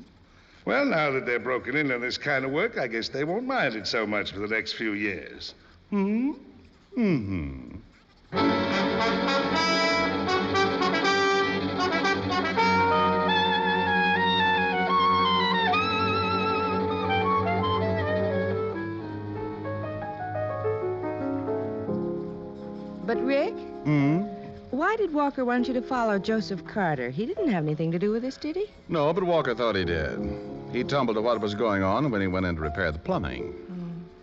Well, now that they're broken in on this kind of work, I guess they won't mind it so much for the next few years. Hmm? Mm-hmm. But, Rick, Hmm? why did Walker want you to follow Joseph Carter? He didn't have anything to do with this, did he? No, but Walker thought he did. He tumbled to what was going on when he went in to repair the plumbing.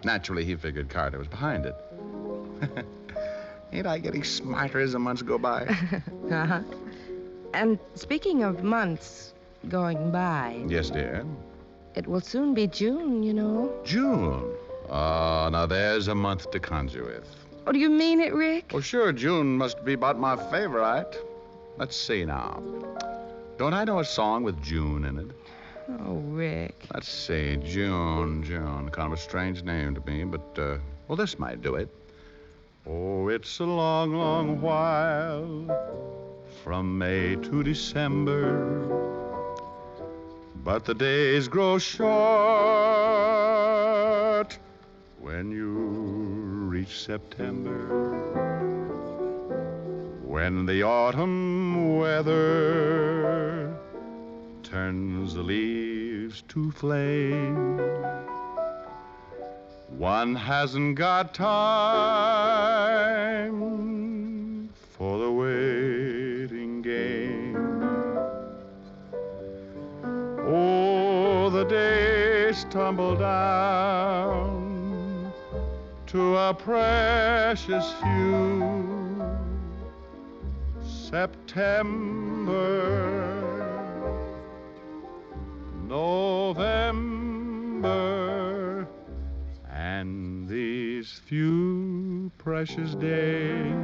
Naturally, he figured Carter was behind it. Ain't I getting smarter as the months go by? Uh-huh. And speaking of months going by, Yes, dear. it will soon be June, you know. June. Oh, now there's a month to conjure with. Oh, do you mean it, Rick? Well, sure, June must be about my favorite. Let's see now. Don't I know a song with June in it? Oh, Rick. Let's see. June. Kind of a strange name to me, but, well, this might do it. Oh, it's a long, long while from May to December, but the days grow short when you reach September, when the autumn weather turns the leaves to flame. One hasn't got time for the waiting game. Oh, the days tumble down to a precious few. September, November, and these few precious days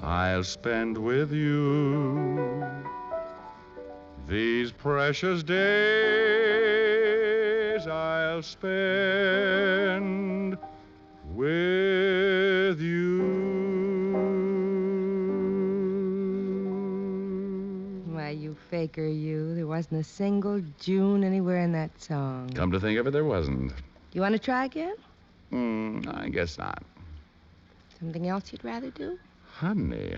I'll spend with you. These precious days I'll spend with you. Why, you faker, you. There wasn't a single June anywhere in that song. Come to think of it, there wasn't. You want to try again? I guess not. Something else you'd rather do? Honey,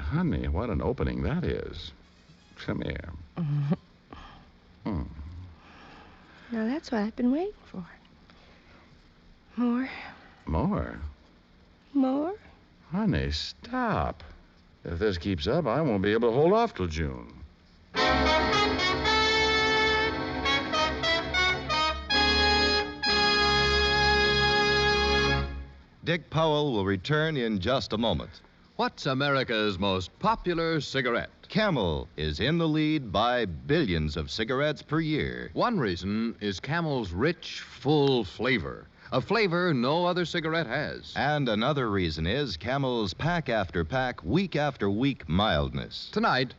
what an opening that is. Come here. Now, that's what I've been waiting for. More. More? More? Honey, stop. If this keeps up, I won't be able to hold off till June. Dick Powell will return in just a moment. What's America's most popular cigarette? Camel is in the lead by billions of cigarettes per year. One reason is Camel's rich, full flavor. A flavor no other cigarette has. And another reason is Camel's pack after pack, week after week mildness. Tonight,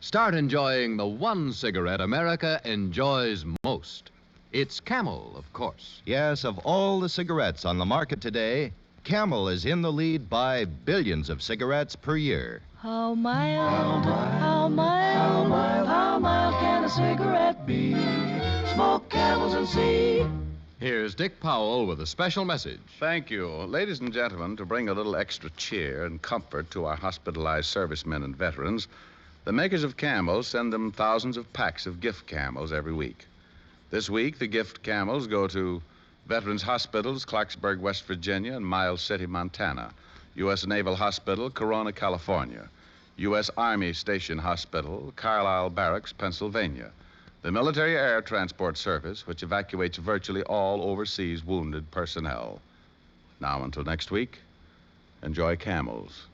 start enjoying the one cigarette America enjoys most. It's Camel, of course. Yes, of all the cigarettes on the market today, Camel is in the lead by billions of cigarettes per year. How mild, how mild, how mild can a cigarette be? Smoke Camels and see. Here's Dick Powell with a special message. Thank you. Ladies and gentlemen, to bring a little extra cheer and comfort to our hospitalized servicemen and veterans, the makers of Camels send them thousands of packs of gift Camels every week. This week, the gift Camels go to Veterans Hospitals, Clarksburg, West Virginia, and Miles City, Montana. U.S. Naval Hospital, Corona, California. U.S. Army Station Hospital, Carlisle Barracks, Pennsylvania. The Military Air Transport Service, which evacuates virtually all overseas wounded personnel. Now, until next week, enjoy Camels.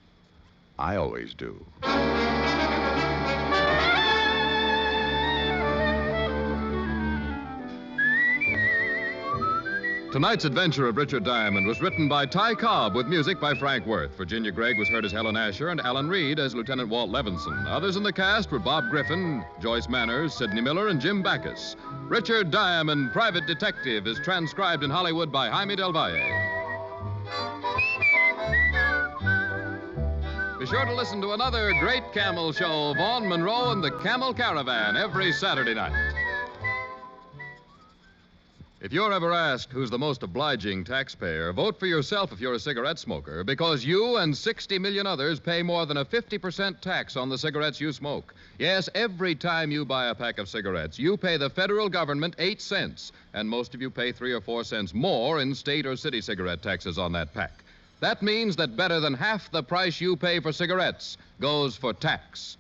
I always do. Tonight's adventure of Richard Diamond was written by Ty Cobb with music by Frank Worth. Virginia Gregg was heard as Helen Asher and Alan Reed as Lieutenant Walt Levinson. Others in the cast were Bob Griffin, Joyce Manners, Sidney Miller, and Jim Backus. Richard Diamond, Private Detective, is transcribed in Hollywood by Jaime Del Valle. Be sure to listen to another great Camel show, Vaughn Monroe and the Camel Caravan, every Saturday night. If you're ever asked who's the most obliging taxpayer, vote for yourself if you're a cigarette smoker, because you and 60 million others pay more than a 50% tax on the cigarettes you smoke. Yes, every time you buy a pack of cigarettes, you pay the federal government 8 cents, and most of you pay 3 or 4 cents more in state or city cigarette taxes on that pack. That means that better than half the price you pay for cigarettes goes for tax.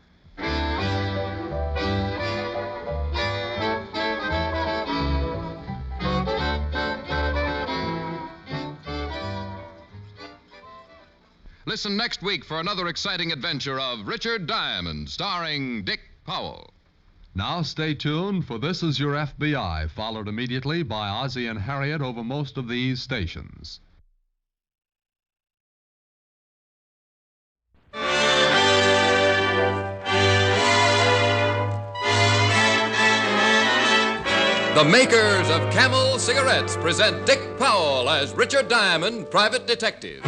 Listen next week for another exciting adventure of Richard Diamond, starring Dick Powell. Now stay tuned, for This Is Your FBI, followed immediately by Ozzie and Harriet over most of these stations. The makers of Camel cigarettes present Dick Powell as Richard Diamond, Private Detective.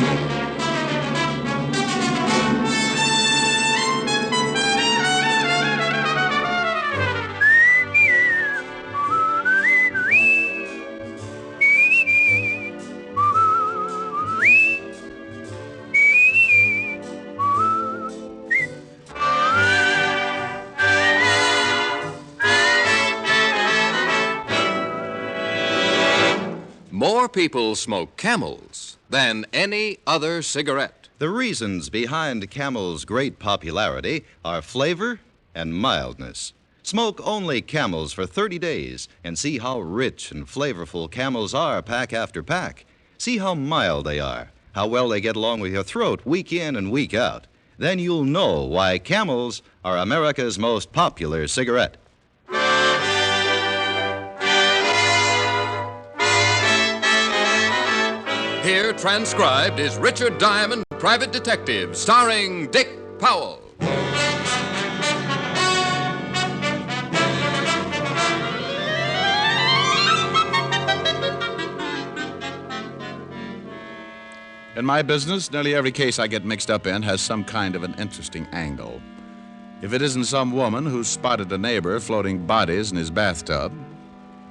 More people smoke Camels than any other cigarette. The reasons behind Camel's great popularity are flavor and mildness. Smoke only Camels for 30 days and see how rich and flavorful Camels are pack after pack. See how mild they are, how well they get along with your throat week in and week out. Then you'll know why Camels are America's most popular cigarette. Here, transcribed, is Richard Diamond, Private Detective, starring Dick Powell. In my business, nearly every case I get mixed up in has some kind of an interesting angle. If it isn't some woman who spotted a neighbor floating bodies in his bathtub,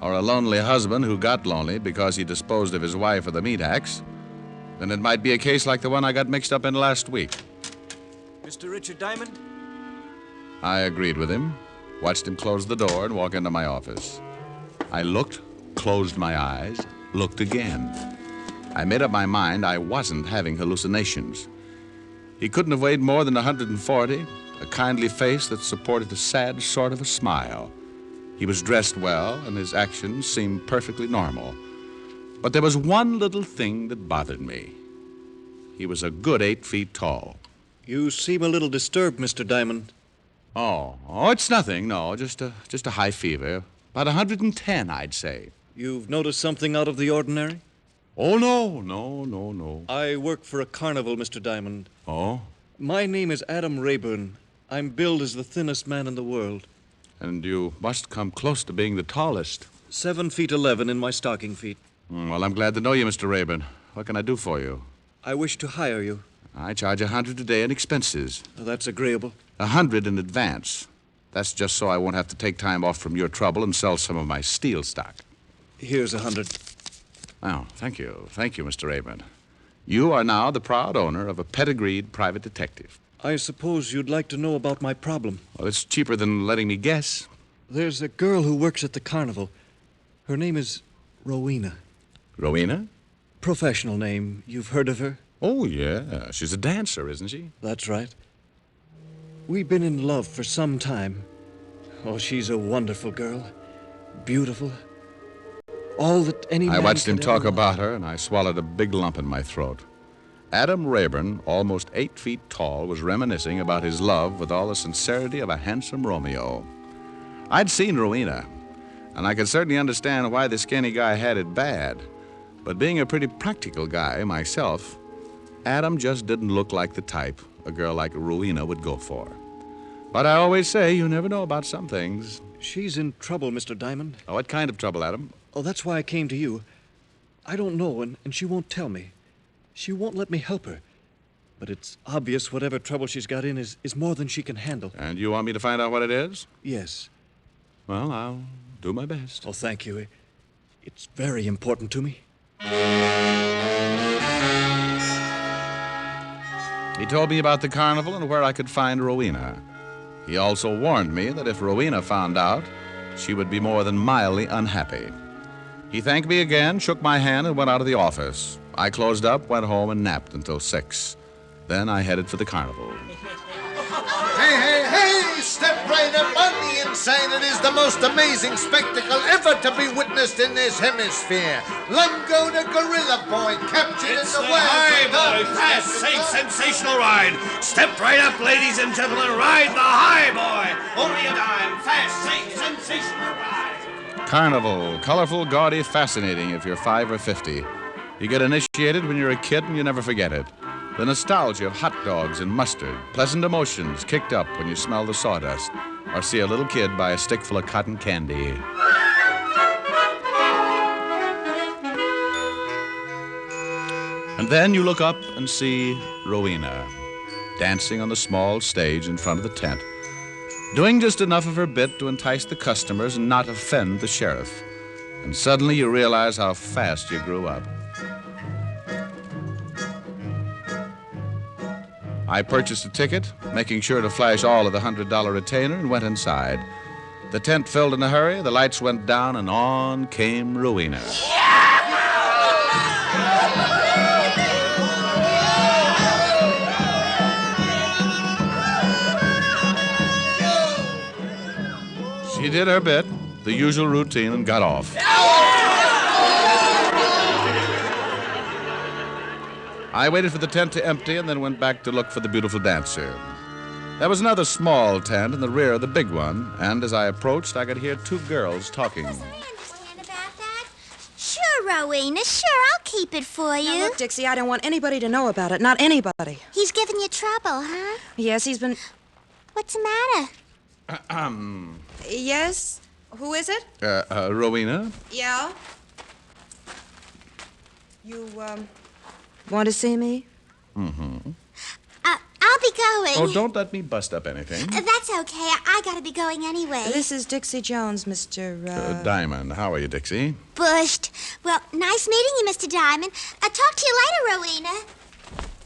or a lonely husband who got lonely because he disposed of his wife with a meat axe, then it might be a case like the one I got mixed up in last week. Mr. Richard Diamond? I agreed with him, watched him close the door and walk into my office. I looked, closed my eyes, looked again. I made up my mind I wasn't having hallucinations. He couldn't have weighed more than 140, a kindly face that supported a sad sort of a smile. He was dressed well, and his actions seemed perfectly normal. But there was one little thing that bothered me. He was a good 8 feet tall. You seem a little disturbed, Mr. Diamond. Oh, it's nothing. No, just a high fever. About 110, I'd say. You've noticed something out of the ordinary? Oh, no. I work for a carnival, Mr. Diamond. Oh? My name is Adam Rayburn. I'm billed as the thinnest man in the world. And you must come close to being the tallest. 7'11" in my stocking feet. Well, I'm glad to know you, Mr. Rayburn. What can I do for you? I wish to hire you. I charge $100 a day in expenses. That's agreeable. $100 in advance. That's just so I won't have to take time off from your trouble and sell some of my steel stock. Here's $100. Oh, thank you. Thank you, Mr. Rayburn. You are now the proud owner of a pedigreed private detective. I suppose you'd like to know about my problem. Well, it's cheaper than letting me guess. There's a girl who works at the carnival. Her name is Rowena. Rowena? Professional name. You've heard of her? Oh, yeah. She's a dancer, isn't she? That's right. We've been in love for some time. Oh, she's a wonderful girl. Beautiful. All that any man I watched him could talk ever about her, and I swallowed a big lump in my throat. Adam Rayburn, almost 8 feet tall, was reminiscing about his love with all the sincerity of a handsome Romeo. I'd seen Rowena, and I could certainly understand why the skinny guy had it bad. But being a pretty practical guy myself, Adam just didn't look like the type a girl like Rowena would go for. But I always say you never know about some things. She's in trouble, Mr. Diamond. Oh, what kind of trouble, Adam? Oh, that's why I came to you. I don't know, and she won't tell me. She won't let me help her. But it's obvious whatever trouble she's got in is more than she can handle. And you want me to find out what it is? Yes. Well, I'll do my best. Oh, thank you. It's very important to me. He told me about the carnival and where I could find Rowena. He also warned me that if Rowena found out, she would be more than mildly unhappy. He thanked me again, shook my hand, and went out of the office. I closed up, went home, and napped until 6. Then I headed for the carnival. Hey, step right up on the inside. It is the most amazing spectacle ever to be witnessed in this hemisphere. Lungo the Gorilla Boy captured It's in the the world. High Boy, fast, safe, sensational ride. Step right up, ladies and gentlemen. Ride the High Boy. Only a dime. Fast, safe, sensational ride. Carnival, colorful, gaudy, fascinating if you're 5 or 50. You get initiated when you're a kid and you never forget it. The nostalgia of hot dogs and mustard, pleasant emotions kicked up when you smell the sawdust or see a little kid buy a stick full of cotton candy. And then you look up and see Rowena dancing on the small stage in front of the tent, doing just enough of her bit to entice the customers and not offend the sheriff. And suddenly you realize how fast you grew up. I purchased a ticket, making sure to flash all of the $100 retainer, and went inside. The tent filled in a hurry, the lights went down, and on came Rowena. She did her bit, the usual routine, and got off. I waited for the tent to empty and then went back to look for the beautiful dancer. There was another small tent in the rear of the big one, and as I approached, I could hear 2 girls talking. Sure, Rowena, sure, I'll keep it for you. Now, look, Dixie, I don't want anybody to know about it. Not anybody. He's giving you trouble, huh? Yes, he's been... What's the matter? Yes? Who is it? Rowena? Yeah? You, want to see me? Mm-hmm. I'll be going. Oh, don't let me bust up anything. That's okay. I gotta be going anyway. This is Dixie Jones, Mr. Diamond. How are you, Dixie? Bushed. Well, nice meeting you, Mr. Diamond. I'll talk to you later,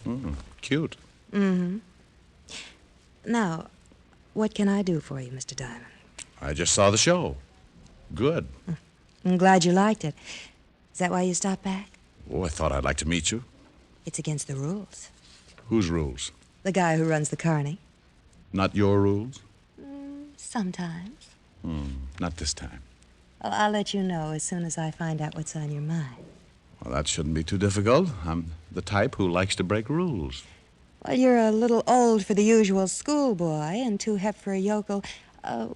Rowena. Cute. Mm-hmm. Now, what can I do for you, Mr. Diamond? I just saw the show. Good. I'm glad you liked it. Is that why you stopped back? Oh, I thought I'd like to meet you. It's against the rules. Whose rules? The guy who runs the carny. Not your rules? Sometimes. Not this time. Well, I'll let you know as soon as I find out what's on your mind. Well, that shouldn't be too difficult. I'm the type who likes to break rules. Well, you're a little old for the usual schoolboy and too hep for a yokel.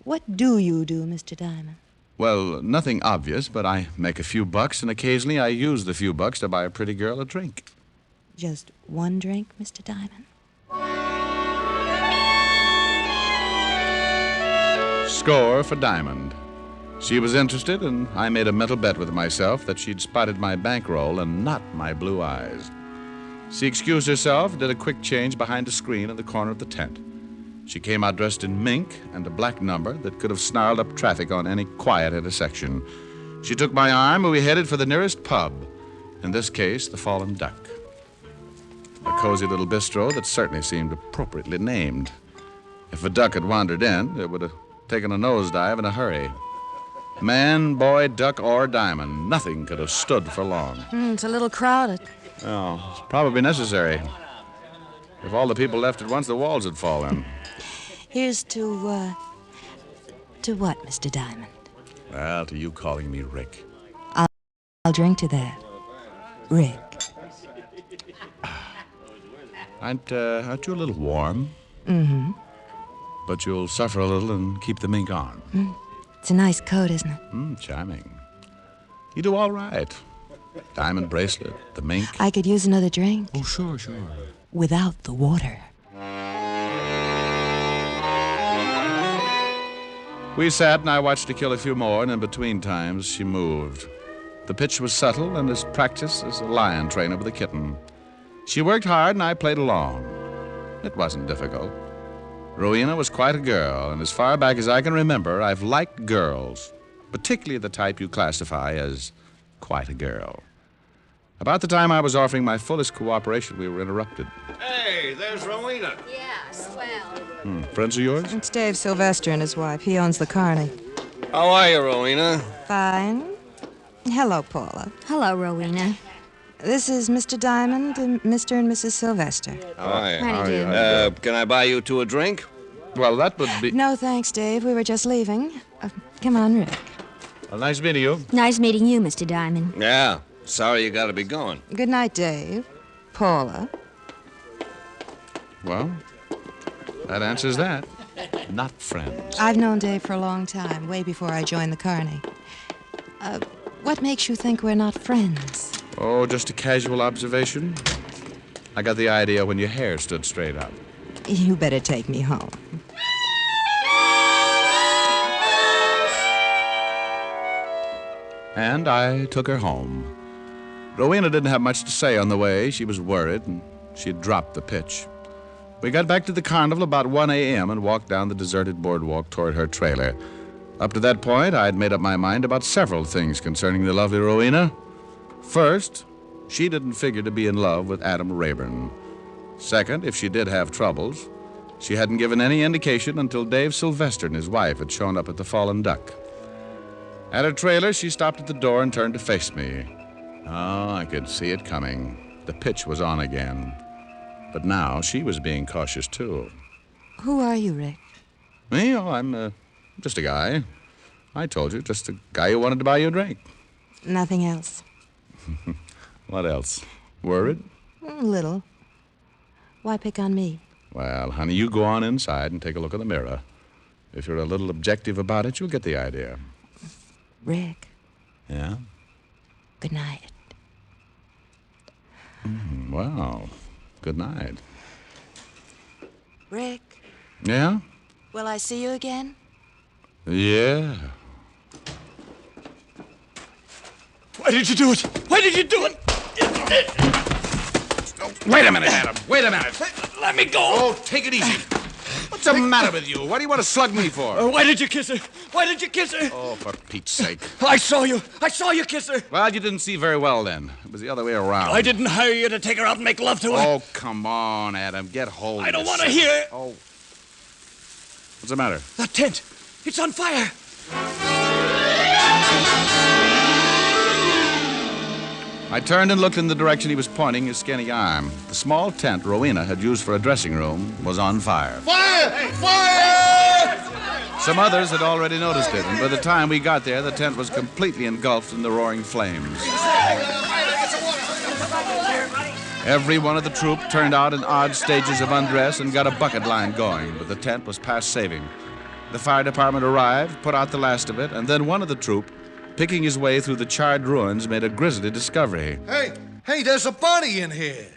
What do you do, Mr. Diamond? Well, nothing obvious, but I make a few bucks, and occasionally I use the few bucks to buy a pretty girl a drink. Just one drink, Mr. Diamond? Score for Diamond. She was interested, and I made a mental bet with myself that she'd spotted my bankroll and not my blue eyes. She excused herself, did a quick change behind a screen in the corner of the tent. She came out dressed in mink and a black number that could have snarled up traffic on any quiet intersection. She took my arm, and we headed for the nearest pub, in this case, the Fallen Duck. A cozy little bistro that certainly seemed appropriately named. If a duck had wandered in, it would have taken a nosedive in a hurry. Man, boy, duck, or diamond, nothing could have stood for long. It's a little crowded. Oh, it's probably necessary. If all the people left at once, the walls would fall in. Here's to what, Mr. Diamond? Well, to you calling me Rick. I'll drink to that. Rick. Aren't you a little warm? Mm-hmm. But you'll suffer a little and keep the mink on. It's a nice coat, isn't it? Charming. You do all right. Diamond bracelet, the mink. I could use another drink. Oh, sure. Without the water. We sat, and I watched her kill a few more, and in between times, she moved. The pitch was subtle and as practiced as a lion trainer with a kitten. She worked hard, and I played along. It wasn't difficult. Rowena was quite a girl, and as far back as I can remember, I've liked girls, particularly the type you classify as quite a girl. About the time I was offering my fullest cooperation, we were interrupted. Hey, there's Rowena. Yeah, swell. Friends of yours? It's Dave Sylvester and his wife. He owns the Carney. How are you, Rowena? Fine. Hello, Paula. Hello, Rowena. This is Mr. Diamond and Mr. and Mrs. Sylvester. How are you? How do you do? Can I buy you two a drink? Well, that would be... No, thanks, Dave. We were just leaving. Come on, Rick. Well, nice meeting you. Nice meeting you, Mr. Diamond. Yeah. Sorry you gotta be going. Good night, Dave. Paula. Well, that answers that. Not friends. I've known Dave for a long time, way before I joined the Carney. What makes you think we're not friends? Oh, just a casual observation. I got the idea when your hair stood straight up. You better take me home. And I took her home. Rowena didn't have much to say on the way. She was worried, and she'd dropped the pitch. We got back to the carnival about 1 a.m. and walked down the deserted boardwalk toward her trailer. Up to that point, I had made up my mind about several things concerning the lovely Rowena. First, she didn't figure to be in love with Adam Rayburn. Second, if she did have troubles, she hadn't given any indication until Dave Sylvester and his wife had shown up at the Fallen Duck. At her trailer, she stopped at the door and turned to face me. Oh, I could see it coming. The pitch was on again. But now she was being cautious, too. Who are you, Rick? Me? Oh, I'm just a guy. I told you, just a guy who wanted to buy you a drink. Nothing else. What else? Worried? A little. Why pick on me? Well, honey, you go on inside and take a look in the mirror. If you're a little objective about it, you'll get the idea. Rick. Yeah? Good night. Well, good night. Rick, Yeah? will I see you again? Yeah. Why did you do it? Why did you do it? Wait a minute, Adam. Wait a minute. Let me go. Oh, take it easy. What's the matter with you? What do you want to slug me for? Why did you kiss her? Why did you kiss her? Oh, for Pete's sake. I saw you kiss her. Well, you didn't see very well then. It was the other way around. I didn't hire you to take her out and make love to her. Oh, come on, Adam. Get hold of I don't want to yourself. hear. Oh. What's the matter? That tent. It's on fire. I turned and looked in the direction he was pointing his skinny arm. The small tent Rowena had used for a dressing room was on fire. Fire! Fire! Some others had already noticed it, and by the time we got there, the tent was completely engulfed in the roaring flames. Every one of the troop turned out in odd stages of undress and got a bucket line going, but the tent was past saving. The fire department arrived, put out the last of it, and then one of the troop, picking his way through the charred ruins, made a grisly discovery. Hey, there's a body in here.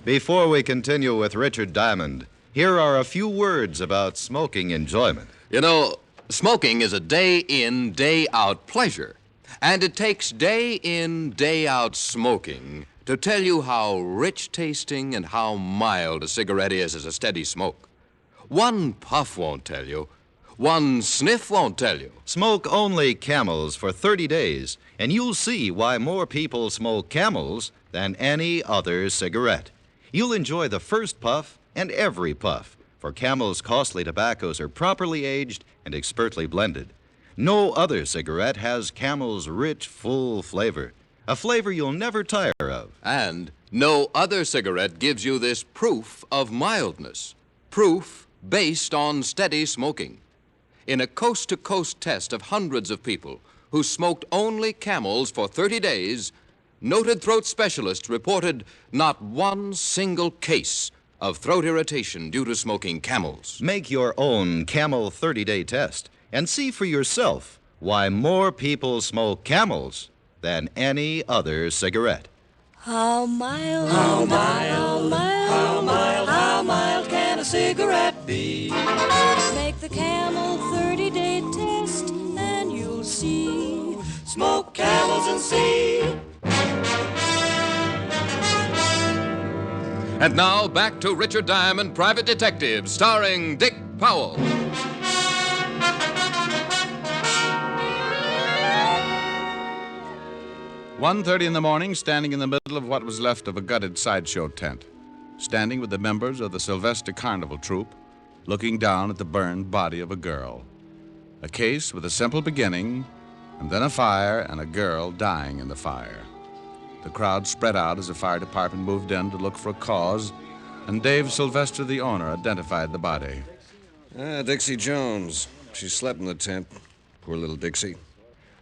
Before we continue with Richard Diamond, here are a few words about smoking enjoyment. You know, smoking is a day in, day out pleasure. And it takes day in, day out smoking to tell you how rich tasting and how mild a cigarette is as a steady smoke. One puff won't tell you. One sniff won't tell you. Smoke only Camels for 30 days, and you'll see why more people smoke Camels than any other cigarette. You'll enjoy the first puff and every puff, for Camel's costly tobaccos are properly aged and expertly blended. No other cigarette has Camel's rich, full flavor, a flavor you'll never tire of. And no other cigarette gives you this proof of mildness, proof based on steady smoking. In a coast-to-coast test of hundreds of people who smoked only Camels for 30 days, noted throat specialists reported not one single case of throat irritation due to smoking Camels. Make your own Camel 30-day test and see for yourself why more people smoke Camels than any other cigarette. How mild, how mild, how mild, how mild can a cigarette be? Make the Camel 30-day test and you'll see. Smoke Camels and see. And now, back to Richard Diamond, Private Detective, starring Dick Powell. "1:30 in the morning, standing in the middle of what was left of a gutted sideshow tent, standing with the members of the Sylvester Carnival troupe, looking down at the burned body of a girl. A case with a simple beginning, and then a fire and a girl dying in the fire. The crowd spread out as the fire department moved in to look for a cause, and Dave Sylvester, the owner, identified the body. Dixie Jones. She slept in the tent. Poor little Dixie.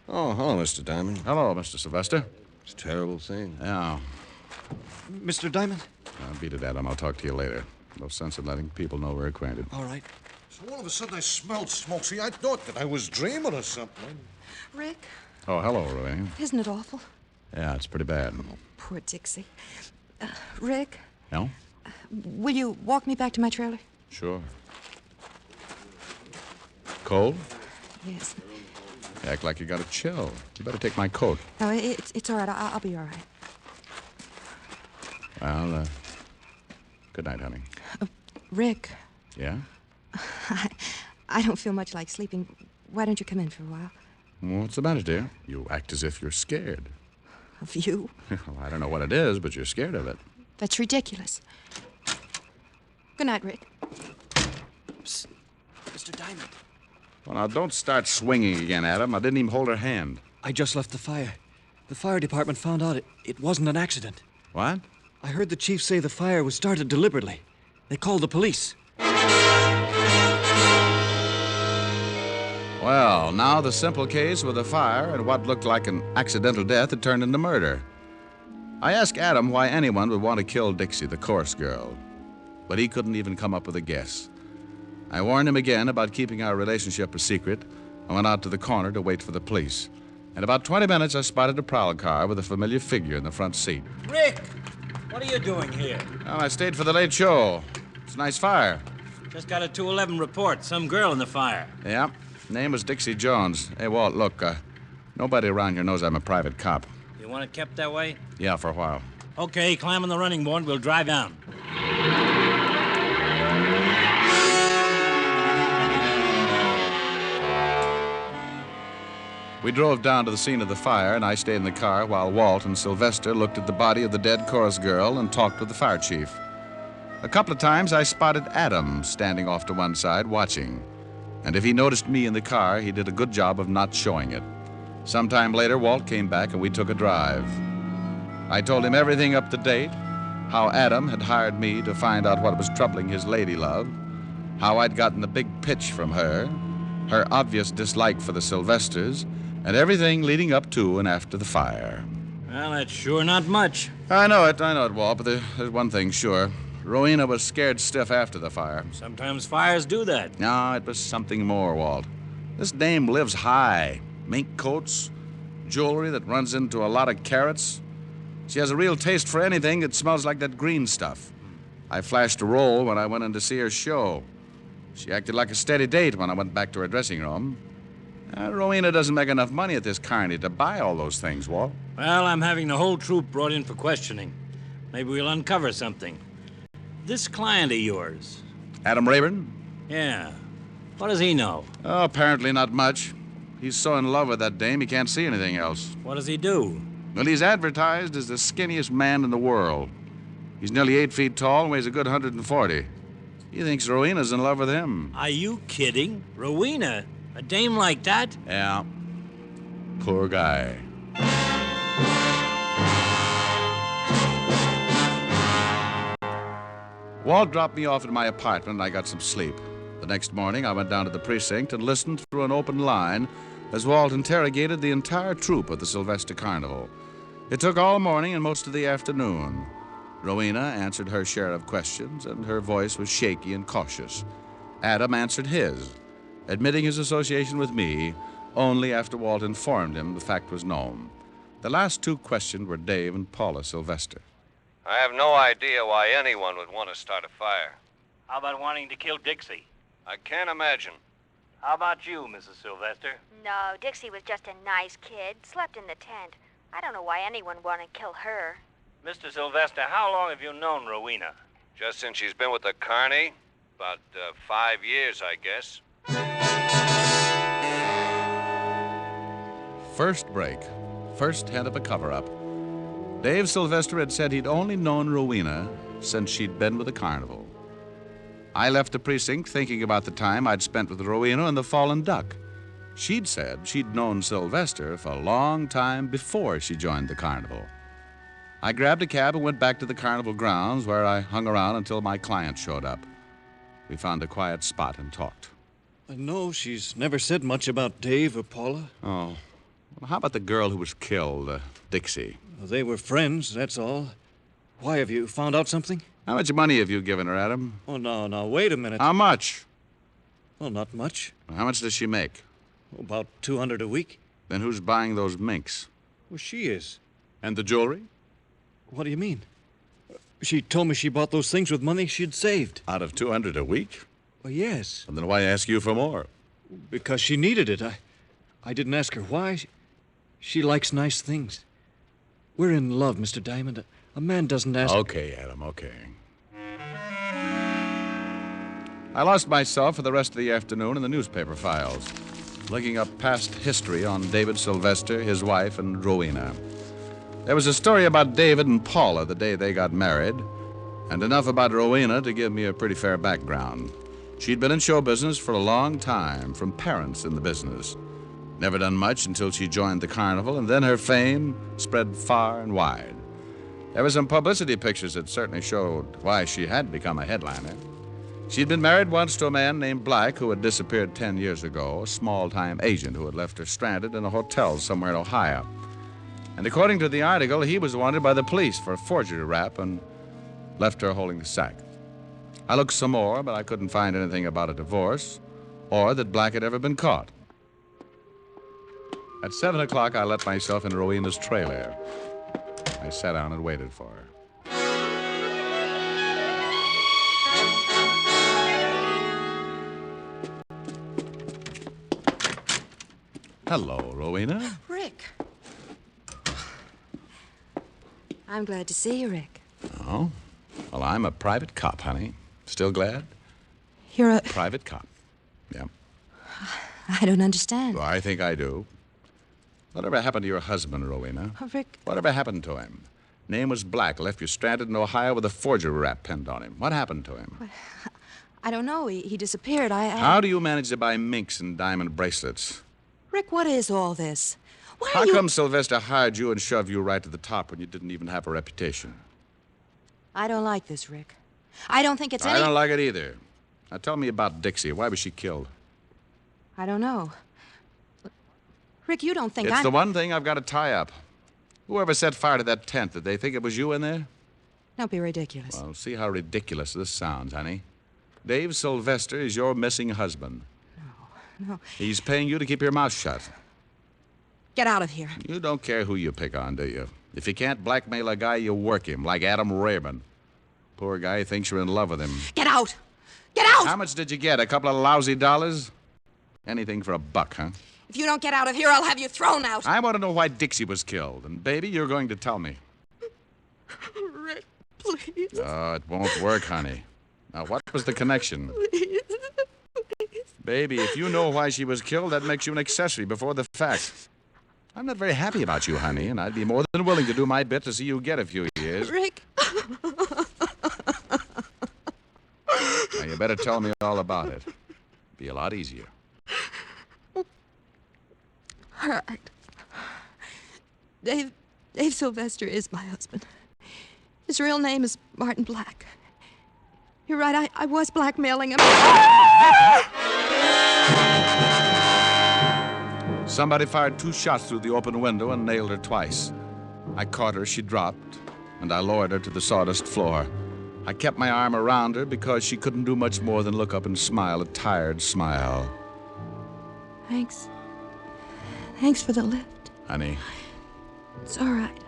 Oh, hello, Mr. Diamond. Hello, Mr. Sylvester. It's a terrible thing. Yeah. Mr. Diamond? Beat it, Adam. I'll talk to you later. No sense in letting people know we're acquainted. All right. So all of a sudden I smelled smoke. See, I thought that I was dreaming or something. Rick, Oh, hello, Lorraine. isn't it awful? Yeah, it's pretty bad. Poor Dixie. Rick, No? will you walk me back to my trailer? Sure. Cold? Yes. You act like you got a chill. You better take my coat. No, it's all right. I'll be all right. Well, good night, honey. Rick, Yeah? I don't feel much like sleeping. Why don't you come in for a while? What's the matter, dear? You act as if you're scared. Of you? Well, I don't know what it is, but you're scared of it. That's ridiculous. Good night, Rick. Psst. Mr. Diamond. Well, now, don't start swinging again, Adam. I didn't even hold her hand. I just left the fire. The fire department found out it wasn't an accident. What? I heard the chief say the fire was started deliberately. They called the police. Well, now the simple case with a fire and what looked like an accidental death had turned into murder. I asked Adam why anyone would want to kill Dixie, the chorus girl, but he couldn't even come up with a guess. I warned him again about keeping our relationship a secret and went out to the corner to wait for the police. In about 20 minutes, I spotted a prowl car with a familiar figure in the front seat. Rick, what are you doing here? Well, I stayed for the late show. It's a nice fire. Just got a 211 report. Some girl in the fire. Yeah. Name was Dixie Jones. Hey, Walt, look, nobody around here knows I'm a private cop. You want it kept that way? Yeah, for a while. Okay, climb on the running board. We'll drive down. We drove down to the scene of the fire, and I stayed in the car while Walt and Sylvester looked at the body of the dead chorus girl and talked with the fire chief. A couple of times I spotted Adam standing off to one side watching. And if he noticed me in the car, he did a good job of not showing it. Sometime later, Walt came back and we took a drive. I told him everything up to date, how Adam had hired me to find out what was troubling his lady love, how I'd gotten the big pitch from her obvious dislike for the Sylvesters, and everything leading up to and after the fire. Well, that's sure not much. I know it, Walt, but there's one thing sure. Rowena was scared stiff after the fire. Sometimes fires do that. No, it was something more, Walt. This dame lives high. Mink coats, jewelry that runs into a lot of carats. She has a real taste for anything that smells like that green stuff. I flashed a roll when I went in to see her show. She acted like a steady date when I went back to her dressing room. Rowena doesn't make enough money at this carny to buy all those things, Walt. Well, I'm having the whole troop brought in for questioning. Maybe we'll uncover something. This client of yours. Adam Rayburn? Yeah. What does he know? Oh, apparently not much. He's so in love with that dame he can't see anything else. What does he do? Well, he's advertised as the skinniest man in the world. He's nearly 8 feet tall and weighs a good 140. He thinks Rowena's in love with him. Are you kidding? Rowena? A dame like that? Yeah. Poor guy. Walt dropped me off at my apartment and I got some sleep. The next morning, I went down to the precinct and listened through an open line as Walt interrogated the entire troop of the Sylvester Carnival. It took all morning and most of the afternoon. Rowena answered her share of questions, and her voice was shaky and cautious. Adam answered his, admitting his association with me only after Walt informed him the fact was known. The last two questioned were Dave and Paula Sylvester. I have no idea why anyone would want to start a fire. How about wanting to kill Dixie? I can't imagine. How about you, Mrs. Sylvester? No, Dixie was just a nice kid. Slept in the tent. I don't know why anyone would want to kill her. Mr. Sylvester, how long have you known Rowena? Just since she's been with the carny. About 5 years, I guess. First break. First hint of a cover-up. Dave Sylvester had said he'd only known Rowena since she'd been with the carnival. I left the precinct thinking about the time I'd spent with Rowena and the Fallen Duck. She'd said she'd known Sylvester for a long time before she joined the carnival. I grabbed a cab and went back to the carnival grounds, where I hung around until my client showed up. We found a quiet spot and talked. I know she's never said much about Dave or Paula. Oh. Well, how about the girl who was killed, Dixie? Well, they were friends, that's all. Why, have you found out something? How much money have you given her, Adam? Oh, no, wait a minute. How much? Well, not much. How much does she make? About $200 a week. Then who's buying those minks? Well, she is. And the jewelry? What do you mean? She told me she bought those things with money she'd saved. Out of $200 a week? Well, yes. And then why ask you for more? Because she needed it. I didn't ask her why. She likes nice things. We're in love, Mr. Diamond. A man doesn't ask... Okay, Adam, okay. I lost myself for the rest of the afternoon in the newspaper files, looking up past history on David Sylvester, his wife, and Rowena. There was a story about David and Paula the day they got married, and enough about Rowena to give me a pretty fair background. She'd been in show business for a long time, from parents in the business. Never done much until she joined the carnival, and then her fame spread far and wide. There were some publicity pictures that certainly showed why she had become a headliner. She'd been married once to a man named Black, who had disappeared 10 years ago, a small-time agent who had left her stranded in a hotel somewhere in Ohio. And according to the article, he was wanted by the police for a forgery rap and left her holding the sack. I looked some more, but I couldn't find anything about a divorce or that Black had ever been caught. At 7 o'clock, I let myself in Rowena's trailer. I sat down and waited for her. Hello, Rowena. Rick. I'm glad to see you, Rick. Oh? Well, I'm a private cop, honey. Still glad? You're a... Private cop. Yeah. I don't understand. Well, I think I do. Whatever happened to your husband, Rowena? Oh, Rick... Whatever happened to him? Name was Black, left you stranded in Ohio with a forgery rap pinned on him. What happened to him? I don't know. He disappeared. How do you manage to buy minks and diamond bracelets? Rick, what is all this? Why How are you... come Sylvester hired you and shoved you right to the top when you didn't even have a reputation? I don't like this, Rick. I don't think it's I don't like it either. Now tell me about Dixie. Why was she killed? I don't know. Rick, you don't think It's I'm... the one thing I've got to tie up. Whoever set fire to that tent, did they think it was you in there? Don't be ridiculous. Well, see how ridiculous this sounds, honey. Dave Sylvester is your missing husband. No. He's paying you to keep your mouth shut. Get out of here. You don't care who you pick on, do you? If you can't blackmail a guy, you work him, like Adam Rayburn. Poor guy thinks you're in love with him. Get out! Get out! How much did you get? A couple of lousy dollars? Anything for $1, huh? If you don't get out of here, I'll have you thrown out. I want to know why Dixie was killed. And, baby, you're going to tell me. Rick, please. Oh, it won't work, honey. Now, what was the connection? Please. Baby, if you know why she was killed, that makes you an accessory before the fact. I'm not very happy about you, honey, and I'd be more than willing to do my bit to see you get a few years. Rick. Now, you better tell me all about it. Be a lot easier. All right. Dave Sylvester is my husband. His real name is Martin Black. You're right, I was blackmailing him. Somebody fired 2 shots through the open window and nailed her twice. I caught her, she dropped, and I lowered her to the sawdust floor. I kept my arm around her because she couldn't do much more than look up and smile a tired smile. Thanks. Thanks for the lift. Honey, It's all right.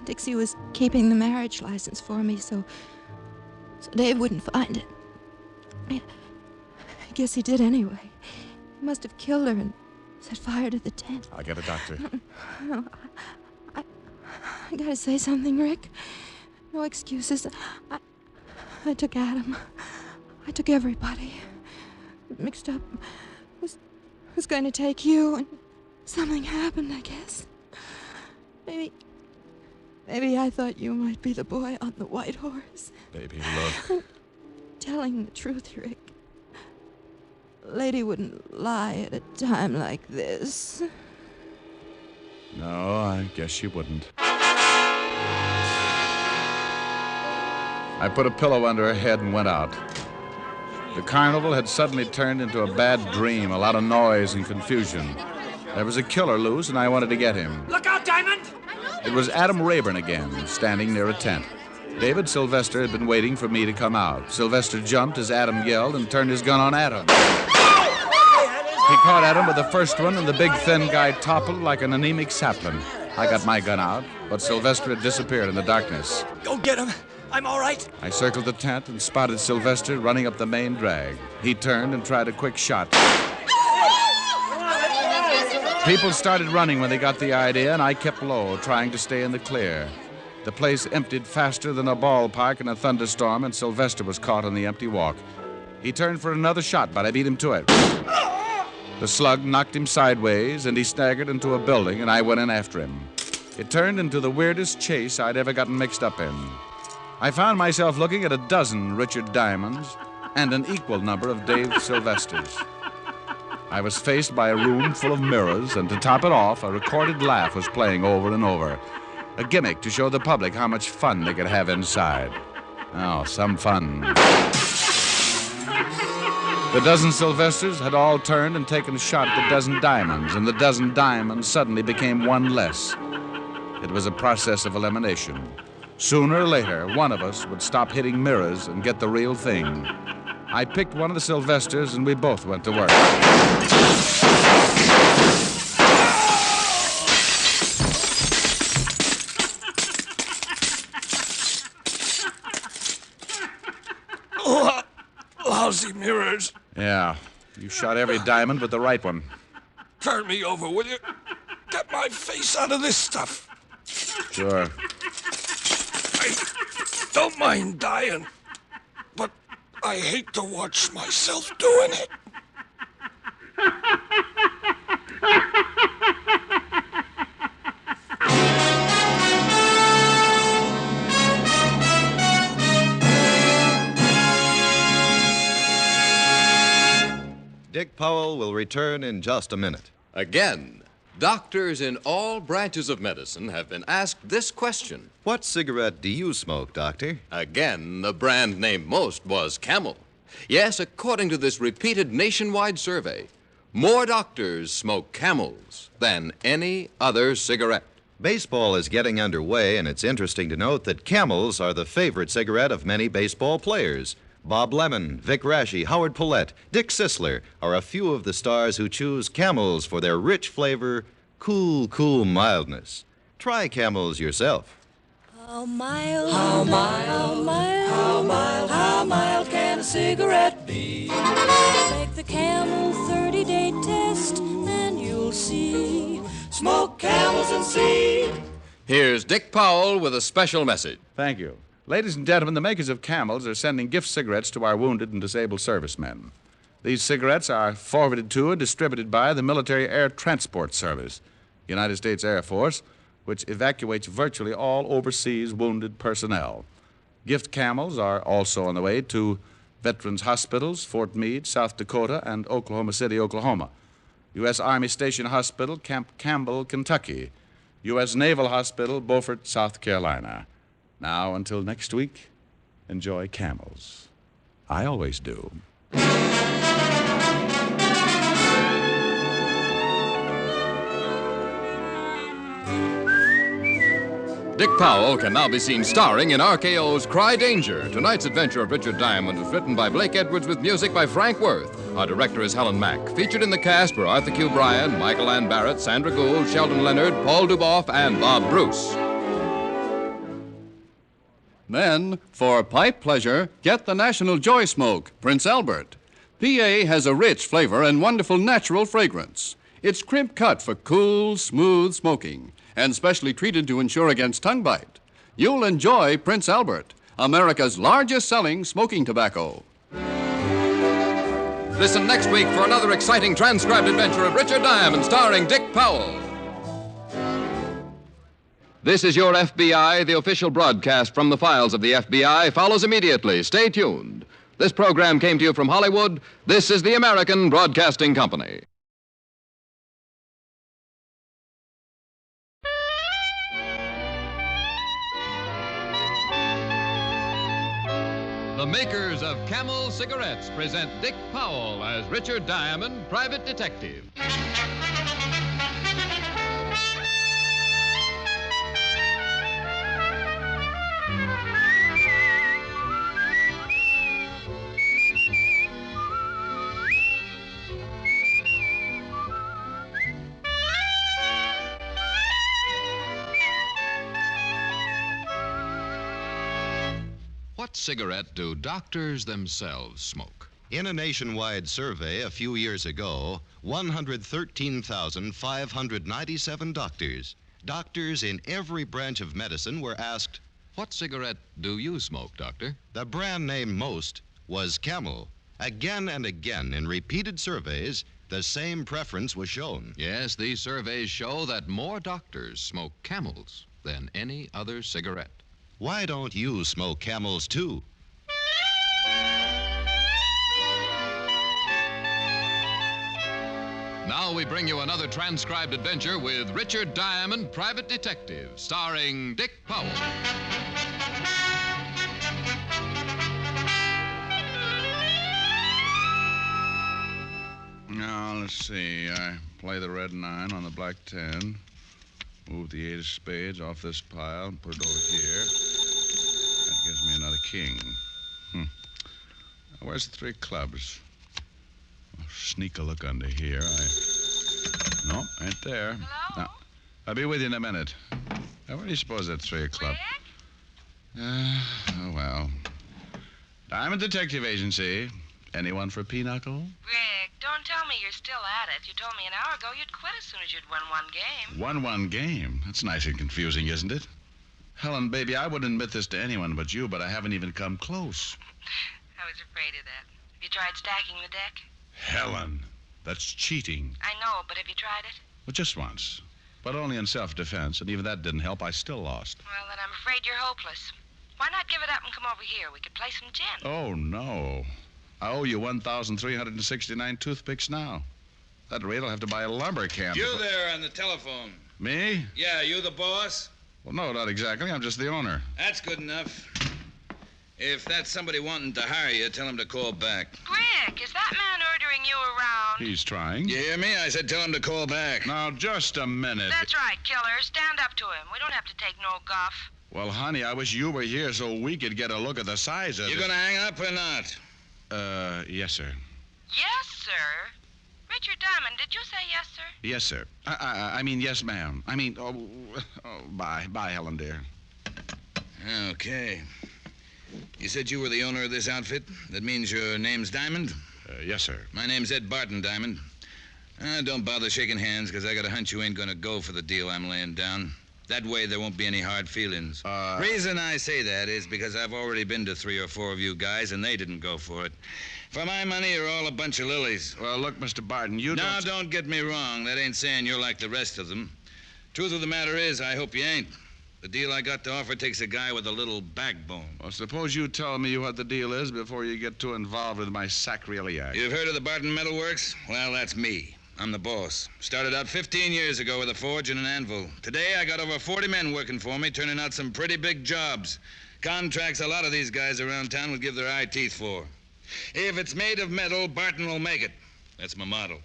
Dixie was keeping the marriage license for me, so Dave wouldn't find it. I guess he did anyway. He must have killed her and set fire to the tent. I'll get a doctor. No, I gotta say something, Rick. No excuses. I took Adam. I took everybody. Mixed up. Was going to take you, and something happened, I guess. Maybe I thought you might be the boy on the white horse. Baby, look. Telling the truth, Rick. A lady wouldn't lie at a time like this. No, I guess she wouldn't. I put a pillow under her head and went out. The carnival had suddenly turned into a bad dream, a lot of noise and confusion. There was a killer loose, and I wanted to get him. Look out, Diamond! It was Adam Rayburn again, standing near a tent. David Sylvester had been waiting for me to come out. Sylvester jumped as Adam yelled and turned his gun on Adam. He caught Adam with the first one, and the big, thin guy toppled like an anemic sapling. I got my gun out, but Sylvester had disappeared in the darkness. Go get him. I'm all right. I circled the tent and spotted Sylvester running up the main drag. He turned and tried a quick shot. People started running when they got the idea, and I kept low, trying to stay in the clear. The place emptied faster than a ballpark in a thunderstorm, and Sylvester was caught on the empty walk. He turned for another shot, but I beat him to it. The slug knocked him sideways, and he staggered into a building, and I went in after him. It turned into the weirdest chase I'd ever gotten mixed up in. I found myself looking at a dozen Richard Diamonds and an equal number of Dave Sylvesters. I was faced by a room full of mirrors, and to top it off, a recorded laugh was playing over and over. A gimmick to show the public how much fun they could have inside. Oh, some fun. The dozen Sylvesters had all turned and taken a shot at the dozen Diamonds, and the dozen Diamonds suddenly became one less. It was a process of elimination. Sooner or later, one of us would stop hitting mirrors and get the real thing. I picked one of the Sylvesters, and we both went to work. Lousy mirrors. Yeah, you shot every diamond but the right one. Turn me over, will you? Get my face out of this stuff. Sure. I don't mind dying, but I hate to watch myself doing it. Dick Powell will return in just a minute. Again. Doctors in all branches of medicine have been asked this question. What cigarette do you smoke, Doctor? Again, the brand named most was Camel. Yes, according to this repeated nationwide survey, more doctors smoke Camels than any other cigarette. Baseball is getting underway, and it's interesting to note that Camels are the favorite cigarette of many baseball players. Bob Lemon, Vic Raschi, Howard Paulette, Dick Sisler are a few of the stars who choose Camels for their rich flavor, cool mildness. Try Camels yourself. How mild, how mild, how mild, how mild can a cigarette be? Take the Camel 30-day test and you'll see. Smoke Camels and see. Here's Dick Powell with a special message. Thank you. Ladies and gentlemen, the makers of Camels are sending gift cigarettes to our wounded and disabled servicemen. These cigarettes are forwarded to and distributed by the Military Air Transport Service, United States Air Force, which evacuates virtually all overseas wounded personnel. Gift Camels are also on the way to Veterans Hospitals, Fort Meade, South Dakota, and Oklahoma City, Oklahoma. U.S. Army Station Hospital, Camp Campbell, Kentucky. U.S. Naval Hospital, Beaufort, South Carolina. Now, until next week, enjoy Camels. I always do. Dick Powell can now be seen starring in RKO's Cry Danger. Tonight's adventure of Richard Diamond was written by Blake Edwards with music by Frank Worth. Our director is Helen Mack. Featured in the cast were Arthur Q. Bryan, Michael Ann Barrett, Sandra Gould, Sheldon Leonard, Paul Duboff, and Bob Bruce. Then, for pipe pleasure, get the National Joy Smoke, Prince Albert. PA has a rich flavor and wonderful natural fragrance. It's crimp cut for cool, smooth smoking and specially treated to ensure against tongue bite. You'll enjoy Prince Albert, America's largest selling smoking tobacco. Listen next week for another exciting transcribed adventure of Richard Diamond starring Dick Powell. This is Your FBI. The official broadcast from the files of the FBI follows immediately. Stay tuned. This program came to you from Hollywood. This is the American Broadcasting Company. The makers of Camel cigarettes present Dick Powell as Richard Diamond, private detective. What cigarette do doctors themselves smoke? In a nationwide survey a few years ago, 113,597 doctors in every branch of medicine were asked, What cigarette do you smoke, Doctor? The brand name most was Camel. Again and again, in repeated surveys, the same preference was shown. Yes, these surveys show that more doctors smoke Camels than any other cigarette. Why don't you smoke Camels, too? Now we bring you another transcribed adventure with Richard Diamond, private detective, starring Dick Powell. Now, let's see. I play the red 9 on the black 10. Move the 8 of spades off this pile and put it over here. That gives me another king. Now, where's the 3 clubs? I'll sneak a look under here. No, ain't there. Hello? Now, I'll be with you in a minute. Now, where do you suppose that 3 o'clock? Oh, well. Diamond Detective Agency. Anyone for Pinochle? Rick, don't tell me you're still at it. You told me an hour ago you'd quit as soon as you'd won one game. 1-1 game. That's nice and confusing, isn't it? Helen, baby, I wouldn't admit this to anyone but you, but I haven't even come close. I was afraid of that. Have you tried stacking the deck? Helen, that's cheating. I know, but have you tried it? Well, just once. But only in self-defense, and even that didn't help. I still lost. Well, then I'm afraid you're hopeless. Why not give it up and come over here? We could play some gin. Oh, no. I owe you 1,369 toothpicks now. That rate, I'll have to buy a lumber camp. You there on the telephone. Me? Yeah, you the boss? Well, no, not exactly. I'm just the owner. That's good enough. If that's somebody wanting to hire you, tell him to call back. Rick, is that man ordering you around? He's trying. You hear me? I said tell him to call back. Now, just a minute. That's right, killer. Stand up to him. We don't have to take no guff. Well, honey, I wish you were here so we could get a look at the size of it. You gonna hang up or not? Yes, sir. Yes, sir. Richard Diamond, did you say yes, sir? Yes, sir. I mean, yes, ma'am. I mean, bye. Bye, Helen, dear. Okay. You said you were the owner of this outfit? That means your name's Diamond? Yes, sir. My name's Ed Barton, Diamond. Don't bother shaking hands, because I got a hunch you ain't gonna go for the deal I'm laying down. That way there won't be any hard feelings. Reason I say that is because I've already been to 3 or 4 of you guys, and they didn't go for it. For my money, you're all a bunch of lilies. Well, look, Mr. Barton, you Now, don't get me wrong. That ain't saying you're like the rest of them. Truth of the matter is, I hope you ain't. The deal I got to offer takes a guy with a little backbone. Well, suppose you tell me what the deal is before you get too involved with my sacroiliac. You've heard of the Barton Metal Works? Well, that's me. I'm the boss. Started out 15 years ago with a forge and an anvil. Today, I got over 40 men working for me, turning out some pretty big jobs. Contracts a lot of these guys around town would give their eye teeth for. If it's made of metal, Barton will make it. That's my motto.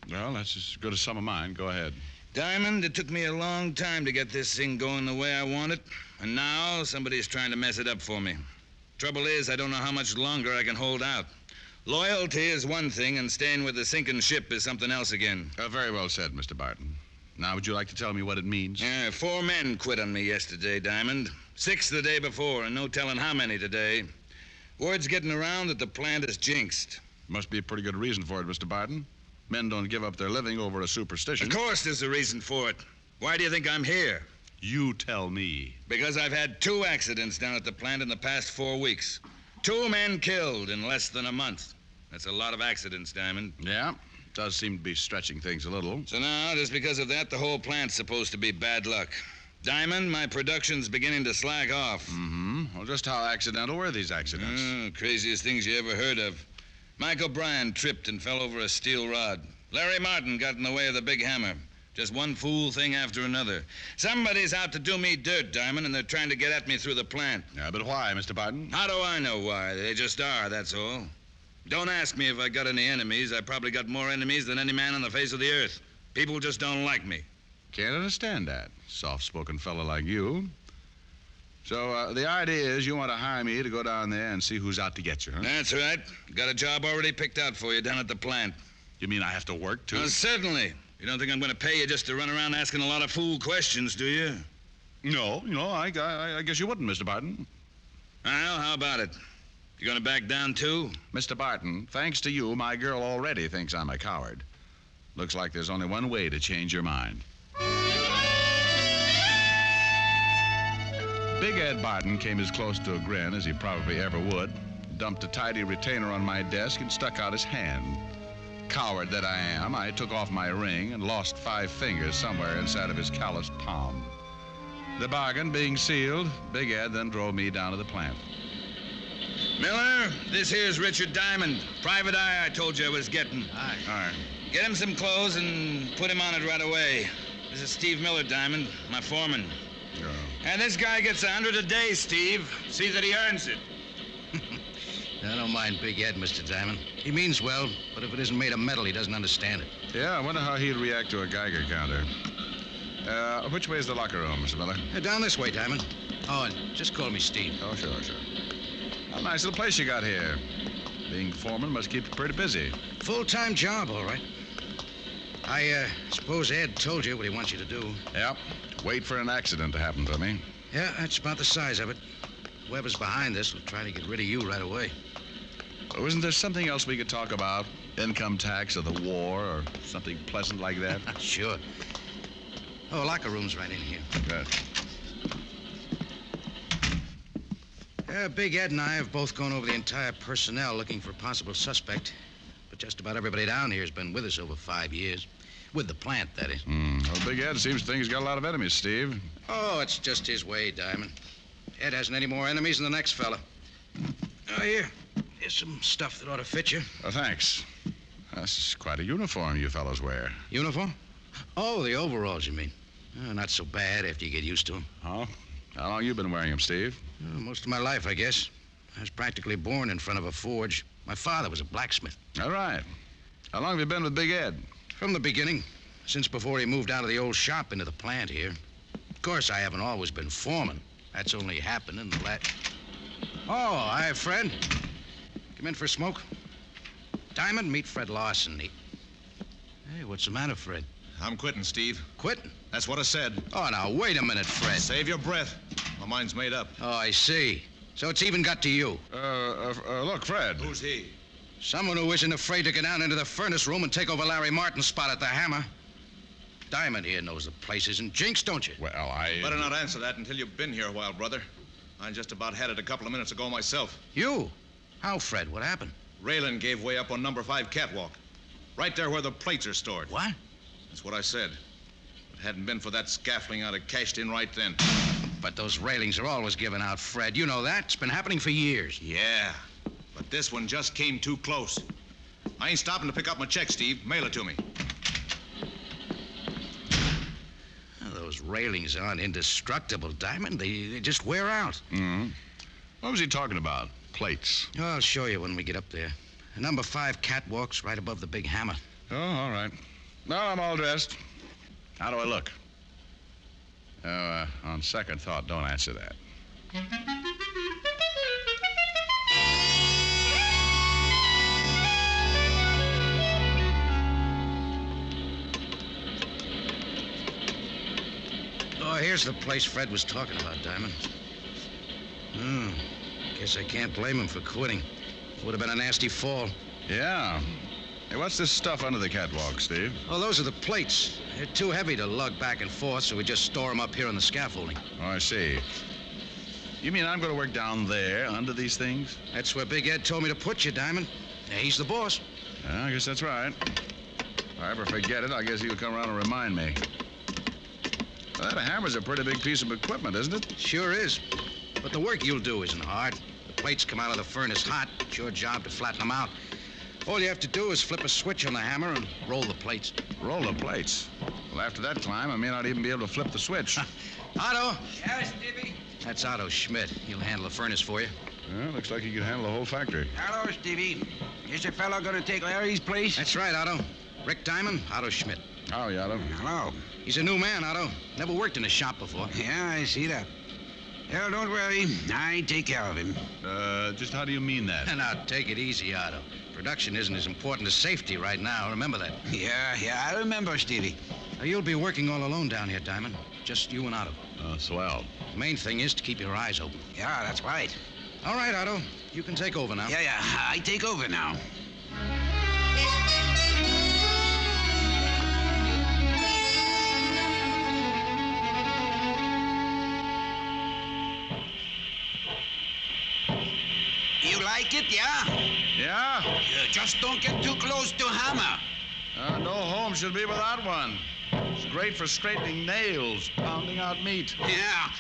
Well, that's as good as some of mine. Go ahead. Diamond, it took me a long time to get this thing going the way I want it, and now somebody's trying to mess it up for me. Trouble is, I don't know how much longer I can hold out. Loyalty is one thing, and staying with the sinking ship is something else again. Very well said, Mr. Barton. Now, would you like to tell me what it means? 4 men quit on me yesterday, Diamond. 6 the day before, and no telling how many today. Word's getting around that the plant is jinxed. Must be a pretty good reason for it, Mr. Barton. Men don't give up their living over a superstition. Of course there's a reason for it. Why do you think I'm here? You tell me. Because I've had 2 accidents down at the plant in the past 4 weeks. 2 men killed in less than a month. That's a lot of accidents, Diamond. Yeah, does seem to be stretching things a little. So now, just because of that, the whole plant's supposed to be bad luck. Diamond, my production's beginning to slack off. Mm-hmm. Well, just how accidental were these accidents? Craziest things you ever heard of. Mike O'Brien tripped and fell over a steel rod. Larry Martin got in the way of the big hammer. Just one fool thing after another. Somebody's out to do me dirt, Diamond, and they're trying to get at me through the plant. Yeah, but why, Mr. Barton? How do I know why? They just are, that's all. Don't ask me if I got any enemies. I probably got more enemies than any man on the face of the earth. People just don't like me. Can't understand that. Soft-spoken fellow like you. So, the idea is you want to hire me to go down there and see who's out to get you, huh? That's right. Got a job already picked out for you down at the plant. You mean I have to work, too? Certainly. You don't think I'm going to pay you just to run around asking a lot of fool questions, do you? No, I guess you wouldn't, Mr. Barton. Well, how about it? You going to back down, too? Mr. Barton, thanks to you, my girl already thinks I'm a coward. Looks like there's only one way to change your mind. Big Ed Barton came as close to a grin as he probably ever would, dumped a tidy retainer on my desk, and stuck out his hand. Coward that I am, I took off my ring and lost 5 fingers somewhere inside of his calloused palm. The bargain being sealed, Big Ed then drove me down to the plant. Miller, this here's Richard Diamond. Private eye I told you I was getting. All right. Get him some clothes and put him on it right away. This is Steve Miller, Diamond, my foreman. Yeah. And this guy gets 100 a day, Steve. See that he earns it. I don't mind Big Ed, Mr. Diamond. He means well, but if it isn't made of metal, he doesn't understand it. Yeah, I wonder how he'd react to a Geiger counter. Which way is the locker room, Mr. Miller? Down this way, Diamond. Oh, and just call me Steve. Oh, sure. A nice little place you got here. Being foreman must keep you pretty busy. Full-time job, all right. I suppose Ed told you what he wants you to do. Yep. Wait for an accident to happen to me. Yeah, that's about the size of it. Whoever's behind this will try to get rid of you right away. Oh, isn't there something else we could talk about? Income tax or the war or something pleasant like that? Sure. Oh, locker room's right in here. Good. Big Ed and I have both gone over the entire personnel looking for a possible suspect. But just about everybody down here has been with us over 5 years. With the plant, that is. Well, Big Ed seems to think he's got a lot of enemies, Steve. Oh, it's just his way, Diamond. Ed hasn't any more enemies than the next fella. Oh, here's some stuff that ought to fit you. Oh, thanks. That's quite a uniform you fellows wear. Uniform? Oh, the overalls, you mean? Not so bad after you get used to them. Oh? How long you been wearing them, Steve? Most of my life, I guess. I was practically born in front of a forge. My father was a blacksmith. All right. How long have you been with Big Ed? From the beginning. Since before he moved out of the old shop into the plant here. Of course, I haven't always been foreman. That's only happened in the last... Oh, hi, Fred. Come in for a smoke. Diamond, meet Fred Larson. Hey, what's the matter, Fred? I'm quitting, Steve. Quitting? That's what I said. Oh, now, wait a minute, Fred. Save your breath. My mind's made up. Oh, I see. So it's even got to you. Look, Fred. Who's he? Someone who isn't afraid to get down into the furnace room and take over Larry Martin's spot at the Hammer. Diamond here knows the place isn't jinxed, don't you? Well, I... Better not answer that until you've been here a while, brother. I just about had it a couple of minutes ago myself. You? How, Fred? What happened? Raylan gave way up on number 5 catwalk. Right there where the plates are stored. What? That's what I said. If it hadn't been for that scaffolding, I'd have cashed in right then. But those railings are always given out, Fred. You know that. It's been happening for years. Yeah, but this one just came too close. I ain't stopping to pick up my check, Steve. Mail it to me. Those railings aren't indestructible, Diamond. They just wear out. Mm-hmm. What was he talking about? Plates? Oh, I'll show you when we get up there. Number 5 catwalk's right above the big hammer. Oh, all right. Well, I'm all dressed. How do I look? On second thought, don't answer that. Oh, here's the place Fred was talking about, Diamond. Guess I can't blame him for quitting. Would have been a nasty fall. Yeah. Hey, what's this stuff under the catwalk, Steve? Oh, those are the plates. They're too heavy to lug back and forth, so we just store them up here on the scaffolding. Oh, I see. You mean I'm going to work down there under these things? That's where Big Ed told me to put you, Diamond. Yeah, he's the boss. Yeah, I guess that's right. If I ever forget it, I guess he'll come around and remind me. Well, that hammer's a pretty big piece of equipment, isn't it? Sure is. But the work you'll do isn't hard. The plates come out of the furnace hot. It's your job to flatten them out. All you have to do is flip a switch on the hammer and roll the plates. Roll the plates? Well, after that climb, I may not even be able to flip the switch. Otto! Yes, Stevie? That's Otto Schmidt. He'll handle the furnace for you. Well, looks like he can handle the whole factory. Hello, Stevie. Is the fellow going to take Larry's place? That's right, Otto. Rick Diamond, Otto Schmidt. Howdy, Otto. Hello. He's a new man, Otto. Never worked in a shop before. Yeah, I see that. Well, don't worry. I take care of him. Just how do you mean that? Now, take it easy, Otto. Production isn't as important as safety right now. Remember that. Yeah, I remember, Stevie. Now, you'll be working all alone down here, Diamond. Just you and Otto. Swell. The main thing is to keep your eyes open. Yeah, that's right. All right, Otto. You can take over now. Yeah, I take over now. You like it, yeah? Yeah? Just don't get too close to hammer. No home should be without one. It's great for straightening nails, pounding out meat. Yeah,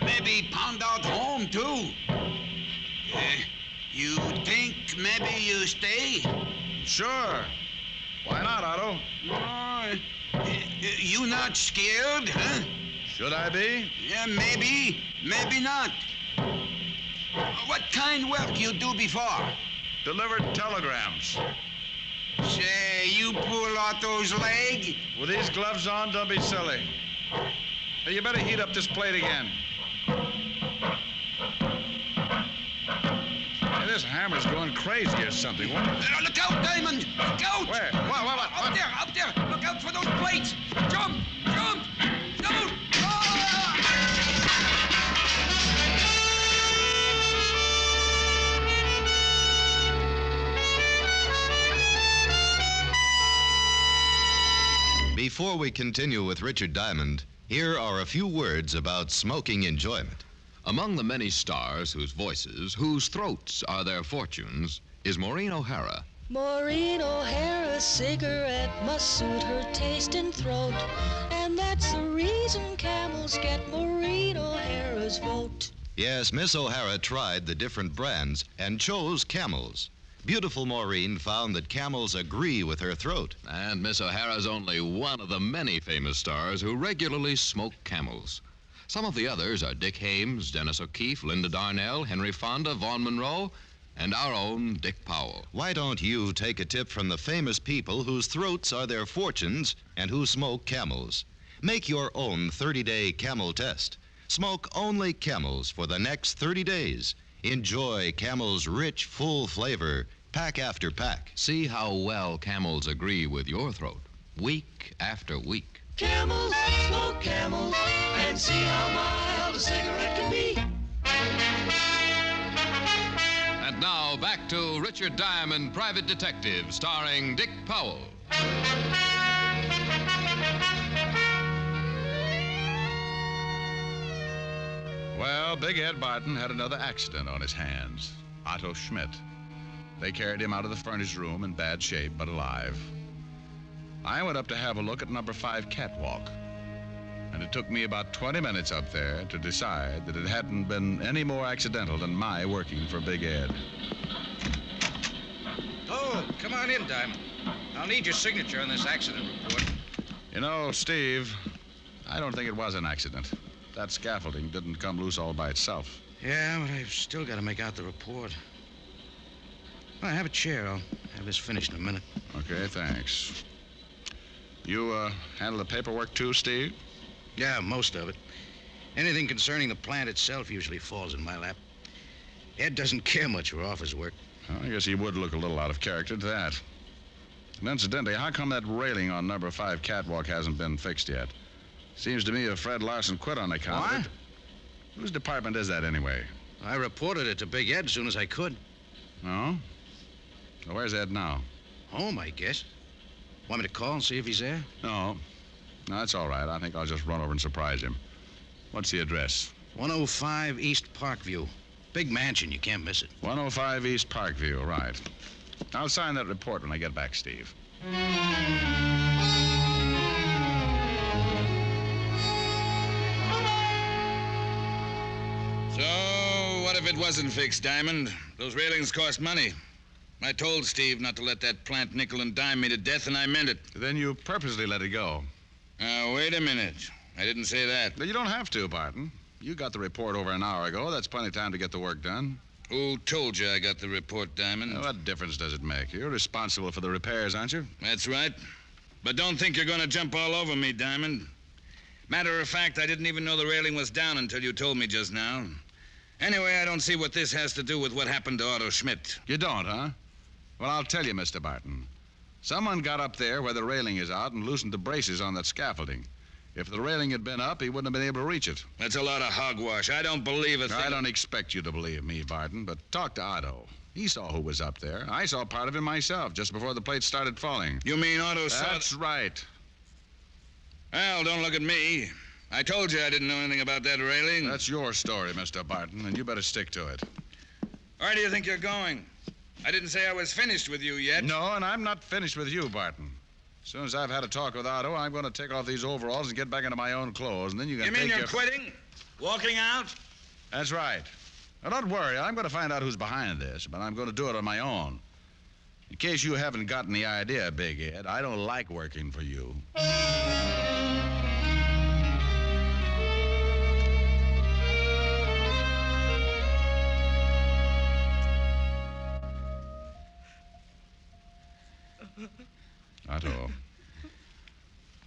maybe pound out home, too. You think maybe you stay? Sure. Why not, Otto? You not scared, huh? Should I be? Yeah, maybe not. What kind work you do before? Delivered telegrams. Say, you pull Otto's leg? With these gloves on, don't be silly. Hey, you better heat up this plate again. Hey, this hammer's going crazy or something. What? Look out, Diamond! Look out! Where? What? Up there! Look out for those plates! Jump! Down! Before we continue with Richard Diamond, here are a few words about smoking enjoyment. Among the many stars whose voices, whose throats are their fortunes, is Maureen O'Hara. Maureen O'Hara's cigarette must suit her taste and throat, and that's the reason camels get Maureen O'Hara's vote. Yes, Miss O'Hara tried the different brands and chose Camels. Beautiful Maureen found that camels agree with her throat. And Miss O'Hara's only one of the many famous stars who regularly smoke camels. Some of the others are Dick Hames, Dennis O'Keefe, Linda Darnell, Henry Fonda, Vaughn Monroe, and our own Dick Powell. Why don't you take a tip from the famous people whose throats are their fortunes and who smoke camels? Make your own 30-day camel test. Smoke only Camels for the next 30 days. Enjoy Camel's rich, full flavor, pack after pack. See how well camels agree with your throat, week after week. Camels, smoke camels, and see how mild a cigarette can be. And now back to Richard Diamond, Private Detective, starring Dick Powell. Well, Big Ed Barton had another accident on his hands. Otto Schmidt. They carried him out of the furnace room in bad shape, but alive. I went up to have a look at number 5 catwalk. And it took me about 20 minutes up there to decide that it hadn't been any more accidental than my working for Big Ed. Oh, come on in, Diamond. I'll need your signature on this accident report. You know, Steve, I don't think it was an accident. That scaffolding didn't come loose all by itself. Yeah, but I've still got to make out the report. Well, have a chair. I'll have this finished in a minute. Okay, thanks. You handle the paperwork too, Steve? Yeah, most of it. Anything concerning the plant itself usually falls in my lap. Ed doesn't care much for office work. Well, I guess he would look a little out of character to that. And incidentally, how come that railing on number 5 catwalk hasn't been fixed yet? Seems to me if Fred Larson quit on account of it. Whose department is that anyway? I reported it to Big Ed as soon as I could. Oh? Well, where's Ed now? Home, I guess. Want me to call and see if he's there? No. No, that's all right. I think I'll just run over and surprise him. What's the address? 105 East Parkview. Big mansion. You can't miss it. 105 East Parkview, right. I'll sign that report when I get back, Steve. So, what if it wasn't fixed, Diamond? Those railings cost money. I told Steve not to let that plant nickel and dime me to death, and I meant it. Then you purposely let it go. Now, wait a minute. I didn't say that. But you don't have to, Barton. You got the report over an hour ago. That's plenty of time to get the work done. Who told you I got the report, Diamond? Now, what difference does it make? You're responsible for the repairs, aren't you? That's right. But don't think you're going to jump all over me, Diamond. Matter of fact, I didn't even know the railing was down until you told me just now. Anyway, I don't see what this has to do with what happened to Otto Schmidt. You don't, huh? Well, I'll tell you, Mr. Barton. Someone got up there where the railing is out and loosened the braces on that scaffolding. If the railing had been up, he wouldn't have been able to reach it. That's a lot of hogwash. I don't believe a thing. I don't expect you to believe me, Barton, but talk to Otto. He saw who was up there. I saw part of him myself just before the plates started falling. You mean Otto saw... That's right. Well, don't look at me. I told you I didn't know anything about that railing. That's your story, Mr. Barton, and you better stick to it. Where do you think you're going? I didn't say I was finished with you yet. No, and I'm not finished with you, Barton. As soon as I've had a talk with Otto, I'm going to take off these overalls and get back into my own clothes, and then you can You mean you're quitting? Walking out? That's right. Now, don't worry. I'm going to find out who's behind this, but I'm going to do it on my own. In case you haven't gotten the idea, Big Ed, I don't like working for you.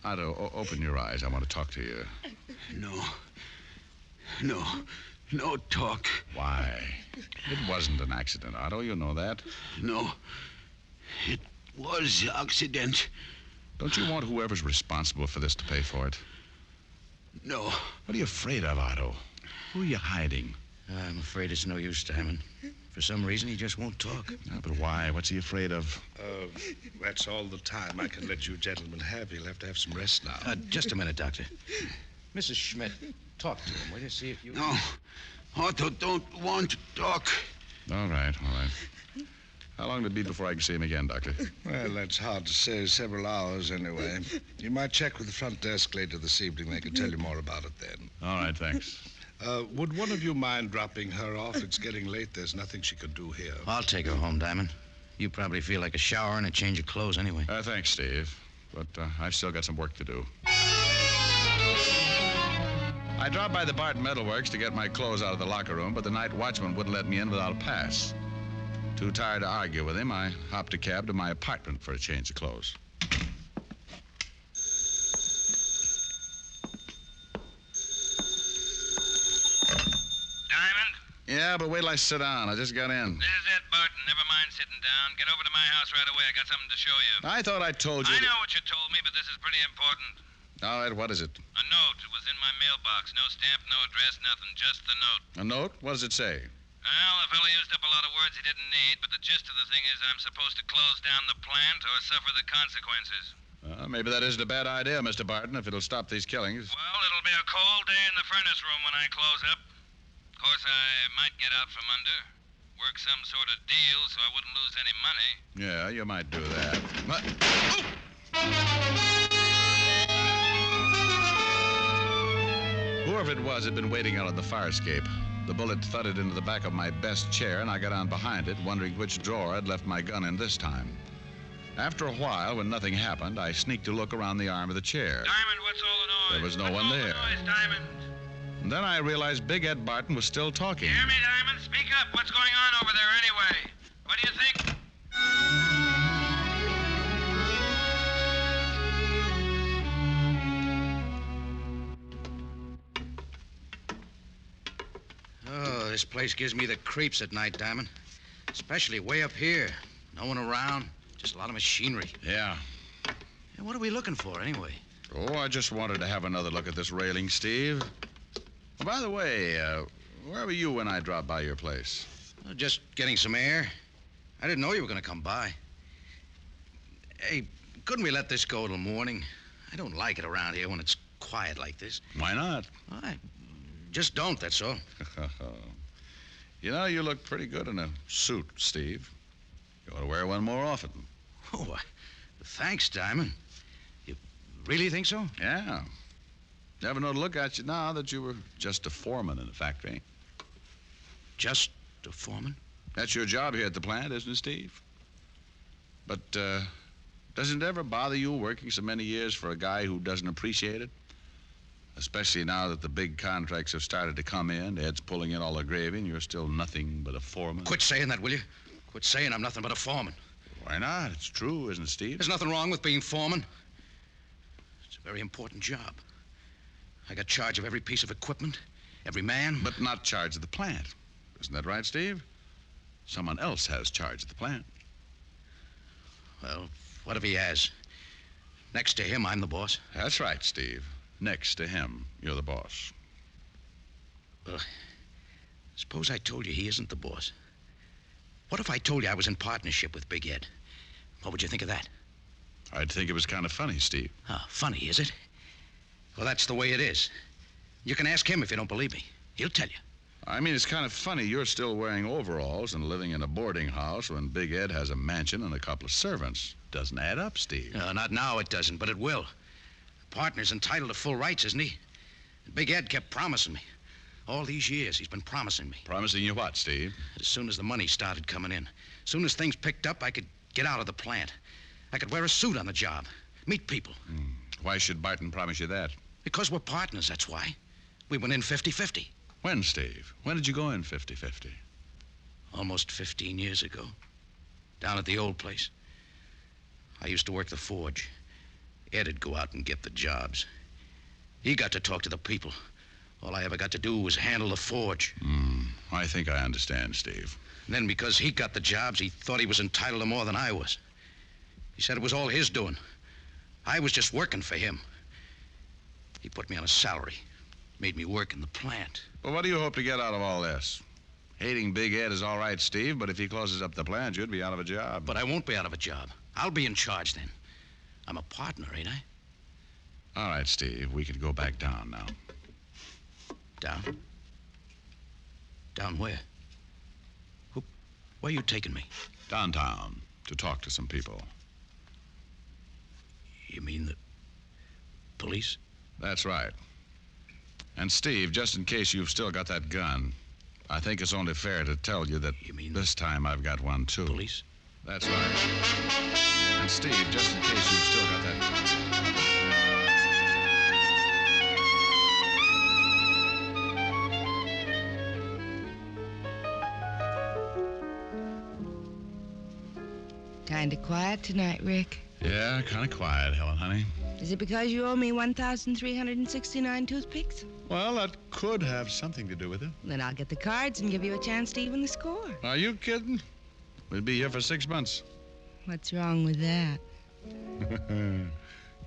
Otto, open your eyes. I want to talk to you. No talk. Why? It wasn't an accident, Otto. You know that. No. It was accident. Don't you want whoever's responsible for this to pay for it? No. What are you afraid of, Otto? Who are you hiding? I'm afraid it's no use, Diamond. For some reason, he just won't talk. No, but why? What's he afraid of? That's all the time I can let you gentlemen have. You'll have to have some rest now. Just a minute, Doctor. Mrs. Schmidt, talk to him, will you? See if you... No. Otto don't want to talk. All right. How long will it be before I can see him again, Doctor? Well, that's hard to say. Several hours, anyway. You might check with the front desk later this evening. They can tell you more about it then. All right, thanks. Would one of you mind dropping her off? It's getting late. There's nothing she could do here. I'll take her home, Diamond. You probably feel like a shower and a change of clothes anyway. Thanks, Steve. But I've still got some work to do. I dropped by the Barton Metal Works to get my clothes out of the locker room, but the night watchman wouldn't let me in without a pass. Too tired to argue with him, I hopped a cab to my apartment for a change of clothes. Diamond? Yeah, but wait till I sit down. I just got in. This is Ed Barton. Never mind sitting down. Get over to my house right away. I got something to show you. I thought I told you. I know what you told me, but this is pretty important. All right, what is it? A note. It was in my mailbox. No stamp, no address, nothing. Just the note. A note? What does it say? Well, the fellow used up a lot of words he didn't need, but the gist of the thing is I'm supposed to close down the plant or suffer the consequences. Maybe that isn't a bad idea, Mr. Barton, if it'll stop these killings. Well, it'll be a cold day in the furnace room when I close up. Of course, I might get out from under. Work some sort of deal so I wouldn't lose any money. Yeah, you might do that. But... Whoever it was had been waiting out of the fire escape. The bullet thudded into the back of my best chair, and I got on behind it, wondering which drawer I'd left my gun in this time. After a while, when nothing happened, I sneaked a look around the arm of the chair. Diamond, what's all the noise? There was no one there. Noise, Diamond? And then I realized Big Ed Barton was still talking. Hear me, Diamond? Speak up. What's going on over there anyway? What do you think? Oh, this place gives me the creeps at night, Diamond. Especially way up here. No one around. Just a lot of machinery. Yeah. And what are we looking for, anyway? Oh, I just wanted to have another look at this railing, Steve. Oh, by the way, where were you when I dropped by your place? Just getting some air. I didn't know you were going to come by. Hey, couldn't we let this go till morning? I don't like it around here when it's quiet like this. Why not? I just don't, that's all. You know, you look pretty good in a suit, Steve. You ought to wear one more often. Oh, thanks, Diamond. You really think so? Yeah. Never know to look at you now that you were just a foreman in the factory. Just a foreman? That's your job here at the plant, isn't it, Steve? But, doesn't it ever bother you working so many years for a guy who doesn't appreciate it? Especially now that the big contracts have started to come in, Ed's pulling in all the gravy, and you're still nothing but a foreman. Quit saying that, will you? Quit saying I'm nothing but a foreman. Why not? It's true, isn't it, Steve? There's nothing wrong with being foreman. It's a very important job. I got charge of every piece of equipment, every man. But not charge of the plant. Isn't that right, Steve? Someone else has charge of the plant. Well, what if he has? Next to him, I'm the boss. That's right, Steve. Next to him, you're the boss. Well, suppose I told you he isn't the boss. What if I told you I was in partnership with Big Ed? What would you think of that? I'd think it was kind of funny, Steve. Oh, funny, is it? Well, that's the way it is. You can ask him if you don't believe me. He'll tell you. I mean, it's kind of funny you're still wearing overalls and living in a boarding house when Big Ed has a mansion and a couple of servants. Doesn't add up, Steve. No, not now it doesn't, but it will. The partner's entitled to full rights, isn't he? Big Ed kept promising me. All these years, he's been promising me. Promising you what, Steve? As soon as the money started coming in, as soon as things picked up, I could get out of the plant. I could wear a suit on the job, meet people. Why should Barton promise you that? Because we're partners, that's why. We went in 50-50. When, Steve? When did you go in 50-50? Almost 15 years ago. Down at the old place. I used to work the forge. Ed'd go out and get the jobs. He got to talk to the people. All I ever got to do was handle the forge. I think I understand, Steve. And then because he got the jobs, he thought he was entitled to more than I was. He said it was all his doing. I was just working for him. He put me on a salary. Made me work in the plant. Well, what do you hope to get out of all this? Hating Big Ed is all right, Steve, but if he closes up the plant, you'd be out of a job. But I won't be out of a job. I'll be in charge then. I'm a partner, ain't I? All right, Steve, we could go back down now. Down? Down where? Where are you taking me? Downtown, to talk to some people. You mean the police? That's right. And Steve, just in case you've still got that gun, I think it's only fair to tell you that this time I've got one, too. Police? That's right. And Steve, just in case you've still got that. Kinda quiet tonight, Rick. Yeah, kind of quiet, Helen, honey. Is it because you owe me 1,369 toothpicks? Well, that could have something to do with it. Then I'll get the cards and give you a chance to even the score. Are you kidding? We'll be here for 6 months. What's wrong with that?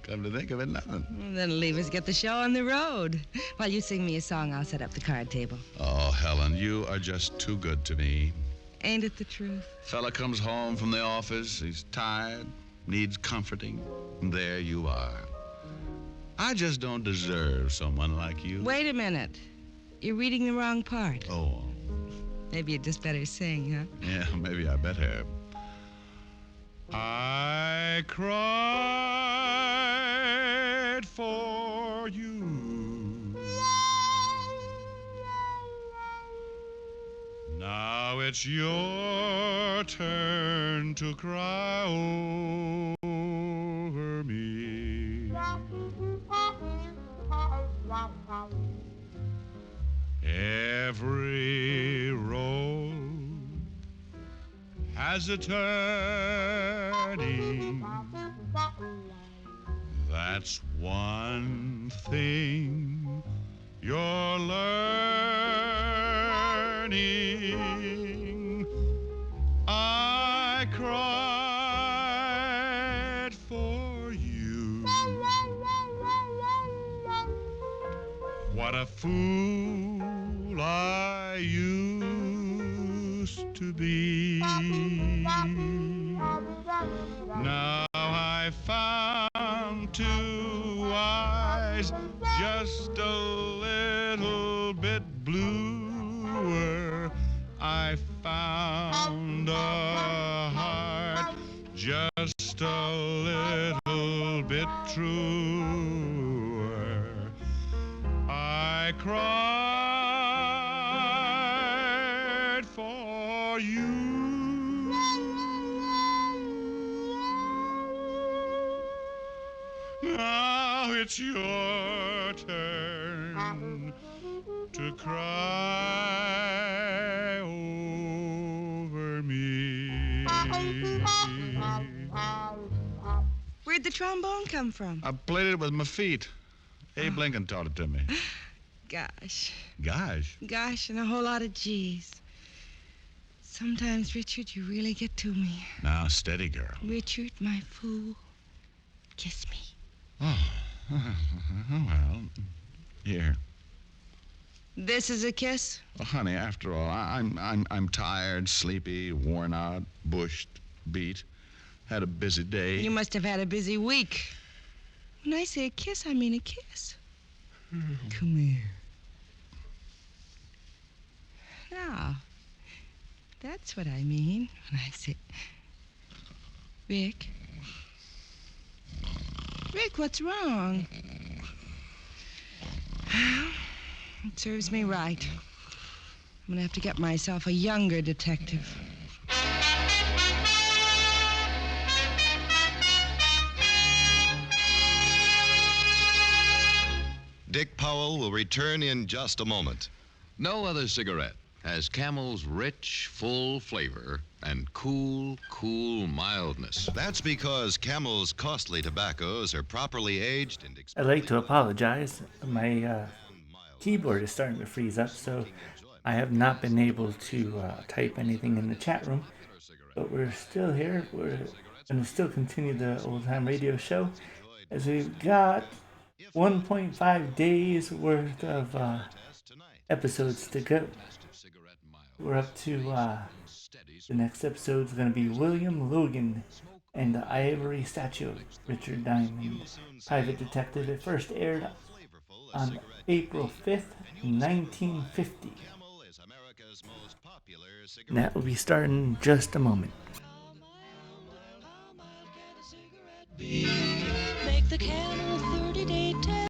Come to think of it, nothing. Well, then leave us get the show on the road. While you sing me a song, I'll set up the card table. Oh, Helen, you are just too good to me. Ain't it the truth? Fella comes home from the office, he's tired, needs comforting, and there you are. I just don't deserve someone like you. Wait a minute. You're reading the wrong part. Oh. Maybe you'd just better sing, huh? Yeah, maybe I better. I cried for you. Now it's your turn to cry over me. Every road has a turning. That's one thing you're learning. I cried for you. What a fool I used to be. Now I found two eyes just a little bit bluer. I found a heart just a little bit truer. I cried for you. Now it's your turn to cry over me. Where'd the trombone come from? I played it with my feet. Abe Lincoln taught it to me. Gosh. Gosh. Gosh, and a whole lot of G's. Sometimes, Richard, you really get to me. Now, steady, girl. Richard, my fool, kiss me. Oh, well, here. This is a kiss? Well, honey, after all, I'm tired, sleepy, worn out, bushed, beat. Had a busy day. You must have had a busy week. When I say a kiss, I mean a kiss. Come here. Now, that's what I mean when I say... Rick? Rick, what's wrong? It serves me right. I'm gonna have to get myself a younger detective. Dick Powell will return in just a moment. No other cigarette has Camel's rich, full flavor and cool mildness. That's because Camel's costly tobaccos are properly aged and I'd like to apologize. My keyboard is starting to freeze up, so I have not been able to type anything in the chat room. But we're still here. We're going to still continue the Old Time Radio Show, as we've got 1.5 days worth of episodes to go. We're up to the next episode is going to be William Logan and the Ivory Statue of Richard Diamond, Private Detective. It first aired on April 5th, 1950. And that will be starting in just a moment. Make the Camel 30-day test.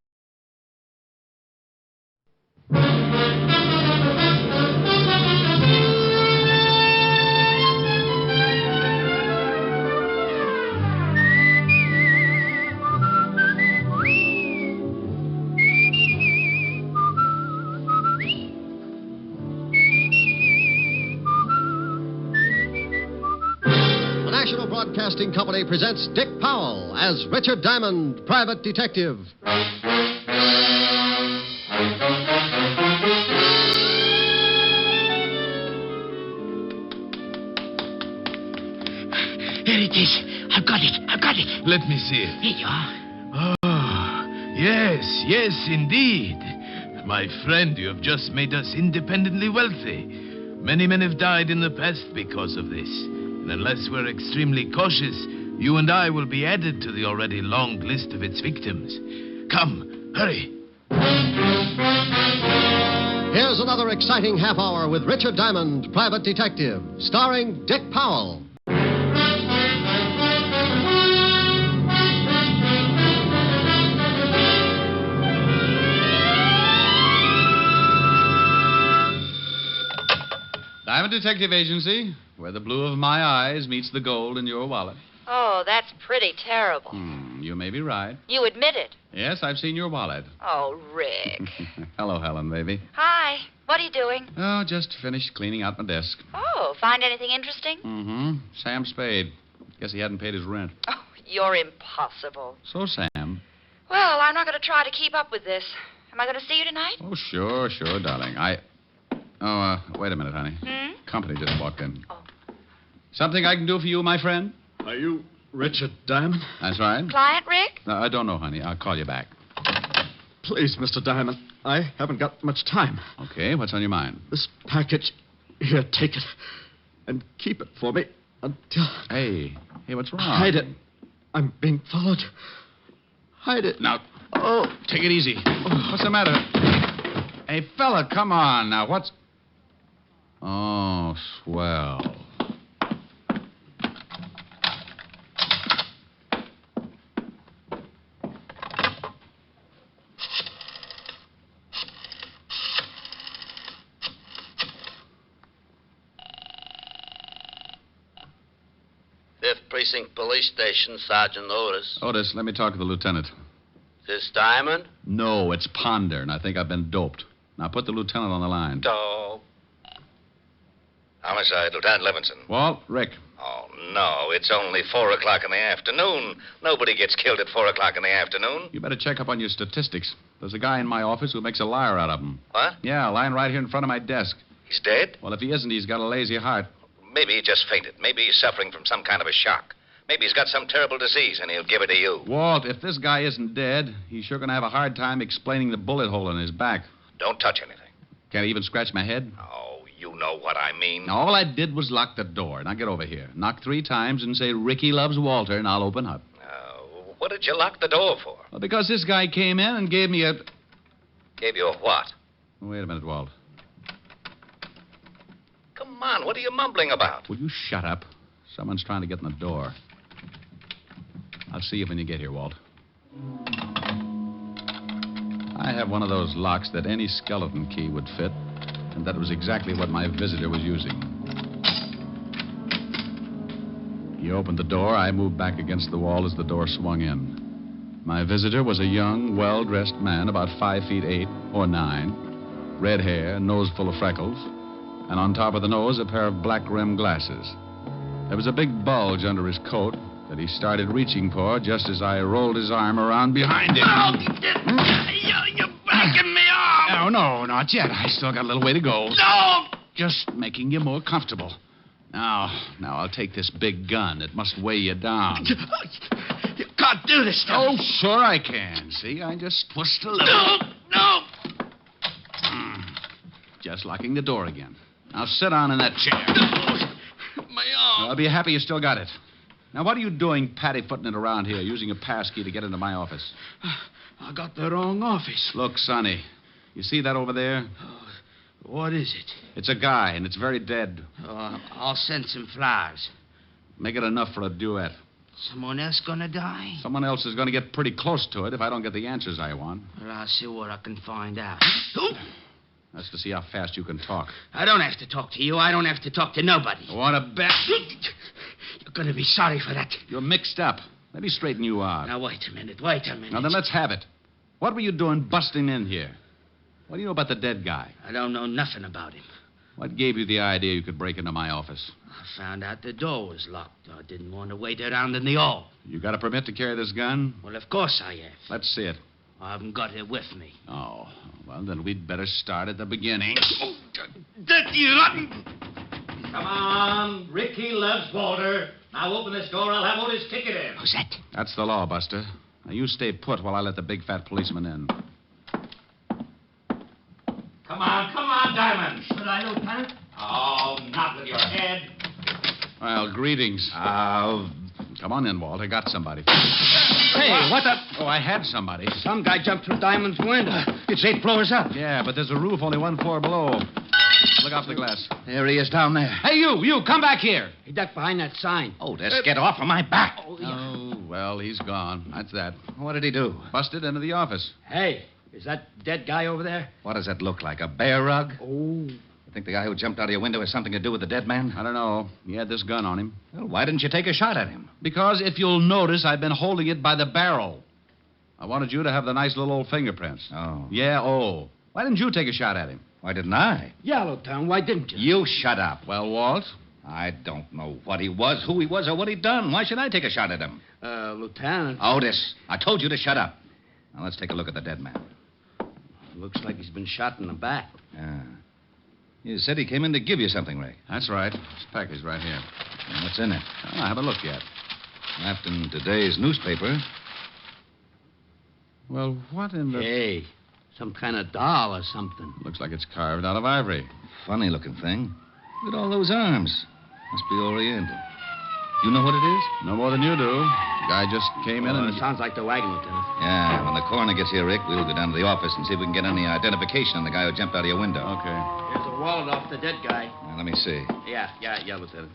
Broadcasting Company presents Dick Powell as Richard Diamond, Private Detective. Here it is. I've got it. Let me see it. Here you are. Oh, yes, indeed. My friend, you have just made us independently wealthy. Many men have died in the past because of this. And unless we're extremely cautious, you and I will be added to the already long list of its victims. Come, hurry. Here's another exciting half hour with Richard Diamond, Private Detective, starring Dick Powell. Diamond Detective Agency, where the blue of my eyes meets the gold in your wallet. Oh, that's pretty terrible. You may be right. You admit it. Yes, I've seen your wallet. Oh, Rick. Hello, Helen, baby. Hi. What are you doing? Oh, just finished cleaning out my desk. Oh, find anything interesting? Mm-hmm. Sam Spade. Guess he hadn't paid his rent. Oh, you're impossible. So, Sam. Well, I'm not going to try to keep up with this. Am I going to see you tonight? Oh, sure, darling. Wait a minute, honey. Company just walked in. Oh. Something I can do for you, my friend? Are you Richard Diamond? That's right. Client, Rick? No, I don't know, honey. I'll call you back. Please, Mr. Diamond. I haven't got much time. Okay, what's on your mind? This package. Here, take it. And keep it for me until... Hey, what's wrong? Hide it. I'm being followed. Hide it. Now, take it easy. What's the matter? Hey, fella, come on. Now, what's... Oh, swell. Precinct Police Station, Sergeant Otis. Otis, let me talk to the lieutenant. This Diamond? No, it's Ponder, and I think I've been doped. Now put the lieutenant on the line. Oh. Homicide, Lieutenant Levinson. Walt, Rick. Oh, no, it's only 4 o'clock in the afternoon. Nobody gets killed at 4 o'clock in the afternoon. You better check up on your statistics. There's a guy in my office who makes a liar out of them. What? Yeah, lying right here in front of my desk. He's dead? Well, if he isn't, he's got a lazy heart. Maybe he just fainted. Maybe he's suffering from some kind of a shock. Maybe he's got some terrible disease, and he'll give it to you. Walt, if this guy isn't dead, he's sure going to have a hard time explaining the bullet hole in his back. Don't touch anything. Can't he even scratch my head? Oh, you know what I mean. All I did was lock the door. Now get over here. Knock 3 times and say, Ricky loves Walter, and I'll open up. What did you lock the door for? Well, because this guy came in and gave me a... Gave you a what? Wait a minute, Walt. Come on, what are you mumbling about? Will you shut up? Someone's trying to get in the door. I'll see you when you get here, Walt. I have one of those locks that any skeleton key would fit, and that was exactly what my visitor was using. He opened the door. I moved back against the wall as the door swung in. My visitor was a young, well-dressed man, about 5'8" or 9, red hair, nose full of freckles, and on top of the nose, a pair of black-rimmed glasses. There was a big bulge under his coat that he started reaching for just as I rolled his arm around behind him. You're backing me off! No, not yet. I still got a little way to go. No! Just making you more comfortable. Now I'll take this big gun. It must weigh you down. You can't do this stuff. Oh, sure I can. See, I just twist a little. No! Just locking the door again. Now sit down in that chair. My arm. I'll be happy you still got it. Now, what are you doing patty-footing it around here, using a pass key to get into my office? I got the wrong office. Look, Sonny, you see that over there? What is it? It's a guy, and it's very dead. I'll send some flowers. Make it enough for a duet. Someone else gonna die? Someone else is going to get pretty close to it if I don't get the answers I want. Well, I'll see what I can find out. That's to see how fast you can talk. I don't have to talk to you. I don't have to talk to nobody. Want to bet? You're gonna be sorry for that. You're mixed up. Let me straighten you out. Now, wait a minute. Now, then let's have it. What were you doing busting in here? What do you know about the dead guy? I don't know nothing about him. What gave you the idea you could break into my office? I found out the door was locked. I didn't want to wait around in the hall. You got a permit to carry this gun? Well, of course I have. Let's see it. I haven't got it with me. Oh, well, then we'd better start at the beginning. Come on. Ricky loves Walter. Now open this door. I'll have Otis kick it in. Who's that? That's the law, Buster. Now, you stay put while I let the big fat policeman in. Come on, Diamond. Should I, Lieutenant? Oh, not with your head. Well, greetings. Come on in, Walt. I got somebody. Hey, what the? Oh, I had somebody. Some guy jumped through Diamond's window. It's 8 floors up. Yeah, but there's a roof only 1 floor below. Look out for the glass. There he is down there. Hey, you, come back here. He ducked behind that sign. Otis, get off of my back. Oh, well, he's gone. That's that. What did he do? Busted into the office. Hey, is that dead guy over there? What does that look like? A bear rug? Oh. You think the guy who jumped out of your window has something to do with the dead man? I don't know. He had this gun on him. Well, why didn't you take a shot at him? Because if you'll notice, I've been holding it by the barrel. I wanted you to have the nice little old fingerprints. Oh. Yeah, oh. Why didn't you take a shot at him? Why didn't I? Yeah, Lieutenant, why didn't you? You shut up. Well, Walt? I don't know what he was, who he was, or what he'd done. Why should I take a shot at him? Lieutenant. Otis, I told you to shut up. Now, let's take a look at the dead man. Looks like he's been shot in the back. Yeah. You said he came in to give you something, Ray. That's right. This package right here. And what's in it? Well, I haven't looked yet. Wrapped in today's newspaper. Well, what in the... Hey, some kind of doll or something. Looks like it's carved out of ivory. Funny looking thing. Look at all those arms. Must be Oriental. You know what it is? No more than you do. The guy just came in and... It sounds like the wagon, Lieutenant. Yeah, when the coroner gets here, Rick, we'll go down to the office and see if we can get any identification on the guy who jumped out of your window. Okay. Here's a wallet off the dead guy. Now, let me see. Yeah, Lieutenant.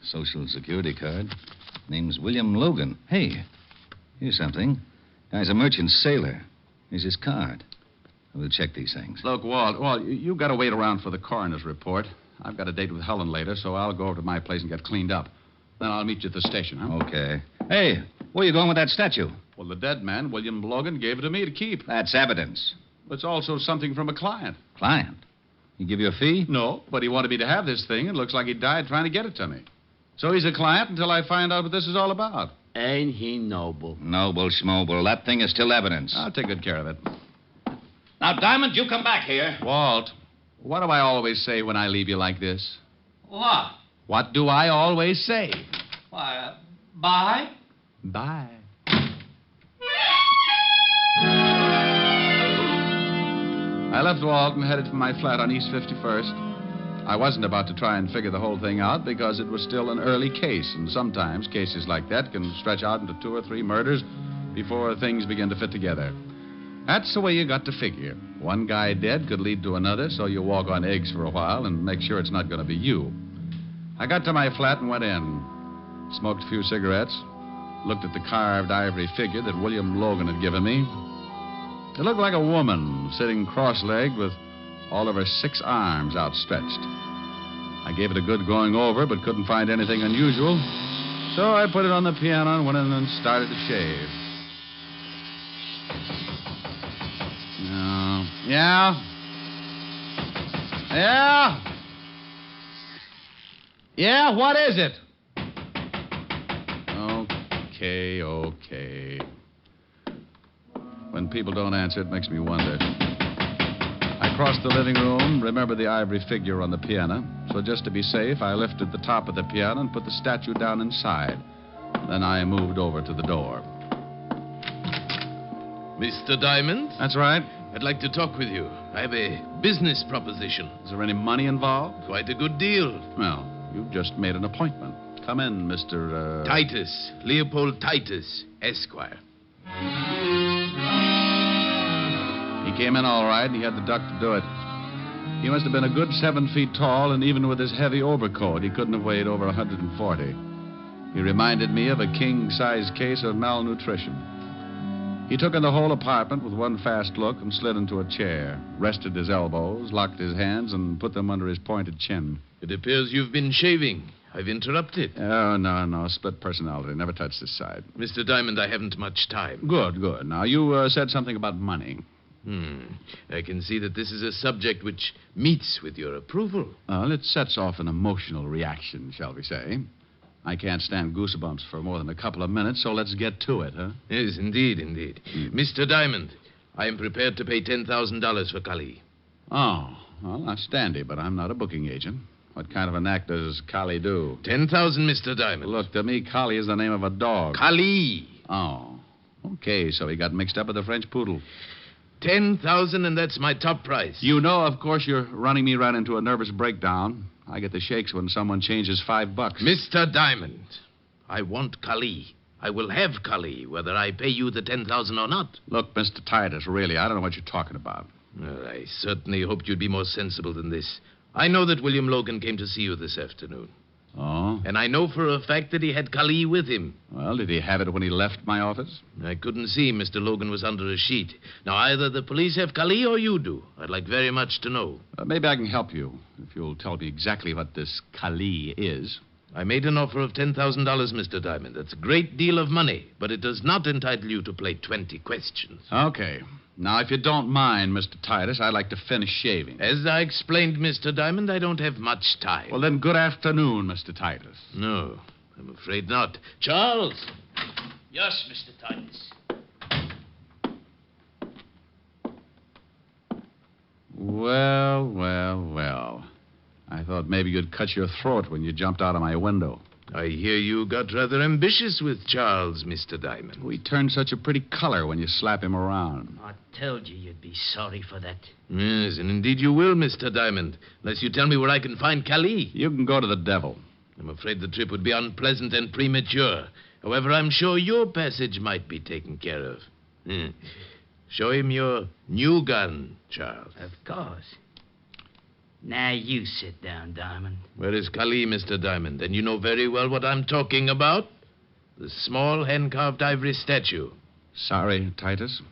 Social Security card. Name's William Logan. Hey, here's something. Guy's a merchant sailor. Here's his card. We'll check these things. Look, Walt, you got to wait around for the coroner's report. I've got a date with Helen later, so I'll go over to my place and get cleaned up. Then I'll meet you at the station, huh? Okay. Hey, where you going with that statue? Well, the dead man, William Logan, gave it to me to keep. That's evidence. It's also something from a client. Client? He give you a fee? No, but he wanted me to have this thing. It looks like he died trying to get it to me. So he's a client until I find out what this is all about. Ain't he noble? Noble schmoble. That thing is still evidence. I'll take good care of it. Now, Diamond, you come back here. Walt, what do I always say when I leave you like this? What? What do I always say? Why, bye? Bye. I left Walt and headed for my flat on East 51st. I wasn't about to try and figure the whole thing out because it was still an early case, and sometimes cases like that can stretch out into 2 or 3 murders before things begin to fit together. That's the way you got to figure. One guy dead could lead to another, so you walk on eggs for a while and make sure it's not going to be you. I got to my flat and went in. Smoked a few cigarettes. Looked at the carved ivory figure that William Logan had given me. It looked like a woman sitting cross-legged with all of her 6 arms outstretched. I gave it a good going over, but couldn't find anything unusual. So I put it on the piano and went in and started to shave. Yeah? Yeah, what is it? Okay. When people don't answer, it makes me wonder. I crossed the living room, remembered the ivory figure on the piano. So just to be safe, I lifted the top of the piano and put the statue down inside. Then I moved over to the door. Mr. Diamond? That's right. I'd like to talk with you. I have a business proposition. Is there any money involved? Quite a good deal. Well, you've just made an appointment. Come in, Mr. Titus. Leopold Titus, Esquire. He came in all right, and he had the duck to do it. He must have been a good 7 feet tall, and even with his heavy overcoat, he couldn't have weighed over 140. He reminded me of a king-size case of malnutrition. He took in the whole apartment with one fast look and slid into a chair, rested his elbows, locked his hands, and put them under his pointed chin. It appears you've been shaving. I've interrupted. Oh, no. Split personality. Never touch this side. Mr. Diamond, I haven't much time. Good. Now, you said something about money. I can see that this is a subject which meets with your approval. Well, it sets off an emotional reaction, shall we say. I can't stand goosebumps for more than a couple of minutes, so let's get to it, huh? Yes, indeed. Mr. Diamond, I am prepared to pay $10,000 for Kali. Oh, well, that's dandy, but I'm not a booking agent. What kind of an act does Kali do? 10,000, Mr. Diamond. Look, to me, Kali is the name of a dog. Kali. Oh, okay, so he got mixed up with the French poodle. 10,000, and that's my top price. You know, of course, you're running me right into a nervous breakdown. I get the shakes when someone changes $5. Mr. Diamond, I want Kali. I will have Kali, whether I pay you the 10,000 or not. Look, Mr. Titus, really, I don't know what you're talking about. Well, I certainly hoped you'd be more sensible than this. I know that William Logan came to see you this afternoon. Oh? And I know for a fact that he had Kali with him. Well, did he have it when he left my office? I couldn't see. Mr. Logan was under a sheet. Now, either the police have Kali or you do. I'd like very much to know. Maybe I can help you, if you'll tell me exactly what this Kali is. I made an offer of $10,000, Mr. Diamond. That's a great deal of money, but it does not entitle you to play 20 questions. Okay. Now, if you don't mind, Mr. Titus, I'd like to finish shaving. As I explained, Mr. Diamond, I don't have much time. Well, then, good afternoon, Mr. Titus. No, I'm afraid not. Charles! Yes, Mr. Titus. Well. I thought maybe you'd cut your throat when you jumped out of my window. I hear you got rather ambitious with Charles, Mr. Diamond. He turned such a pretty color when you slap him around. I told you you'd be sorry for that. Yes, and indeed you will, Mr. Diamond, unless you tell me where I can find Kali. You can go to the devil. I'm afraid the trip would be unpleasant and premature. However, I'm sure your passage might be taken care of. Show him your new gun, Charles. Of course. Now you sit down, Diamond. Where is Kali, Mr. Diamond? And you know very well what I'm talking about. The small hand-carved ivory statue. Sorry, Titus.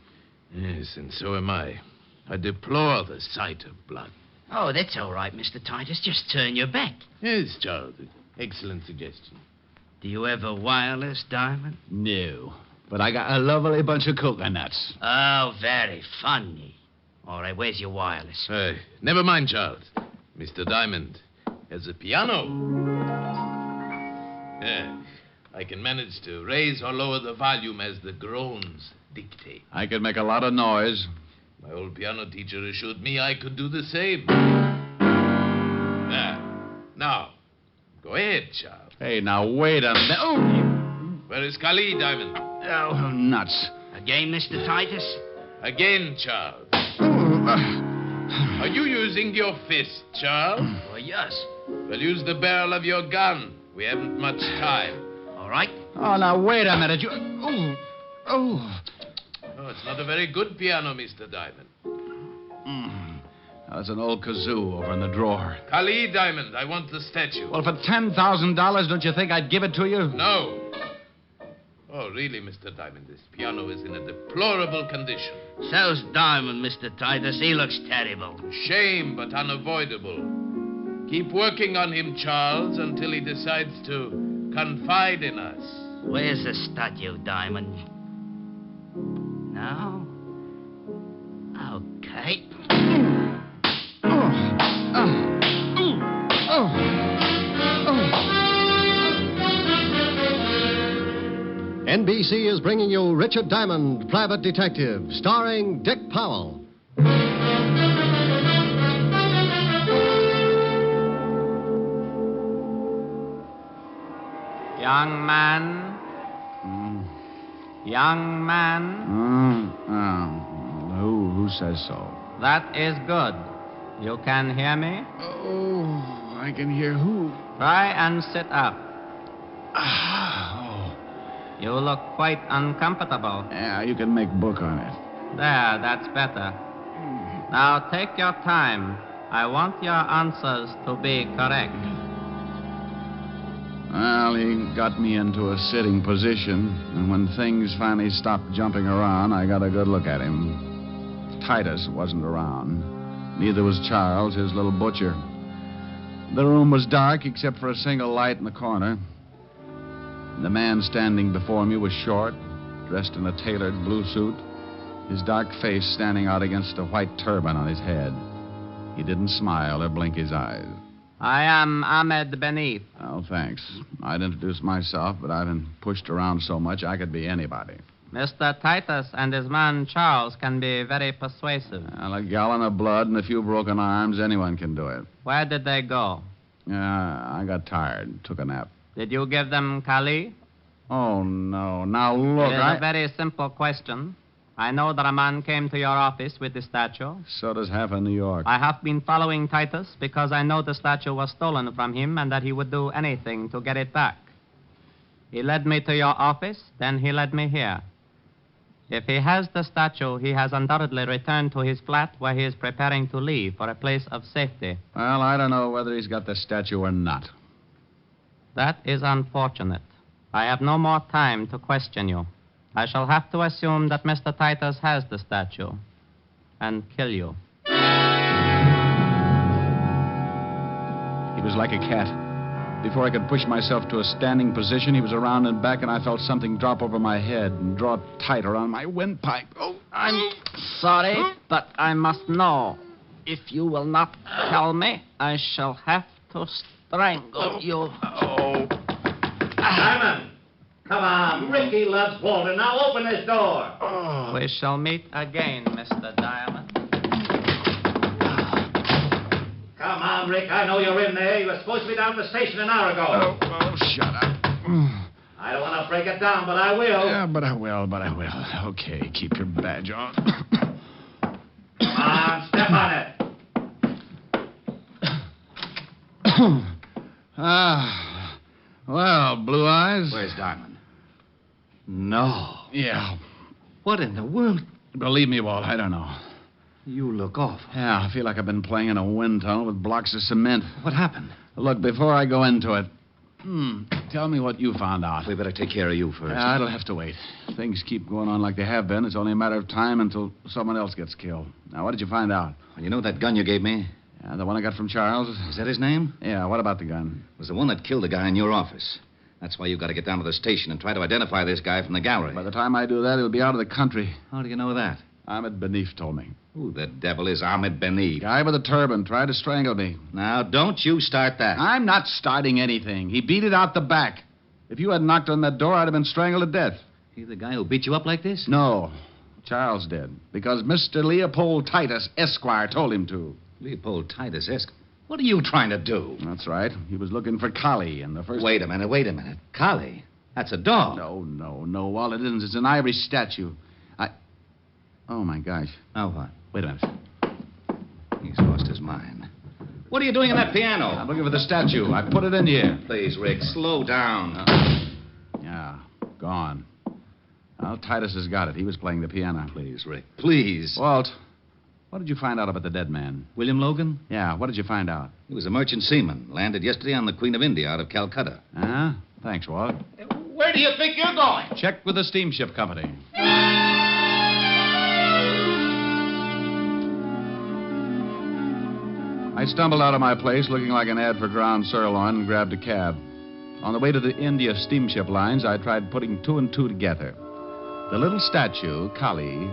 Yes, and so am I. I deplore the sight of blood. Oh, that's all right, Mr. Titus. Just turn your back. Yes, Charles. Excellent suggestion. Do you have a wireless, Diamond? No. But I got a lovely bunch of coconuts. Oh, very funny. All right, where's your wireless? Never mind, Charles. Mr. Diamond has a piano. I can manage to raise or lower the volume as the groans dictate. I could make a lot of noise. My old piano teacher assured me I could do the same. Now, go ahead, Charles. Hey, now, wait a minute. Oh! Where is Kali, Diamond? Oh, nuts. Again, Mr. Titus? Again, Charles. Are you using your fist, Charles? Oh, yes. Well, use the barrel of your gun. We haven't much time. All right. Oh, now, wait a minute. You... Oh, it's not a very good piano, Mr. Diamond. That's an old kazoo over in the drawer. Kali, Diamond, I want the statue. Well, for $10,000, don't you think I'd give it to you? No. Oh, really, Mr. Diamond, this piano is in a deplorable condition. So's Diamond, Mr. Titus. He looks terrible. Shame, but unavoidable. Keep working on him, Charles, until he decides to confide in us. Where's the statue, Diamond? No? Okay. NBC is bringing you Richard Diamond, Private Detective, starring Dick Powell. Young man. Young man. Who says so? That is good. You can hear me? Oh, I can hear who? Try and sit up. You look quite uncomfortable. Yeah, you can make book on it. There, that's better. Now take your time. I want your answers to be correct. Well, he got me into a sitting position, and when things finally stopped jumping around, I got a good look at him. Titus wasn't around. Neither was Charles, his little butcher. The room was dark except for a single light in the corner. The man standing before me was short, dressed in a tailored blue suit. his dark face standing out against a white turban on his head. He didn't smile or blink his eyes. I am Ahmed Benif. Oh, thanks. I'd introduce myself, but I've been pushed around so much I could be anybody. Mr. Titus and his man Charles can be very persuasive. Well, a gallon of blood and a few broken arms, anyone can do it. Where did they go? I got tired. Took a nap. Did you give them Kali? Oh, no. Now, look, It is a very simple question. I know that a man came to your office with the statue. So does half of New York. I have been following Titus because I know the statue was stolen from him and that he would do anything to get it back. He led me to your office, then he led me here. If he has the statue, he has undoubtedly returned to his flat where he is preparing to leave for a place of safety. Well, I don't know whether he's got the statue or not. That is unfortunate. I have no more time to question you. I shall have to assume that Mr. Titus has the statue and kill you. He was like a cat. Before I could push myself to a standing position, he was around and back, and I felt something drop over my head and draw tight around my windpipe. Oh, I'm sorry, but I must know. If you will not tell me, I shall have to strangle you. Diamond! Come on. Ricky loves Walter. Now open this door. We shall meet again, Mr. Diamond. Come on, Rick. I know you're in there. You were supposed to be down at the station an hour ago. Oh, shut up. I don't want to break it down, but I will. Yeah, but I will. Okay, keep your badge on. Come on, step on it. Well, Blue Eyes. Where's Diamond? No. Yeah. What in the world? Believe me, Walt, I don't know. You look awful. Yeah, I feel like I've been playing in a wind tunnel with blocks of cement. What happened? Look, before I go into it, tell me what you found out. We better take care of you first. Yeah, it'll have to wait. Things keep going on like they have been. It's only a matter of time until someone else gets killed. Now, what did you find out? Well, you know that gun you gave me? Yeah, the one I got from Charles. Is that his name? Yeah, what about the gun? It was the one that killed the guy in your office. That's why you've got to get down to the station and try to identify this guy from the gallery. By the time I do that, he'll be out of the country. How do you know that? Ahmed Benif told me. Who the devil is Ahmed Benif? Guy with a turban tried to strangle me. Now, don't you start that. I'm not starting anything. He beat it out the back. If you had knocked on that door, I'd have been strangled to death. He the guy who beat you up like this? No. Charles did. Because Mr. Leopold Titus, Esquire, told him to. Leopold Titus, Esquire? What are you trying to do? That's right. He was looking for Kali in the first... Wait a minute. Kali? That's a dog. No, Walt, it isn't. It's an ivory statue. Oh, my gosh. Now what? Wait a minute. He's lost his mind. What are you doing on that piano? I'm looking for the statue. I put it in here. Please, Rick, slow down. Yeah, gone. Well, Titus has got it. He was playing the piano. Please, Rick, please. Walt, what did you find out about the dead man? William Logan? Yeah, what did you find out? He was a merchant seaman. Landed yesterday on the Queen of India out of Calcutta. Huh? Thanks, Walt. Where do you think you're going? Check with the steamship company. I stumbled out of my place looking like an ad for ground sirloin and grabbed a cab. On the way to the India steamship lines, I tried putting two and two together. The little statue, Kali,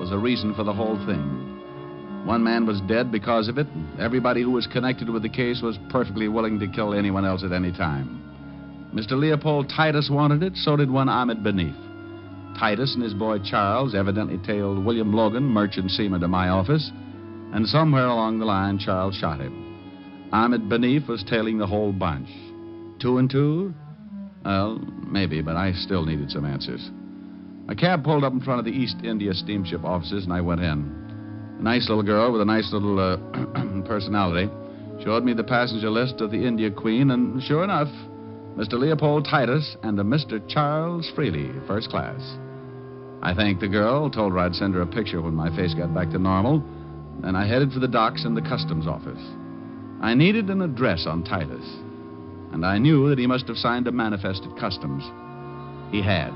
was the reason for the whole thing. One man was dead because of it. Everybody who was connected with the case was perfectly willing to kill anyone else at any time. Mr. Leopold Titus wanted it, so did one Ahmed Benif. Titus and his boy Charles evidently tailed William Logan, merchant seaman, to my office, and somewhere along the line, Charles shot him. Ahmed Benif was tailing the whole bunch. 2 and 2? Well, maybe, but I still needed some answers. A cab pulled up in front of the East India steamship offices, and I went in. A nice little girl with a nice little personality showed me the passenger list of the India Queen, and sure enough, Mr. Leopold Titus and a Mr. Charles Freely, first class. I thanked the girl, told her I'd send her a picture when my face got back to normal, then I headed for the docks and the customs office. I needed an address on Titus, and I knew that he must have signed a manifest at customs. He had.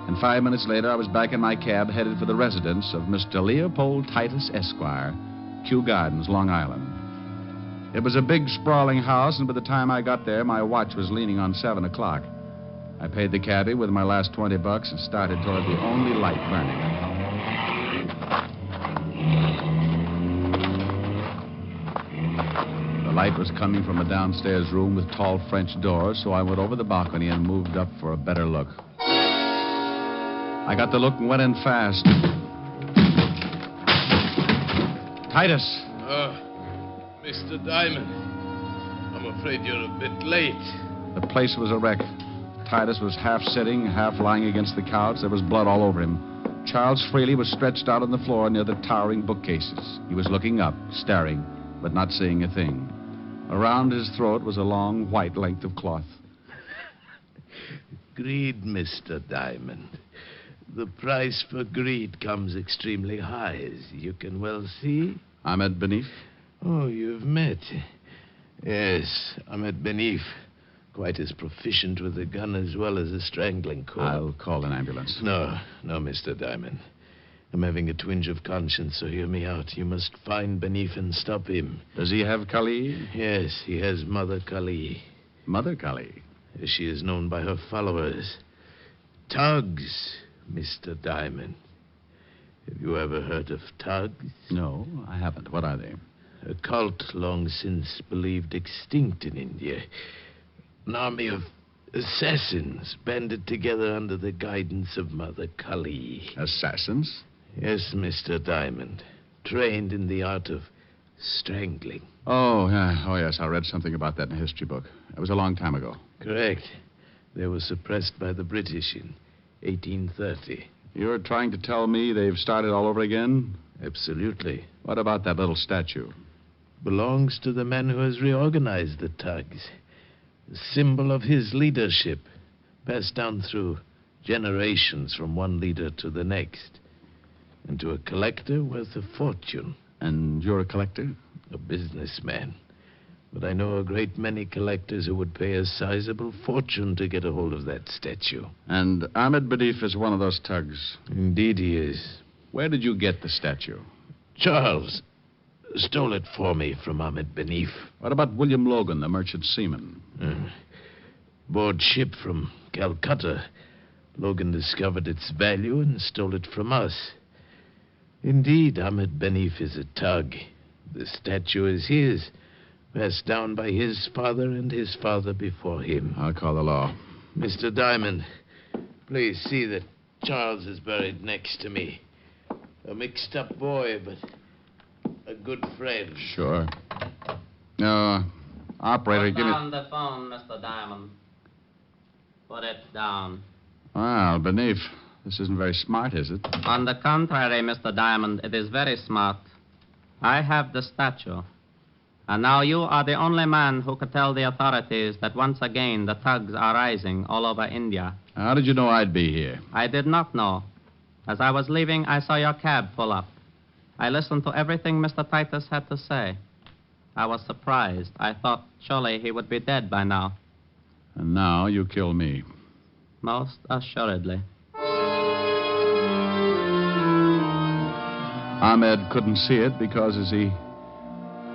And 5 minutes later, I was back in my cab headed for the residence of Mr. Leopold Titus, Esquire, Kew Gardens, Long Island. It was a big, sprawling house, and by the time I got there, my watch was leaning on 7 o'clock. I paid the cabbie with my last $20 and started toward the only light burning. The light was coming from a downstairs room with tall French doors, so I went over the balcony and moved up for a better look. I got the look and went in fast. Titus! Mr. Diamond, I'm afraid you're a bit late. The place was a wreck. Titus was half sitting, half lying against the couch. There was blood all over him. Charles Freely was stretched out on the floor near the towering bookcases. He was looking up, staring, but not seeing a thing. Around his throat was a long, white length of cloth. Greed, Mr. Diamond. The price for greed comes extremely high, as you can well see. Ahmed Benif? Oh, you've met. Yes, Ahmed Benif. Quite as proficient with a gun as well as a strangling cord. I'll call an ambulance. No, Mr. Diamond. I'm having a twinge of conscience, so hear me out. You must find Benif and stop him. Does he have Kali? Yes, he has Mother Kali. Mother Kali? As she is known by her followers. Tugs, Mr. Diamond. Have you ever heard of Tugs? No, I haven't. What are they? A cult long since believed extinct in India. An army of assassins banded together under the guidance of Mother Kali. Assassins? Yes, Mr. Diamond. Trained in the art of strangling. Oh, yes, I read something about that in a history book. It was a long time ago. Correct. They were suppressed by the British in 1830. You're trying to tell me they've started all over again? Absolutely. What about that little statue? Belongs to the man who has reorganized the Tugs. A symbol of his leadership, passed down through generations from one leader to the next. And to a collector worth a fortune. And you're a collector? A businessman. But I know a great many collectors who would pay a sizable fortune to get a hold of that statue. And Ahmed Benif is one of those Tugs? Indeed he is. Where did you get the statue? Charles stole it for me from Ahmed Benif. What about William Logan, the merchant seaman? Board ship from Calcutta. Logan discovered its value and stole it from us. Indeed, Ahmed Benif is a Tug. The statue is his, passed down by his father and his father before him. I'll call the law. Mr. Diamond, please see that Charles is buried next to me. A mixed-up boy, but a good friend. Sure. Operator, give me... Put down the phone, Mr. Diamond. Put it down. Well, Benif, this isn't very smart, is it? On the contrary, Mr. Diamond, it is very smart. I have the statue. And now you are the only man who could tell the authorities that once again the Tugs are rising all over India. How did you know I'd be here? I did not know. As I was leaving, I saw your cab pull up. I listened to everything Mr. Titus had to say. I was surprised. I thought surely he would be dead by now. And now you kill me. Most assuredly. Ahmed couldn't see it because as he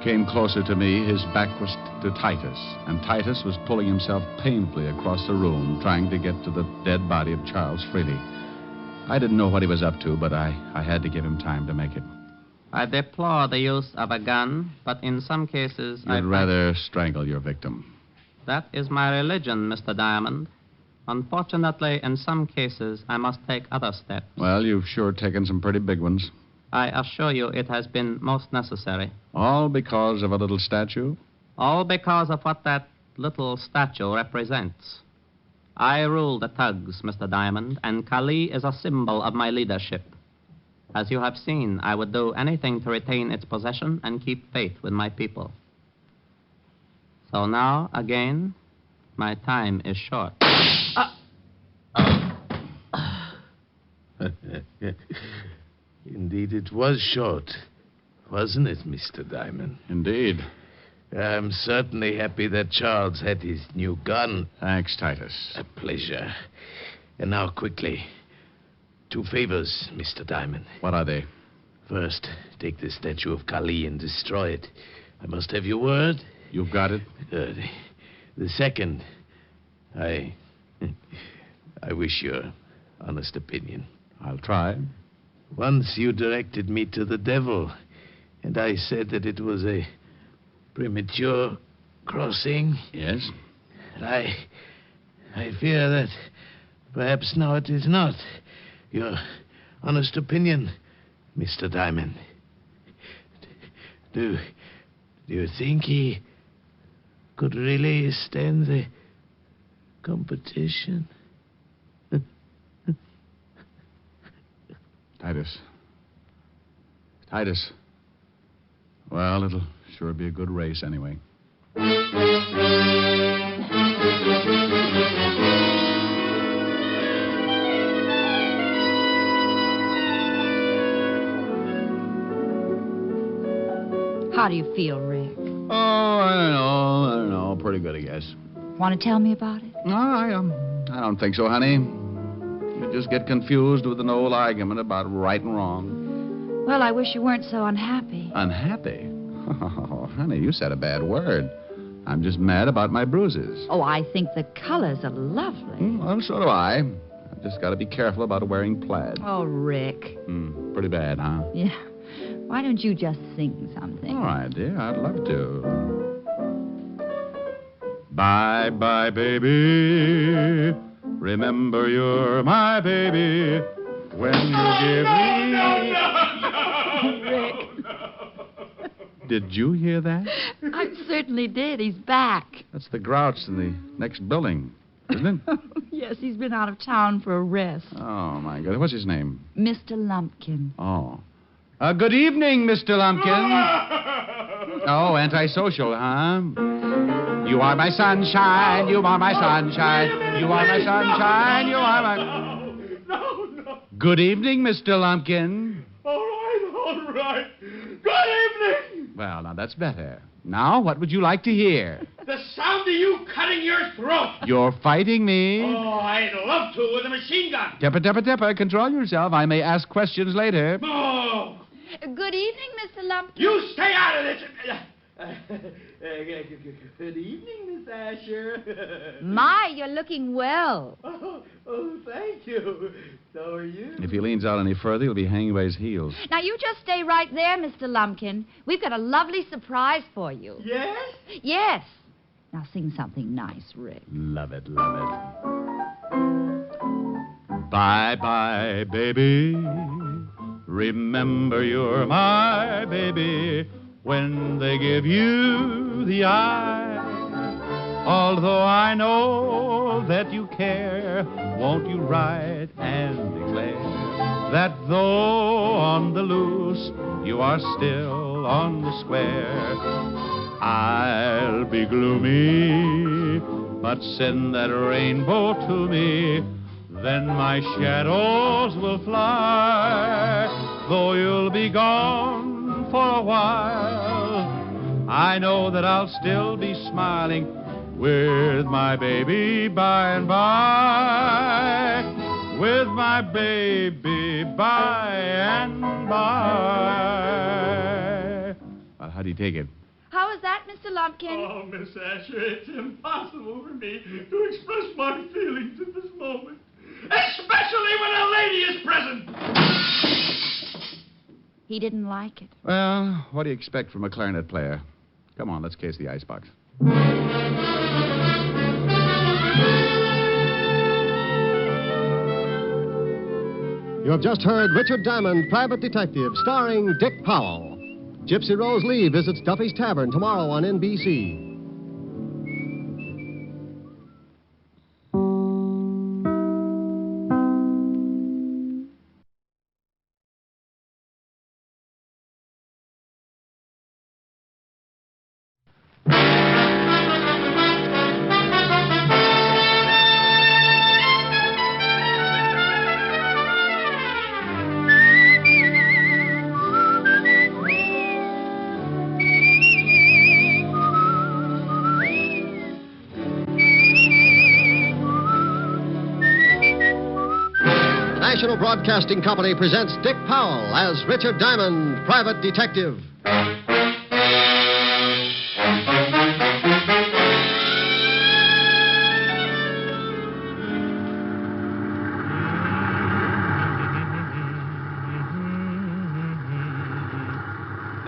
came closer to me, his back was to Titus, and Titus was pulling himself painfully across the room, trying to get to the dead body of Charles Freely. I didn't know what he was up to, but I had to give him time to make it. I deplore the use of a gun, but in some cases You'd rather strangle your victim. That is my religion, Mr. Diamond. Unfortunately, in some cases, I must take other steps. Well, you've sure taken some pretty big ones. I assure you it has been most necessary. All because of a little statue? All because of what that little statue represents. I rule the Tugs, Mr. Diamond, and Kali is a symbol of my leadership. As you have seen, I would do anything to retain its possession and keep faith with my people. So now, again, my time is short. Indeed, it was short, wasn't it, Mr. Diamond? Indeed. I'm certainly happy that Charles had his new gun. Thanks, Titus. A pleasure. And now, quickly, 2 favors, Mr. Diamond. What are they? First, take the statue of Kali and destroy it. I must have your word. You've got it? Good. The second, I wish your honest opinion. I'll try. Once you directed me to the devil, and I said that it was a premature crossing. Yes? And I fear that perhaps now it is not. Your honest opinion, Mr. Diamond. Do you think he could really stand the competition? Titus. Well, it'll sure be a good race anyway. How do you feel, Rick? Oh, I don't know. Pretty good, I guess. Want to tell me about it? No, I don't think so, honey. You just get confused with an old argument about right and wrong. Well, I wish you weren't so unhappy. Unhappy? Oh, honey, you said a bad word. I'm just mad about my bruises. Oh, I think the colors are lovely. Well, so do I. I've just got to be careful about wearing plaid. Oh, Rick. Pretty bad, huh? Yeah. Why don't you just sing something? All right, dear. I'd love to. Bye-bye, baby. Remember you're my baby. When you give me... Rick. Did you hear that? I certainly did. He's back. That's the grouch in the next building, isn't it? Yes, he's been out of town for a rest. Oh, my God. What's his name? Mr. Lumpkin. Oh. Good evening, Mr. Lumpkin. Oh, antisocial, huh? You are my sunshine. You are my sunshine. You are my sunshine. You are my... No. Good evening, Mr. Lumpkin. All right. Good evening. Well, now that's better. Now, what would you like to hear? The sound of you cutting your throat. You're fighting me. Oh, I'd love to with a machine gun. Tipper. Control yourself. I may ask questions later. Oh. Good evening, Mr. Lumpkin. You stay out of this. Good evening, Miss Asher. My, you're looking well. Oh, thank you. So are you. If he leans out any further, he'll be hanging by his heels. Now, you just stay right there, Mr. Lumpkin. We've got a lovely surprise for you. Yes? Yes. Now, sing something nice, Rick. Love it. Bye-bye, baby. Remember you're my baby when they give you the eye. Although I know that you care, won't you write and declare that though on the loose, you are still on the square? I'll be gloomy, but send that rainbow to me, then my shadows will fly. Though you'll be gone for a while, I know that I'll still be smiling with my baby by and by. With my baby by and by. Well, how do you take it? How is that, Mr. Lumpkin? Oh, Miss Asher, it's impossible for me to express my feelings at this moment. Especially when a lady is present. He didn't like it. Well, what do you expect from a clarinet player? Come on, let's case the icebox. You have just heard Richard Diamond, Private Detective, starring Dick Powell. Gypsy Rose Lee visits Duffy's Tavern tomorrow on NBC. National Broadcasting Company presents Dick Powell as Richard Diamond, Private Detective.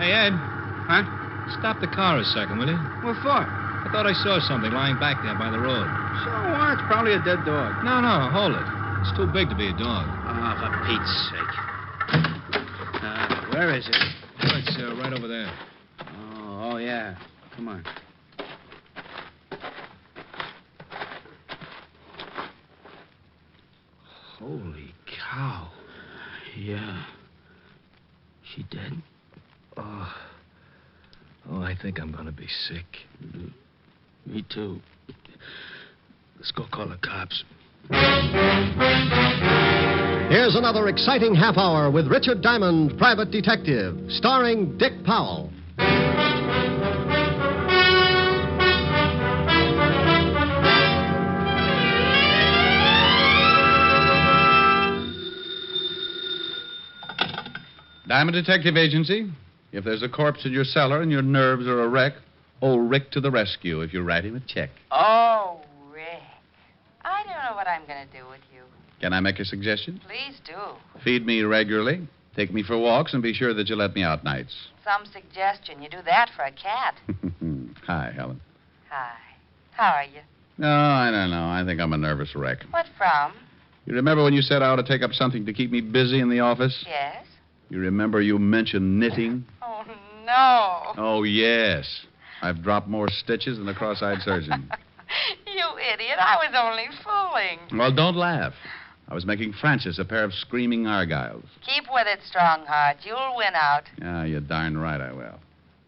Hey, Ed. Huh? Stop the car a second, will you? What for? I thought I saw something lying back there by the road. So what? It's probably a dead dog. No, hold it. It's too big to be a dog. Oh, for Pete's sake. Where is it? Oh, it's right over there. Oh, yeah. Come on. Holy cow. Yeah. She dead? Oh, I think I'm gonna be sick. Me too. Let's go call the cops. Here's another exciting half hour with Richard Diamond, Private Detective, starring Dick Powell. Diamond Detective Agency. If there's a corpse in your cellar and your nerves are a wreck, old Rick to the rescue if you write him a check. Oh, Rick. I don't know what I'm going to do with you. Can I make a suggestion? Please do. Feed me regularly, take me for walks, and be sure that you let me out nights. Some suggestion. You do that for a cat. Hi, Helen. Hi. How are you? No, I don't know. I think I'm a nervous wreck. What from? You remember when you said I ought to take up something to keep me busy in the office? Yes. You remember you mentioned knitting? Oh, no. Oh, yes. I've dropped more stitches than a cross-eyed surgeon. You idiot. I was only fooling. Well, don't laugh. I was making Francis a pair of screaming Argyles. Keep with it, Strongheart. You'll win out. Yeah, you're darn right I will.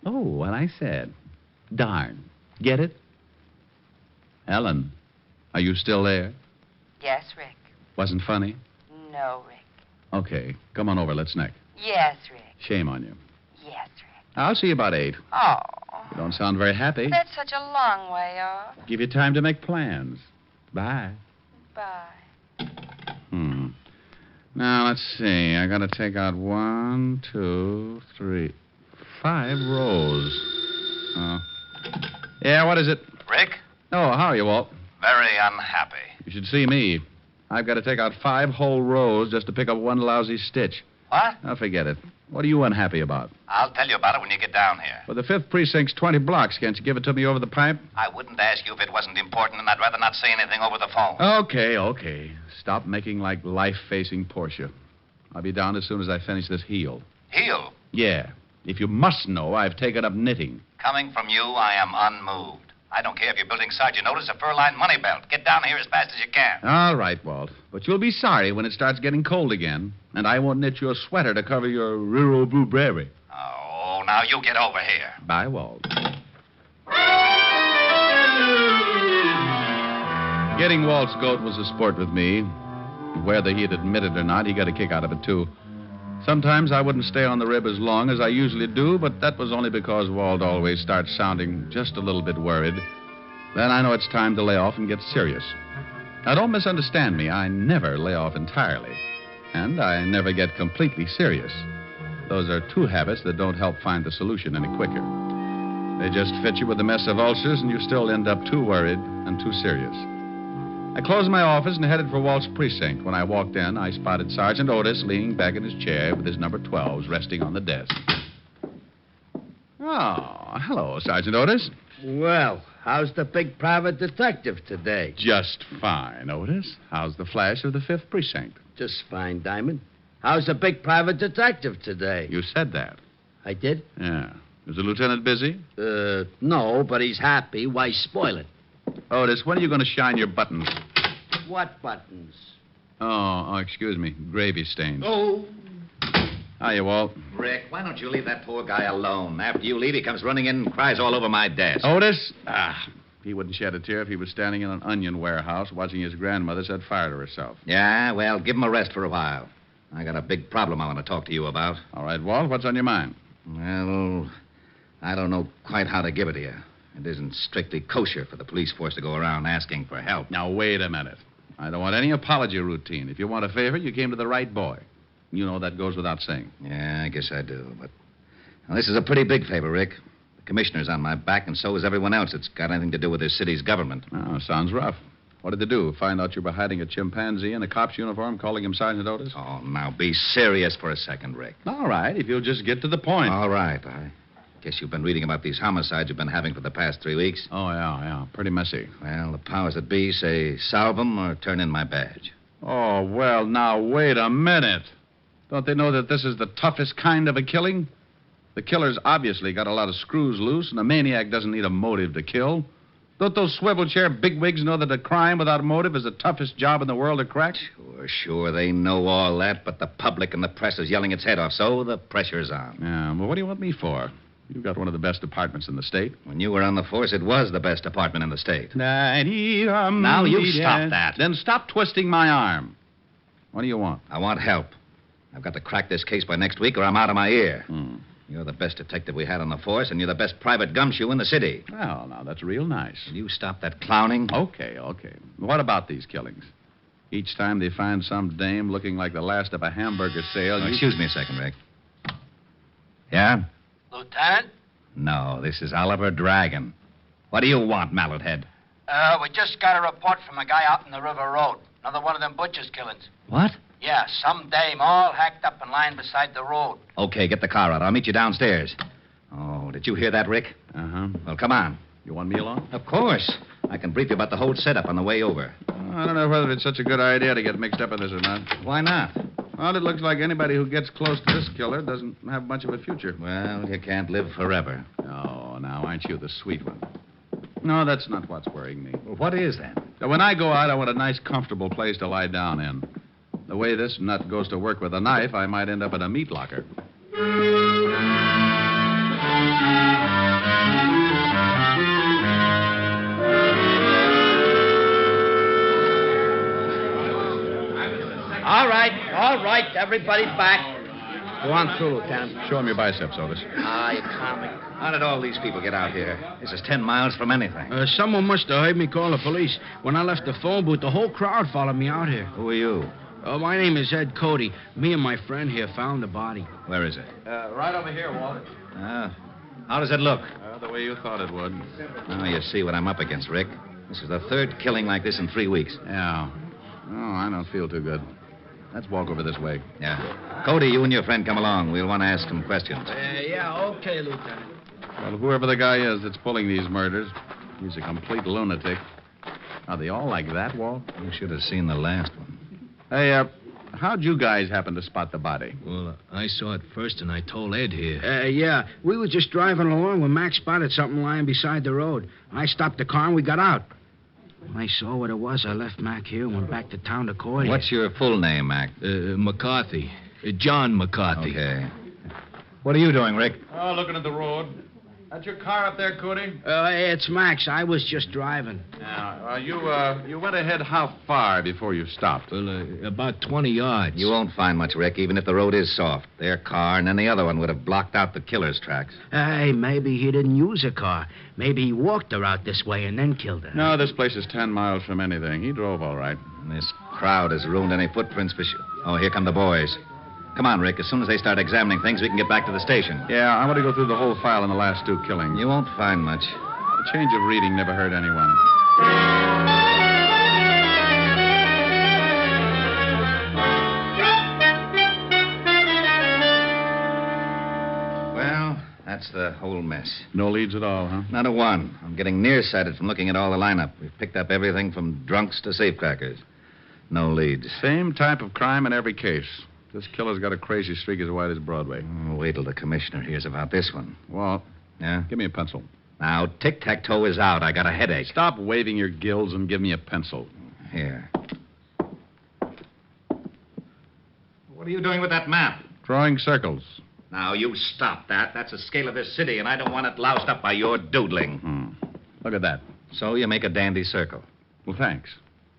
Oh, what I said. Darn. Get it? Helen, are you still there? Yes, Rick. Wasn't funny? No, Rick. Okay, come on over. Let's neck. Yes, Rick. Shame on you. Yes, Rick. I'll see you about 8. Oh. You don't sound very happy. That's such a long way off. Give you time to make plans. Bye. Bye. Now, let's see. I gotta take out 1, 2, 3, 5 rows. Yeah, what is it? Rick? Oh, how are you, Walt? Very unhappy. You should see me. I've got to take out 5 whole rows just to pick up one lousy stitch. What? Now, forget it. What are you unhappy about? I'll tell you about it when you get down here. Well, the 5th precinct's 20 blocks. Can't you give it to me over the pipe? I wouldn't ask you if it wasn't important, and I'd rather not say anything over the phone. Okay. Stop making like life-facing Portia. I'll be down as soon as I finish this heel. Heel? Yeah. If you must know, I've taken up knitting. Coming from you, I am unmoved. I don't care if you're building Sergeant Otis a fur-lined money belt. Get down here as fast as you can. All right, Walt. But you'll be sorry when it starts getting cold again, and I won't knit you a sweater to cover your rural blueberry. Oh, now you get over here. Bye, Walt. Getting Walt's goat was a sport with me. Whether he'd admit it or not, he got a kick out of it, too. Sometimes I wouldn't stay on the rib as long as I usually do, but that was only because Walt always starts sounding just a little bit worried. Then I know it's time to lay off and get serious. Now, don't misunderstand me. I never lay off entirely. And I never get completely serious. Those are 2 habits that don't help find the solution any quicker. They just fit you with a mess of ulcers, and you still end up too worried and too serious. I closed my office and headed for Walt's precinct. When I walked in, I spotted Sergeant Otis leaning back in his chair with his number 12s resting on the desk. Oh, hello, Sergeant Otis. Well, how's the big private detective today? Just fine, Otis. How's the flash of the 5th precinct? Just fine, Diamond. How's the big private detective today? You said that. I did? Yeah. Is the lieutenant busy? No, but he's happy. Why spoil it? Otis, when are you going to shine your buttons? What buttons? Oh, excuse me. Gravy stains. Oh. Hiya, Walt. Rick, why don't you leave that poor guy alone? After you leave, he comes running in and cries all over my desk. Otis? He wouldn't shed a tear if he was standing in an onion warehouse watching his grandmother set fire to herself. Yeah, well, give him a rest for a while. I got a big problem I want to talk to you about. All right, Walt, what's on your mind? Well, I don't know quite how to give it to you. It isn't strictly kosher for the police force to go around asking for help. Now, wait a minute. I don't want any apology routine. If you want a favor, you came to the right boy. You know that goes without saying. Yeah, I guess I do. But well, this is a pretty big favor, Rick. The commissioner's on my back, and so is everyone else that's got anything to do with this city's government. Oh, sounds rough. What did they do? Find out you were hiding a chimpanzee in a cop's uniform, calling him Sergeant Otis? Oh, now be serious for a second, Rick. All right, if you'll just get to the point. All right. I guess you've been reading about these homicides you've been having for the past 3 weeks. Oh, yeah. Pretty messy. Well, the powers that be say salve them or turn in my badge. Oh, well, now, wait a minute. Don't they know that this is the toughest kind of a killing? The killer's obviously got a lot of screws loose, and a maniac doesn't need a motive to kill. Don't those swivel chair bigwigs know that a crime without motive is the toughest job in the world to crack? Sure, they know all that, but the public and the press is yelling its head off, so the pressure's on. Yeah, well, what do you want me for? You've got one of the best departments in the state. When you were on the force, it was the best department in the state. Now you stop that. Then stop twisting my arm. What do you want? I want help. I've got to crack this case by next week or I'm out of my ear. You're the best detective we had on the force, and you're the best private gumshoe in the city. Well, now, that's real nice. Will you stop that clowning? Okay. What about these killings? Each time they find some dame looking like the last of a hamburger sale... Excuse me a second, Rick. Yeah? Lieutenant? No, this is Oliver Dragon. What do you want, Mallet Head? We just got a report from a guy out in the River Road. Another one of them butcher's killings. What? Yeah, some dame all hacked up and lying beside the road. Okay, get the car out. I'll meet you downstairs. Oh, did you hear that, Rick? Uh-huh. Well, come on. You want me along? Of course. I can brief you about the whole setup on the way over. I don't know whether it's such a good idea to get mixed up in this or not. Why not? Well, it looks like anybody who gets close to this killer doesn't have much of a future. Well, you can't live forever. Oh, now, aren't you the sweet one? No, that's not what's worrying me. Well, what is that? Now, when I go out, I want a nice, comfortable place to lie down in. The way this nut goes to work with a knife, I might end up in a meat locker. All right, everybody back. Go on through, Lieutenant. Show him your biceps, Otis. You comic. How did all these people get out here? This is 10 miles from anything. Someone must have heard me call the police. When I left the phone booth, the whole crowd followed me out here. Who are you? My name is Ed Cody. Me and my friend here found the body. Where is it? Right over here, Walter. How does it look? The way you thought it would. Now you see what I'm up against, Rick. This is the third killing like this in 3 weeks. Yeah. Oh, I don't feel too good. Let's walk over this way. Yeah. Cody, you and your friend come along. We'll want to ask some questions. Yeah, okay, Lieutenant. Well, whoever the guy is that's pulling these murders, he's a complete lunatic. Are they all like that, Walt? You should have seen the last one. Hey, how'd you guys happen to spot the body? Well, I saw it first, and I told Ed here. Yeah, we were just driving along when Max spotted something lying beside the road. I stopped the car and we got out. When I saw what it was, I left Mac here and went back to town to call you. What's your full name, Mac? McCarthy. John McCarthy. Okay. What are you doing, Rick? Oh, looking at the road. That's your car up there, Cody? It's Max. I was just driving. Now, you went ahead how far before you stopped? Well, about 20 yards. You won't find much, Rick, even if the road is soft. Their car and then the other one would have blocked out the killer's tracks. Hey, maybe he didn't use a car. Maybe he walked her out this way and then killed her. No, this place is 10 miles from anything. He drove all right. And this crowd has ruined any footprints for sure. Oh, here come the boys. Come on, Rick. As soon as they start examining things, we can get back to the station. Yeah, I want to go through the whole file in the last 2 killings. You won't find much. A change of reading never hurt anyone. Well, that's the whole mess. No leads at all, huh? Not a one. I'm getting nearsighted from looking at all the lineup. We've picked up everything from drunks to safecrackers. No leads. Same type of crime in every case. This killer's got a crazy streak as wide as Broadway. Wait till the commissioner hears about this one. Walt. Yeah? Give me a pencil. Now, tic-tac-toe is out. I got a headache. Stop waving your gills and give me a pencil. Here. What are you doing with that map? Drawing circles. Now, you stop that. That's the scale of this city, and I don't want it loused up by your doodling. Look at that. So you make a dandy circle. Well, thanks.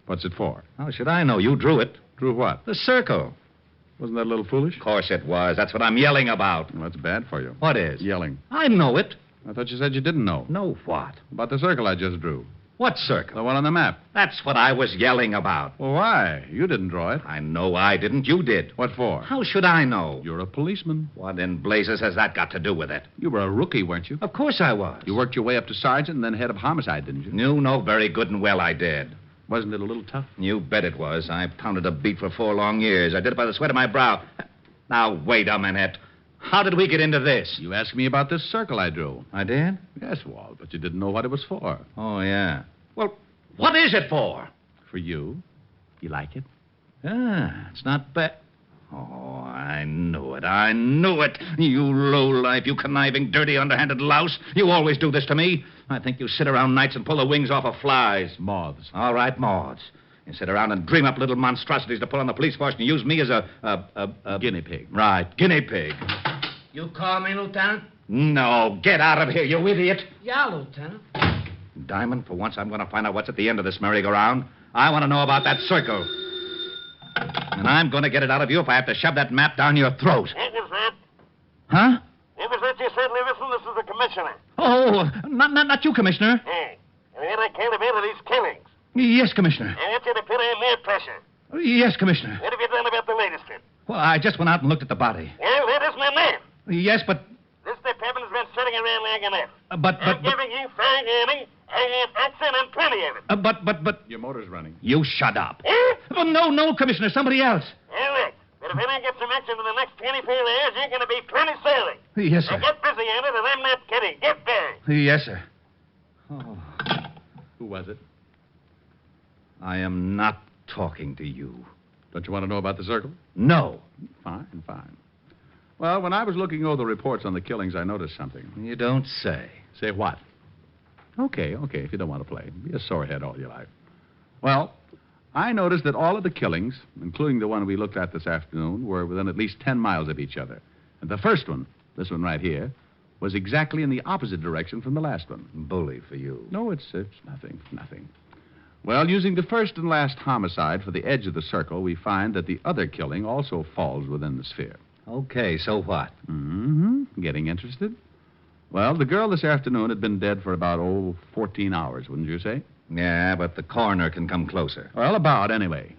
What's it for? How should I know? You drew it. Drew what? The circle. Wasn't that a little foolish? Of course it was. That's what I'm yelling about. Well, that's bad for you. What is? Yelling. I know it. I thought you said you didn't know. Know what? About the circle I just drew. What circle? The one on the map. That's what I was yelling about. Well, why? You didn't draw it. I know I didn't. You did. What for? How should I know? You're a policeman. What in blazes has that got to do with it? You were a rookie, weren't you? Of course I was. You worked your way up to sergeant and then head of homicide, didn't you? You know very good and well I did. Wasn't it a little tough? You bet it was. I pounded a beat for 4 long years. I did it by the sweat of my brow. Now, wait a minute. How did we get into this? You asked me about this circle I drew. I did? Yes, Walt, but you didn't know what it was for. Oh, yeah. Well, what is it for? For you. You like it? It's not bad. Oh, I knew it. I knew it. You lowlife, you conniving, dirty, underhanded louse. You always do this to me. I think you sit around nights and pull the wings off of flies. Moths. All right, moths. You sit around and dream up little monstrosities to put on the police force and use me as a guinea pig. Right, guinea pig. You call me, Lieutenant? No, get out of here, you idiot. Yeah, Lieutenant. Diamond, for once I'm going to find out what's at the end of this merry-go-round. I want to know about that circle. And I'm going to get it out of you if I have to shove that map down your throat. It was that. Huh? It was that you said, listen, this is the commissioner. Oh, not you, Commissioner. Hey, and then I can't have of these killings. Yes, Commissioner. I want you to put on their pressure. Yes, Commissioner. What have you done about the latest one? Well, I just went out and looked at the body. Well, that isn't enough. Yes, but... This department's been sitting around long enough. But I'm giving you 5 Annie. I have action and plenty of it. But... Your motor's running. You shut up. Eh? Oh, no, Commissioner, somebody else. All right. But if I don't get some action in the next 24 hours, you're going to be plenty silly. Yes, sir. Now get busy on it, and I'm not kidding. Get there. Yes, sir. Oh. Who was it? I am not talking to you. Don't you want to know about the circle? No. Fine. Well, when I was looking over the reports on the killings, I noticed something. You don't say. Say what? Okay, if you don't want to play. Be a sorehead all your life. Well, I noticed that all of the killings, including the one we looked at this afternoon, were within at least 10 miles of each other. And the first one, this one right here, was exactly in the opposite direction from the last one. Bully for you. No, it's nothing. Well, using the first and last homicide for the edge of the circle, we find that the other killing also falls within the sphere. Okay, so what? Getting interested? Well, the girl this afternoon had been dead for about, 14 hours, wouldn't you say? Yeah, but the coroner can come closer. Well, about, anyway.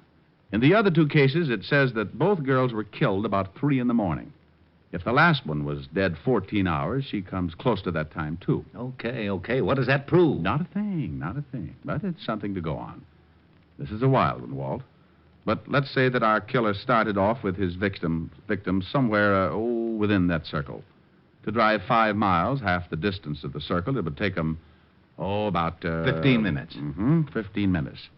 In the other 2 cases, it says that both girls were killed about 3 in the morning. If the last one was dead 14 hours, she comes close to that time, too. Okay. What does that prove? Not a thing. But it's something to go on. This is a wild one, Walt. But let's say that our killer started off with his victim somewhere, within that circle. To drive 5 miles, half the distance of the circle, it would take him, about... 15 minutes. 15 minutes.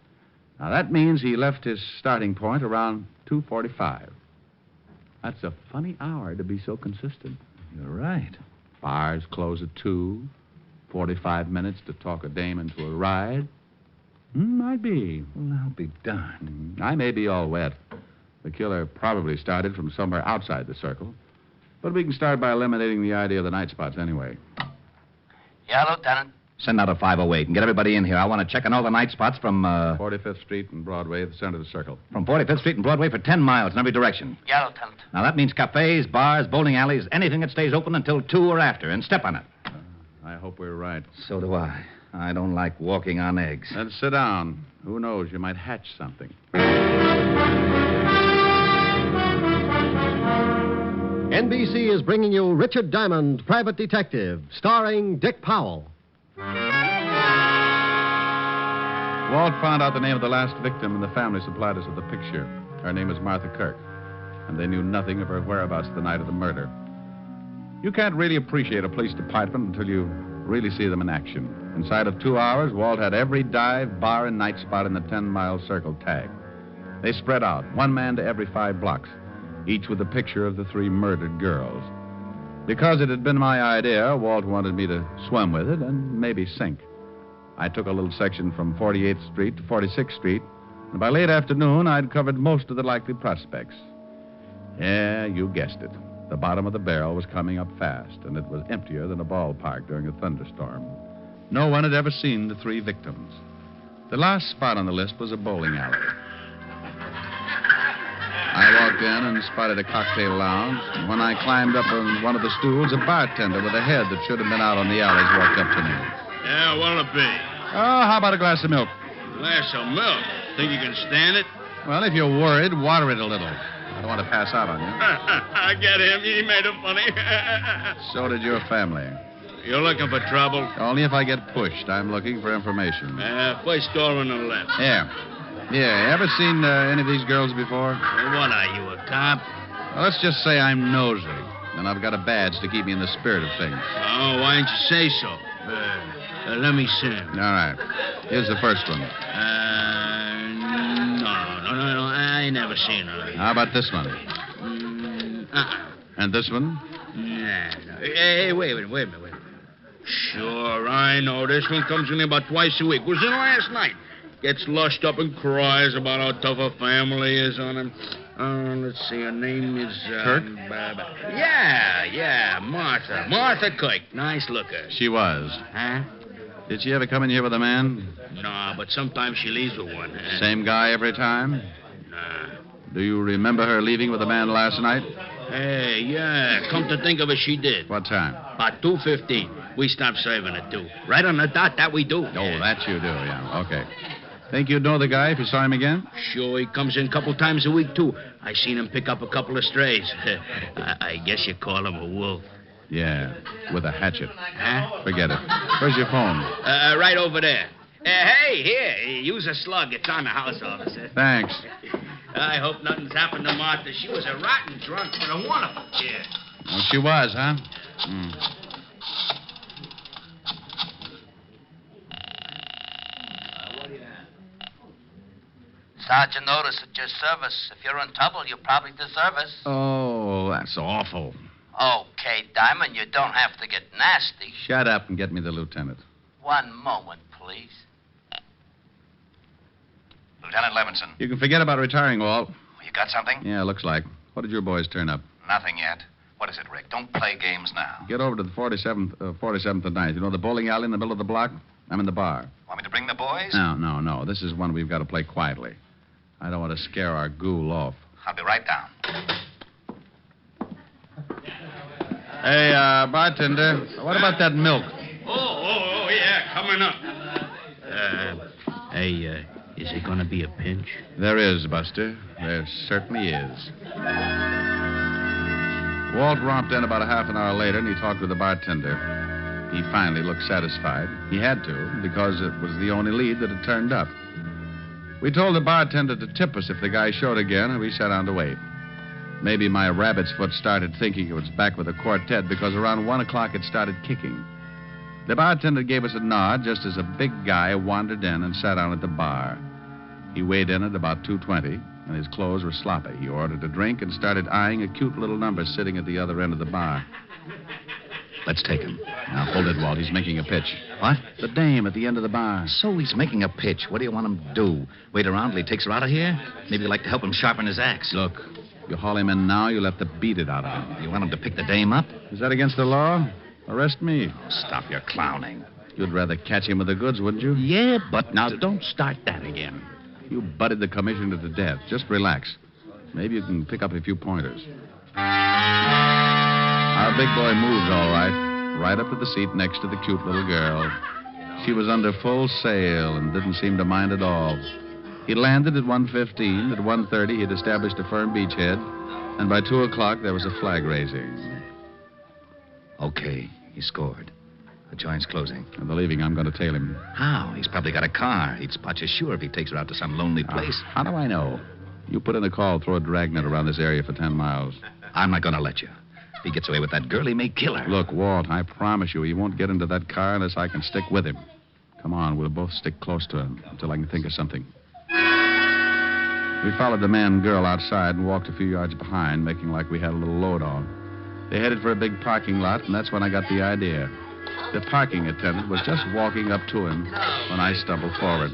Now, that means he left his starting point around 2:45. That's a funny hour to be so consistent. You're right. Bars close at 2. 45 minutes to talk a dame into a ride. Might be. Well, I'll be darned. I may be all wet. The killer probably started from somewhere outside the circle. But we can start by eliminating the idea of the night spots anyway. Yeah, Lieutenant. Send out a 508 and get everybody in here. I want to check on all the night spots from, 45th Street and Broadway at the center of the circle. From 45th Street and Broadway for 10 miles in every direction. Yeah, Lieutenant. Now, that means cafes, bars, bowling alleys, anything that stays open until 2 or after, and step on it. I hope we're right. So do I. I don't like walking on eggs. Then sit down. Who knows? You might hatch something. NBC is bringing you Richard Diamond, Private Detective, starring Dick Powell. Walt found out the name of the last victim, and the family supplied us with a picture. Her name is Martha Kirk, and they knew nothing of her whereabouts the night of the murder. You can't really appreciate a police department until you really see them in action. Inside of 2 hours, Walt had every dive, bar, and night spot in the 10-mile circle tagged. They spread out, 1 man to every 5 blocks, each with a picture of the 3 murdered girls. Because it had been my idea, Walt wanted me to swim with it and maybe sink. I took a little section from 48th Street to 46th Street, and by late afternoon, I'd covered most of the likely prospects. Yeah, you guessed it. The bottom of the barrel was coming up fast, and it was emptier than a ballpark during a thunderstorm. No one had ever seen the 3 victims. The last spot on the list was a bowling alley. I walked in and spotted a cocktail lounge, and when I climbed up on one of the stools, a bartender with a head that should have been out on the alleys walked up to me. Yeah, what'll it be? Oh, how about a glass of milk? Glass of milk? Think you can stand it? Well, if you're worried, water it a little. I don't want to pass out on you. I get him. He made it funny. So did your family. You're looking for trouble? Only if I get pushed. I'm looking for information. First door on the left. Yeah. Yeah, ever seen any of these girls before? What are you, a cop? Well, let's just say I'm nosy, and I've got a badge to keep me in the spirit of things. Oh, why didn't you say so? Let me see. All right. Here's the first one. No. I ain't never seen her. How about this one? And this one? Nah. Hey, wait a minute. Sure, I know. This one comes in here about twice a week. Was in last night. Gets lushed up and cries about how tough her family is on him. Let's see, her name is... Kirk? Yeah, Martha. Martha Kirk. Nice looker. She was. Huh? Did she ever come in here with a man? No, but sometimes she leaves with one. Same guy every time? Nah. Do you remember her leaving with a man last night? Hey, yeah. Come to think of it, she did. What time? About 2:15. We stopped serving at 2. Right on the dot, that we do. Oh, that you do, yeah. Okay. Think you'd know the guy if you saw him again? Sure, he comes in a couple times a week, too. I seen him pick up a couple of strays. I guess you call him a wolf. Yeah, with a hatchet. Huh? Forget it. Where's your phone? Right over there. Hey, here, use a slug. It's on the house, officer. Thanks. I hope nothing's happened to Martha. She was a rotten drunk, but a wonderful kid. Well, she was, huh? Sergeant notice at your service. If you're in trouble, you probably deserve us. Oh, that's awful. Okay, Diamond, you don't have to get nasty. Shut up and get me the lieutenant. One moment, please. Lieutenant Levinson. You can forget about retiring, Walt. You got something? Yeah, looks like. What did your boys turn up? Nothing yet. What is it, Rick? Don't play games now. Get over to the 47th and 9th. You know the bowling alley in the middle of the block? I'm in the bar. Want me to bring the boys? No. This is one we've got to play quietly. I don't want to scare our ghoul off. I'll be right down. Hey, bartender, what about that milk? Oh, yeah, coming up. Is it going to be a pinch? There is, Buster. There certainly is. Walt romped in about a half an hour later, and he talked with the bartender. He finally looked satisfied. He had to, because it was the only lead that had turned up. We told the bartender to tip us if the guy showed again, and we sat down to wait. Maybe my rabbit's foot started thinking it was back with the quartet, because around 1 o'clock it started kicking. The bartender gave us a nod just as a big guy wandered in and sat down at the bar. He weighed in at about 220, and his clothes were sloppy. He ordered a drink and started eyeing a cute little number sitting at the other end of the bar. Let's take him. Now, hold it, Walt. He's making a pitch. What? The dame at the end of the bar. So he's making a pitch. What do you want him to do? Wait around till he takes her out of here? Maybe you'd like to help him sharpen his axe. Look, you haul him in now, you'll have to beat it out of him. You want him to pick the dame up? Is that against the law? Arrest me. Stop your clowning. You'd rather catch him with the goods, wouldn't you? Yeah, but... Now, don't start that again. You butted the commissioner to death. Just relax. Maybe you can pick up a few pointers. Our big boy moved all right up to the seat next to the cute little girl. She was under full sail and didn't seem to mind at all. He landed at 1:15. At 1:30, he'd established a firm beachhead, and by 2 o'clock, there was a flag raising. Okay, he scored. The joint's closing. And believing I'm going to tail him. How? He's probably got a car. He'd spot you sure if he takes her out to some lonely place. How do I know? You put in a call, throw a dragnet around this area for 10 miles. I'm not going to let you. If he gets away with that girl, he may kill her. Look, Walt, I promise you he won't get into that car unless I can stick with him. Come on, we'll both stick close to him until I can think of something. We followed the man and girl outside and walked a few yards behind, making like we had a little load on. They headed for a big parking lot, and that's when I got the idea. The parking attendant was just walking up to him when I stumbled forward.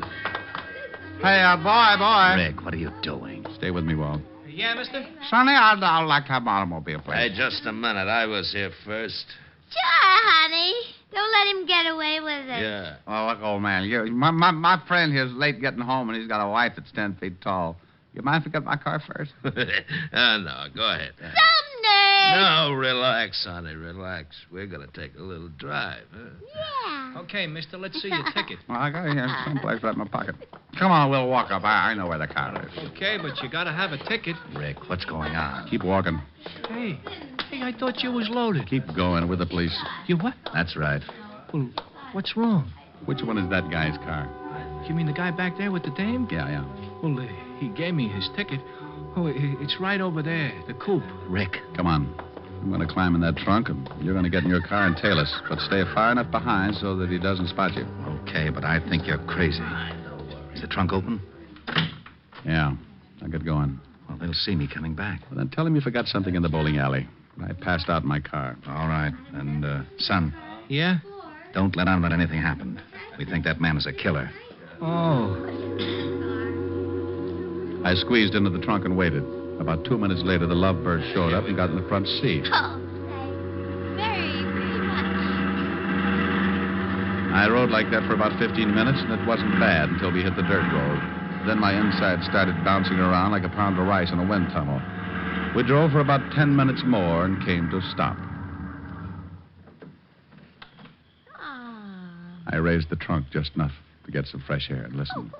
Hey, boy. Rick, what are you doing? Stay with me, Walt. Yeah, mister? Sonny, I'd like to have an automobile, please. Hey, just a minute. I was here first. Sure, honey. Don't let him get away with it. Yeah. Oh, look, old man. My friend here's late getting home, and he's got a wife that's 10 feet tall. You mind if I get my car first? No, go ahead. Someday. No, relax, honey, relax. We're going to take a little drive, huh? Yeah. Okay, mister, let's see your ticket. Well, I got it here someplace right in my pocket. Come on, we'll walk up. I know where the car is. Okay, but you got to have a ticket. Rick, what's going on? Keep walking. Hey, Hey, I thought you was loaded. Keep going with the police. You what? That's right. Well, what's wrong? Which one is that guy's car? You mean the guy back there with the dame? Yeah. Well, he gave me his ticket. Oh, it's right over there, the coupe. Rick. Come on. I'm going to climb in that trunk, and you're going to get in your car and tail us. But stay far enough behind so that he doesn't spot you. Okay, but I think you're crazy. Is the trunk open? Yeah. I'll get going. Well, they'll see me coming back. Well, then tell him you forgot something in the bowling alley. I passed out in my car. All right. And, son. Yeah? Don't let on that anything happened. We think that man is a killer. Oh. I squeezed into the trunk and waited. About 2 minutes later, the Lovebird showed up and got in the front seat. Oh, very much. I rode like that for about 15 minutes, and it wasn't bad until we hit the dirt road. Then my inside started bouncing around like a pound of rice in a wind tunnel. We drove for about 10 minutes more and came to a stop. I raised the trunk just enough to get some fresh air and listen.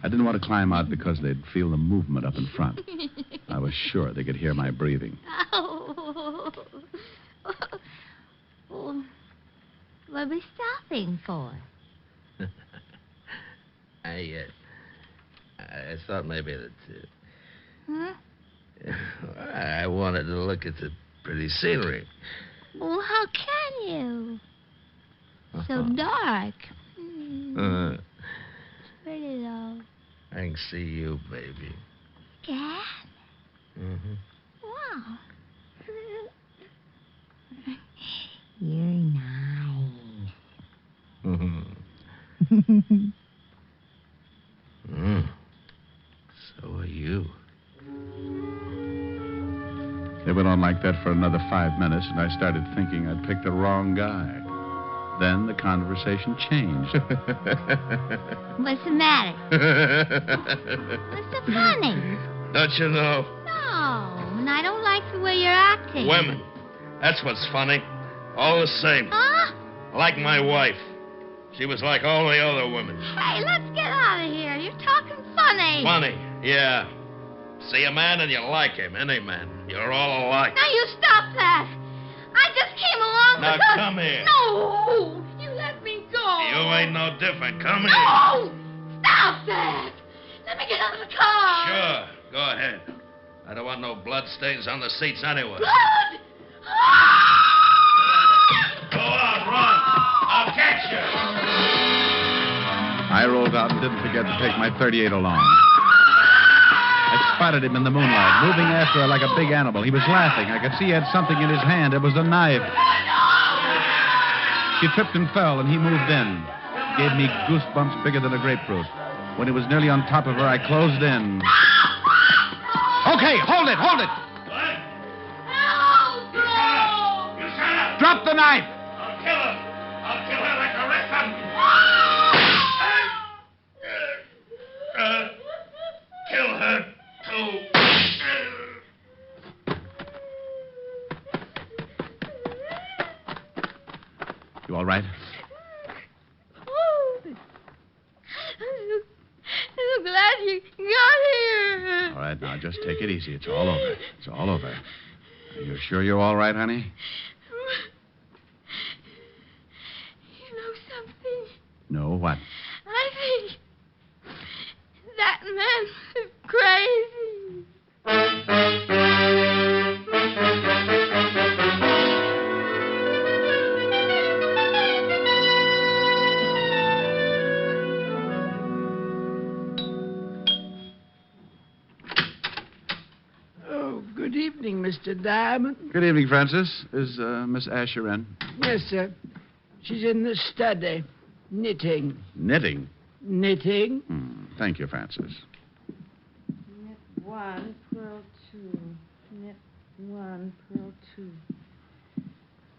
I didn't want to climb out because they'd feel the movement up in front. I was sure they could hear my breathing. Oh. Well, what are we stopping for? I thought maybe that... Huh? I wanted to look at the pretty scenery. Well, how can you? So dark. Pretty though. I can see you, baby. Can? Mm-hmm. Wow. You're nice. Mm-hmm. So are you. They went on like that for another 5 minutes, and I started thinking I'd picked the wrong guy. Then the conversation changed. What's the matter? What's so funny? Don't you know? No, and I don't like the way you're acting. Women. That's what's funny. All the same. Huh? Like my wife. She was like all the other women. Hey, let's get out of here. You're talking funny. Funny, yeah. See a man and you like him, any man. You're all alike. Now you stop that. I just came along Now because... come here. No, you let me go. You ain't no different. Come here. No, stop that. Let me get out of the car. Sure, go ahead. I don't want no blood stains on the seats anyway. Blood? Go on, run. I'll catch you. I rolled out and didn't forget to take my .38 along. I spotted him in the moonlight, moving after her like a big animal. He was laughing. I could see he had something in his hand. It was a knife. She tripped and fell, and he moved in. Gave me goosebumps bigger than a grapefruit. When he was nearly on top of her, I closed in. Okay, hold it. No, You shut up. Drop the knife. I'll kill her. I'll kill her like the rest of them. Kill her, too. You all right? I'm so glad you got here. All right, now just take it easy. It's all over. It's all over. Are you sure you're all right, honey? You know something? No, what? I think that man is crazy. Oh, good evening, Mr. Diamond. Good evening, Francis. Is Miss Asher in? Yes, sir. She's in the study, knitting. Knitting? Knitting? Thank you, Francis. Knit 1, purl 2. Knit 1, purl 2.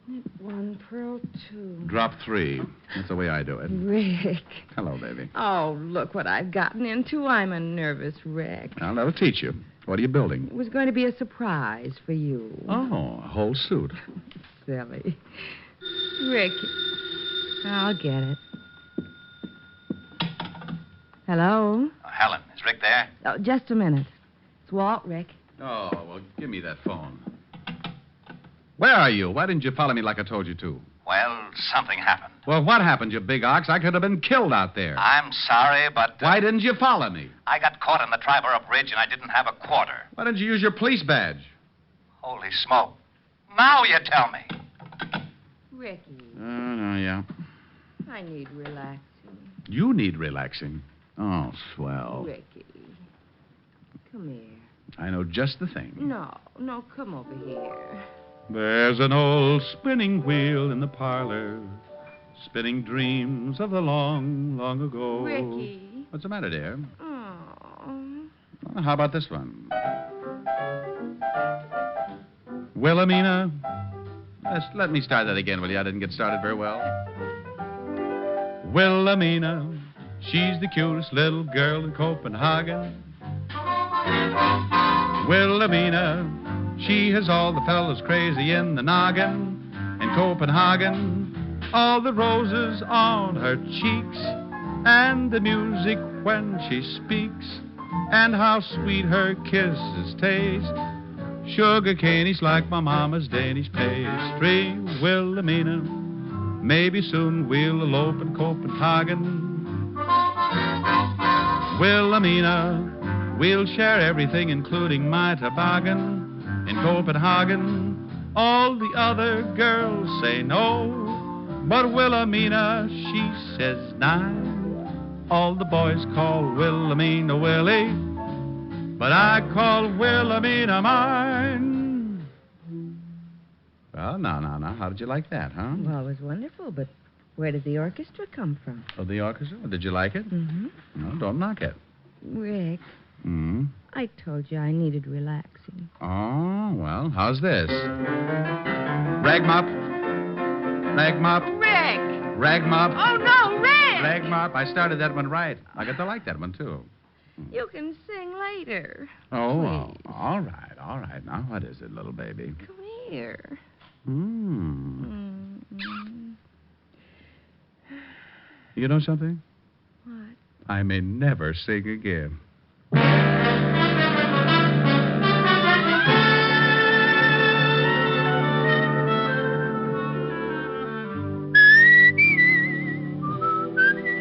Knit 1, purl 2. Drop 3. That's the way I do it. Rick. Hello, baby. Oh, look what I've gotten into. I'm a nervous wreck. I'll never teach you. What are you building? It was going to be a surprise for you. Oh, a whole suit. Silly. Rick, I'll get it. Hello? Helen, is Rick there? Oh, just a minute. It's Walt, Rick. Oh, well, give me that phone. Where are you? Why didn't you follow me like I told you to? Well, something happened. Well, what happened, you big ox? I could have been killed out there. I'm sorry, but... Why didn't you follow me? I got caught on the Triborough Bridge, and I didn't have a quarter. Why didn't you use your police badge? Holy smoke. Now you tell me. Ricky, Oh, yeah. I need relaxing. You need relaxing. Oh, swell. Ricky, come here. I know just the thing. No, come over here. There's an old spinning wheel in the parlor, spinning dreams of the long, long ago. Ricky. What's the matter, dear? Oh. Well, how about this one? Wilhelmina. Let me start that again, will you? I didn't get started very well. Wilhelmina, she's the cutest little girl in Copenhagen. Wilhelmina, she has all the fellows crazy in the noggin. In Copenhagen, all the roses on her cheeks, and the music when she speaks, and how sweet her kisses taste. Sugar candies like my mama's Danish pastry. Wilhelmina, maybe soon we'll elope in Copenhagen. Wilhelmina, we'll share everything, including my toboggan. In Copenhagen, all the other girls say no, but Wilhelmina, she says nine. All the boys call Wilhelmina Willie, but I call Wilhelmina mine. Well, now, how did you like that, huh? Well, it was wonderful, but where did the orchestra come from? Oh, the orchestra? Did you like it? Mm-hmm. No, don't knock it. Rick, Hmm? I told you I needed relaxing. Oh, well, how's this? Rag mop. Rag mop. Rick! Rag mop. Oh, no, Rick! Rag mop. I started that one right. I got to like that one, too. You can sing later. Oh, all right. Now, what is it, little baby? Come here. You know something? What? I may never sing again.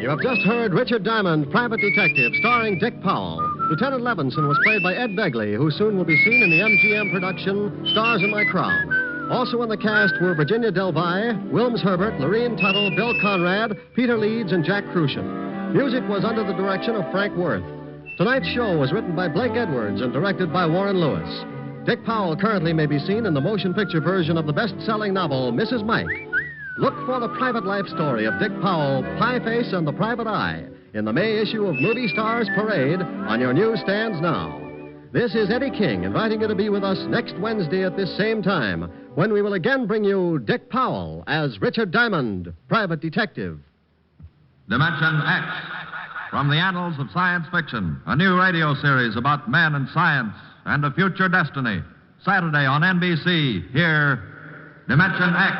You have just heard Richard Diamond, Private Detective, starring Dick Powell. Lieutenant Levinson was played by Ed Begley, who soon will be seen in the MGM production Stars in My Crown. Also in the cast were Virginia Del Valle, Wilms Herbert, Lorene Tuttle, Bill Conrad, Peter Leeds, and Jack Crucian. Music was under the direction of Frank Worth. Tonight's show was written by Blake Edwards and directed by Warren Lewis. Dick Powell currently may be seen in the motion picture version of the best-selling novel, Mrs. Mike. Look for the private life story of Dick Powell, Pie Face and the Private Eye, in the May issue of Movie Stars Parade on your newsstands now. This is Eddie King inviting you to be with us next Wednesday at this same time, when we will again bring you Dick Powell as Richard Diamond, Private Detective. Dimension X, from the annals of science fiction, a new radio series about men and science and a future destiny. Saturday on NBC. Hear Dimension X.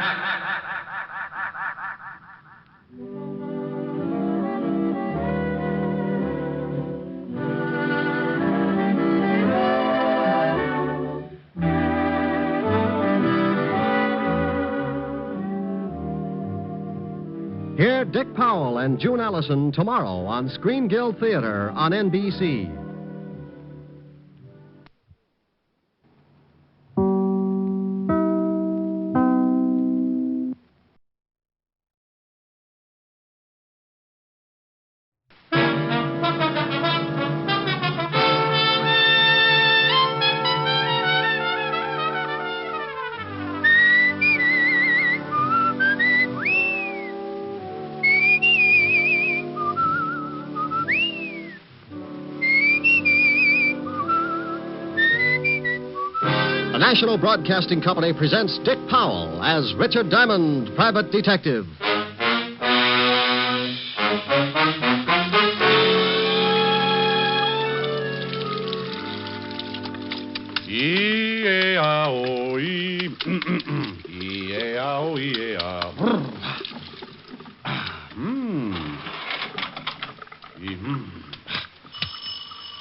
Hear Dick Powell and June Allison tomorrow on Screen Guild Theater on NBC. The National Broadcasting Company presents Dick Powell as Richard Diamond, Private Detective. E-A-O-E. E-A-O-E-A.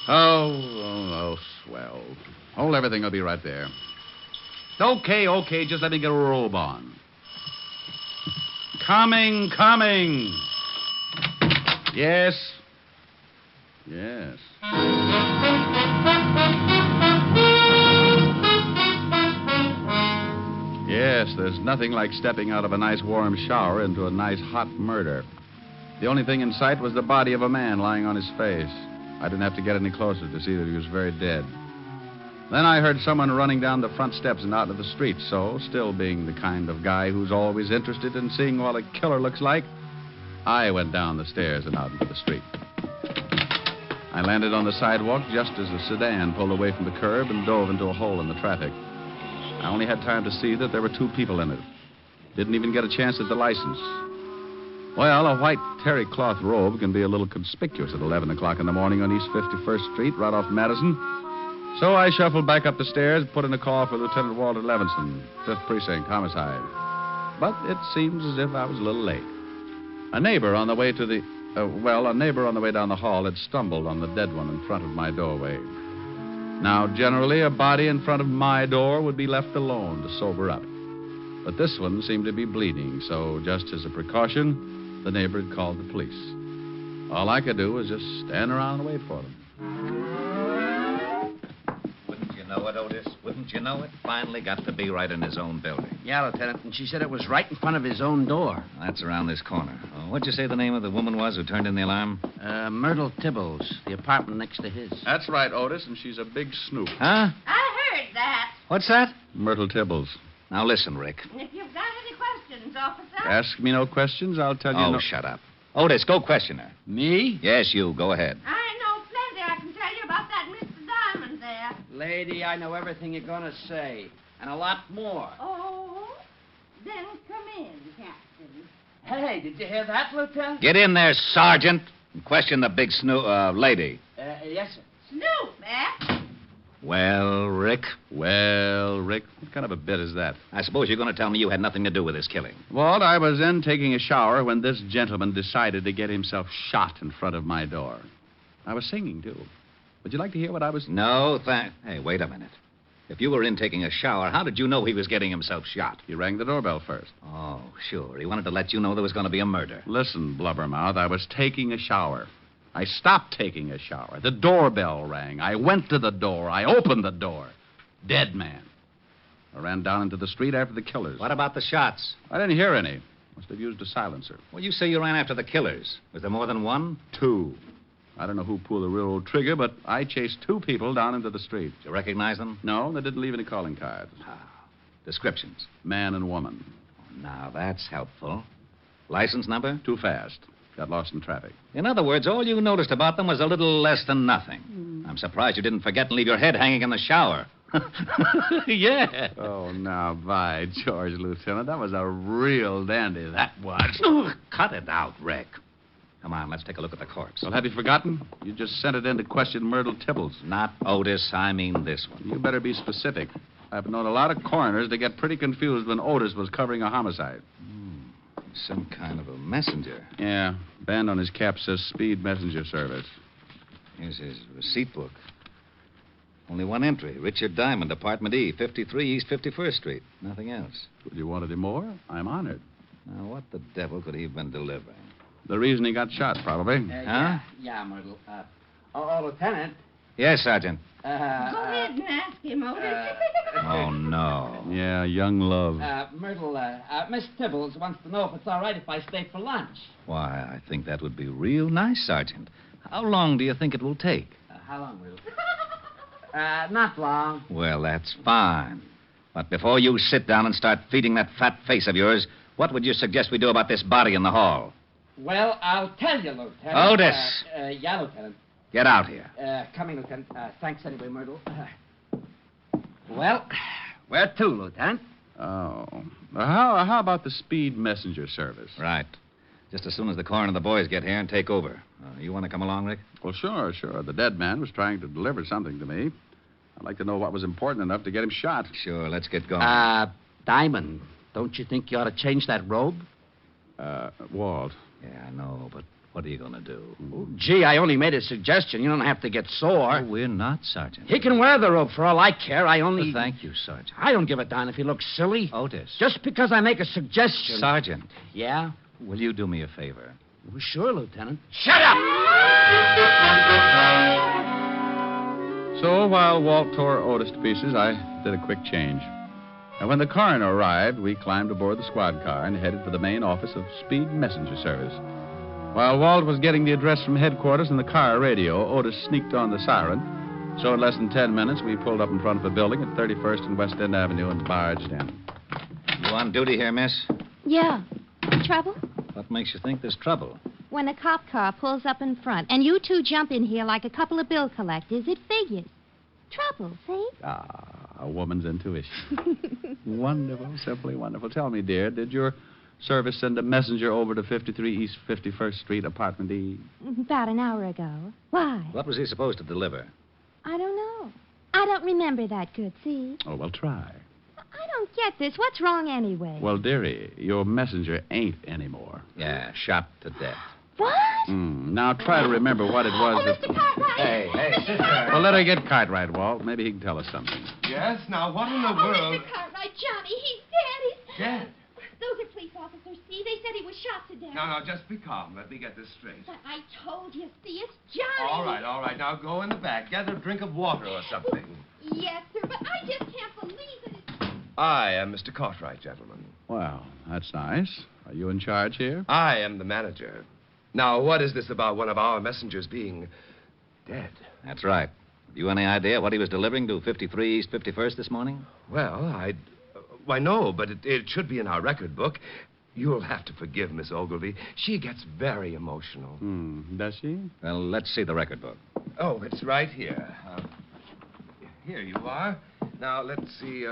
Oh, swell. Oh, everything will be right there. Okay. Just let me get a robe on. Coming. Yes. Yes, there's nothing like stepping out of a nice warm shower into a nice hot murder. The only thing in sight was the body of a man lying on his face. I didn't have to get any closer to see that he was very dead. Then I heard someone running down the front steps and out of the street, so, still being the kind of guy who's always interested in seeing what a killer looks like, I went down the stairs and out into the street. I landed on the sidewalk just as the sedan pulled away from the curb and dove into a hole in the traffic. I only had time to see that there were 2 people in it. Didn't even get a chance at the license. Well, a white terry cloth robe can be a little conspicuous at 11 o'clock in the morning on East 51st Street, right off Madison. So I shuffled back up the stairs, put in a call for Lieutenant Walter Levinson, 5th Precinct, homicide. But it seems as if I was a little late. A neighbor on the way down the hall had stumbled on the dead one in front of my doorway. Now, generally, a body in front of my door would be left alone to sober up. But this one seemed to be bleeding, so just as a precaution, the neighbor had called the police. All I could do was just stand around and wait for them. Wouldn't you know it, Otis? Wouldn't you know it? Finally got to be right in his own building. Yeah, Lieutenant, and she said it was right in front of his own door. That's around this corner. Oh, what'd you say the name of the woman was who turned in the alarm? Myrtle Tibbles, the apartment next to his. That's right, Otis, and she's a big snoop. Huh? I heard that. What's that? Myrtle Tibbles. Now listen, Rick. If you've got any questions, officer. Ask me no questions, I'll tell you Oh, no... shut up. Otis, go question her. Me? Yes, you. Go ahead. I know plenty I can tell you about that Mr. Diamond there. Lady, I know everything you're going to say, and a lot more. Oh? Then come in, Captain. Hey, did you hear that, Lieutenant? Get in there, Sergeant, and question the big lady. Yes, sir. Snoop, eh? Well, Rick? What kind of a bit is that? I suppose you're going to tell me you had nothing to do with this killing. Walt, I was in taking a shower when this gentleman decided to get himself shot in front of my door. I was singing, too. Would you like to hear what I was... No, Hey, wait a minute. If you were in taking a shower, how did you know he was getting himself shot? He rang the doorbell first. Oh, sure. He wanted to let you know there was going to be a murder. Listen, Blubbermouth, I was taking a shower. I stopped taking a shower. The doorbell rang. I went to the door. I opened the door. Dead man. I ran down into the street after the killers. What about the shots? I didn't hear any. Must have used a silencer. Well, you say you ran after the killers. Was there more than one? 2. I don't know who pulled the railroad trigger, but I chased 2 people down into the street. Did you recognize them? No, they didn't leave any calling cards. Descriptions? Man and woman. Now, that's helpful. License number? Too fast. Got lost in traffic. In other words, all you noticed about them was a little less than nothing. I'm surprised you didn't forget and leave your head hanging in the shower. Yeah. Oh, now, by George, Lieutenant, that was a real dandy, that was. Cut it out, Rick. Come on, let's take a look at the corpse. Well, have you forgotten? You just sent it in to question Myrtle Tibbles. Not Otis, I mean this one. You better be specific. I've known a lot of coroners to get pretty confused when Otis was covering a homicide. Some kind of a messenger. Yeah. Band on his cap says Speed Messenger Service. Here's his receipt book. Only one entry. Richard Diamond, Apartment E, 53 East 51st Street. Nothing else. Would you want any more? I'm honored. Now, what the devil could he have been delivering? The reason he got shot, probably. Huh? Yeah, Myrtle. Lieutenant. Yes, Sergeant. Go ahead and ask him, Otis. Oh, no. Yeah, young love. Myrtle, Miss Tibbles wants to know if it's all right if I stay for lunch. Why, I think that would be real nice, Sergeant. How long do you think it will take? How long, Myrtle? Not long. Well, that's fine. But before you sit down and start feeding that fat face of yours, what would you suggest we do about this body in the hall? Well, I'll tell you, Lieutenant. Otis! Yeah, Lieutenant. Get out here. Coming, Lieutenant. Thanks anyway, Myrtle. Well, where to, Lieutenant? Oh. How about the Speed Messenger Service? Right. Just as soon as the coroner and the boys get here and take over. You want to come along, Rick? Well, sure. The dead man was trying to deliver something to me. I'd like to know what was important enough to get him shot. Sure, let's get going. Diamond, don't you think you ought to change that robe? Walt. Yeah, I know, but What are you going to do? Gee, I only made a suggestion. You don't have to get sore. Oh, we're not, Sergeant. He can wear the robe for all I care. I only... Thank you, Sergeant. I don't give a darn if he looks silly. Otis. Just because I make a suggestion. Sergeant. Yeah? Will you do me a favor? Well, sure, Lieutenant. Shut up! So while Walt tore Otis to pieces, I did a quick change. And when the coroner arrived, we climbed aboard the squad car and headed for the main office of Speed Messenger Service. While Walt was getting the address from headquarters in the car radio, Otis sneaked on the siren. So in less than 10 minutes, we pulled up in front of a building at 31st and West End Avenue and barged in. You on duty here, miss? Yeah. Trouble? What makes you think there's trouble? When a cop car pulls up in front and you two jump in here like a couple of bill collectors, it figures. Trouble, see? A woman's intuition. Wonderful, simply wonderful. Tell me, dear, did your service send a messenger over to 53 East 51st Street, apartment E? About an hour ago. Why? What was he supposed to deliver? I don't know. I don't remember that good, see? Oh, well, try. I don't get this. What's wrong anyway? Well, dearie, your messenger ain't anymore. Yeah, shot to death. What? Now try to remember what it was that... Mr. Cartwright! Hey, Mr. Cartwright! Well, let her get Cartwright, Walt. Maybe he can tell us something. Yes? Now, what in the world... Mr. Cartwright, Johnny, he's dead. Dead? Those are police officers, see? They said he was shot to death. Now, just be calm. Let me get this straight. But I told you, see? It's Johnny. All right. Now, go in the back. Get a drink of water or something. Yes, sir, but I just can't believe it. I am Mr. Cartwright, gentlemen. Well, that's nice. Are you in charge here? I am the manager. Now, what is this about one of our messengers being dead? That's right. You any idea what he was delivering to 53 East 51st this morning? Well, why, no, but it should be in our record book. You'll have to forgive Miss Ogilvy. She gets very emotional. Does she? Well, let's see the record book. Oh, it's right here. Here you are. Now, let's see.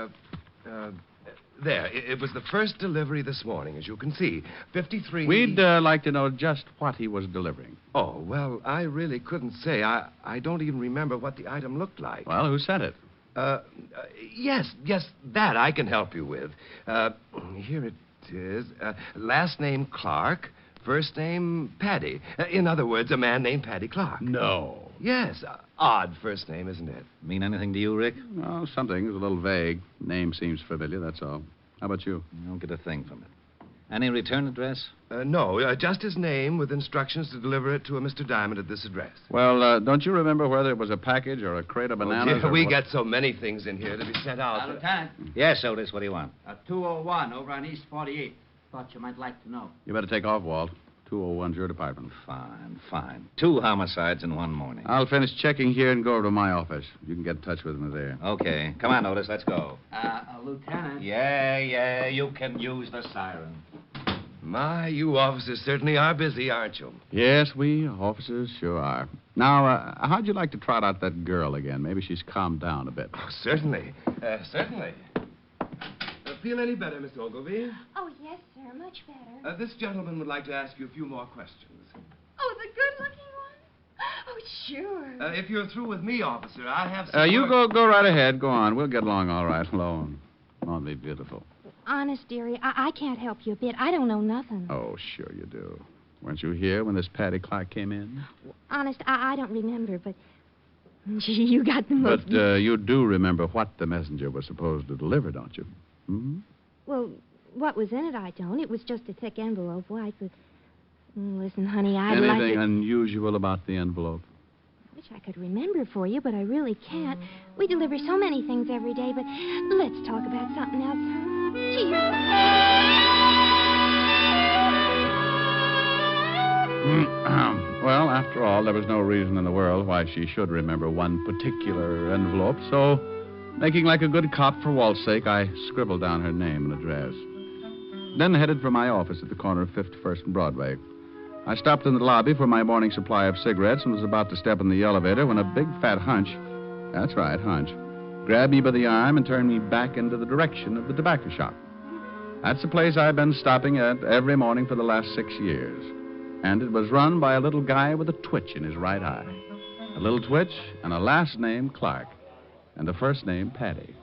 There. It was the first delivery this morning, as you can see. 53... We'd like to know just what he was delivering. Oh, well, I really couldn't say. I don't even remember what the item looked like. Well, who sent it? Yes, that I can help you with. Here it is. Last name Clark, first name Paddy. In other words, a man named Paddy Clark. No. Yes, odd first name, isn't it? Mean anything to you, Rick? No, something. It's a little vague. Name seems familiar, that's all. How about you? I don't get a thing from it. Any return address? No, just his name with instructions to deliver it to a Mr. Diamond at this address. Well, don't you remember whether it was a package or a crate of bananas? We get so many things in here to be sent out. Lieutenant. Yes, Otis, what do you want? 201 over on East 48. Thought you might like to know. You better take off, Walt. 201's your department. Fine. 2 homicides in one morning. I'll finish checking here and go over to my office. You can get in touch with me there. Okay. Come on, Otis, let's go. Lieutenant. Yeah, you can use the siren. My, you officers certainly are busy, aren't you? Yes, we officers sure are. Now, how'd you like to trot out that girl again? Maybe she's calmed down a bit. Oh, certainly. Feel any better, Miss Ogilvy? Oh, yes, sir. Much better. This gentleman would like to ask you a few more questions. Oh, the good-looking one? Oh, sure. If you're through with me, officer, I have some You work... go right ahead. Go on. We'll get along all right alone. Won't be beautiful. Honest, dearie, I can't help you a bit. I don't know nothing. Oh, sure you do. Weren't you here when this Paddy Clark came in? Honest, I don't remember, but... Gee, you got the most... But you do remember what the messenger was supposed to deliver, don't you? Hmm? Well, what was in it, I don't. It was just a thick envelope, white with... Listen, honey, I'd like to... Anything unusual about the envelope? I wish I could remember for you, but I really can't. We deliver so many things every day, but let's talk about something else. Gee, Well, after all, there was no reason in the world why she should remember one particular envelope, so... Making like a good cop for Walt's sake, I scribbled down her name and address. Then headed for my office at the corner of 51st and Broadway. I stopped in the lobby for my morning supply of cigarettes and was about to step in the elevator when a big fat hunch, that's right, hunch, grabbed me by the arm and turned me back into the direction of the tobacco shop. That's the place I've been stopping at every morning for the last 6 years. And it was run by a little guy with a twitch in his right eye. A little twitch and a last name Clark. And the first name, Paddy.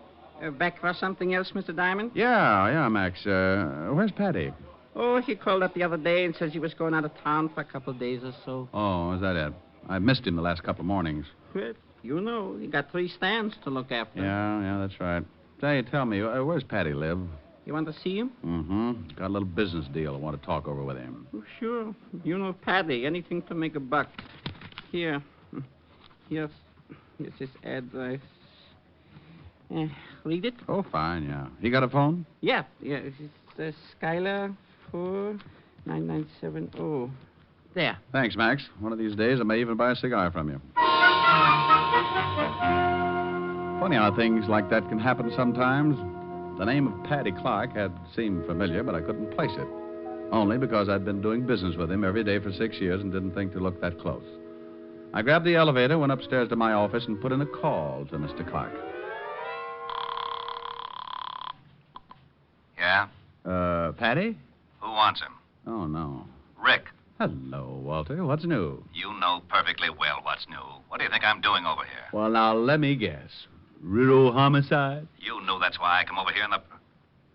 Back for something else, Mr. Diamond? Yeah, Max. Where's Paddy? Oh, he called up the other day and says he was going out of town for a couple of days or so. Oh, is that it? I missed him the last couple of mornings. Well, you know, he got 3 stands to look after. Yeah, that's right. Say, tell me, where's Patty live? You want to see him? Mm-hmm. Got a little business deal I want to talk over with him. Oh, sure. You know Paddy. Anything to make a buck. Here. Here's his address. Read it? Oh, fine, yeah. He got a phone? Yeah. It's Skylar 49970. There. Thanks, Max. One of these days I may even buy a cigar from you. Funny how things like that can happen sometimes. The name of Paddy Clark had seemed familiar, but I couldn't place it. Only because I'd been doing business with him every day for 6 years and didn't think to look that close. I grabbed the elevator, went upstairs to my office, and put in a call to Mr. Clark. Yeah? Paddy? Who wants him? Oh, no. Rick. Hello, Walter. What's new? You know perfectly well what's new. What do you think I'm doing over here? Well, now, let me guess. Riddle homicide? You knew that's why I come over here in the...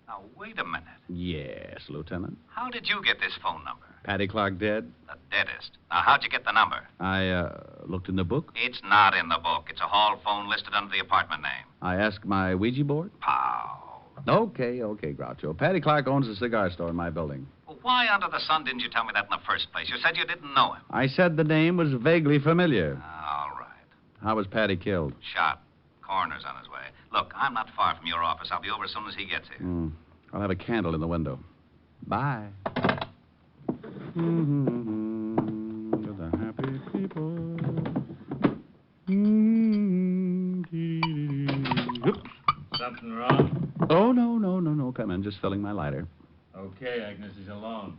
Now, wait a minute. Yes, Lieutenant. How did you get this phone number? Paddy Clark dead? The deadest. Now, how'd you get the number? I, looked in the book. It's not in the book. It's a hall phone listed under the apartment name. I asked my Ouija board. Pow. Okay, Groucho. Paddy Clark owns a cigar store in my building. Well, why under the sun didn't you tell me that in the first place? You said you didn't know him. I said the name was vaguely familiar. All right. How was Paddy killed? Shot. Coroner's on his way. Look, I'm not far from your office. I'll be over as soon as he gets here. I'll have a candle in the window. Bye. To the happy people. Something wrong? Oh, no. Come in. Just filling my lighter. Okay, Agnes is alone.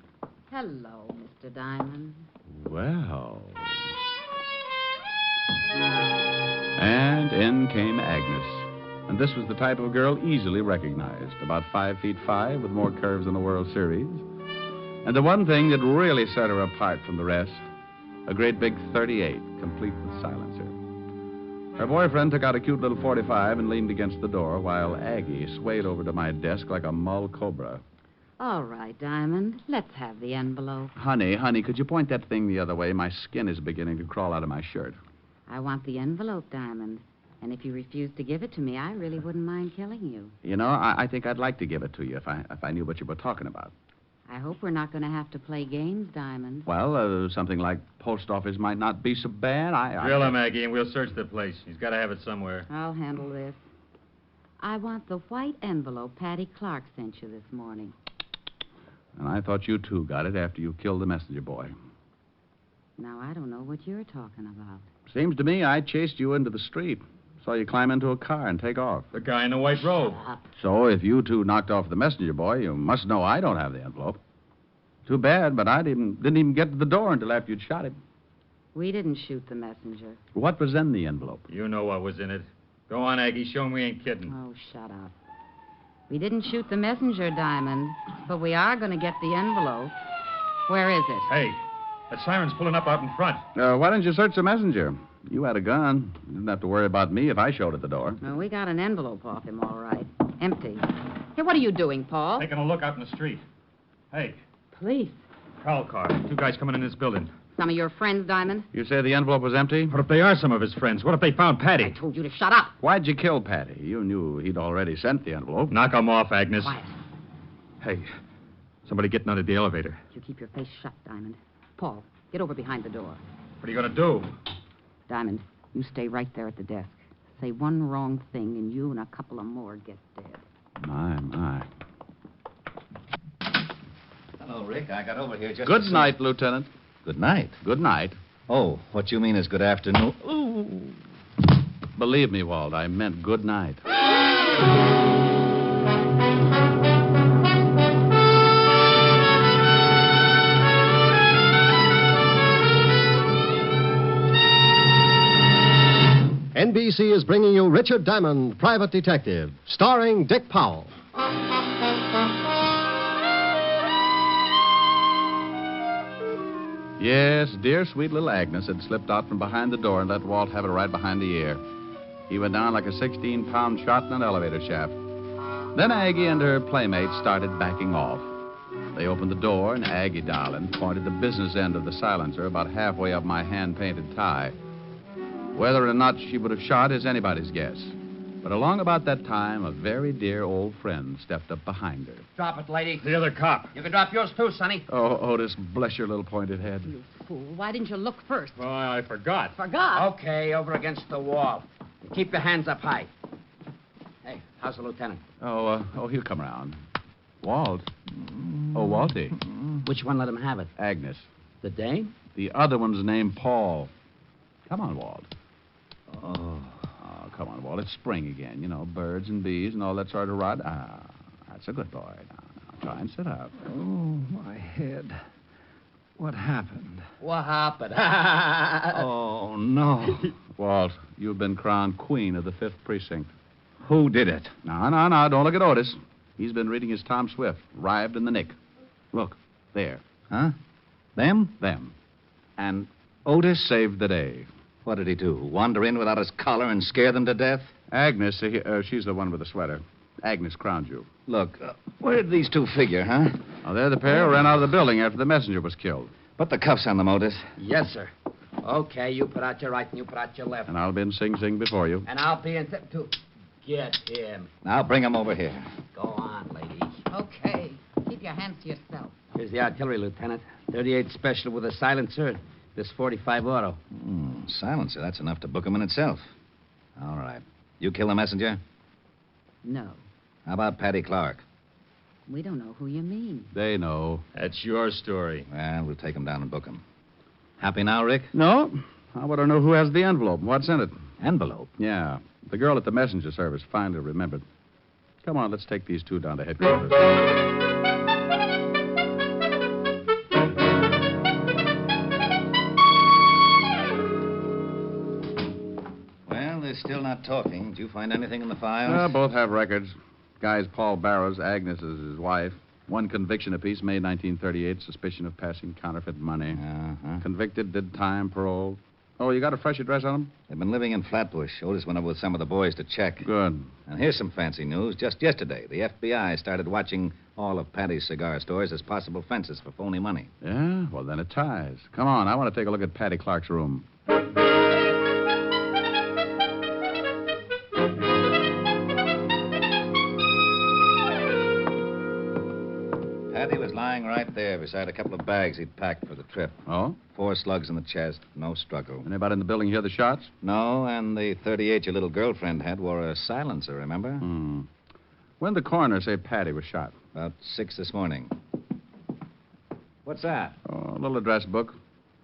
Hello, Mr. Diamond. Well. And in came Agnes. And this was the type of girl easily recognized. About 5'5", with more curves than the World Series. And the one thing that really set her apart from the rest, a great big .38, complete with silencer. Her boyfriend took out a cute little .45 and leaned against the door, while Aggie swayed over to my desk like a mull cobra. All right, Diamond. Let's have the envelope. Honey, could you point that thing the other way? My skin is beginning to crawl out of my shirt. I want the envelope, Diamond. And if you refuse to give it to me, I really wouldn't mind killing you. You know, I think I'd like to give it to you if I knew what you were talking about. I hope we're not going to have to play games, Diamond. Well, something like post office might not be so bad. Drill him, Aggie, and we'll search the place. He's got to have it somewhere. I'll handle this. I want the white envelope Paddy Clark sent you this morning. And I thought you, too, got it after you killed the messenger boy. Now, I don't know what you're talking about. Seems to me I chased you into the street. Saw you climb into a car and take off. The guy in the white robe. So if you two knocked off the messenger boy, you must know I don't have the envelope. Too bad, but I didn't even get to the door until after you'd shot him. We didn't shoot the messenger. What was in the envelope? You know what was in it. Go on, Aggie. Show him we ain't kidding. Oh, shut up. We didn't shoot the messenger, Diamond, but we are going to get the envelope. Where is it? Hey, that siren's pulling up out in front. Why didn't you search the messenger? You had a gun. You didn't have to worry about me if I showed at the door. Well, we got an envelope off him, all right. Empty. Hey, what are you doing, Paul? Taking a look out in the street. Hey. Police. Prowl car. 2 guys coming in this building. Some of your friends, Diamond? You say the envelope was empty? What if they are some of his friends? What if they found Paddy? I told you to shut up. Why'd you kill Paddy? You knew he'd already sent the envelope. Knock him off, Agnes. Quiet. Hey, somebody getting out of the elevator. You keep your face shut, Diamond. Paul, get over behind the door. What are you going to do? Diamond, you stay right there at the desk. Say one wrong thing, and you and a couple of more get dead. My. Hello, Rick. I got over here just... Good night, Lieutenant. Good night. Good night. Oh, what you mean is good afternoon. Ooh. Believe me, Walt, I meant good night. NBC is bringing you Richard Diamond, Private Detective, starring Dick Powell. Yes, dear sweet little Agnes had slipped out from behind the door and let Walt have it right behind the ear. He went down like a 16-pound shot in an elevator shaft. Then Aggie and her playmate started backing off. They opened the door, and Aggie Darlin pointed the business end of the silencer about halfway up my hand-painted tie. Whether or not she would have shot is anybody's guess. But along about that time, a very dear old friend stepped up behind her. Drop it, lady. The other cop. You can drop yours too, Sonny. Oh, Otis, bless your little pointed head. Fool, why didn't you look first? Oh, I forgot. Forgot? Okay, over against the wall. Keep your hands up high. Hey, how's the lieutenant? Oh, he'll come around. Walt. Oh, Walty. Which one let him have it? Agnes. The dame? The other one's named Paul. Come on, Walt. Oh. Oh, come on, Walt. It's spring again. You know, birds and bees and all that sort of rot. Ah, that's a good boy. Now, try and sit up. Oh, my head. What happened? What happened? Oh, no. Walt, you've been crowned queen of the 5th Precinct. Who did it? No, don't look at Otis. He's been reading his Tom Swift, Rived in the Nick. Look, there. Huh? Them? Them. And Otis saved the day. what did he do? Wander in without his collar and scare them to death? Agnes, she's the one with the sweater. Agnes crowned you. Look, where did these two figure, huh? Oh, they're the pair who ran out of the building after the messenger was killed. Put the cuffs on them, Otis. Yes, sir. Okay, you put out your right and you put out your left. And I'll be in Sing Sing before you. And I'll be in too. Get him. Now bring him over here. Go on, lady. Okay. Keep your hands to yourself. Here's the artillery, Lieutenant. 38 special with a silencer. This 45 auto. Silencer, that's enough to book him in itself. All right. You kill the messenger? No. How about Patty Clark? We don't know who you mean. They know. That's your story. Well, we'll take him down and book him. Happy now, Rick? No. I want to know who has the envelope. What's in it? Envelope? Yeah. The girl at the messenger service finally remembered. Come on, let's take these two down to headquarters. Well, they're still not talking. Did you find anything in the files? Both have records. Guy's Paul Barrows. Agnes is his wife. One conviction apiece, May 1938, suspicion of passing counterfeit money. Uh-huh. Convicted, did time, parole. Oh, you got a fresh address on them? They've been living in Flatbush. Otis went over with some of the boys to check. Good. And here's some fancy news. Just yesterday, the FBI started watching all of Patty's cigar stores as possible fences for phony money. Yeah? Well, then it ties. Come on, I want to take a look at Patty Clark's room. Patty was lying right there beside a couple of bags he'd packed for the trip. Oh? 4 slugs in the chest, no struggle. Anybody in the building hear the shots? No, and the 38 your little girlfriend had wore a silencer, remember? When did the coroner say Patty was shot? About 6 this morning. What's that? Oh, a little address book.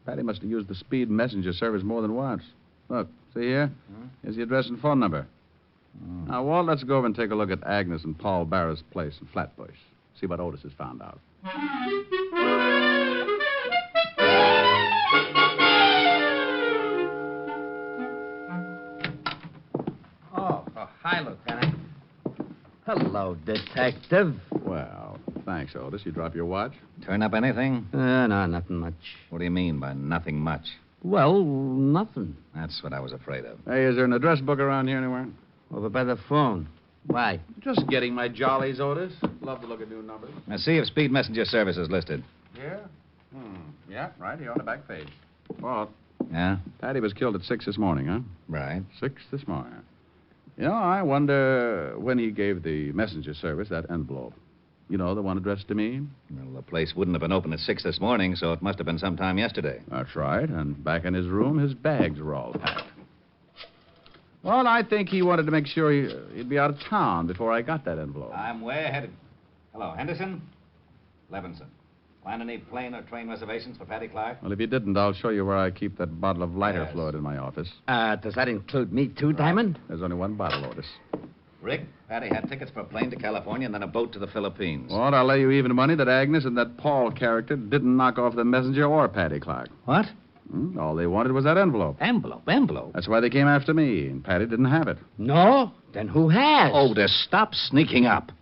Patty must have used the speed messenger service more than once. Look, see here? Here's the address and phone number. Now, Walt, let's go over and take a look at Agnes and Paul Barrow's place in Flatbush. See what Otis has found out. Oh, hi, Lieutenant. Hello, Detective. Well, thanks, Otis. You drop your watch? Turn up anything? No, nothing much. What do you mean by nothing much? Well, nothing. That's what I was afraid of. Hey, is there an address book around here anywhere? Over by the phone. Why? Just getting my jollies, Otis. Love to look at new numbers. Now, see if Speed Messenger Service is listed. Yeah? Yeah, right here on the back page. Walt. Yeah? Patty was killed at 6 this morning, huh? Right. 6 this morning. You know, I wonder when he gave the messenger service that envelope. You know, the one addressed to me? Well, the place wouldn't have been open at 6 this morning, so it must have been sometime yesterday. That's right. And back in his room, his bags were all packed. Well, I think he wanted to make sure he'd be out of town before I got that envelope. I'm way ahead. Hello, Henderson? Levinson. Find any plane or train reservations for Patty Clark? Well, if you didn't, I'll show you where I keep that bottle of lighter Yes. fluid in my office. Does that include me, too, Diamond? There's only one bottle, Otis. Rick, Patty had tickets for a plane to California and then a boat to the Philippines. Well, I'll lay you even money that Agnes and that Paul character didn't knock off the messenger or Patty Clark. What? All they wanted was that envelope. Envelope? That's why they came after me, and Patty didn't have it. No? Then who has? Otis, stop sneaking up.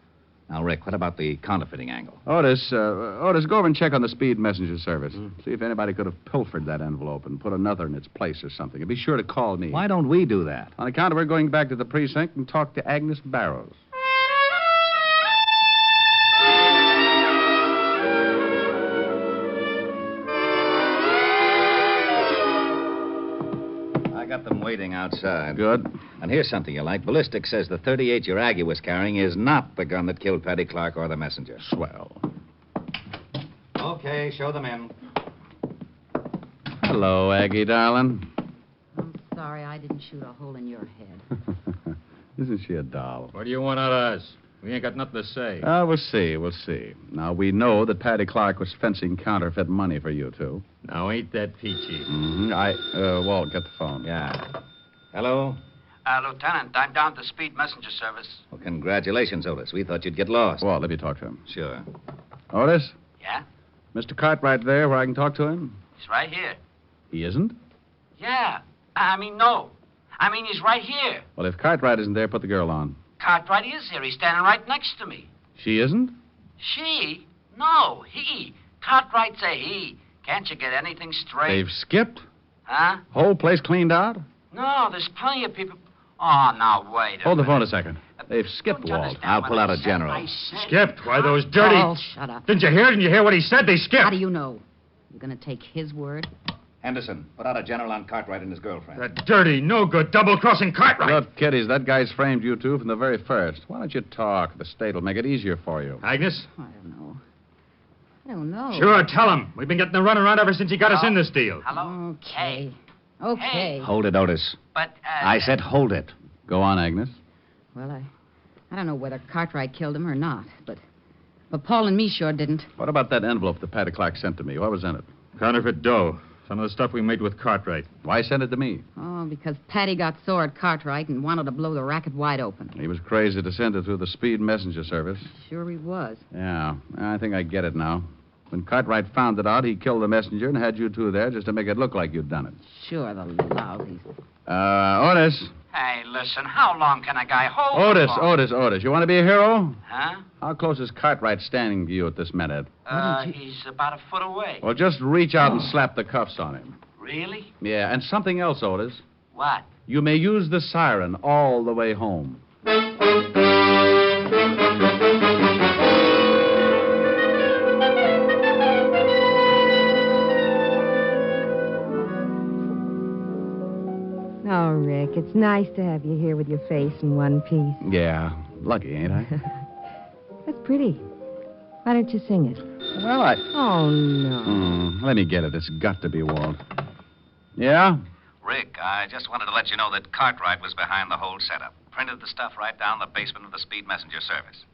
Now, Rick, what about the counterfeiting angle? Otis, go over and check on the speed messenger service. See if anybody could have pilfered that envelope and put another in its place or something. And be sure to call me. Why don't we do that? On account of we're going back to the precinct and talk to Agnes Barrows. waiting outside. Good. And here's something you like. Ballistics says the .38 your Aggie was carrying is not the gun that killed Paddy Clark or the messenger. Swell. Okay, show them in. Hello, Aggie, darling. I'm sorry I didn't shoot a hole in your head. Isn't she a doll? What do you want out of us? We ain't got nothing to say. We'll see. Now, we know that Paddy Clark was fencing counterfeit money for you two. Now, ain't that peachy? Mm-hmm. Walt, get the phone. Yeah. Hello? Lieutenant, I'm down to Speed Messenger Service. Well, congratulations, Otis. We thought you'd get lost. Walt, let me talk to him. Sure. Otis? Yeah? Mr. Cartwright there where I can talk to him? He's right here. He isn't? Yeah. No. He's right here. Well, if Cartwright isn't there, put the girl on. Cartwright is here. He's standing right next to me. She isn't? She? No, he. Cartwright's a he. Can't you get anything straight? They've skipped? Huh? Whole place cleaned out? No, there's plenty of people. Oh, now, wait. Hold the phone a second. They've skipped, Walt. I'll pull out a general. Skipped? Why, those dirty... Oh, shut up. Didn't you hear what he said? They skipped. How do you know? You're going to take his word? Henderson, put out a general on Cartwright and his girlfriend. That dirty, no-good, double-crossing Cartwright. Look, kiddies, that guy's framed you two from the very first. Why don't you talk? The state will make it easier for you. Agnes? I don't know. Sure, tell him. We've been getting the runaround ever since he got us in this deal. Hello? Okay. Okay. Hold it, Otis. But, I said hold it. Go on, Agnes. Well, I don't know whether Cartwright killed him or not, but Paul and me sure didn't. What about that envelope that Paddy Clark sent to me? What was in it? Counterfeit dough. Some of the stuff we made with Cartwright. Why send it to me? Oh, because Paddy got sore at Cartwright and wanted to blow the racket wide open. He was crazy to send it through the Speed Messenger Service. Sure he was. Yeah, I think I get it now. When Cartwright found it out, he killed the messenger and had you two there just to make it look like you'd done it. Sure, the lousies. Otis. Hey, listen, how long can a guy hold Otis. You want to be a hero? Huh? How close is Cartwright standing to you at this minute? He's about a foot away. Well, just reach out and slap the cuffs on him. Really? Yeah, and something else, Otis. What? You may use the siren all the way home. Oh, Rick, it's nice to have you here with your face in one piece. Yeah, lucky, ain't I? That's pretty. Why don't you sing it? Well, Oh, no. Let me get it. It's got to be Walt. Yeah? Rick, I just wanted to let you know that Cartwright was behind the whole setup. Printed the stuff right down the basement of the Speed Messenger Service.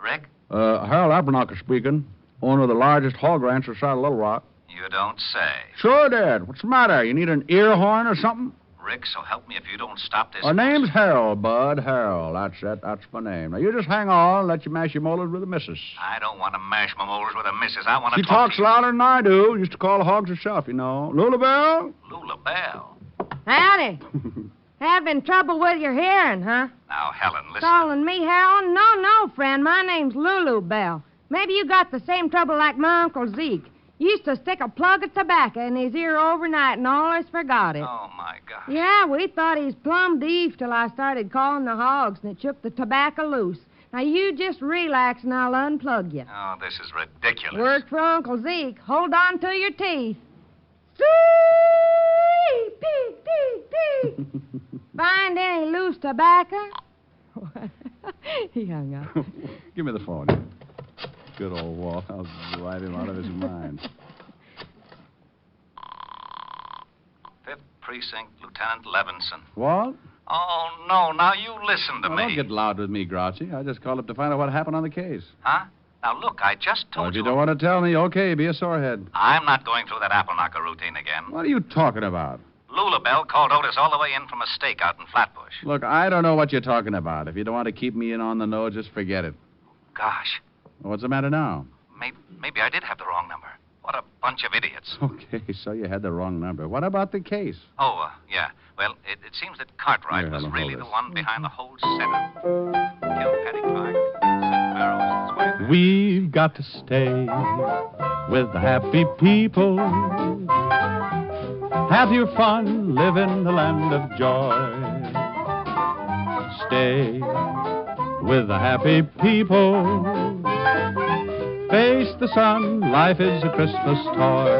Rick? Harold Abernacher speaking. Owner of the largest hog ranch outside of Little Rock. You don't say. Sure did. What's the matter? You need an ear horn or something? Rick, so help me if you don't stop this. Our name's Harold, Bud. Harold. That's it. That's my name. Now, you just hang on and let you mash your molars with the missus. I don't want to mash my molars with a missus. I want to She talk talks to you. louder than I do. Used to call the hogs herself, you know. Lula Bell? Lula Bell. Howdy. Having trouble with your hearing, huh? Now, Helen, listen. Calling me Harold? No, friend. My name's Lulu Bell. Maybe you got the same trouble like my Uncle Zeke. Used to stick a plug of tobacco in his ear overnight and always forgot it. Oh, my gosh. Yeah, we thought he's plumb deaf till I started calling the hogs and it shook the tobacco loose. Now, you just relax and I'll unplug you. Oh, this is ridiculous. Worked for Uncle Zeke. Hold on to your teeth. Find any loose tobacco? He hung up. Give me the phone. Good old Walt. I'll drive him out of his mind. 5th Precinct, Lieutenant Levinson. What? Oh, no. Now, you listen to Well, me. don't get loud with me, Grouchy. I just called up to find out what happened on the case. Huh? Now, look, I just Well, told if you don't want to tell me, okay, be a sorehead. I'm not going through that apple knocker routine again. What are you talking about? Lula Bell called Otis all the way in from a stakeout in Flatbush. Look, I don't know what you're talking about. If you don't want to keep me in on the nose, just forget it. Gosh, What's the matter now? maybe I did have the wrong number. What a bunch of idiots. Okay, so you had the wrong number. What about the case? Oh, yeah. Well, it seems that Cartwright Here, was Helen, really hold the this. one behind the whole setup. Killed Paddy Clark, sent Barrows his wife. We've got to stay with the happy people. Have your fun, live in the land of joy. Stay with the happy people. Face the sun, life is a Christmas toy.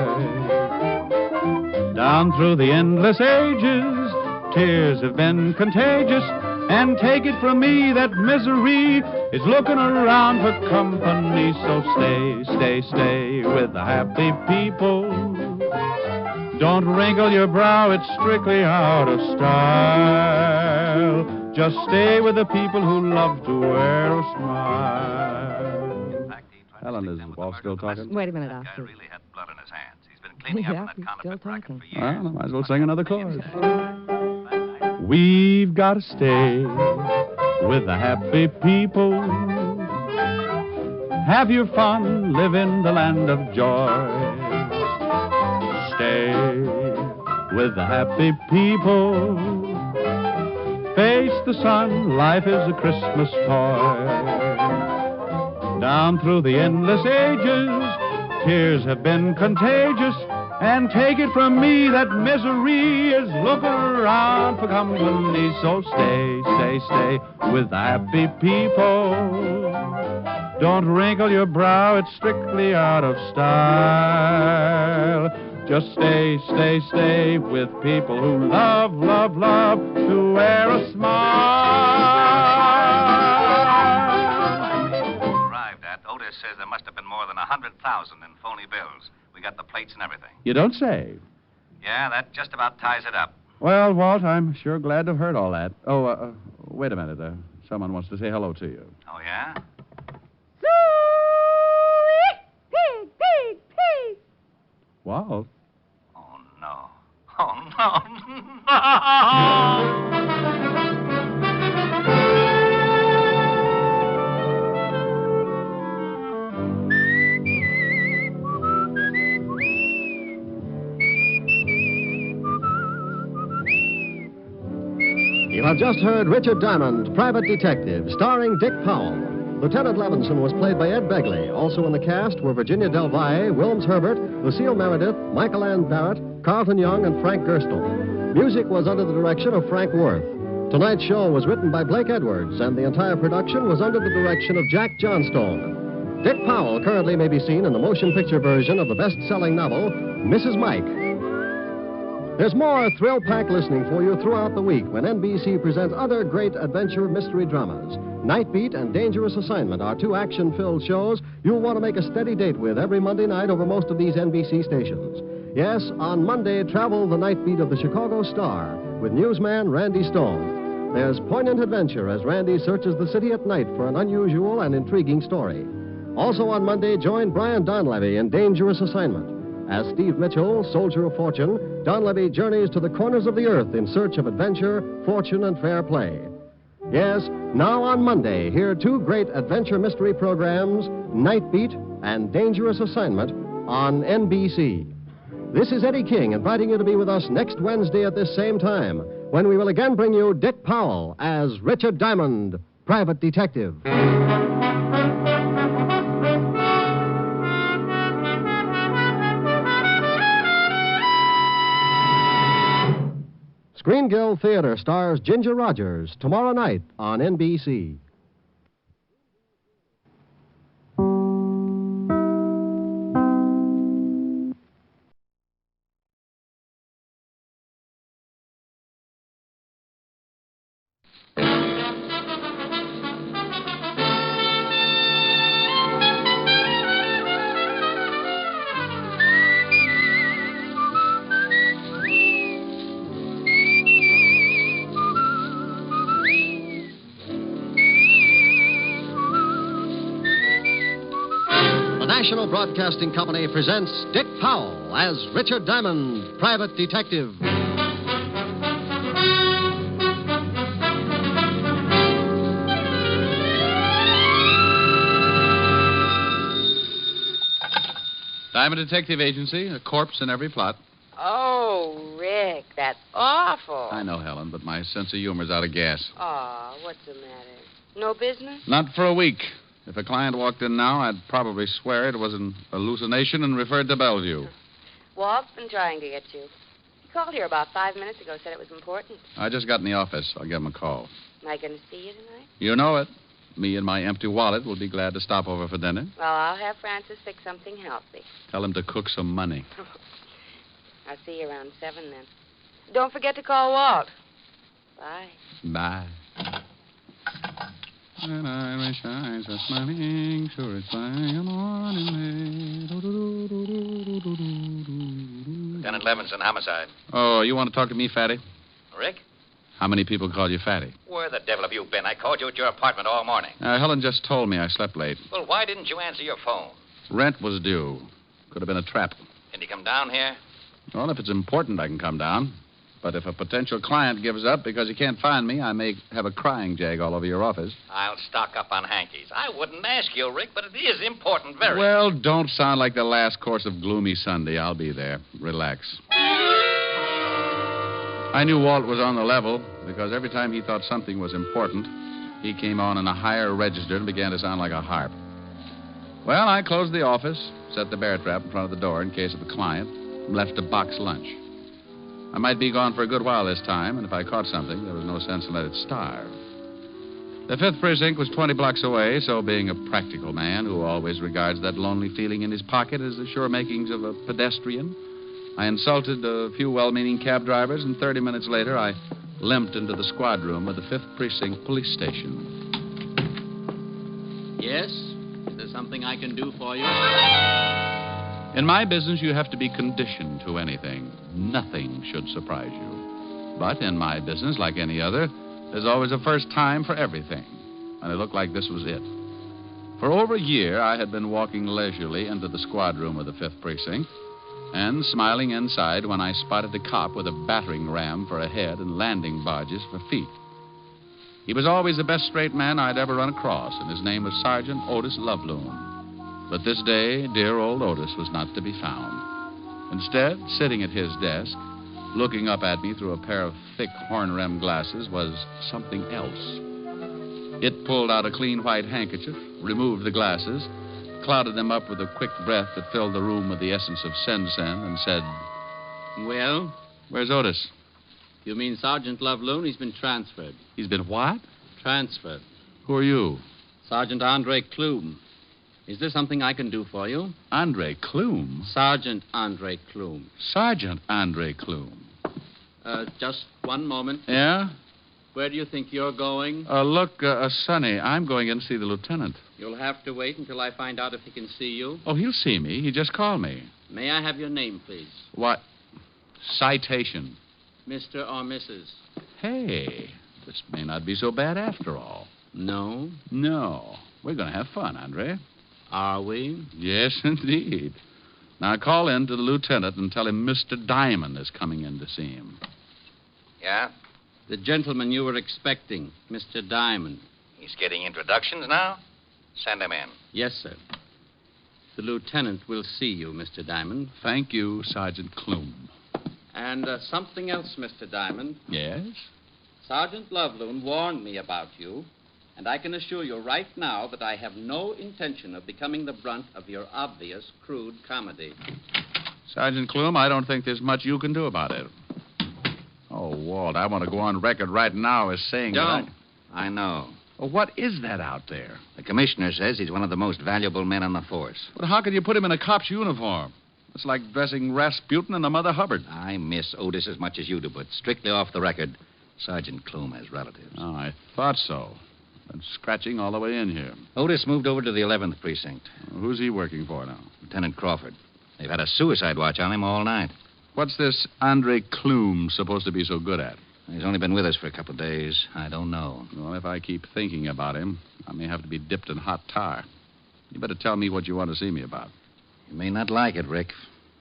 Down through the endless ages, Tears have been contagious, and take it from me that misery is looking around for company. So stay with the happy people. Don't wrinkle your brow, it's strictly out of style. Just stay with the people who love to wear a smile. Helen, is Walt still talking? Wait a minute, I'll see. Really had blood on his hands. He's been cleaning up Yeah, in that he's counterfeit still racket talking. for years. Well, I might as well sing another chorus. We've got to stay with the happy people. Have your fun, live in the land of joy. Stay with the happy people. Face the sun, life is a Christmas toy. Down through the endless ages, tears have been contagious. And take it from me that misery is looking around for company. So stay with the happy people. Don't wrinkle your brow, it's strictly out of style. Just stay with people who love to wear a smile. Arrived at, Otis says there must have been more than 100,000 in phony bills. We got the plates and everything. You don't say. Yeah, that just about ties it up. Well, Walt, I'm sure glad to have heard all that. Oh, wait a minute. Someone wants to say hello to you. Oh, yeah? Walt? Oh, no. Oh, no. You have just heard Richard Diamond, Private Detective, starring Dick Powell. Lieutenant Levinson was played by Ed Begley. Also in the cast were Virginia Del Valle, Wilms Herbert, Lucille Meredith, Michael Ann Barrett, Carlton Young, and Frank Gerstle. Music was under the direction of Frank Worth. Tonight's show was written by Blake Edwards, and the entire production was under the direction of Jack Johnstone. Dick Powell currently may be seen in the motion picture version of the best-selling novel, Mrs. Mike. There's more thrill-packed listening for you throughout the week when NBC presents other great adventure mystery dramas. Night Beat and Dangerous Assignment are two action-filled shows you'll want to make a steady date with every Monday night over most of these NBC stations. Yes, on Monday, travel the Night Beat of the Chicago Star with newsman Randy Stone. There's poignant adventure as Randy searches the city at night for an unusual and intriguing story. Also on Monday, join Brian Donlevy in Dangerous Assignment. As Steve Mitchell, soldier of fortune, Donlevy journeys to the corners of the earth in search of adventure, fortune, and fair play. Yes, now on Monday, hear two great adventure mystery programs, Night Beat and Dangerous Assignment, on NBC. This is Eddie King inviting you to be with us next Wednesday at this same time, when we will again bring you Dick Powell as Richard Diamond, Private Detective. Green Guild Theater stars Ginger Rogers tomorrow night on NBC. National Broadcasting Company presents Dick Powell as Richard Diamond, Private Detective. Diamond Detective Agency, a corpse in every plot. Oh, Rick, that's awful. I know, Helen, but my sense of humor's out of gas. Aw, what's the matter? No business? Not for a week. If a client walked in now, I'd probably swear it was an hallucination and referred to Bellevue. Walt's been trying to get you. He called here about 5 minutes ago, said it was important. I just got in the office. I'll give him a call. Am I going to see you tonight? You know it. Me and my empty wallet will be glad to stop over for dinner. Well, I'll have Francis fix something healthy. Tell him to cook some money. I'll see you around 7 then. Don't forget to call Walt. Bye. Bye. When Irish eyes are smiling, sure it's flying a morning Lieutenant Levinson, homicide. Oh, you want to talk to me, Fatty? Rick? How many people call you Fatty? Where the devil have you been? I called you at your apartment all morning. Helen just told me I slept late. Well, why didn't you answer your phone? Rent was due. Could have been a trap. Can you come down here? Well, if it's important, I can come down. But if a potential client gives up because he can't find me, I may have a crying jag all over your office. I'll stock up on hankies. I wouldn't ask you, Rick, but it is important, very. Well, don't sound like the last course of Gloomy Sunday. I'll be there. Relax. I knew Walt was on the level because every time he thought something was important, he came on in a higher register and began to sound like a harp. Well, I closed the office, set the bear trap in front of the door in case of a client, and left a box lunch. I might be gone for a good while this time, and if I caught something, there was no sense in letting it starve. The 5th Precinct was 20 blocks away, so being a practical man who always regards that lonely feeling in his pocket as the sure makings of a pedestrian, I insulted a few well-meaning cab drivers, and 30 minutes later, I limped into the squad room of the 5th Precinct Police Station. Yes? Is there something I can do for you? In my business, you have to be conditioned to anything. Nothing should surprise you. But in my business, like any other, there's always a first time for everything. And it looked like this was it. For over a year, I had been walking leisurely into the squad room of the 5th Precinct and smiling inside when I spotted a cop with a battering ram for a head and landing barges for feet. He was always the best straight man I'd ever run across, and his name was Sergeant Otis Loveloon. But this day, dear old Otis was not to be found. Instead, sitting at his desk, looking up at me through a pair of thick horn-rimmed glasses, was something else. It pulled out a clean white handkerchief, removed the glasses, clouded them up with a quick breath that filled the room with the essence of sen-sen, and said, Well? Where's Otis? You mean Sergeant Loveloon? He's been transferred. He's been what? Transferred. Who are you? Sergeant Andre Klume. Is there something I can do for you? Andre Klume? Sergeant Andre Klume. Sergeant Andre Klume. Just one moment. Yeah? Where do you think you're going? Look, Sonny, I'm going in to see the lieutenant. You'll have to wait until I find out if he can see you. Oh, he'll see me. He just called me. May I have your name, please? What? Citation. Mr. or Mrs.? Hey, this may not be so bad after all. No? No. We're going to have fun, Andre. Are we? Yes, indeed. Now, call in to the lieutenant and tell him Mr. Diamond is coming in to see him. Yeah? The gentleman you were expecting, Mr. Diamond. He's getting introductions now? Send him in. Yes, sir. The lieutenant will see you, Mr. Diamond. Thank you, Sergeant Klume. And something else, Mr. Diamond. Yes? Sergeant Loveloon warned me about you, and I can assure you right now that I have no intention of becoming the brunt of your obvious, crude comedy. Sergeant Klume, I don't think there's much you can do about it. Oh, Walt, I want to go on record right now as saying Don't. I know. Well, what is that out there? The commissioner says he's one of the most valuable men on the force. But how can you put him in a cop's uniform? It's like dressing Rasputin and a Mother Hubbard. I miss Otis as much as you do, but strictly off the record, Sergeant Klume has relatives. Oh, I thought so. Been scratching all the way in here. Otis moved over to the 11th Precinct. Who's he working for now? Lieutenant Crawford. They've had a suicide watch on him all night. What's this Andre Klume supposed to be so good at? He's only been with us for a couple of days. I don't know. Well, if I keep thinking about him, I may have to be dipped in hot tar. You better tell me what you want to see me about. You may not like it, Rick.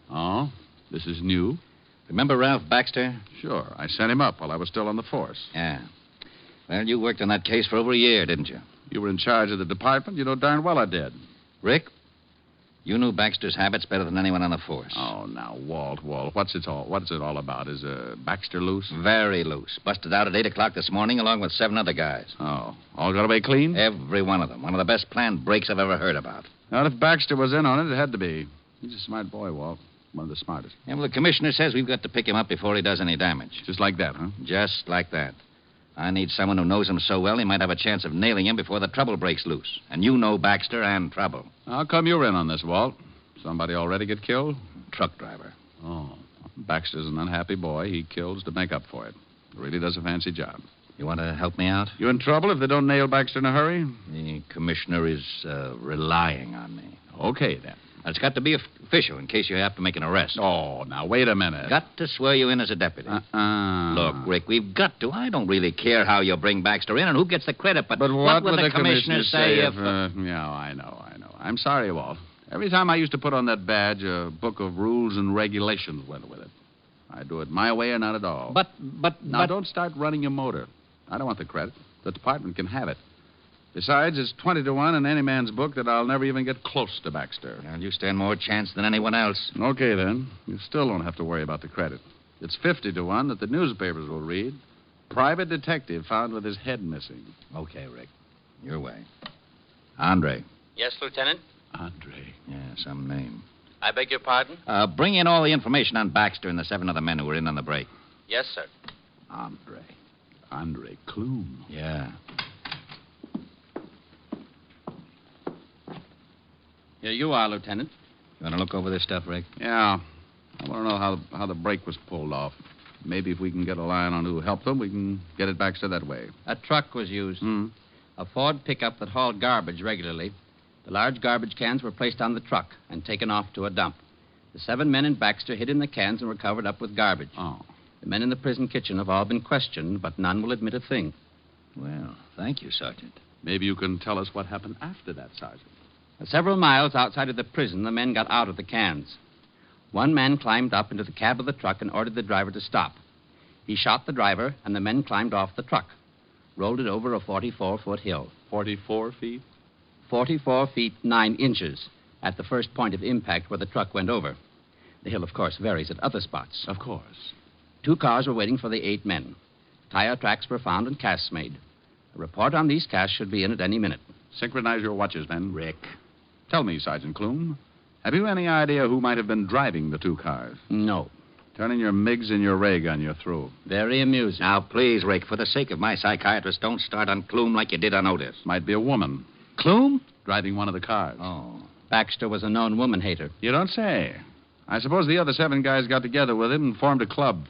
Oh? This is new? Remember Ralph Baxter? Sure. I sent him up while I was still on the force. Yeah. Well, you worked on that case for over a year, didn't you? You were in charge of the department. You know darn well I did. Rick, you knew Baxter's habits better than anyone on the force. Oh, now, Walt, what's it all about? Is Baxter loose? Very loose. Busted out at 8 o'clock this morning along with 7 other guys. Oh, all got away clean? Every one of them. One of the best planned breaks I've ever heard about. Well, if Baxter was in on it, it had to be. He's a smart boy, Walt. One of the smartest. Yeah, well, the commissioner says we've got to pick him up before he does any damage. Just like that, huh? Just like that. I need someone who knows him so well he might have a chance of nailing him before the trouble breaks loose. And you know Baxter and trouble. How come you're in on this, Walt? Somebody already get killed? Truck driver. Oh. Baxter's an unhappy boy. He kills to make up for it. Really does a fancy job. You want to help me out? You in trouble if they don't nail Baxter in a hurry? The commissioner is relying on me. Okay, then. It's got to be official in case you have to make an arrest. Oh, now, wait a minute. Got to swear you in as a deputy. Look, Rick, we've got to. I don't really care how you bring Baxter in and who gets the credit, but what would the commissioner say if... Yeah, I know. I'm sorry, Walt. Every time I used to put on that badge, a book of rules and regulations went with it. I do it my way or not at all. Now, don't start running your motor. I don't want the credit. The department can have it. Besides, it's 20-1 in any man's book that I'll never even get close to Baxter. And you stand more chance than anyone else. Okay, then. You still don't have to worry about the credit. It's 50-1 that the newspapers will read. Private detective found with his head missing. Okay, Rick. Your way. Andre. Yes, Lieutenant? Andre. Yeah, some name. I beg your pardon? Bring in all the information on Baxter and the 7 other men who were in on the break. Yes, sir. Andre Clume. Yeah. Here you are, Lieutenant. You want to look over this stuff, Rick? Yeah. I want to know how the break was pulled off. Maybe if we can get a line on who helped them, we can get it Baxter that way. A truck was used. A Ford pickup that hauled garbage regularly. The large garbage cans were placed on the truck and taken off to a dump. The 7 men and Baxter hid in the cans and were covered up with garbage. Oh. The men in the prison kitchen have all been questioned, but none will admit a thing. Well, thank you, Sergeant. Maybe you can tell us what happened after that, Sergeant. Several miles outside of the prison, the men got out of the cans. One man climbed up into the cab of the truck and ordered the driver to stop. He shot the driver, and the men climbed off the truck, rolled it over a 44-foot hill. 44 feet? 44 feet 9 inches at the first point of impact where the truck went over. The hill, of course, varies at other spots. Of course. 2 cars were waiting for the 8 men. Tire tracks were found and casts made. A report on these casts should be in at any minute. Synchronize your watches, men. Rick. Tell me, Sergeant Clume, have you any idea who might have been driving the 2 cars? No. Turn in your MiGs and your ray gun. You're through. Very amusing. Now, please, Rick, for the sake of my psychiatrist, don't start on Clume like you did on Otis. Might be a woman. Clume? Driving one of the cars. Oh. Baxter was a known woman hater. You don't say. I suppose the other 7 guys got together with him and formed a club.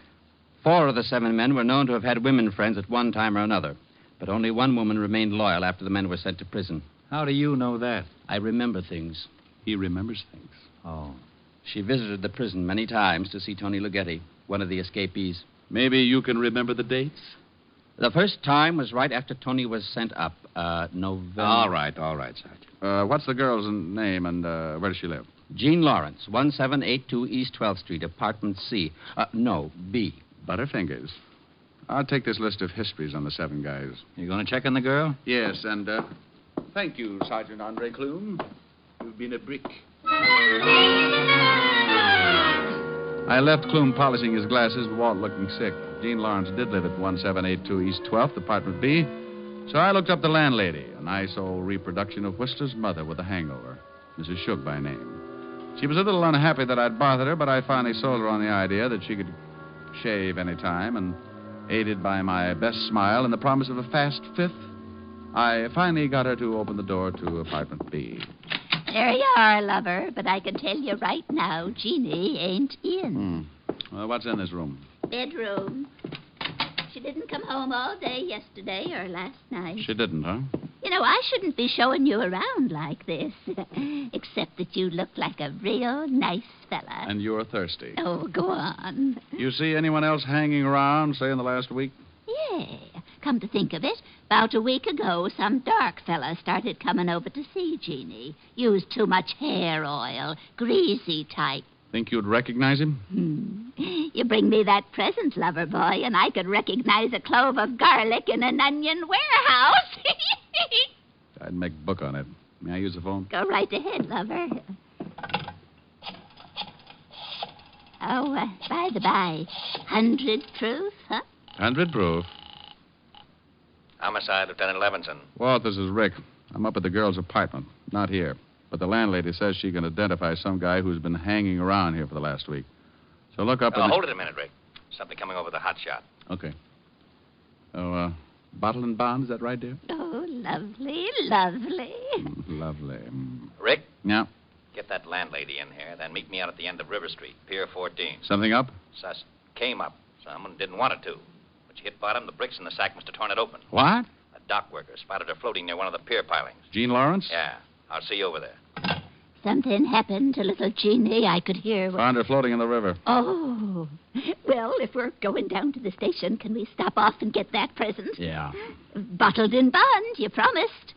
4 of the 7 men were known to have had women friends at one time or another. But only one woman remained loyal after the men were sent to prison. How do you know that? I remember things. He remembers things. Oh. She visited the prison many times to see Tony Lughetti, one of the escapees. Maybe you can remember the dates? The first time was right after Tony was sent up, November. All right, Sergeant. What's the girl's name and where does she live? Jean Lawrence, 1782 East 12th Street, apartment C. No, B. Butterfingers. I'll take this list of histories on the 7 guys. You going to check on the girl? Yes, and thank you, Sergeant Andre Clume. You've been a brick. I left Clume polishing his glasses, Walt looking sick. Jean Lawrence did live at 1782 East 12th, apartment B. So I looked up the landlady, a nice old reproduction of Whistler's mother with a hangover, Mrs. Shook by name. She was a little unhappy that I'd bothered her, but I finally sold her on the idea that she could shave any time, and aided by my best smile and the promise of a fast 5th, I finally got her to open the door to apartment B. There you are, lover, but I can tell you right now, Jeannie ain't in. Well, what's in this room? Bedroom. She didn't come home all day yesterday or last night. She didn't, huh? You know, I shouldn't be showing you around like this, except that you look like a real nice fella. And you're thirsty. Oh, go on. You see anyone else hanging around, say, in the last week? Yeah. Come to think of it, about a week ago, some dark fella started coming over to see Jeannie. Used too much hair oil, greasy type. Think you'd recognize him? You bring me that present, lover boy, and I could recognize a clove of garlic in an onion warehouse. I'd make book on it. May I use the phone? Go right ahead, lover. Oh, by the by, 100 proof, huh? 100 proof. Homicide, Lieutenant Levinson. Walt, this is Rick. I'm up at the girl's apartment. Not here. But the landlady says she can identify some guy who's been hanging around here for the last week. So look up Hold it a minute, Rick. Something coming over the hot shot. Okay. Oh, bottle and bond, is that right, dear? Oh, lovely, lovely. Lovely. Rick? Yeah? Get that landlady in here, then meet me out at the end of River Street, Pier 14. Something up? Came up. Someone didn't want it to. But she hit bottom, the bricks in the sack must have torn it open. What? A dock worker spotted her floating near one of the pier pilings. Jean Lawrence? Yeah. I'll see you over there. Something happened to little Jeannie. I could hear. Found her floating in the river. Oh. Well, if we're going down to the station, can we stop off and get that present? Yeah. Bottled in bond, you promised.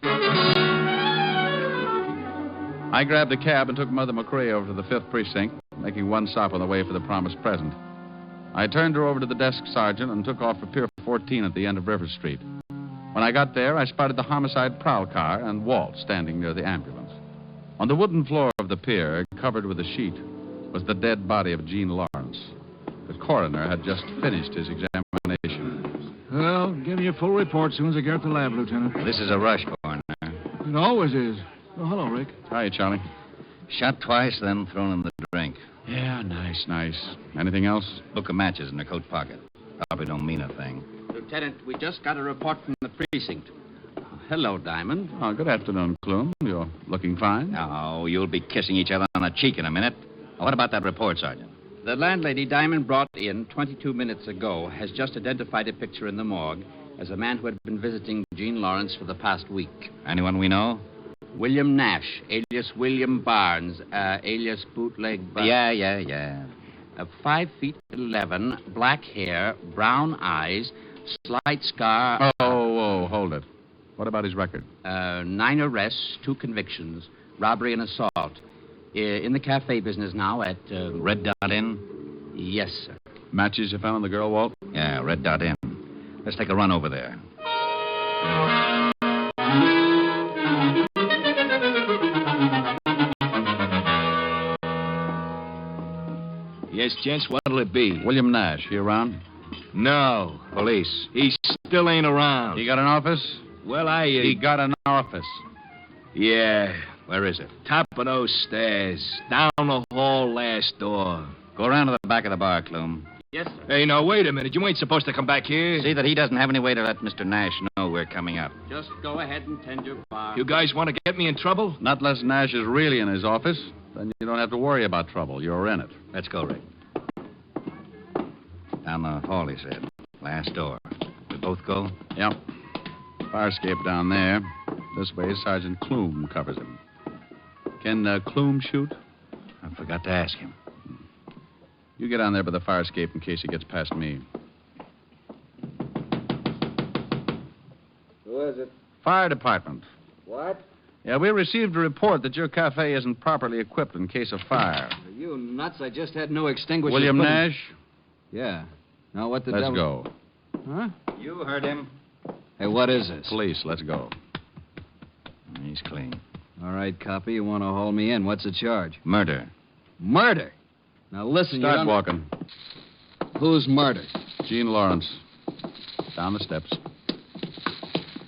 I grabbed a cab and took Mother McCrae over to the 5th Precinct, making one stop on the way for the promised present. I turned her over to the desk sergeant and took off for Pier 14 at the end of River Street. When I got there, I spotted the homicide prowl car and Walt standing near the ambulance. On the wooden floor of the pier, covered with a sheet, was the dead body of Jean Lawrence. The coroner had just finished his examination. Well, give me a full report as soon as I get at the lab, Lieutenant. This is a rush, coroner. It always is. Oh, hello, Rick. Hi, Charlie. Shot twice, then thrown in the drink. Yeah, nice. Anything else? Book of matches in her coat pocket. Probably don't mean a thing. Lieutenant, we just got a report from the precinct. Hello, Diamond. Oh, good afternoon, Clume. You're looking fine. Oh, you'll be kissing each other on the cheek in a minute. What about that report, Sergeant? The landlady Diamond brought in 22 minutes ago has just identified a picture in the morgue as a man who had been visiting Jean Lawrence for the past week. Anyone we know? William Nash, alias William Barnes, alias Bootleg Barnes. Yeah. 5'11", black hair, brown eyes, slight scar. Oh, hold it. What about his record? 9 arrests, 2 convictions, robbery and assault. In the cafe business now at... Red Dot Inn? Yes, sir. Matches you found on the girl, Walt? Yeah, Red Dot Inn. Let's take a run over there. Yes, gents, what'll it be? William Nash, he around? No. Police. He still ain't around. He got an office? Well, He got an office. Yeah. Where is it? Top of those stairs. Down the hall, last door. Go around to the back of the bar, Clume. Yes, sir. Hey, now, wait a minute. You ain't supposed to come back here. See that he doesn't have any way to let Mr. Nash know we're coming up. Just go ahead and tend your bar. You guys want to get me in trouble? Not unless Nash is really in his office. Then you don't have to worry about trouble. You're in it. Let's go, Rick. Down the hall, he said. Last door. We both go? Yep. Fire escape down there. This way, Sergeant Clume covers him. Can Clume shoot? I forgot to ask him. You get on there by the fire escape in case he gets past me. Who is it? Fire department. What? Yeah, we received a report that your cafe isn't properly equipped in case of fire. Are you nuts? I just had no extinguishers. William put in- Nash? Yeah. Now what the Let's devil... go. Huh? You heard him. Hey, what is this? Police, let's go. He's clean. All right, copy. You want to haul me in. What's the charge? Murder. Murder? Now, listen, you Start don't... walking. Who's murdered? Jean Lawrence. Down the steps.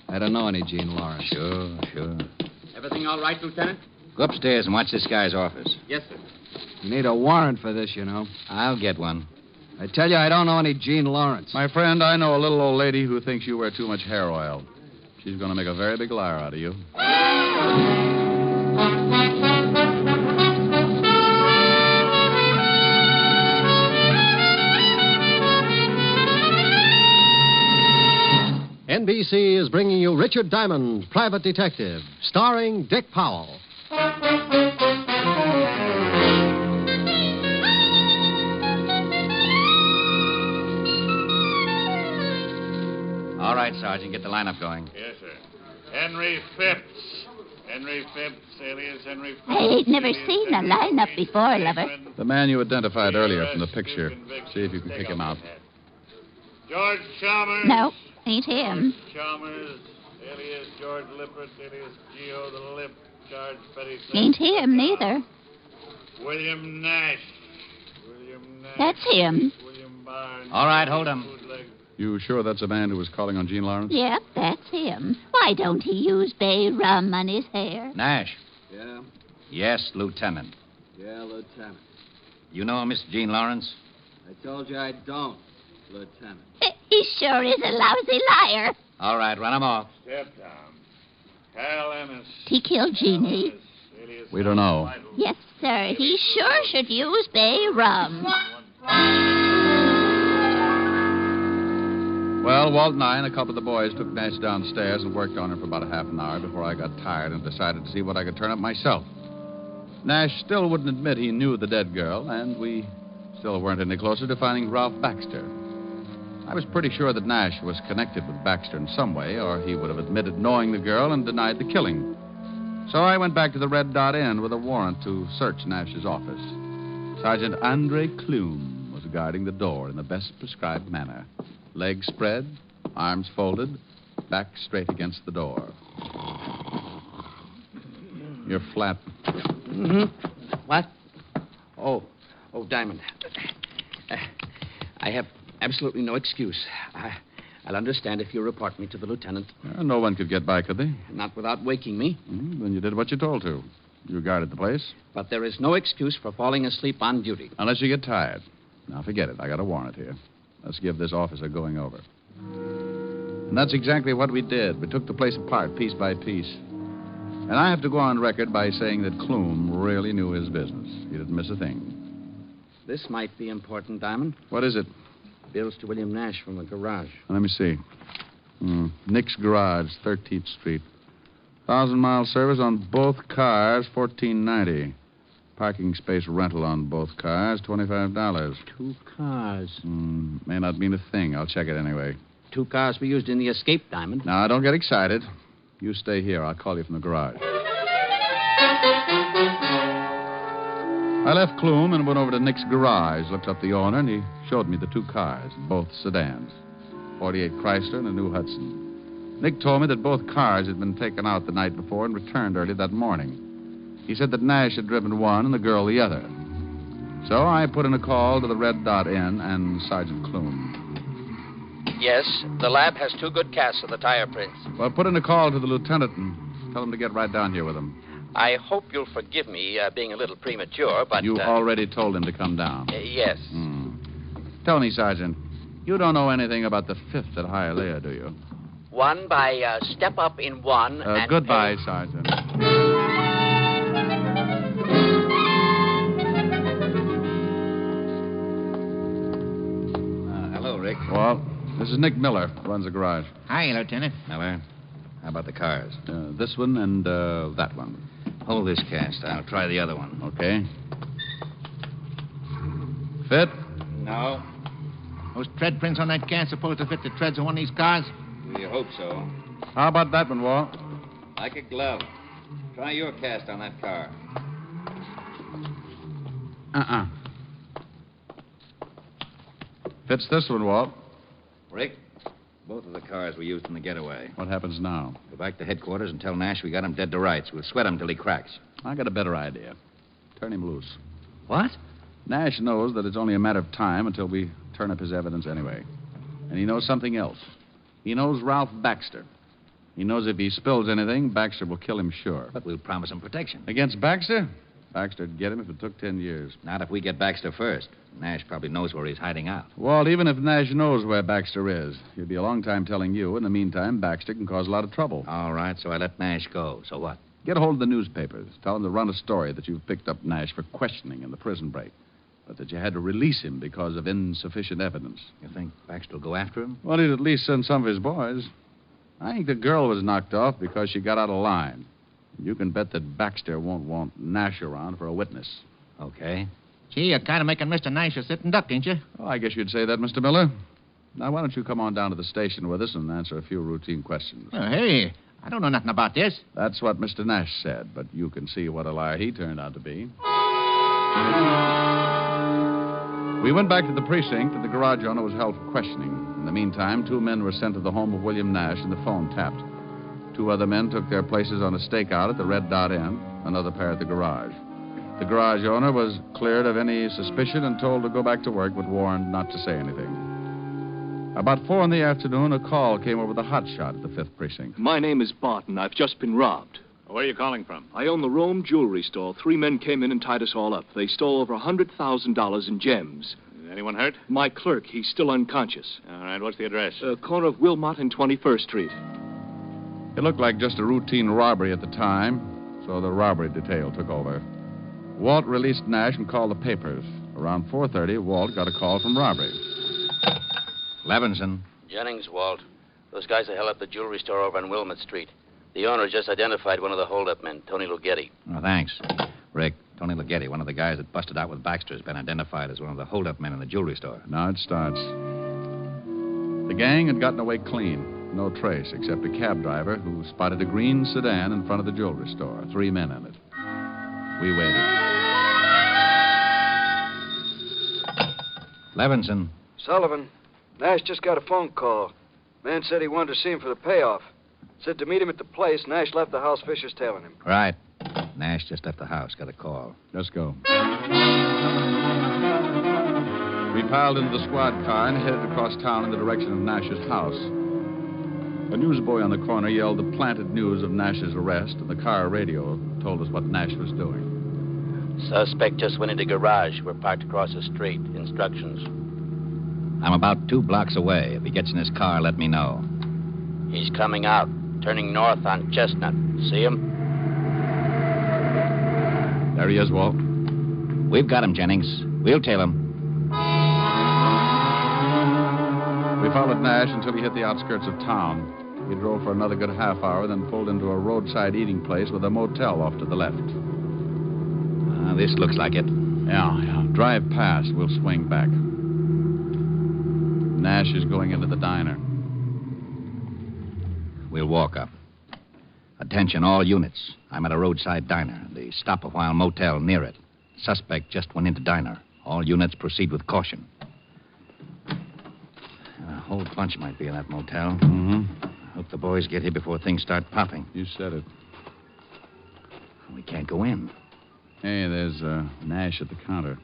I don't know any Jean Lawrence. Sure. Everything all right, Lieutenant? Go upstairs and watch this guy's office. Yes, sir. You need a warrant for this, you know. I'll get one. I tell you, I don't know any Jean Lawrence. My friend, I know a little old lady who thinks you wear too much hair oil. She's going to make a very big liar out of you. NBC is bringing you Richard Diamond, Private Detective, starring Dick Powell. All right, Sergeant, get the lineup going. Yes, sir. Henry Phipps. Henry Phipps, alias Henry Phipps. I ain't never seen a lineup before, lover. The man you identified earlier from the picture. See if you can pick him out. George Chalmers. No, ain't him. Chalmers, alias George Lippert, alias Geo the Lip, Charge Petty. Ain't him neither. William Nash. That's him. William Barnes. All right, hold him. You sure that's a man who was calling on Jean Lawrence? Yep, that's him. Why don't he use bay rum on his hair? Nash. Yeah? Yes, Lieutenant. Yeah, Lieutenant. You know Miss Jean Lawrence? I told you I don't, Lieutenant. He sure is a lousy liar. All right, run him off. Step down. Hal Ennis. He killed Jeannie. We don't know. Yes, sir. He sure should use bay rum. Well, Walt and I and a couple of the boys took Nash downstairs and worked on him for about a half an hour before I got tired and decided to see what I could turn up myself. Nash still wouldn't admit he knew the dead girl, and we still weren't any closer to finding Ralph Baxter. I was pretty sure that Nash was connected with Baxter in some way, or he would have admitted knowing the girl and denied the killing. So I went back to the Red Dot Inn with a warrant to search Nash's office. Sergeant Andre Clume was guarding the door in the best prescribed manner. Legs spread, arms folded, back straight against the door. You're flat. Mm-hmm. What? Oh, Diamond. I have absolutely no excuse. I'll understand if you report me to the lieutenant. No one could get by, could they? Not without waking me. Then you did what you told to. You guarded the place. But there is no excuse for falling asleep on duty. Unless you get tired. Now, forget it. I got a warrant here. Let's give this office a going over. And that's exactly what we did. We took the place apart, piece by piece. And I have to go on record by saying that Clume really knew his business. He didn't miss a thing. This might be important, Diamond. What is it? Bills to William Nash from the garage. Let me see. Nick's Garage, 13th Street. 1,000-mile service on both cars, $14.90. Parking space rental on both cars, $25. 2 cars. May not mean a thing. I'll check it anyway. 2 cars were used in the escape, Diamond. Now, don't get excited. You stay here. I'll call you from the garage. I left Clume and went over to Nick's Garage, looked up the owner, and he showed me the 2 cars, both sedans. 48 Chrysler and a new Hudson. Nick told me that both cars had been taken out the night before and returned early that morning. He said that Nash had driven one and the girl the other. So I put in a call to the Red Dot Inn and Sergeant Clume. Yes, the lab has 2 good casts of the tire prints. Well, put in a call to the lieutenant and tell him to get right down here with him. I hope you'll forgive me being a little premature, but... You already told him to come down. Yes. Tell me, Sergeant, you don't know anything about the 5th at Hialeah, do you? 1 by step up in 1 and... Goodbye, Sergeant. Hello, Rick. Well, this is Nick Miller, runs the garage. Hi, Lieutenant. Miller, how about the cars? This one and that one. Hold this cast. I'll try the other one. Okay. Fit? No. Those tread prints on that can supposed to fit the treads on one of these cars? You hope so. How about that one, Walt? Like a glove. Try your cast on that car. Fits this one, Walt. Rick, both of the cars were used in the getaway. What happens now? Go back to headquarters and tell Nash we got him dead to rights. We'll sweat him till he cracks. I got a better idea. Turn him loose. What? Nash knows that it's only a matter of time until we turn up his evidence anyway. And he knows something else. He knows Ralph Baxter. He knows if he spills anything, Baxter will kill him sure. But we'll promise him protection. Against Baxter? Baxter'd get him if it took 10 years. Not if we get Baxter first. Nash probably knows where he's hiding out. Walt, even if Nash knows where Baxter is, he'll be a long time telling you. In the meantime, Baxter can cause a lot of trouble. All right, so I let Nash go. So what? Get a hold of the newspapers. Tell them to run a story that you've picked up Nash for questioning in the prison break, but that you had to release him because of insufficient evidence. You think Baxter will go after him? Well, he'd at least send some of his boys. I think the girl was knocked off because she got out of line. You can bet that Baxter won't want Nash around for a witness. Okay. Gee, you're kind of making Mr. Nash a sitting duck, ain't you? Oh, I guess you'd say that, Mr. Miller. Now, why don't you come on down to the station with us and answer a few routine questions? Hey, I don't know nothing about this. That's what Mr. Nash said, but you can see what a liar he turned out to be. We went back to the precinct, and the garage owner was held for questioning. In the meantime, 2 men were sent to the home of William Nash, and the phone tapped. 2 other men took their places on a stakeout at the Red Dot Inn, another pair at the garage. The garage owner was cleared of any suspicion and told to go back to work, but warned not to say anything. About 4 in the afternoon, a call came over the hot shot at the 5th precinct. My name is Barton. I've just been robbed. Where are you calling from? I own the Rome jewelry store. 3 men came in and tied us all up. They stole over $100,000 in gems. Anyone hurt? My clerk, he's still unconscious. All right, what's the address? Corner of Wilmot and 21st Street. It looked like just a routine robbery at the time, so the robbery detail took over. Walt released Nash and called the papers. Around 4:30, Walt got a call from robbery. Levinson. Jennings, Walt. Those guys that held up the jewelry store over on Wilmot Street. The owner just identified one of the holdup men, Tony Lughetti. Oh, thanks. Rick, Tony Lughetti, one of the guys that busted out with Baxter, has been identified as one of the holdup men in the jewelry store. Now it starts. The gang had gotten away clean. No trace, except a cab driver who spotted a green sedan in front of the jewelry store. 3 men in it. We waited. Levinson. Sullivan, Nash just got a phone call. Man said he wanted to see him for the payoff. Said to meet him at the place. Nash left the house, Fisher's tailing him. Right. Nash just left the house. Got a call. Let's go. We piled into the squad car and headed across town in the direction of Nash's house. A newsboy on the corner yelled the planted news of Nash's arrest, and the car radio told us what Nash was doing. Suspect just went into garage. We're parked across the street. Instructions. I'm about 2 blocks away. If he gets in his car, let me know. He's coming out, turning north on Chestnut. See him? There he is, Walt. We've got him, Jennings. We'll tail him. We followed Nash until he hit the outskirts of town. He drove for another good half hour, then pulled into a roadside eating place with a motel off to the left. This looks like it. Yeah. Drive past. We'll swing back. Nash is going into the diner. We'll walk up. Attention, all units. I'm at a roadside diner. The stop-a-while motel near it. Suspect just went into diner. All units proceed with caution. A whole bunch might be in that motel. Mm-hmm. I hope the boys get here before things start popping. You said it. We can't go in. Hey, there's Nash at the counter.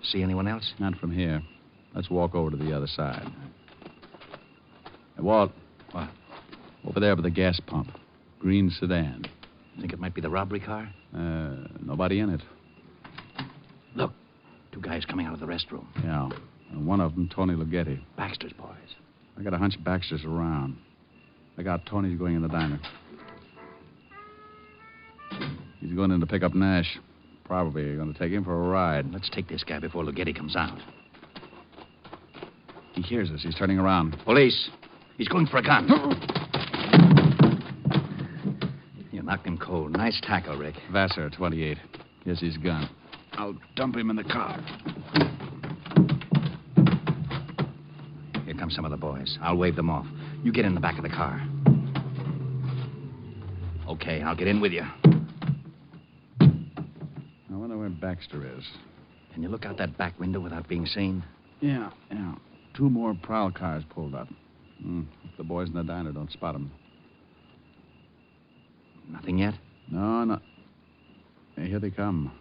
See anyone else? Not from here. Let's walk over to the other side. Hey, Walt. What? Over there by the gas pump. Green sedan. Think it might be the robbery car? Nobody in it. Look, 2 guys coming out of the restroom. Yeah. And one of them, Tony Lughetti. Baxter's boys. I got a hunch Baxter's around. I got Tony's going in the diner. He's going in to pick up Nash. Probably going to take him for a ride. Let's take this guy before Lughetti comes out. He hears us. He's turning around. Police. He's going for a gun. You knocked him cold. Nice tackle, Rick. Vassar, 28. Here's his gun. I'll dump him in the car. Here come some of the boys. I'll wave them off. You get in the back of the car. Okay, I'll get in with you. I wonder where Baxter is. Can you look out that back window without being seen? Yeah. 2 more prowl cars pulled up. If the boys in the diner don't spot them. Nothing yet? No. Hey, here they come.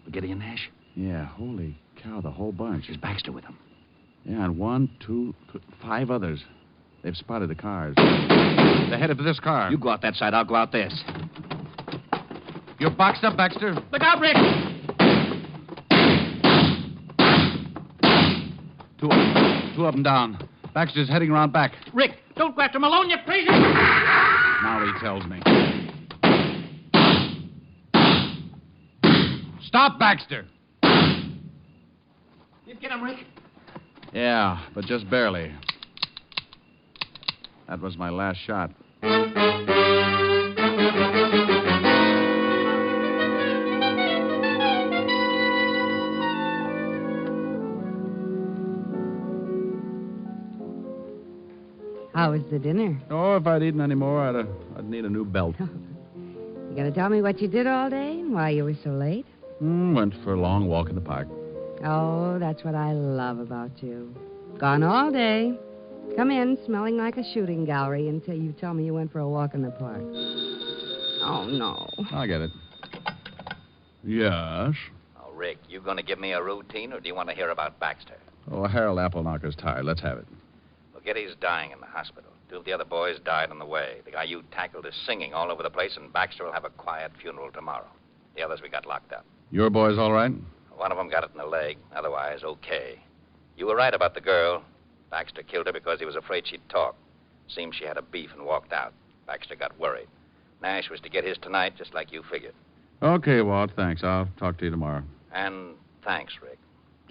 Lughetti and Nash? Yeah, holy cow, the whole bunch. Is Baxter with them? Yeah, and 1, 2, 5 others. They've spotted the cars. They're headed for this car. You go out that side, I'll go out this. You're boxed up, Baxter. Look out, Rick! 2 of them down. Baxter's heading around back. Rick, don't go after Malone, you crazy! Now he tells me. Stop, Baxter! You get him, Rick? Yeah, but just barely. That was my last shot. How was the dinner? Oh, if I'd eaten any more, I'd need a new belt. You gonna tell me what you did all day and why you were so late? Went for a long walk in the park. Oh, that's what I love about you. Gone all day. Come in smelling like a shooting gallery until you tell me you went for a walk in the park. Oh, no. I get it. Yes? Oh, Rick, you going to give me a routine, or do you want to hear about Baxter? Oh, Harold Appleknocker's tired. Let's have it. Lughetti's dying in the hospital. 2 of the other boys died on the way. The guy you tackled is singing all over the place, and Baxter will have a quiet funeral tomorrow. The others we got locked up. Your boys all right? One of them got it in the leg. Otherwise, okay. You were right about the girl. Baxter killed her because he was afraid she'd talk. Seems she had a beef and walked out. Baxter got worried. Nash was to get his tonight, just like you figured. Okay, Walt, thanks. I'll talk to you tomorrow. And thanks, Rick.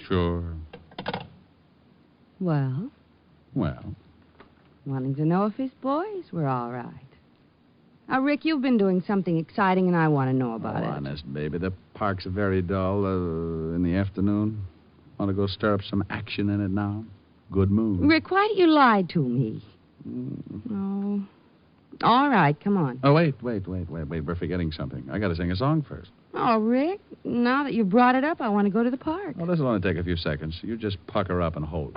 Sure. Well? Well, wanting to know if his boys were all right. Now, Rick, you've been doing something exciting, and I want to know about it. Honest, baby, the park's very dull in the afternoon. Want to go stir up some action in it now? Good mood. Rick, why do you lie to me? Oh. All right, come on. Oh, wait. We're forgetting something. I got to sing a song first. Oh, Rick, now that you brought it up, I want to go to the park. Well, this will only take a few seconds. You just pucker up and hold.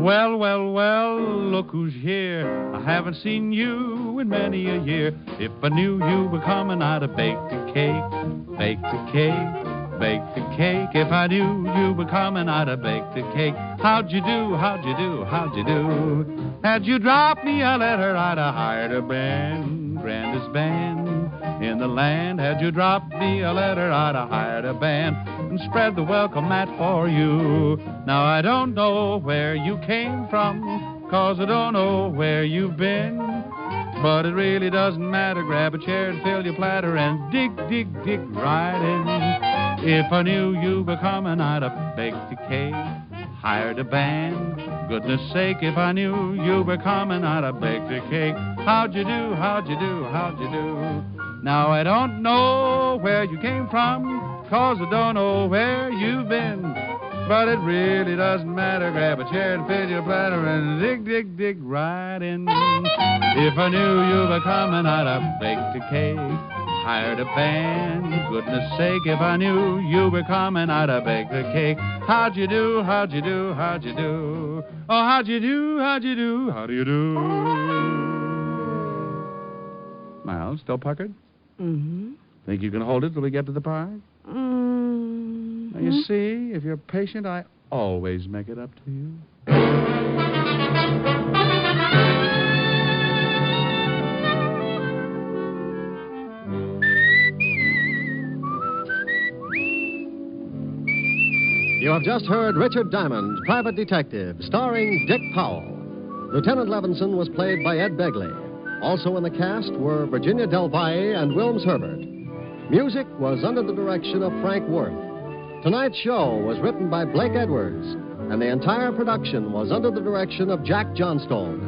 Well, look who's here. I haven't seen you in many a year. If I knew you were coming, I'd have baked a cake, baked a cake. Baked the cake. If I knew you were coming, I'd have baked the cake. How'd you do? How'd you do? How'd you do? Had you dropped me a letter, I'd have hired a band, grandest band in the land. Had you dropped me a letter, I'd have hired a band and spread the welcome mat for you. Now I don't know where you came from, 'cause I don't know where you've been. But it really doesn't matter. Grab a chair and fill your platter and dig right in. If I knew you were coming, I'd have baked a cake, hired a band. Goodness sake, if I knew you were coming, I'd have baked a cake. How'd you do? How'd you do? How'd you do? Now I don't know where you came from, 'cause I don't know where you've been. But it really doesn't matter. Grab a chair and fill your platter and dig right in. If I knew you were coming, I'd have baked a cake, hired a band. Goodness sake, if I knew you were coming, I'd have baked a cake. How'd you do? How'd you do? How'd you do? Oh, how'd you do? How'd you do? How do you do? Miles, still puckered? Mm-hmm. Think you can hold it till we get to the park? Mm-hmm. Now, you see, if you're patient, I always make it up to you. You have just heard Richard Diamond, Private Detective, starring Dick Powell. Lieutenant Levinson was played by Ed Begley. Also in the cast were Virginia Del Valle and Wilms Herbert. Music was under the direction of Frank Worth. Tonight's show was written by Blake Edwards, and the entire production was under the direction of Jack Johnstone.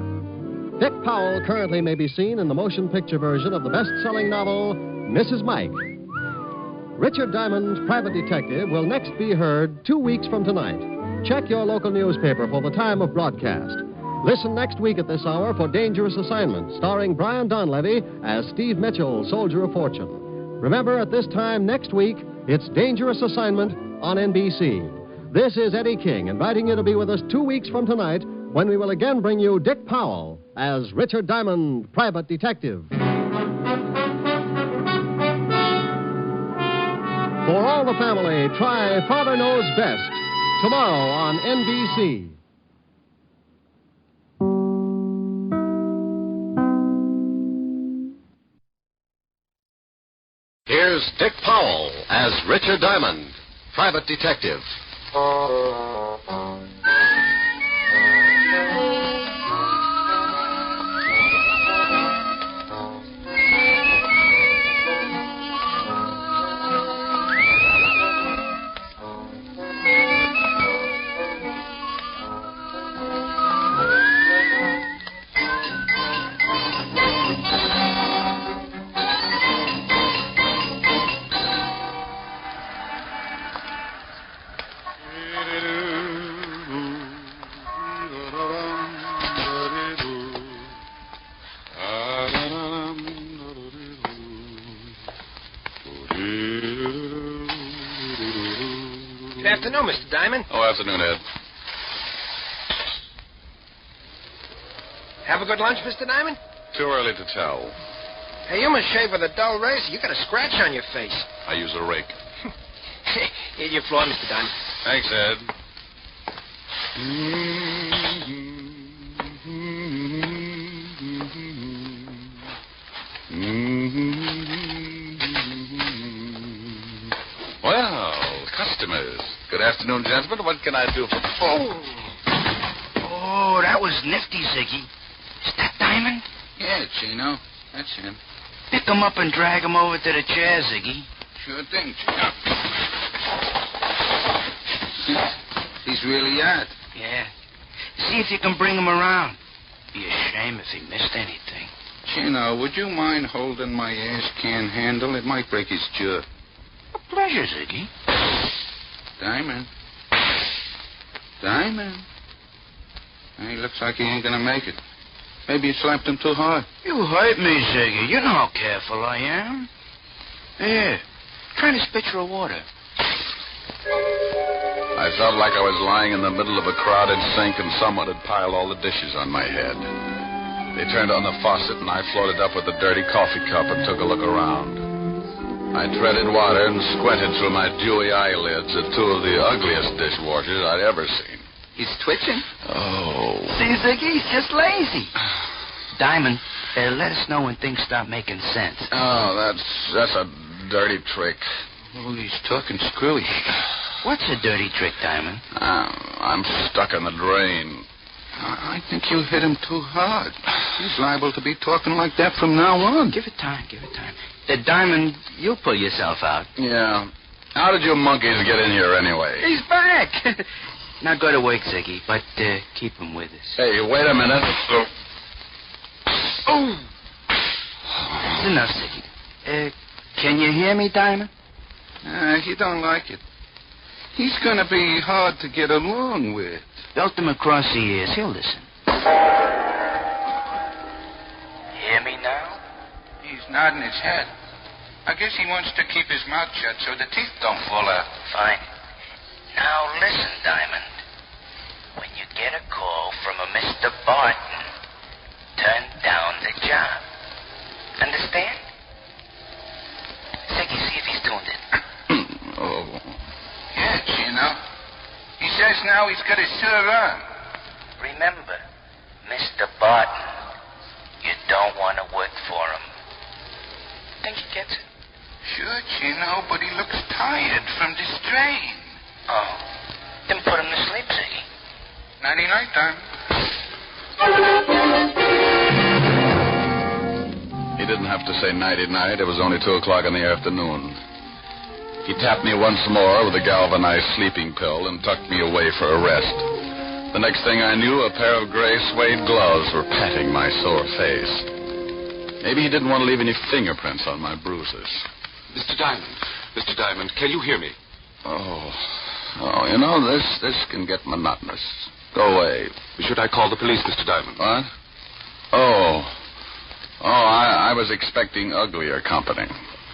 Dick Powell currently may be seen in the motion picture version of the best-selling novel, Mrs. Mike. Richard Diamond's Private Detective will next be heard 2 weeks from tonight. Check your local newspaper for the time of broadcast. Listen next week at this hour for Dangerous Assignment, starring Brian Donlevy as Steve Mitchell, Soldier of Fortune. Remember, at this time next week, it's Dangerous Assignment on NBC. This is Eddie King, inviting you to be with us 2 weeks from tonight when we will again bring you Dick Powell as Richard Diamond, Private Detective. For all the family, try Father Knows Best tomorrow on NBC. Here's Dick Powell as Richard Diamond, Private Detective. Good afternoon, Mr. Diamond. Oh, afternoon, Ed. Have a good lunch, Mr. Diamond? Too early to tell. Hey, you must shave with a dull razor. You got a scratch on your face. I use a rake. Here's your floor, Mr. Diamond. Thanks, Ed. Well, customers. Good afternoon, gentlemen. What can I do for... Oh, that was nifty, Ziggy. Is that Diamond? Yeah, Chino. That's him. Pick him up and drag him over to the chair, Ziggy. Sure thing, Chino. He's really out. Yeah. See if you can bring him around. Be a shame if he missed anything. Chino, would you mind holding my ash can handle? It might break his jaw. A pleasure, Ziggy. Diamond. Diamond. He looks like he ain't gonna make it. Maybe you slapped him too hard. You hurt me, Ziggy. You know how careful I am. Here, try to spit your water. I felt like I was lying in the middle of a crowded sink and someone had piled all the dishes on my head. They turned on the faucet and I floated up with a dirty coffee cup and took a look around. I treaded water and squinted through my dewy eyelids at two of the ugliest dishwashers I'd ever seen. He's twitching. Oh. See, Ziggy, he's just lazy. Diamond, let us know when things start making sense. Oh, that's a dirty trick. Oh, he's talking screwy. What's a dirty trick, Diamond? I'm stuck in the drain. I think you hit him too hard. He's liable to be talking like that from now on. Give it time. Diamond, you'll pull yourself out. Yeah. How did you monkeys get in here anyway? He's back. Now go to work, Ziggy, but keep him with us. Hey, wait a minute. Oh! That's enough, Ziggy. Can you hear me, Diamond? He don't like it. He's going to be hard to get along with. Belt him across the ears. He'll listen. Hear me now? He's nodding his head. I guess he wants to keep his mouth shut so the teeth don't fall out. Fine. Now listen, Diamond. When you get a call from a Mr. Barton, turn down the job. Understand? Ziggy, see if he's tuned in. Oh. Yeah, Chino. He says now he's got his shirt on. Remember, Mr. Barton, you don't want to work for him. Think he gets it? Sure, Chino, but he looks tired from the strain. Oh. Then put him to sleep, Ziggy. Nighty-night, Diamond. He didn't have to say nighty-night. It was only 2 o'clock in the afternoon. He tapped me once more with a galvanized sleeping pill and tucked me away for a rest. The next thing I knew, a pair of gray suede gloves were patting my sore face. Maybe he didn't want to leave any fingerprints on my bruises. Mr. Diamond, can you hear me? Oh, you know, this can get monotonous. Go away. Should I call the police, Mr. Diamond? What? I was expecting uglier company.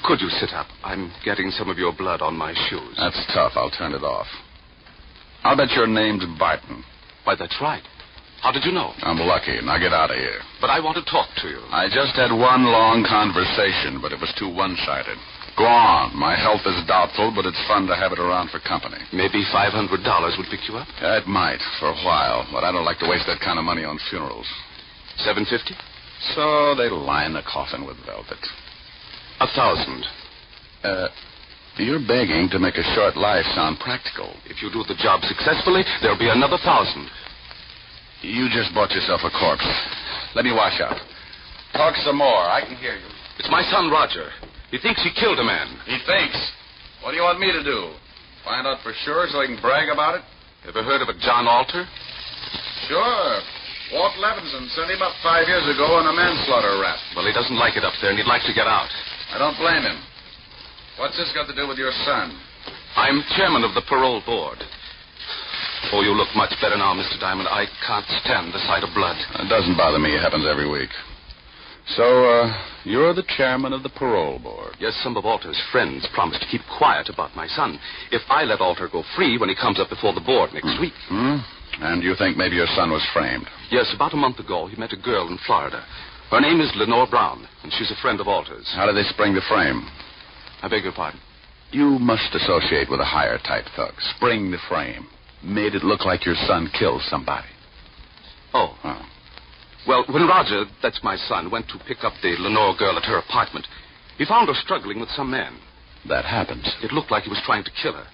Could you sit up? I'm getting some of your blood on my shoes. That's tough. I'll turn it off. I'll bet your name's Barton. Why, that's right. How did you know? I'm lucky. Now get out of here. But I want to talk to you. I just had one long conversation, but it was too one-sided. Go on. My health is doubtful, but it's fun to have it around for company. Maybe $500 would pick you up? Yeah, it might, for a while, but I don't like to waste that kind of money on funerals. $750? So they line the coffin with velvet. $1,000. You're begging to make a short life sound practical. If you do the job successfully, there'll be another $1,000. You just bought yourself a corpse. Let me wash up. Talk some more. I can hear you. It's my son, Roger. He thinks he killed a man. He thinks? What do you want me to do? Find out for sure so I can brag about it? Ever heard of a John Alter? Sure. Walt Levinson sent him up 5 years ago on a manslaughter rap. Well, he doesn't like it up there, and he'd like to get out. I don't blame him. What's this got to do with your son? I'm chairman of the parole board. Oh, you look much better now, Mr. Diamond. I can't stand the sight of blood. It doesn't bother me. It happens every week. So, you're the chairman of the parole board. Yes, some of Alter's friends promised to keep quiet about my son if I let Alter go free when he comes up before the board next week. And you think maybe your son was framed? Yes, about a month ago, he met a girl in Florida. Her name is Lenore Brown, and she's a friend of Alter's. How did they spring the frame? I beg your pardon? You must associate with a higher type thug. Spring the frame. Made it look like your son killed somebody. Oh. Well, when Roger, that's my son, went to pick up the Lenore girl at her apartment, he found her struggling with some man. That happens. It looked like he was trying to kill her.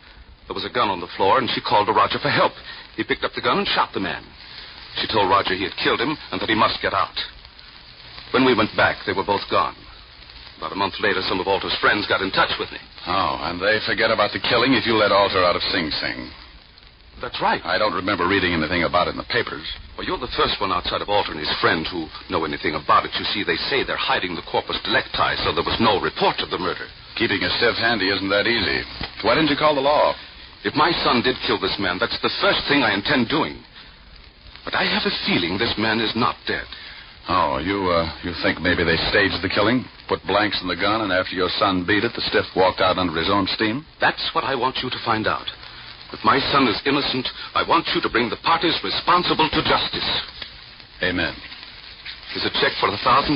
There was a gun on the floor, and she called to Roger for help. He picked up the gun and shot the man. She told Roger he had killed him and that he must get out. When we went back, they were both gone. About a month later, some of Alter's friends got in touch with me. Oh, and they forget about the killing if you let Alter out of Sing Sing. That's right. I don't remember reading anything about it in the papers. Well, you're the first one outside of Alter and his friend who know anything about it. You see, they say they're hiding the corpus delicti, so there was no report of the murder. Keeping a stiff handy isn't that easy. Why didn't you call the law? If my son did kill this man, that's the first thing I intend doing. But I have a feeling this man is not dead. Oh, you think maybe they staged the killing, put blanks in the gun, and after your son beat it, the stiff walked out under his own steam? That's what I want you to find out. If my son is innocent, I want you to bring the parties responsible to justice. Amen. Here's a check for $1,000.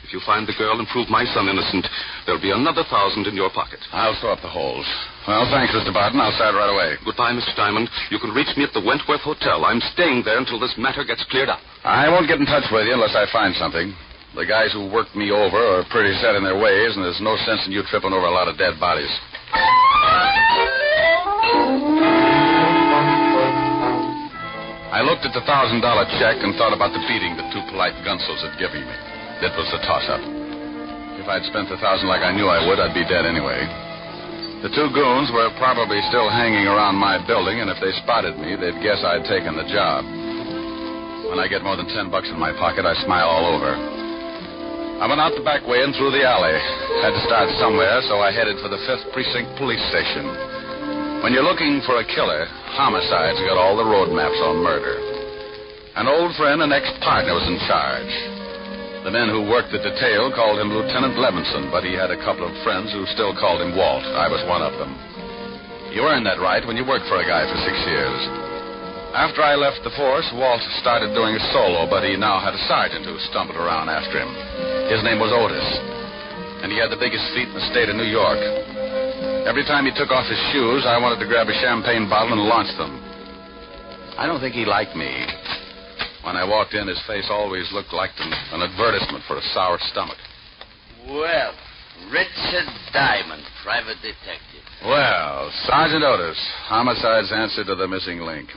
If you find the girl and prove my son innocent, there'll be another $1,000 in your pocket. I'll throw up the holes. Well, thanks, Mr. Barton. I'll start right away. Goodbye, Mr. Diamond. You can reach me at the Wentworth Hotel. I'm staying there until this matter gets cleared up. I won't get in touch with you unless I find something. The guys who worked me over are pretty set in their ways, and there's no sense in you tripping over a lot of dead bodies. I looked at the $1,000 check and thought about the beating the two polite gunsels had given me. It was a toss-up. If I'd spent the $1,000 like I knew I would, I'd be dead anyway. The two goons were probably still hanging around my building, and if they spotted me, they'd guess I'd taken the job. When I get more than $10 in my pocket, I smile all over. I went out the back way and through the alley. Had to start somewhere, so I headed for the 5th Precinct Police Station. When you're looking for a killer, homicide's got all the road maps on murder. An old friend and ex-partner was in charge. The men who worked the detail called him Lieutenant Levinson, but he had a couple of friends who still called him Walt. I was one of them. You earn that right when you work for a guy for 6 years. After I left the force, Walt started doing a solo, but he now had a sergeant who stumbled around after him. His name was Otis, and he had the biggest feet in the state of New York. Every time he took off his shoes, I wanted to grab a champagne bottle and launch them. I don't think he liked me. When I walked in, his face always looked like an advertisement for a sour stomach. Well, Richard Diamond, private detective. Well, Sergeant Otis, homicide's answer to the missing link.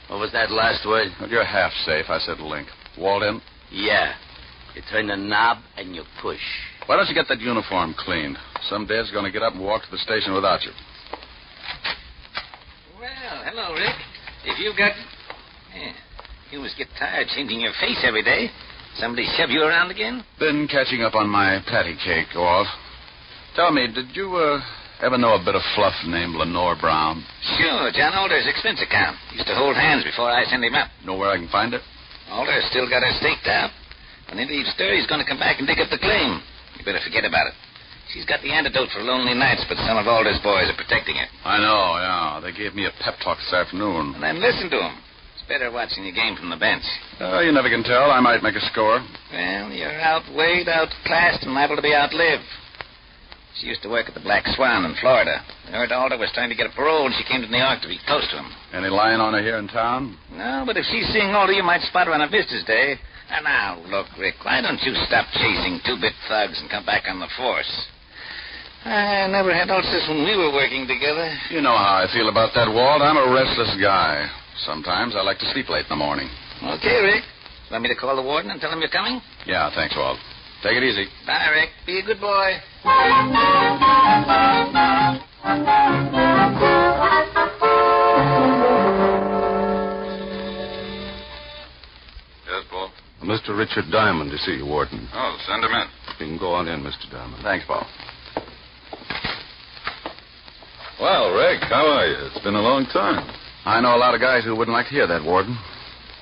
What was that last word? Well, you're half safe. I said link. Walt in? Yeah. You turn the knob and you push. Why don't you get that uniform cleaned? Some dad's going to get up and walk to the station without you. Well, hello, Rick. If you've got... Yeah. You must get tired changing your face every day. Somebody shove you around again? Been catching up on my patty cake, Walt. Tell me, did you ever know a bit of fluff named Lenore Brown? Sure, John Alder's expense account. Used to hold hands before I sent him up. Know where I can find it? Alder's still got her staked out. When he leaves stir, he's going to come back and dig up the claim. You better forget about it. She's got the antidote for lonely nights, but some of Alder's boys are protecting her. I know, yeah. They gave me a pep talk this afternoon. And then listen to him. It's better watching your game from the bench. You never can tell. I might make a score. Well, you're outweighed, outclassed, and liable to be outlived. She used to work at the Black Swan in Florida. I heard Alder was trying to get a parole, and she came to New York to be close to him. Any line on her here in town? No, but if she's seeing Alder, you might spot her on a visitor's day. And now, look, Rick, why don't you stop chasing two-bit thugs and come back on the force? I never had ulcers when we were working together. You know how I feel about that, Walt. I'm a restless guy. Sometimes I like to sleep late in the morning. Okay, Rick. Want me to call the warden and tell him you're coming? Yeah, thanks, Walt. Take it easy. Bye, Rick. Be a good boy. Yes, Paul? Mr. Richard Diamond to see you, Warden. Oh, send him in. You can go on in, Mr. Diamond. Thanks, Paul. Well, Rick, how are you? It's been a long time. I know a lot of guys who wouldn't like to hear that, Warden.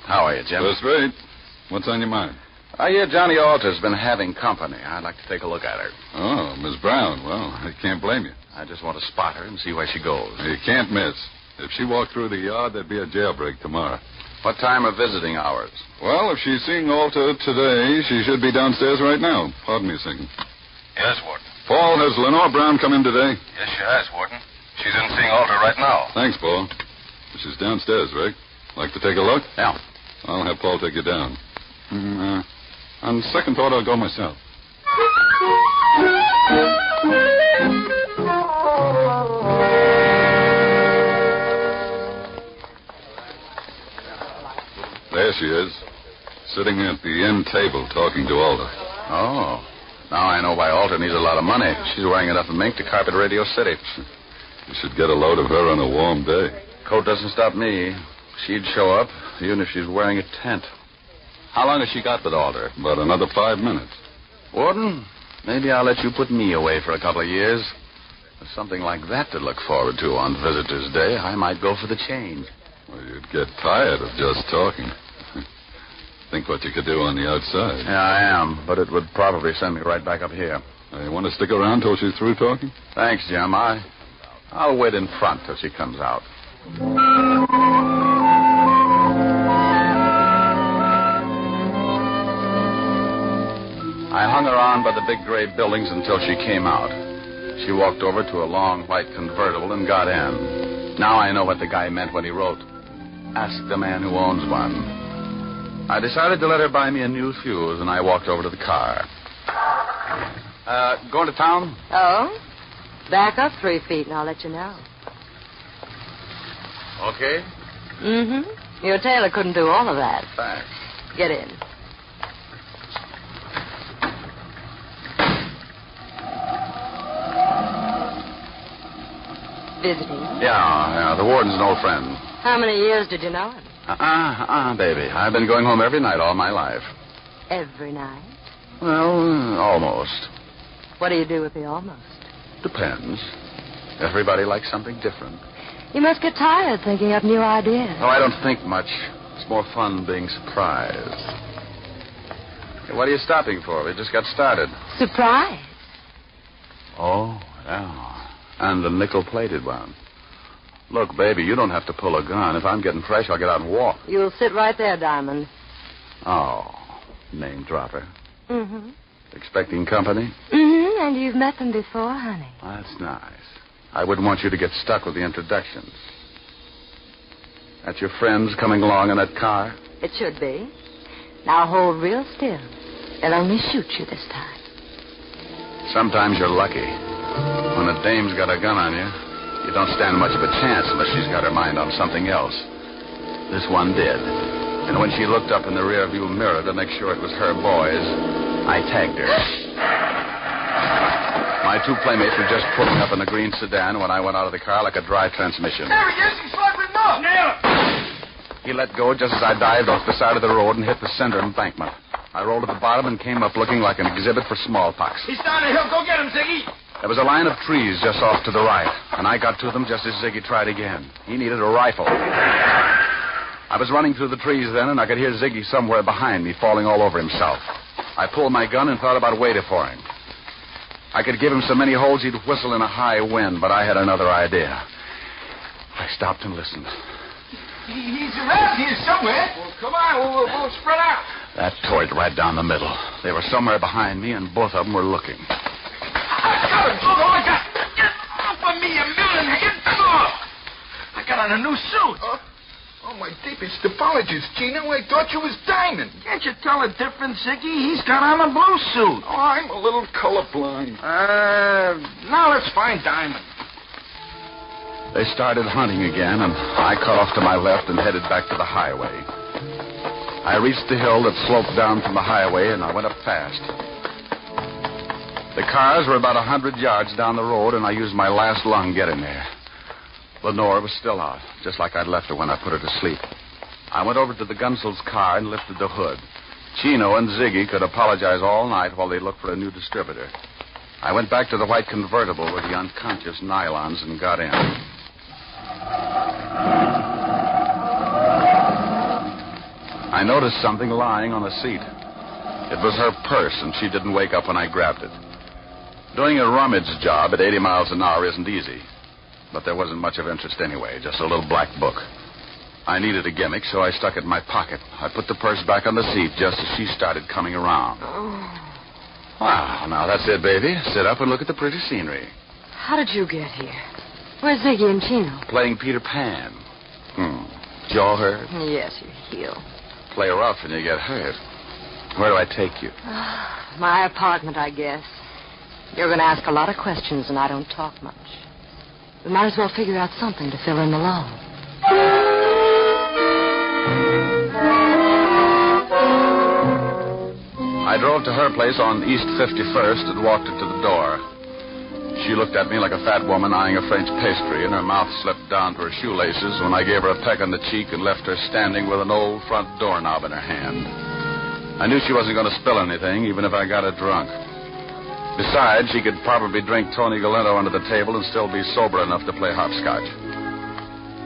How are you, Jim? First rate. What's on your mind? I hear Johnny Alter's been having company. I'd like to take a look at her. Oh, Miss Brown. Well, I can't blame you. I just want to spot her and see where she goes. You can't miss. If she walked through the yard, there'd be a jailbreak tomorrow. What time are visiting hours? Well, if she's seeing Alter today, she should be downstairs right now. Pardon me a second. Yes, Warden. Paul, has Lenore Brown come in today? Yes, she has, Warden. She's in seeing Alter right now. Thanks, Paul. She's downstairs, Rick. Like to take a look? Yeah. I'll have Paul take you down. On second thought, I'll go myself. There she is, sitting at the end table talking to Alter. Oh. Now I know why Alter needs a lot of money. She's wearing enough mink to carpet Radio City. You should get a load of her on a warm day. Coat doesn't stop me. She'd show up, even if she's wearing a tent. How long has she got with Alder? About another 5 minutes. Warden, maybe I'll let you put me away for a couple of years. With something like that to look forward to on Visitor's Day, I might go for the change. Well, you'd get tired of just talking. Think what you could do on the outside. Yeah, I am, but it would probably send me right back up here. You want to stick around till she's through talking? Thanks, Jim. I'll wait in front till she comes out. I hung around by the big gray buildings until she came out. She walked over to a long white convertible and got in. Now I know what the guy meant when he wrote, "Ask the man who owns one." I decided to let her buy me a new fuse, and I walked over to the car. Going to town? Oh? Back up 3 feet and I'll let you know. Okay. Mm-hmm. Your tailor couldn't do all of that. Thanks. Get in. Visiting? Yeah, the warden's an old friend. How many years did you know him? Baby. I've been going home every night all my life. Every night? Well, almost. What do you do with the almost? Depends. Everybody likes something different. You must get tired thinking up new ideas. Oh, I don't think much. It's more fun being surprised. Hey, what are you stopping for? We just got started. Surprise? Oh, yeah. And the nickel-plated one. Look, baby, you don't have to pull a gun. If I'm getting fresh, I'll get out and walk. You'll sit right there, Diamond. Oh, name dropper. Mm-hmm. Expecting company? Mm-hmm, and you've met them before, honey. That's nice. I wouldn't want you to get stuck with the introductions. That's your friends coming along in that car? It should be. Now hold real still. They'll only shoot you this time. Sometimes you're lucky. When a dame's got a gun on you, you don't stand much of a chance unless she's got her mind on something else. This one did. And when she looked up in the rearview mirror to make sure it was her boys, I tagged her. My 2 playmates were just pulling up in the green sedan when I went out of the car like a dry transmission. There he is. He's sliding up. Nail it. He let go just as I dived off the side of the road and hit the center embankment. I rolled at the bottom and came up looking like an exhibit for smallpox. He's down the hill. Go get him, Ziggy. There was a line of trees just off to the right, and I got to them just as Ziggy tried again. He needed a rifle. I was running through the trees then, and I could hear Ziggy somewhere behind me falling all over himself. I pulled my gun and thought about waiting for him. I could give him so many holes he'd whistle in a high wind, but I had another idea. I stopped and listened. He's around here somewhere. Well, come on. We'll spread out. That tore it right down the middle. They were somewhere behind me, and both of them were looking. I got him. Look, all I got. Get off of me, you million hand. I got on a new suit. Oh, my deepest apologies, Gino. I thought you was Diamond. Can't you tell the difference, Ziggy? He's got on a blue suit. Oh, I'm a little colorblind. Now let's find Diamond. They started hunting again, and I cut off to my left and headed back to the highway. I reached the hill that sloped down from the highway, and I went up fast. The cars were about 100 yards down the road, and I used my last lung getting there. Lenore was still out, just like I'd left her when I put her to sleep. I went over to the Gunsel's car and lifted the hood. Chino and Ziggy could apologize all night while they looked for a new distributor. I went back to the white convertible with the unconscious nylons and got in. I noticed something lying on the seat. It was her purse, and she didn't wake up when I grabbed it. Doing a rummage job at 80 miles an hour isn't easy. But there wasn't much of interest anyway, just a little black book. I needed a gimmick, so I stuck it in my pocket. I put the purse back on the seat just as she started coming around. Wow, now that's it, baby. Sit up and look at the pretty scenery. How did you get here? Where's Ziggy and Chino? Playing Peter Pan. Jaw hurt? Yes, you heal. Play rough and you get hurt. Where do I take you? My apartment, I guess. You're going to ask a lot of questions, and I don't talk much. We might as well figure out something to fill in the lull. I drove to her place on East 51st and walked her to the door. She looked at me like a fat woman eyeing a French pastry, and her mouth slipped down to her shoelaces when I gave her a peck on the cheek and left her standing with an old front doorknob in her hand. I knew she wasn't going to spill anything, even if I got her drunk. Besides, she could probably drink Tony Galento under the table and still be sober enough to play hopscotch.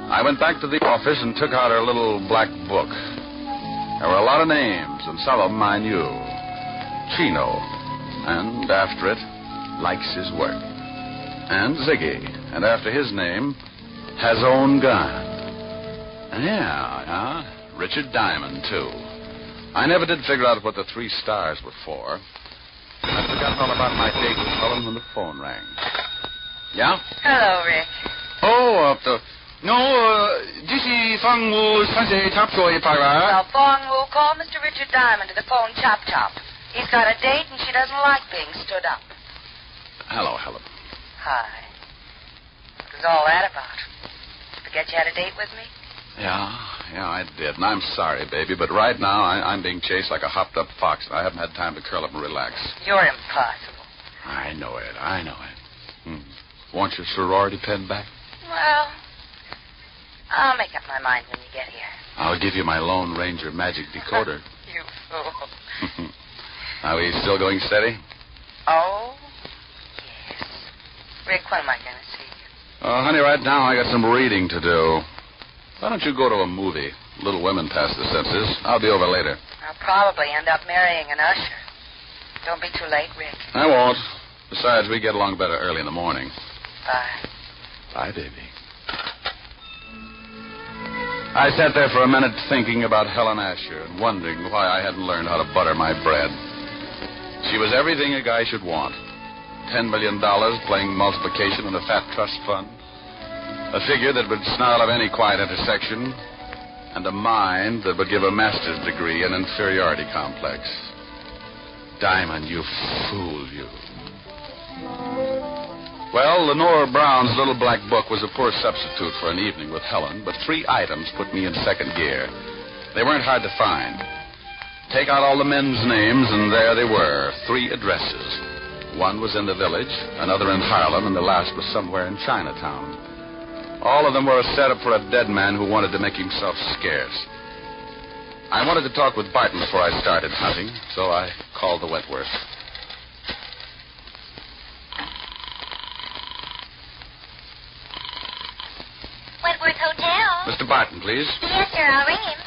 I went back to the office and took out her little black book. There were a lot of names, and some of them I knew. Chino, and after it, likes his work. And Ziggy, and after his name, has own gun. Yeah, Richard Diamond, too. I never did figure out what the 3 stars were for. I'd forgotten all about my date with Helen when the phone rang. Yeah? Hello, Rick. this is Fang Wu Sunday Chop Suey Para. Now, Fong Wu, call Mr. Richard Diamond to the phone chop. He's got a date and she doesn't like being stood up. Hello, Helen. Hi. What was all that about? Forget you had a date with me? Yeah, I did. And I'm sorry, baby, but right now I'm being chased like a hopped-up fox, and I haven't had time to curl up and relax. You're impossible. I know it. Want your sorority pen back? Well, I'll make up my mind when you get here. I'll give you my Lone Ranger magic decoder. You fool. Are we still going steady? Oh, yes. Rick, when am I going to see you? Oh, honey, right now I got some reading to do. Why don't you go to a movie? Little Women Past the Senses. I'll be over later. I'll probably end up marrying an usher. Don't be too late, Rick. I won't. Besides, we get along better early in the morning. Bye. Bye, baby. I sat there for a minute thinking about Helen Asher and wondering why I hadn't learned how to butter my bread. She was everything a guy should want. $10 million playing multiplication in a fat trust fund. A figure that would snarl of any quiet intersection, and a mind that would give a master's degree in inferiority complex. Diamond, you fool, you. Well, Lenore Brown's little black book was a poor substitute for an evening with Helen, but 3 items put me in second gear. They weren't hard to find. Take out all the men's names, and there they were, 3 addresses. One was in the village, another in Harlem, and the last was somewhere in Chinatown. All of them were a setup for a dead man who wanted to make himself scarce. I wanted to talk with Barton before I started hunting, so I called the Wentworth. Wentworth Hotel. Mr. Barton, please. Yes, sir. I'll ring him.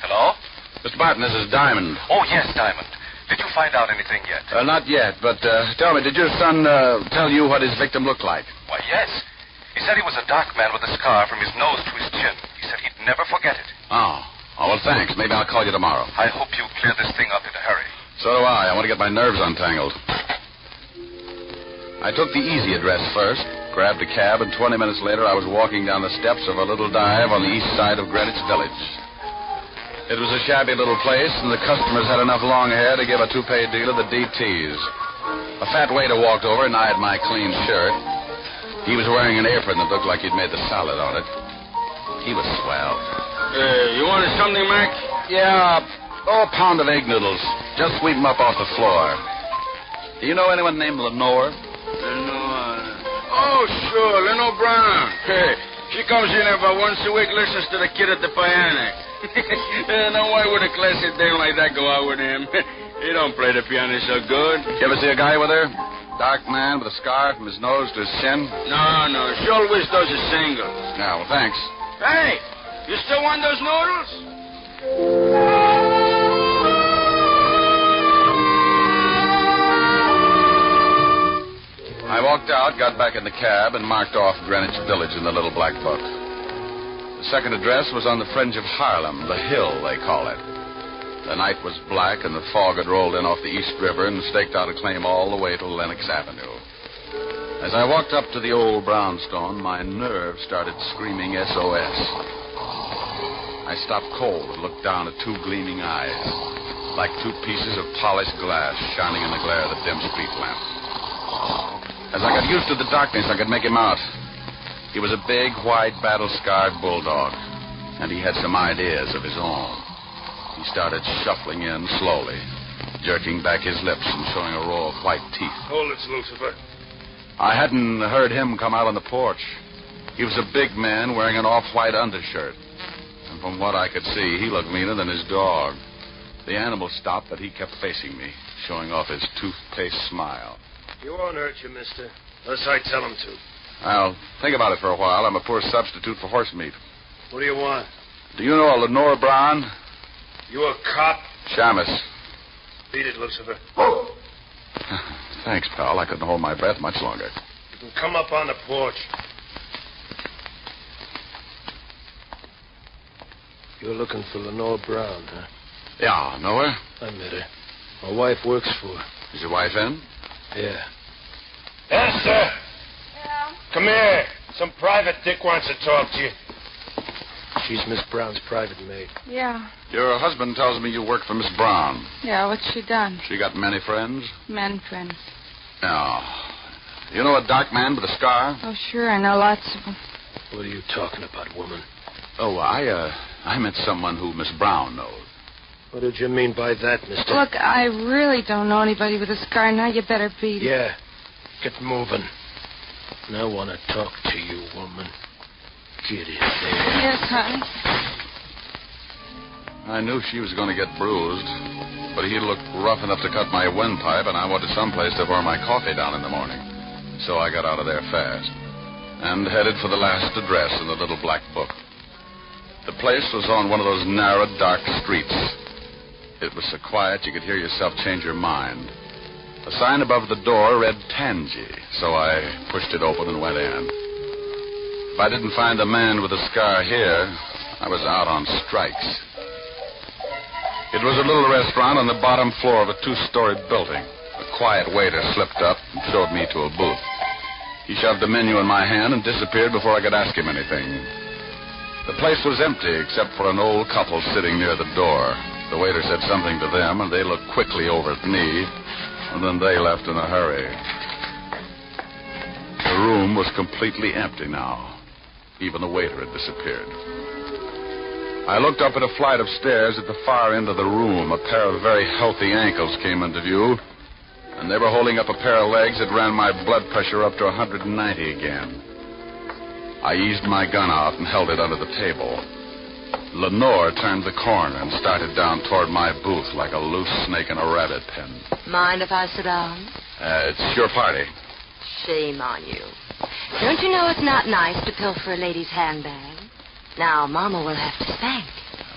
Hello? Mr. Barton, this is Diamond. Oh, yes, Diamond. Did you find out anything yet? Not yet, but tell me, did your son tell you what his victim looked like? Why, yes. He said he was a dark man with a scar from his nose to his chin. He said he'd never forget it. Oh, well, thanks. Maybe I'll call you tomorrow. I hope you clear this thing up in a hurry. So do I. I want to get my nerves untangled. I took the easy address first, grabbed a cab, and 20 minutes later I was walking down the steps of a little dive on the east side of Greenwich Village. It was a shabby little place, and the customers had enough long hair to give a toupee dealer the DTs. A fat waiter walked over and eyed my clean shirt. He was wearing an apron that looked like he'd made the salad on it. He was swell. You wanted something, Mac? Yeah, a pound of egg noodles. Just sweep them up off the floor. Do you know anyone named Lenore? Lenore. Oh, sure, Lenore Brown. Hey, she comes in about once a week, listens to the kid at the piano. Now, why would a classy dame like that go out with him? He don't play the piano so good. You ever see a guy with her? Dark man with a scar from his nose to his chin? No. She always does a single. Yeah, well, thanks. Hey, you still want those noodles? I walked out, got back in the cab, and marked off Greenwich Village in the little black book. The second address was on the fringe of Harlem, the Hill, they call it. The night was black, and the fog had rolled in off the East River and staked out a claim all the way to Lenox Avenue. As I walked up to the old brownstone, my nerves started screaming SOS. I stopped cold and looked down at 2 gleaming eyes, like 2 pieces of polished glass shining in the glare of the dim street lamp. As I got used to the darkness, I could make him out. He was a big, white, battle-scarred bulldog, and he had some ideas of his own. He started shuffling in slowly, jerking back his lips and showing a row of white teeth. Hold it, Lucifer. I hadn't heard him come out on the porch. He was a big man wearing an off-white undershirt. And from what I could see, he looked meaner than his dog. The animal stopped, but he kept facing me, showing off his toothpaste smile. He won't hurt you, mister. Unless I tell him to. I'll think about it for a while. I'm a poor substitute for horse meat. What do you want? Do you know a Lenore Brown? You a cop? Shamus. Beat it, Lucifer. Thanks, pal. I couldn't hold my breath much longer. You can come up on the porch. You're looking for Lenore Brown, huh? Yeah, know her? I met her. My wife works for her. Is your wife in? Yeah. Esther! Yeah? Come here. Some private dick wants to talk to you. She's Miss Brown's private maid. Yeah. Your husband tells me you work for Miss Brown. Yeah, what's she done? She got many friends? Men friends. No. You know a dark man with a scar? Oh, sure, I know lots of them. What are you talking about, woman? Oh, I met someone who Miss Brown knows. What did you mean by that, mister? Look, I really don't know anybody with a scar. Now you better beat it. Yeah. Get moving. And I want to talk to you, woman. Get in there. Yes, honey. I knew she was going to get bruised, but he looked rough enough to cut my windpipe, and I wanted someplace to pour my coffee down in the morning. So I got out of there fast and headed for the last address in the little black book. The place was on one of those narrow, dark streets. It was so quiet you could hear yourself change your mind. A sign above the door read Tangy, so I pushed it open and went in. If I didn't find the man with the scar here, I was out on strikes. It was a little restaurant on the bottom floor of a two-story building. A quiet waiter slipped up and showed me to a booth. He shoved a menu in my hand and disappeared before I could ask him anything. The place was empty except for an old couple sitting near the door. The waiter said something to them, and they looked quickly over at me, and then they left in a hurry. The room was completely empty now. Even the waiter had disappeared. I looked up at a flight of stairs at the far end of the room. A pair of very healthy ankles came into view, and they were holding up a pair of legs that ran my blood pressure up to 190 again. I eased my gun out and held it under the table. Lenore turned the corner and started down toward my booth like a loose snake in a rabbit pen. Mind if I sit down? It's your party. Shame on you. Don't you know it's not nice to pilfer a lady's handbag? Now, Mama will have to spank.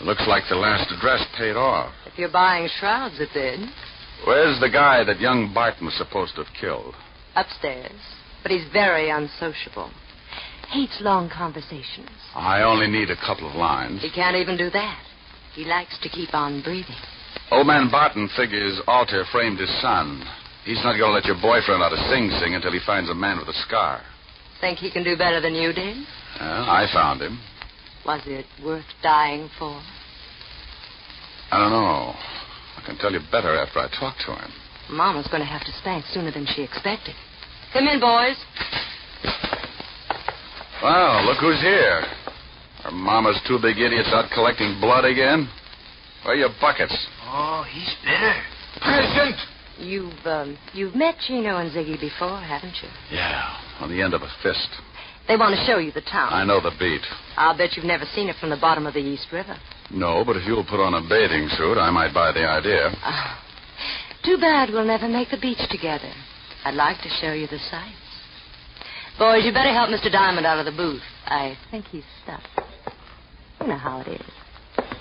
Looks like the last address paid off. If you're buying shrouds, it did. Where's the guy that young Barton was supposed to have killed? Upstairs. But he's very unsociable. Hates long conversations. I only need a couple of lines. He can't even do that. He likes to keep on breathing. Old man Barton figures Alter framed his son. He's not going to let your boyfriend out of Sing Sing until he finds a man with a scar. Think he can do better than you did? Well, I found him. Was it worth dying for? I don't know. I can tell you better after I talk to him. Mama's going to have to spank sooner than she expected. Come in, boys. Well, look who's here. Are Mama's two big idiots out collecting blood again? Where are your buckets? Oh, he's bitter. Present! You've met Chino and Ziggy before, haven't you? Yeah, on the end of a fist. They want to show you the town. I know the beat. I'll bet you've never seen it from the bottom of the East River. No, but if you'll put on a bathing suit, I might buy the idea. Too bad we'll never make the beach together. I'd like to show you the sights. Boys, you better help Mr. Diamond out of the booth. I think he's stuck. You know how it is.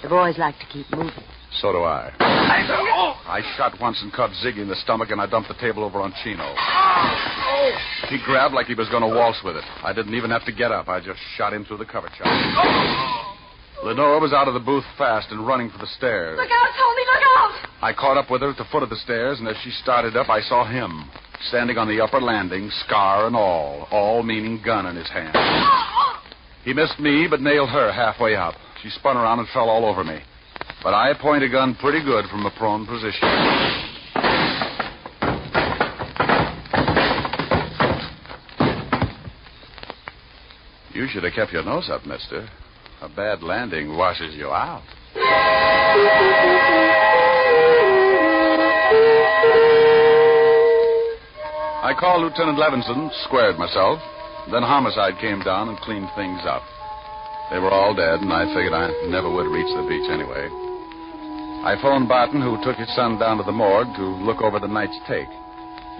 The boys like to keep moving. So do I. I shot once and caught Ziggy in the stomach, and I dumped the table over on Chino. He grabbed like he was going to waltz with it. I didn't even have to get up. I just shot him through the cover chop. Lenore was out of the booth fast and running for the stairs. Look out, Tony, look out! I caught up with her at the foot of the stairs, and as she started up, I saw him, standing on the upper landing, scar and all meaning gun in his hand. He missed me, but nailed her halfway up. She spun around and fell all over me. But I point a gun pretty good from a prone position. You should have kept your nose up, mister. A bad landing washes you out. I called Lieutenant Levinson, squared myself. Then homicide came down and cleaned things up. They were all dead, and I figured I never would reach the beach anyway. I phoned Barton, who took his son down to the morgue to look over the night's take.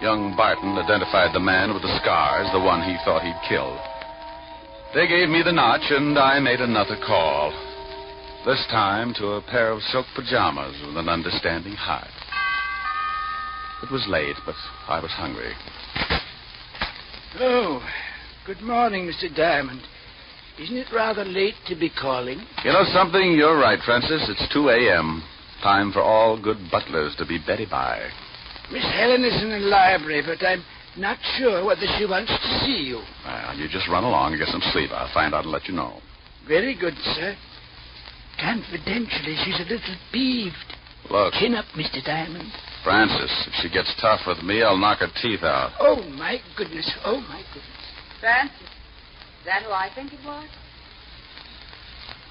Young Barton identified the man with the scars, the one he thought he'd killed. They gave me the notch, and I made another call. This time to a pair of silk pajamas with an understanding heart. It was late, but I was hungry. Oh, good morning, Mr. Diamond. Isn't it rather late to be calling? You know something? You're right, Francis. It's 2 a.m. Time for all good butlers to be Betty by. Miss Helen is in the library, but I'm not sure whether she wants to see you. Well, you just run along and get some sleep. I'll find out and let you know. Very good, sir. Confidentially, she's a little peeved. Look. Chin up, Mr. Diamond. Francis, if she gets tough with me, I'll knock her teeth out. Oh, my goodness. Oh, my goodness. Francis, is that who I think it was?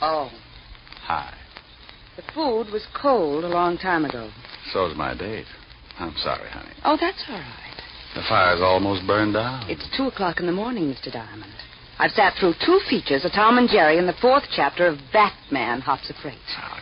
Oh. Hi. The food was cold a long time ago. So's my date. I'm sorry, honey. Oh, that's all right. The fire's almost burned down. It's 2 o'clock in the morning, Mr. Diamond. I've sat through 2 features of Tom and Jerry and the 4th chapter of Batman, Hops of Freight.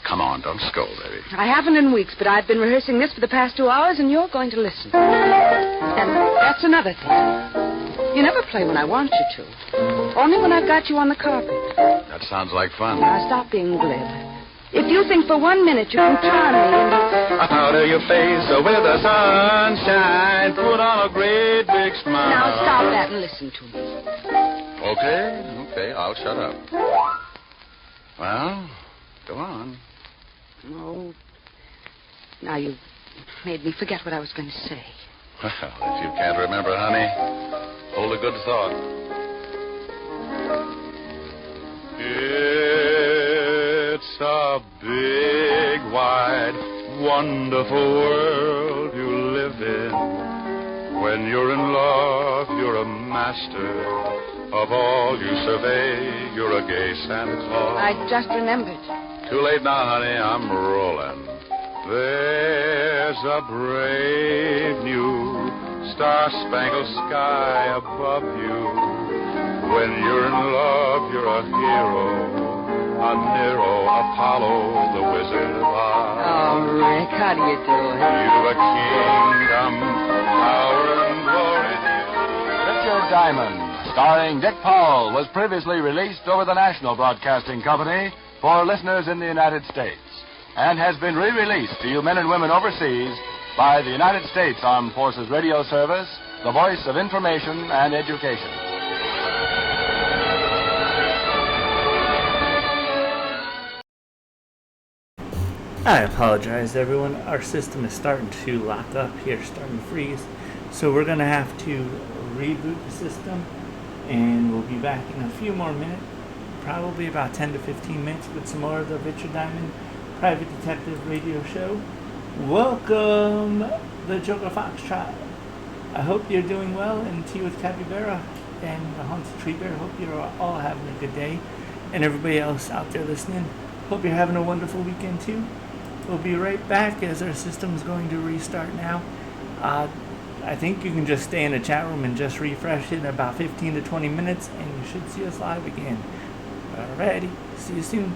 Come on, don't scold, baby. I haven't in weeks, but I've been rehearsing this for the past 2 hours, and you're going to listen. And that's another thing. You never play when I want you to. Only when I've got you on the carpet. That sounds like fun. Now, stop being glib. If you think for 1 minute you can charm me into... Out of your face with the sunshine, put on a great big smile. Now, stop that and listen to me. Okay, I'll shut up. Well, go on. Oh, now you made me forget what I was going to say. Well, if you can't remember, honey, hold a good thought. It's a big, wide, wonderful world you live in. When you're in love, you're a master. Of all you survey, you're a gay Santa Claus. I just remembered. Too late now, honey, I'm rolling. There's a brave new star-spangled sky above you. When you're in love, you're a hero, a Nero, Apollo, the Wizard of Oz. Oh, Rick, how do you do it? You've a kingdom, power and glory. Richard Diamond, starring Dick Powell, was previously released over the National Broadcasting Company for listeners in the United States and has been re-released to you men and women overseas by the United States Armed Forces Radio Service, the voice of information and education. I apologize, everyone. Our system is starting to lock up here, starting to freeze. So we're going to have to reboot the system, and we'll be back in a few more minutes, probably about 10 to 15 minutes, with some more of the Richard Diamond Private Detective Radio Show. Welcome, the Joker Foxtrot. I hope you're doing well, and Tea with Capybara and the Haunted Tree Bear. Hope you're all having a good day, and everybody else out there listening, hope you're having a wonderful weekend too. We'll be right back as our system is going to restart now. I think you can just stay in the chat room and just refresh it in about 15 to 20 minutes, and you should see us live again. Alrighty, see you soon.